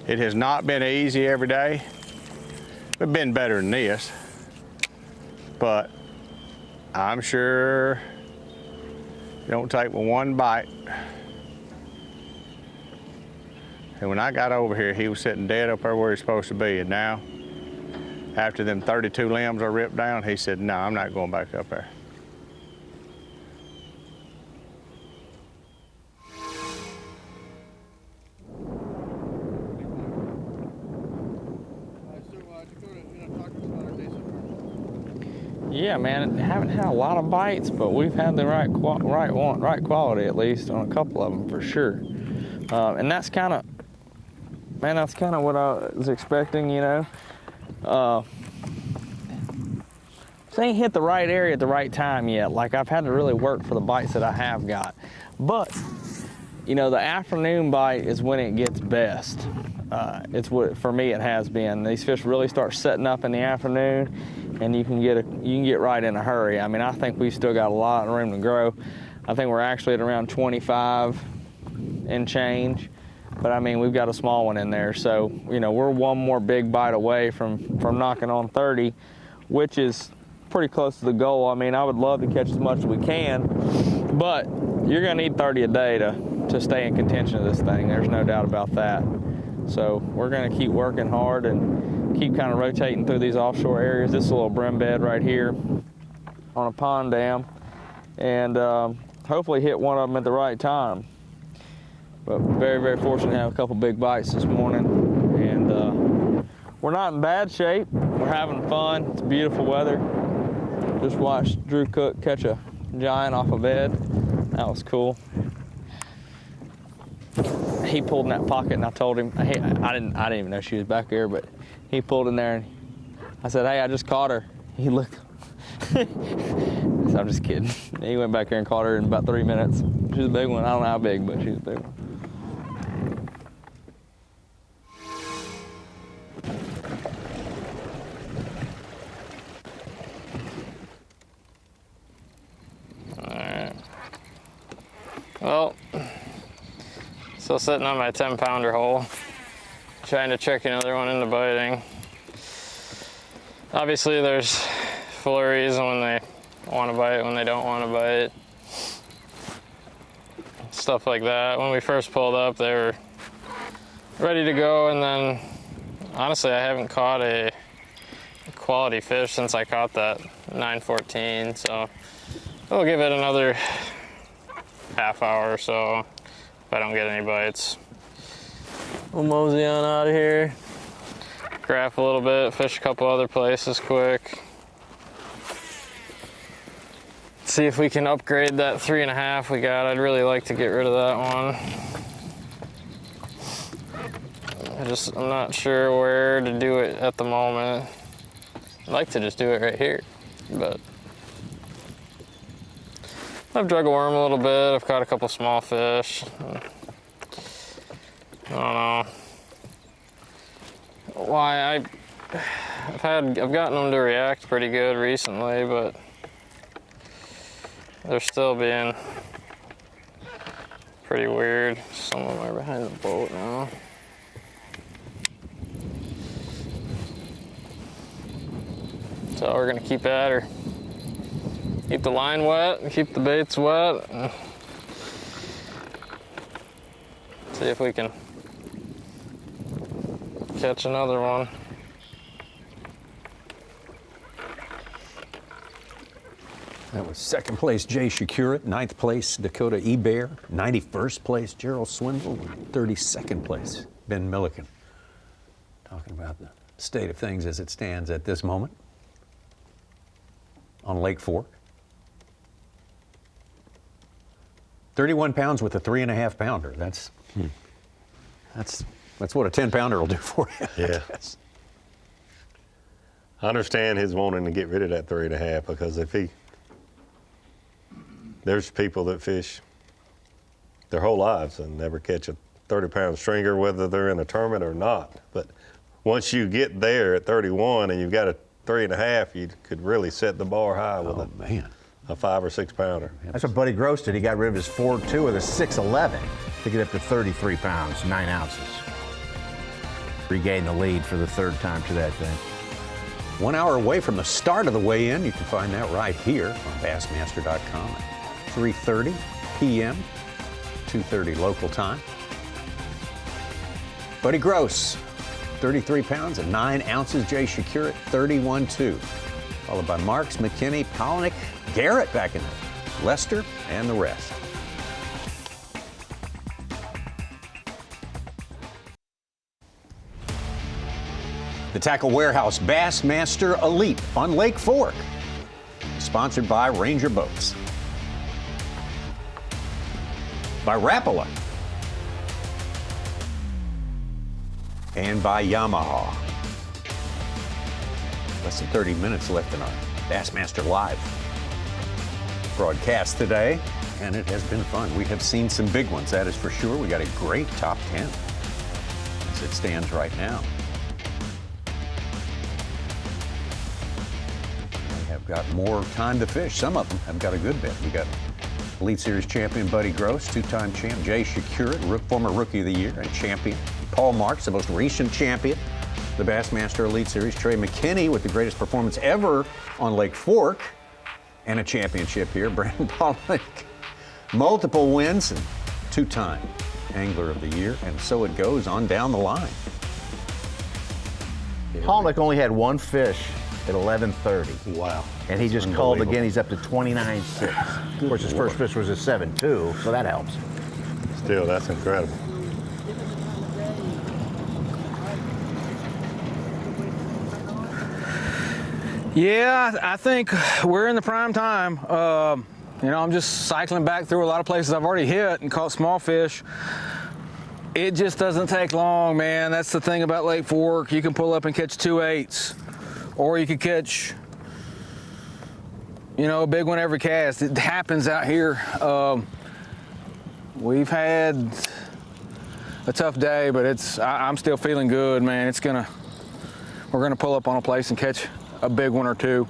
it has not been easy every day. It's been better than this, but I'm sure it don't take but one bite. And when I got over here, he was sitting dead up there where he's supposed to be, and now, after them 32 limbs are ripped down, he said, no, I'm not going back up there. Yeah, man, haven't had a lot of bites, but we've had the right quality at least on a couple of them for sure. And that's kind of, man, that's kind of what I was expecting, you know. They ain't hit the right area at the right time yet. Like, I've had to really work for the bites that I have got. But, you know, the afternoon bite is when it gets best. It's what, for me, it has been. These fish really start setting up in the afternoon, and you can get right in a hurry. I mean, I think we've still got a lot of room to grow. I think we're actually at around 25 and change. But I mean, we've got a small one in there, so you know, we're one more big bite away from knocking on 30, which is pretty close to the goal. I mean, I would love to catch as much as we can, but you're gonna need 30 a day to stay in contention of this thing. There's no doubt about that. So we're gonna keep working hard and keep kind of rotating through these offshore areas. This is a little brim bed right here on a pond dam, and hopefully hit one of them at the right time. But very, very fortunate to have a couple big bites this morning, and we're not in bad shape. We're having fun. It's beautiful weather. Just watched Drew Cook catch a giant off a bed. That was cool. He pulled in that pocket, and I told him, hey, I didn't even know she was back there, but he pulled in there, and I said, hey, I just caught her. He looked. So I'm just kidding. He went back there and caught her in about 3 minutes. She's a big one. I don't know how big, but she's a big one. Well, still sitting on my 10-pounder hole, trying to trick another one into biting. Obviously, there's flurries when they want to bite, when they don't want to bite. Stuff like that. When we first pulled up, they were ready to go, and then honestly, I haven't caught a quality fish since I caught that 914, so we'll give it another half hour or so if I don't get any bites. We'll mosey on out of here, graph a little bit, fish a couple other places quick. See if we can upgrade that 3.5 we got. I'd really like to get rid of that one. I'm not sure where to do it at the moment. I'd like to just do it right here, but I've drug a worm a little bit. I've caught a couple small fish. I don't know why. I've gotten them to react pretty good recently, but they're still being pretty weird. Some of them are behind the boat now. So we're gonna keep at her. Keep the line wet, keep the baits wet, and see if we can catch another one. That was second place, Jay Shakeup. Ninth place, Dakota Ebear. 91st place, Gerald Swindle. 32nd place, Ben Milliken. Talking about the state of things as it stands at this moment on Lake Fork. 31 pounds with a 3.5 pounder. That's what a 10 pounder will do for you. Yeah. I understand his wanting to get rid of that 3.5 because there's people that fish their whole lives and never catch a 30-pound stringer, whether they're in a tournament or not. But once you get there at 31 and you've got a 3.5, you could really set the bar high with a 5 or 6 pounder. That's what Buddy Gross did. He got rid of his 4.2 with a 6.11 to get up to 33 pounds, 9 ounces. Regained the lead for the third time to that thing. 1 hour away from the start of the weigh-in. You can find that right here on Bassmaster.com at 3:30 p.m., 2:30 local time. Buddy Gross, 33 pounds and 9 ounces. Jay Shakeup, 31.2. Followed by Marks, McKinney, Palaniuk, Garrett back in there, Lester, and the rest. The Tackle Warehouse Bassmaster Elite on Lake Fork, sponsored by Ranger Boats. By Rapala. And by Yamaha. Less than 30 minutes left in our Bassmaster Live broadcast today, and it has been fun. We have seen some big ones, that is for sure. We got a great top 10 as it stands right now. We have got more time to fish. Some of them have got a good bit. We got Elite Series champion Buddy Gross, two-time champ Jay Shakeup, former Rookie of the Year and champion. Paul Marks, the most recent champion, the Bassmaster Elite Series. Trey McKinney with the greatest performance ever on Lake Fork and a championship here. Brandon Palaniuk, multiple wins and two-time Angler of the Year, and so it goes on down the line. Palaniuk only had one fish at 11:30. Wow. And he just called again. He's up to 29.6. Of course, his first fish was a 7.2, so that helps. Still, that's incredible. Yeah, I think we're in the prime time. You know, I'm just cycling back through a lot of places I've already hit and caught small fish. It just doesn't take long, man. That's the thing about Lake Fork. You can pull up and catch 2/8, or you could catch, you know, a big one every cast. It happens out here. We've had a tough day, but I'm still feeling good, man. We're gonna pull up on a place and catch a big one or two.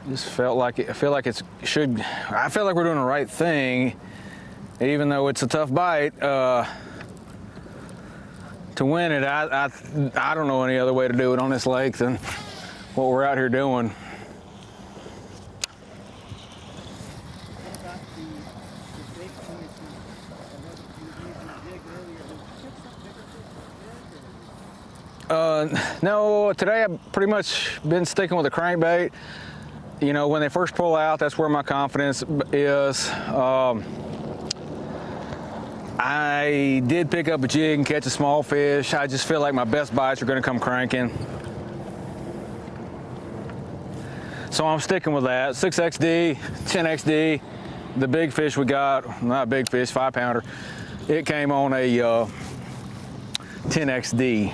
Just felt like I feel like we're doing the right thing, even though it's a tough bite. To win it, I don't know any other way to do it on this lake than what we're out here doing. No, today I've pretty much been sticking with a crankbait. You know, when they first pull out, that's where my confidence is. I did pick up a jig and catch a small fish. I just feel like my best bites are gonna come cranking. So I'm sticking with that. 6XD, 10XD, the big fish we got, not a big fish, 5-pounder. It came on a 10XD.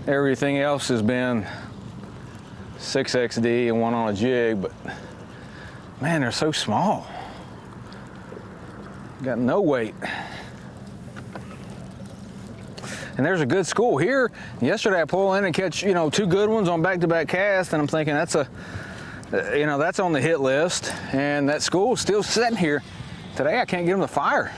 Everything else has been 6XD and one on a jig, but man, they're so small. Got no weight. And there's a good school here. Yesterday I pull in and catch, you know, 2 good ones on back-to-back casts, and I'm thinking that's that's on the hit list, and that school's still sitting here. Today I can't get them to fire.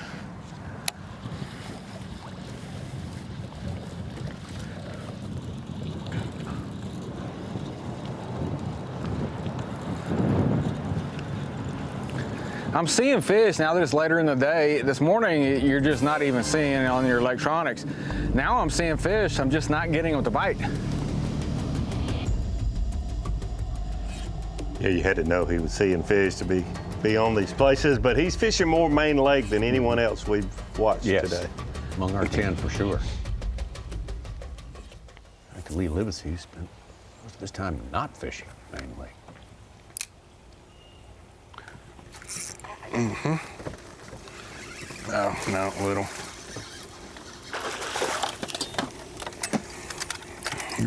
I'm seeing fish now that it's later in the day. This morning, you're just not even seeing it on your electronics. Now I'm seeing fish, I'm just not getting them to bite. Yeah, you had to know he was seeing fish to be on these places, but he's fishing more main lake than anyone else we've watched today. Among our 10 for sure. I think Lee Livesay spent most of his time not fishing main lake. Mm-hmm. Oh, no, little.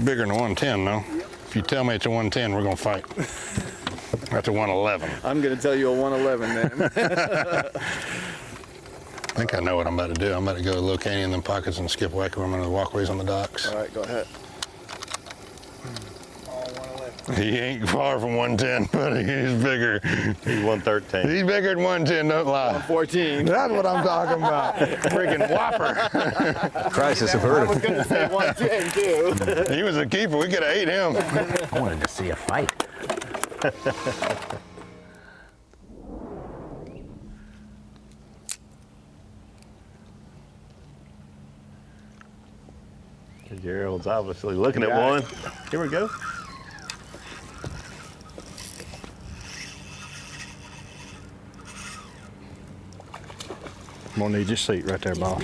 Bigger than a 110, though. If you tell me it's a 110, we're gonna fight. That's a 111. I'm going to tell you a 111 then. I think I know what I'm about to do. I'm about to go to Little Canyon in them pockets and skip whack over the walkways on the docks. All right, go ahead. He ain't far from 110, but he's bigger. He's 113. He's bigger than 110, don't lie. 114. That's what I'm talking about. Freaking whopper. Crisis averted. I was going to say 110 too. He was a keeper. We could have ate him. I wanted to see a fight. Gerald's obviously looking at one. Here we go. I'm gonna need your seat right there, boss.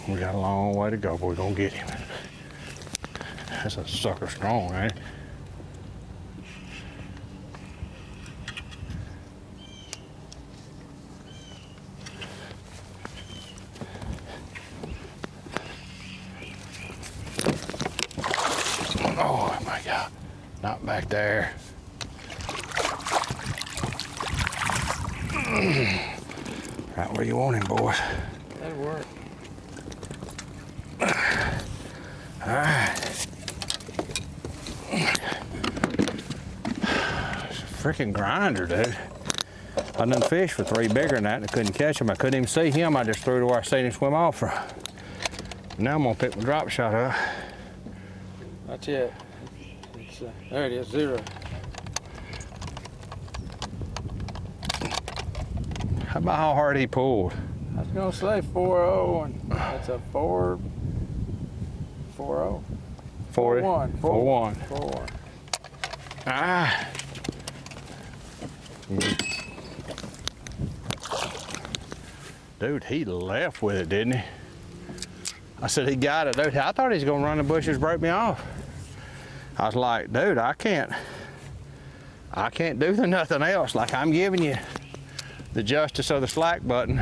We got a long way to go, but we're gonna get him. That's a sucker strong, ain't it? Oh my God, not back there. Right where you want him, boys. That'll work. All right. It's a freaking grinder, dude. I done fished for 3 bigger than that and I couldn't catch him. I couldn't even see him. I just threw to where I seen him swim off from. Now I'm gonna pick my drop shot up. Not yet. There it is, 0. How about how hard he pulled? I was gonna say 4-0, and that's a 4-0. 4-1. 4-1. 4-1. Ah. Dude, he left with it, didn't he? I said, he got it, dude. I thought he was gonna run the bushes, break me off. I was like, dude, I can't do nothing else. Like, I'm giving you the justice of the slack button.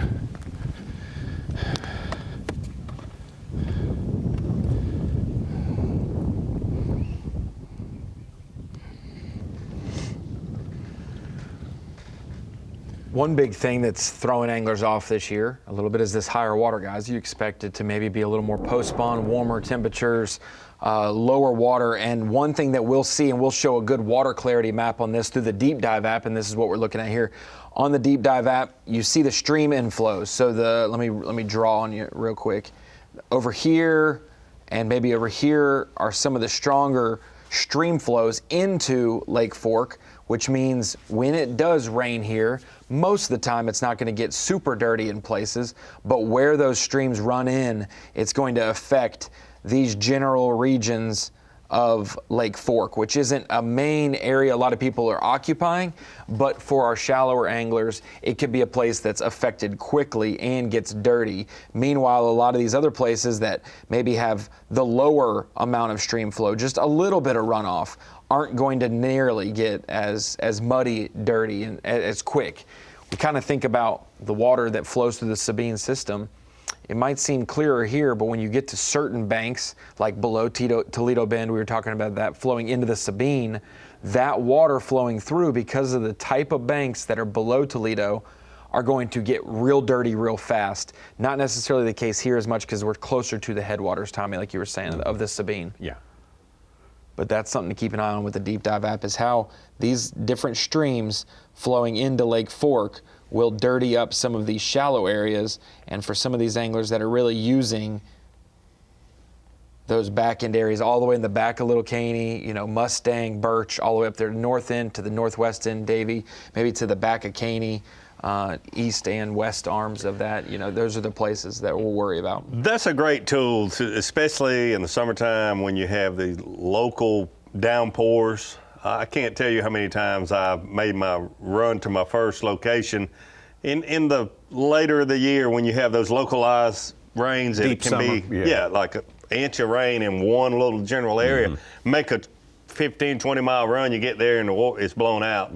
One big thing that's throwing anglers off this year a little bit is this higher water, guys. You expect it to maybe be a little more post-spawn, warmer temperatures, lower water. And one thing that we'll see, and we'll show a good water clarity map on this through the Deep Dive app, and this is what we're looking at here. On the Deep Dive app, you see the stream inflows. So let me draw on you real quick. Over here and maybe over here are some of the stronger stream flows into Lake Fork, which means when it does rain here, most of the time it's not going to get super dirty in places, but where those streams run in, it's going to affect these general regions of Lake Fork, which isn't a main area a lot of people are occupying, but for our shallower anglers, it could be a place that's affected quickly and gets dirty. Meanwhile, a lot of these other places that maybe have the lower amount of stream flow, just a little bit of runoff, aren't going to nearly get as muddy, dirty, and as quick. We kind of think about the water that flows through the Sabine system. It might seem clearer here, but when you get to certain banks, like below Toledo Bend, we were talking about that flowing into the Sabine, that water flowing through, because of the type of banks that are below Toledo, are going to get real dirty real fast. Not necessarily the case here as much because we're closer to the headwaters, Tommy, like you were saying, of the Sabine. Yeah. But that's something to keep an eye on with the Deep Dive app, is how these different streams flowing into Lake Fork will dirty up some of these shallow areas. And for some of these anglers that are really using those back end areas, all the way in the back of Little Caney, you know, Mustang, Birch, all the way up there, north end to the northwest end, Davy, maybe to the back of Caney, east and west arms of that. You know, those are the places that we'll worry about. That's a great tool, especially in the summertime when you have the local downpours. I can't tell you how many times I've made my run to my first location in the later of the year when you have those localized rains. Deep it can summer, be like an inch of rain in one little general area. Make a 15, 20 mile run, you get there and the water is blown out.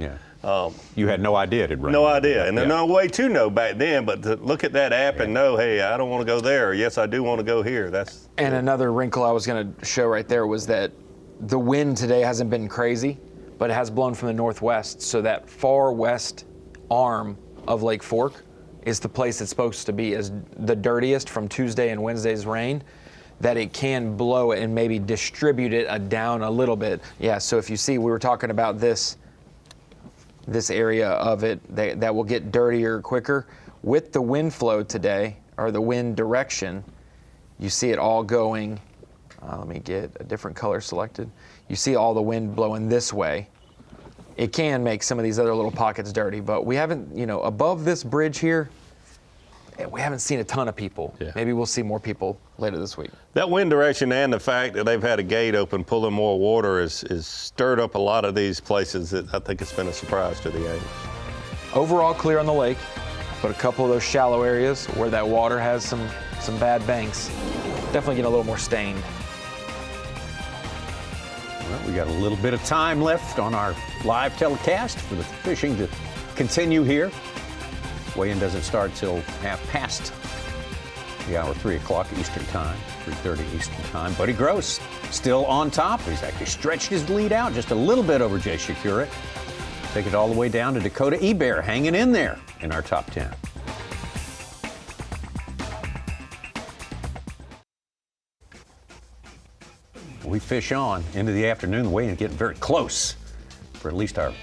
You had no idea it had rained. No idea, and there's no way to know back then, but to look at that app and know, hey, I don't want to go there, or yes, I do want to go here. That's And another wrinkle I was going to show right there was that the wind today hasn't been crazy, but it has blown from the northwest, so that far west arm of Lake Fork is the place it's supposed to be as the dirtiest from Tuesday and Wednesday's rain, that it can blow it and maybe distribute it down a little bit. Yeah, so if you see, we were talking about this area of it that will get dirtier quicker. With the wind flow today, or the wind direction, you see it all going, let me get a different color selected. You see all the wind blowing this way. It can make some of these other little pockets dirty, but we haven't, you know, above this bridge here, we haven't seen a ton of people. Maybe we'll see more people later this week. that wind direction and the fact that they've had a gate open pulling more water is stirred up a lot of these places that I think it's been a surprise to the anglers. Overall clear on the lake, but a couple of those shallow areas where that water has some bad banks, definitely getting a little more stained. Well, we got a little bit of time left on our live telecast for the fishing to continue here. Weigh-in doesn't start till half past the hour, 3 o'clock Eastern Time, 3:30 Eastern Time. Buddy Gross still on top. He's actually stretched his lead out just a little bit over Jay Shakura. Take it all the way down to Dakota Ebear, hanging in there in our top 10. We fish on into the afternoon. The weigh-in getting very close for at least our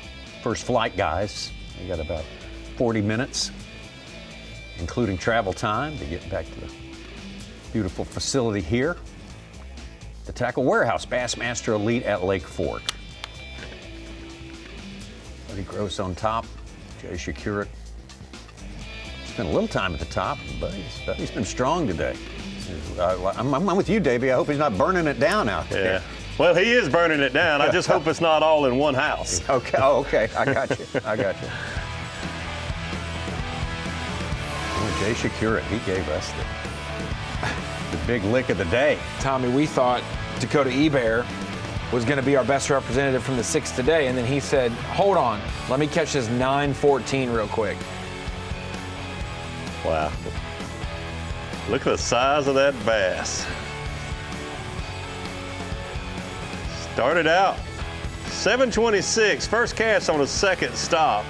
first flight guys. We got about 40 minutes, including travel time, to get back to the beautiful facility here. The Tackle Warehouse, Bassmaster Elite at Lake Fork. Buddy Gross on top, Jay Shakura. Spent a little time at the top, but Buddy's been strong today. I'm with you, Davey. I hope he's not burning it down out there. Yeah. Well, he is burning it down. I just hope it's not all in one house. Okay. Oh, okay. I got you. I got you. Oh, Jay Shakura, he gave us the big lick of the day. Tommy, we thought Dakota Ebear was going to be our best representative from the 6th today, and then he said, hold on, let me catch this 914 real quick. Wow. Look at the size of that bass. Started out 726, first cast on the second stop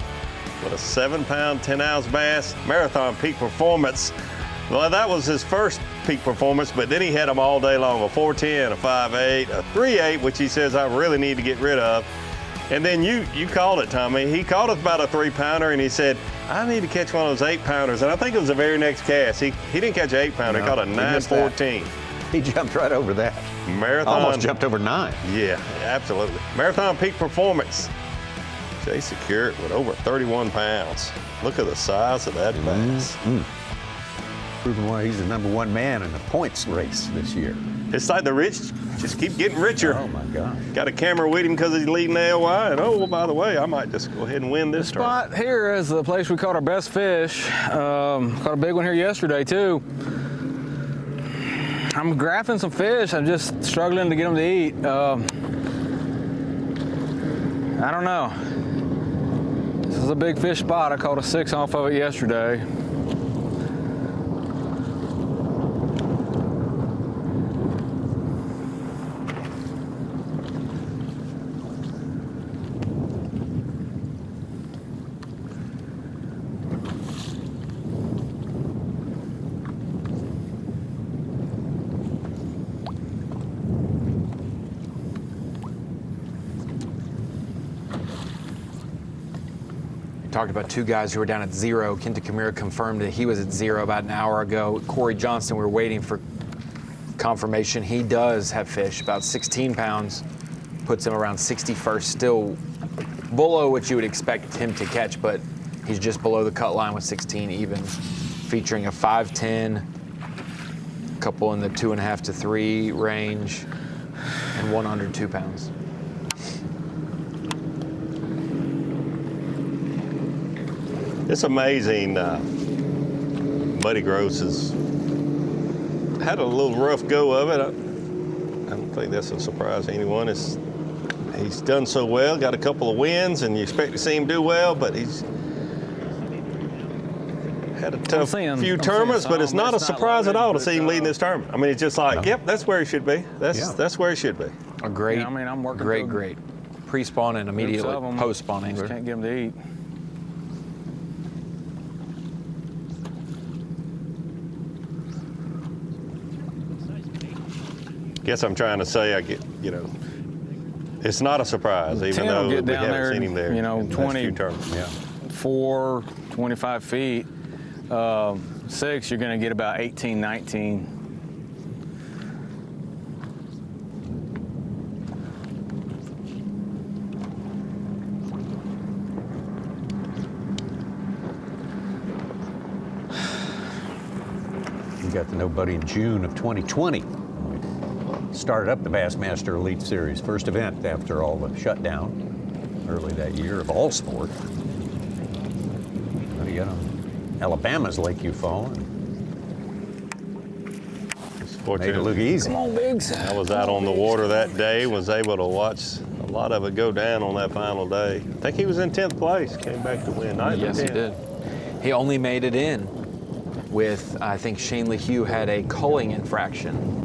with a 7-pound, 10-ounce bass, marathon peak performance. Well, that was his first peak performance, but then he had them all day long, a 410, a 5.8, a 3.8, which he says I really need to get rid of. And then you called it, Tommy. He called us about a 3-pounder, and he said, I need to catch one of those 8-pounders. And I think it was the very next cast. He didn't catch an 8-pounder. No, he caught a 914. He jumped right over that. Marathon. Almost jumped over 9. Yeah, absolutely. Marathon peak performance. Jay Shakura with over 31 pounds. Look at the size of that bass. Proving why he's the #1 man in the points race this year. It's like the rich just keep getting richer. Oh, my God. Got a camera with him because he's leading the LY. And oh, by the way, I might just go ahead and win this Spot here is the place we caught our best fish. Caught a big one here yesterday, too. I'm graphing some fish. I'm just struggling to get them to eat. I don't know. This is a big fish spot. I caught a 6 off of it yesterday. Talked about 2 guys who were down at 0. Kenta Kamira confirmed that he was at 0 about an hour ago. Corey Johnston, we were waiting for confirmation he does have fish, about 16 pounds, puts him around 61st, still below what you would expect him to catch, but he's just below the cut line with 16 even, featuring a 5'10", a couple in the 2.5 to 3 range, and one under 2 pounds. It's amazing. Buddy Gross has had a little rough go of it. I don't think that's a surprise to anyone. He's done so well, got a couple of wins, and you expect to see him do well, but he's had a tough few tournaments, but it's not a surprise at all to see him leading this tournament. I mean, it's just like, yep, that's where he should be. That's where he should be. A great, yeah, I mean, I'm working great pre-spawn and immediately post-spawn angler. Can't get him to eat. Guess I'm trying to say, it's not a surprise, even though we haven't seen him there. You know, in the last few tournaments. 24, 25 feet. 6, you're going to get about 18, 19. We got to know Buddy in June of 2020. Started up the Bassmaster Elite Series, first event after all the shutdown early that year of all sport. What do you got on Alabama's Lake Ufo? Made it look easy. Come on, Biggs. I was out on the water that day, was able to watch a lot of it go down on that final day. I think he was in 10th place, came back to win. Yes, he did. He only made it in with, I think Shane LeHue had a culling infraction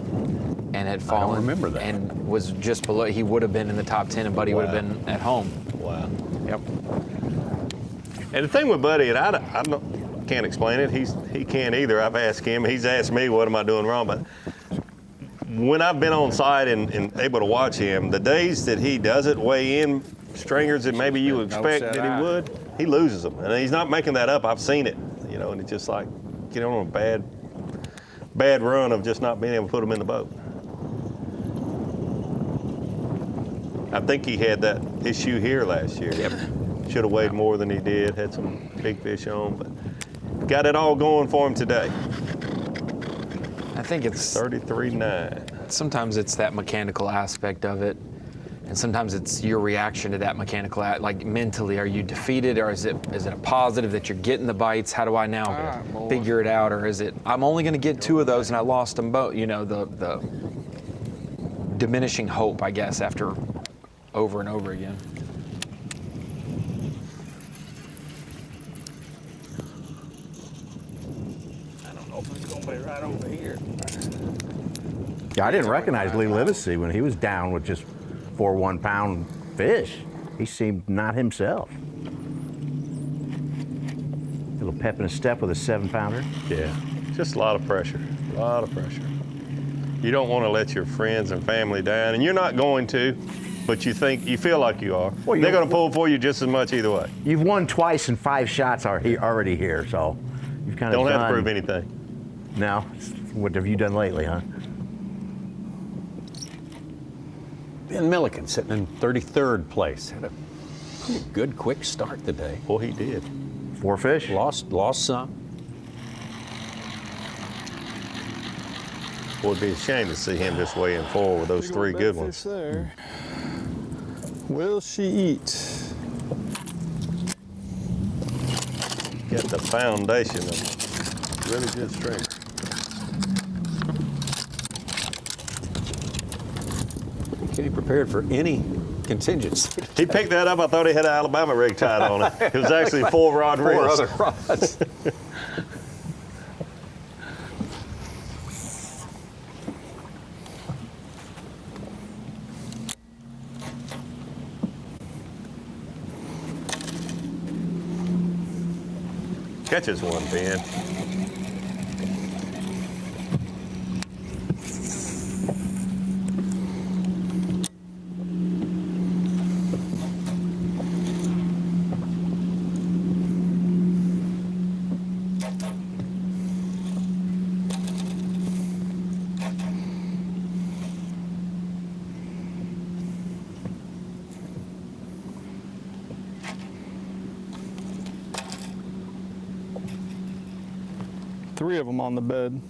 and had fallen. I don't remember that. And was just below. He would have been in the top 10 and Buddy would have been at home. Wow. Yep. And the thing with Buddy, and I can't explain it. He can't either. I've asked him. He's asked me, what am I doing wrong? But when I've been on site and able to watch him, the days that he doesn't weigh in stringers that maybe you would expect that he would, he loses them. And he's not making that up. I've seen it, and it's just like, on a bad run of just not being able to put them in the boat. I think he had that issue here last year. Yep. Should have weighed more than he did, had some big fish on, but got it all going for him today. I think it's 33.9. Sometimes it's that mechanical aspect of it, and sometimes it's your reaction to that mechanical, like mentally, are you defeated, or is it a positive that you're getting the bites? How do I now figure it out, or is it I'm only going to get 2 of those and I lost them both? The diminishing hope, I guess, after over and over again. I don't know if it's going to be right over here. Yeah, I didn't recognize Lee Livesay when he was down with just 4 1-pound fish. He seemed not himself. A little pep in his step with a 7-pounder. Yeah, just a lot of pressure, a lot of pressure. You don't want to let your friends and family down, and you're not going to, but you feel like you are. Well, they're going to pull for you just as much either way. You've won twice and 5 shots are already here, so you've kind of don't have to prove anything. No, what have you done lately, huh? Ben Milliken sitting in 33rd place. Had a pretty good, quick start today. Well, he did. 4 fish. Lost some. Well, it'd be a shame to see him just weighing 4 with those 3 good ones. There. Will she eat? Got the foundation of really good stringer. Getting prepared for any contingency. He picked that up. I thought he had an Alabama rig tied on it. It was actually a 4-rod reel. 4 other rods. Catches one, Ben. 3 of them on the bed.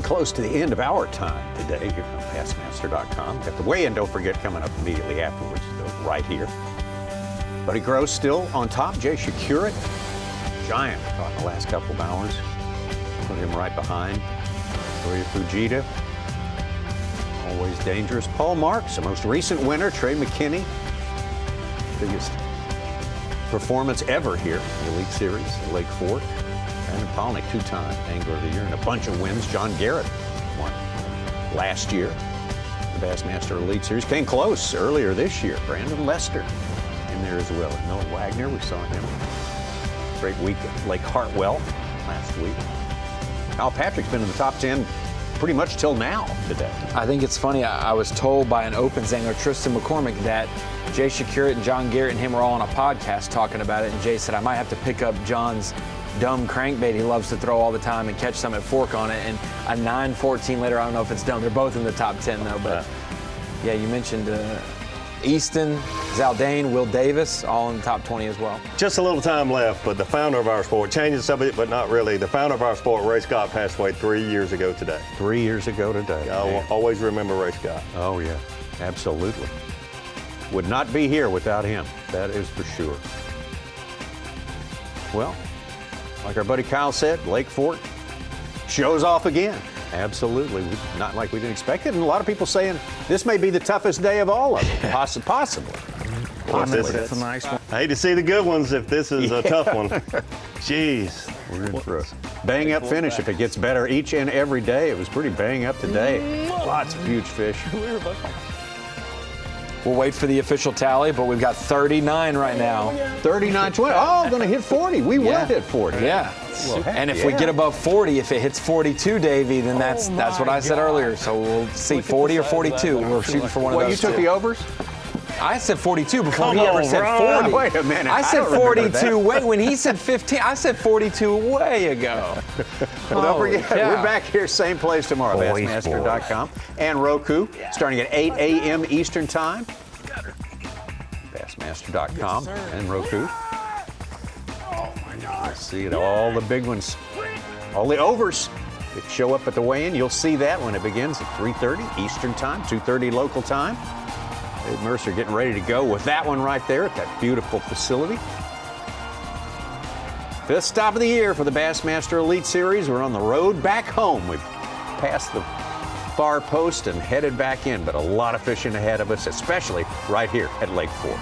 Close to the end of our time today here on Bassmaster.com. Got the weigh-in, don't forget, coming up immediately afterwards, right here. Buddy Gross still on top. Jay Shakeup, giant on the last couple of hours. Put him right behind. Toya Fujita, always dangerous. Paul Marks, the most recent winner. Trey McKinney, biggest performance ever here in the Elite Series at Lake Fork. Brandon Palaniuk, 2-time Angler of the Year, and a bunch of wins. John Garrett won last year. The Bassmaster Elite Series came close earlier this year. Brandon Lester in there as well. And Noah Wagner, we saw him. Great week at Lake Hartwell last week. Kyle Patrick's been in the top 10 pretty much till now today. I think it's funny. I was told by an Opens angler, Tristan McCormick, that Jay Shakeup and John Garrett and him were all on a podcast talking about it. And Jay said, I might have to pick up John's dumb crankbait he loves to throw all the time and catch some at Fork on it. And a 9-14 later, I don't know if it's dumb. They're both in the top 10 though. But yeah, you mentioned Easton, Zaldane, Will Davis, all in the top 20 as well. Just a little time left, but the founder of our sport, changing the subject, but not really. The founder of our sport, Ray Scott, passed away 3 years ago today. 3 years ago today. I'll always remember Ray Scott. Oh, yeah, absolutely. Would not be here without him, that is for sure. Well, like our buddy Kyle said, Lake Fork shows off again. Absolutely. Not like we didn't expect it. And a lot of people saying this may be the toughest day of all of them. Possibly. That's a nice one. I hate to see the good ones if this is a tough one. Jeez. We're in for a bang up finish if it gets better each and every day. It was pretty bang up today. Lots of huge fish. We'll wait for the official tally, but we've got 39 right now. 39-20. Oh, going to hit 40. We will hit 40. Yeah. Well, and if we get above 40, if it hits 42, Davey, then that's what I said earlier. So we'll see 40 or 42. We're shooting for one of those. Well, you took the overs? I said 42 before he ever said 40. Wait a minute. I said 42 when he said 15. I said 42 way ago. Well, don't forget, we're back here same place tomorrow, Bassmaster.com and Roku, starting at 8 a.m. Eastern Time. Bassmaster.com and Roku. Oh my God! See it, all the big ones, all the overs that show up at the weigh-in. You'll see that when it begins at 3:30 Eastern Time, 2:30 local time. Dave Mercer getting ready to go with that one right there at that beautiful facility. 5th stop of the year for the Bassmaster Elite Series. We're on the road back home. We've passed the far post and headed back in, but a lot of fishing ahead of us, especially right here at Lake Fork.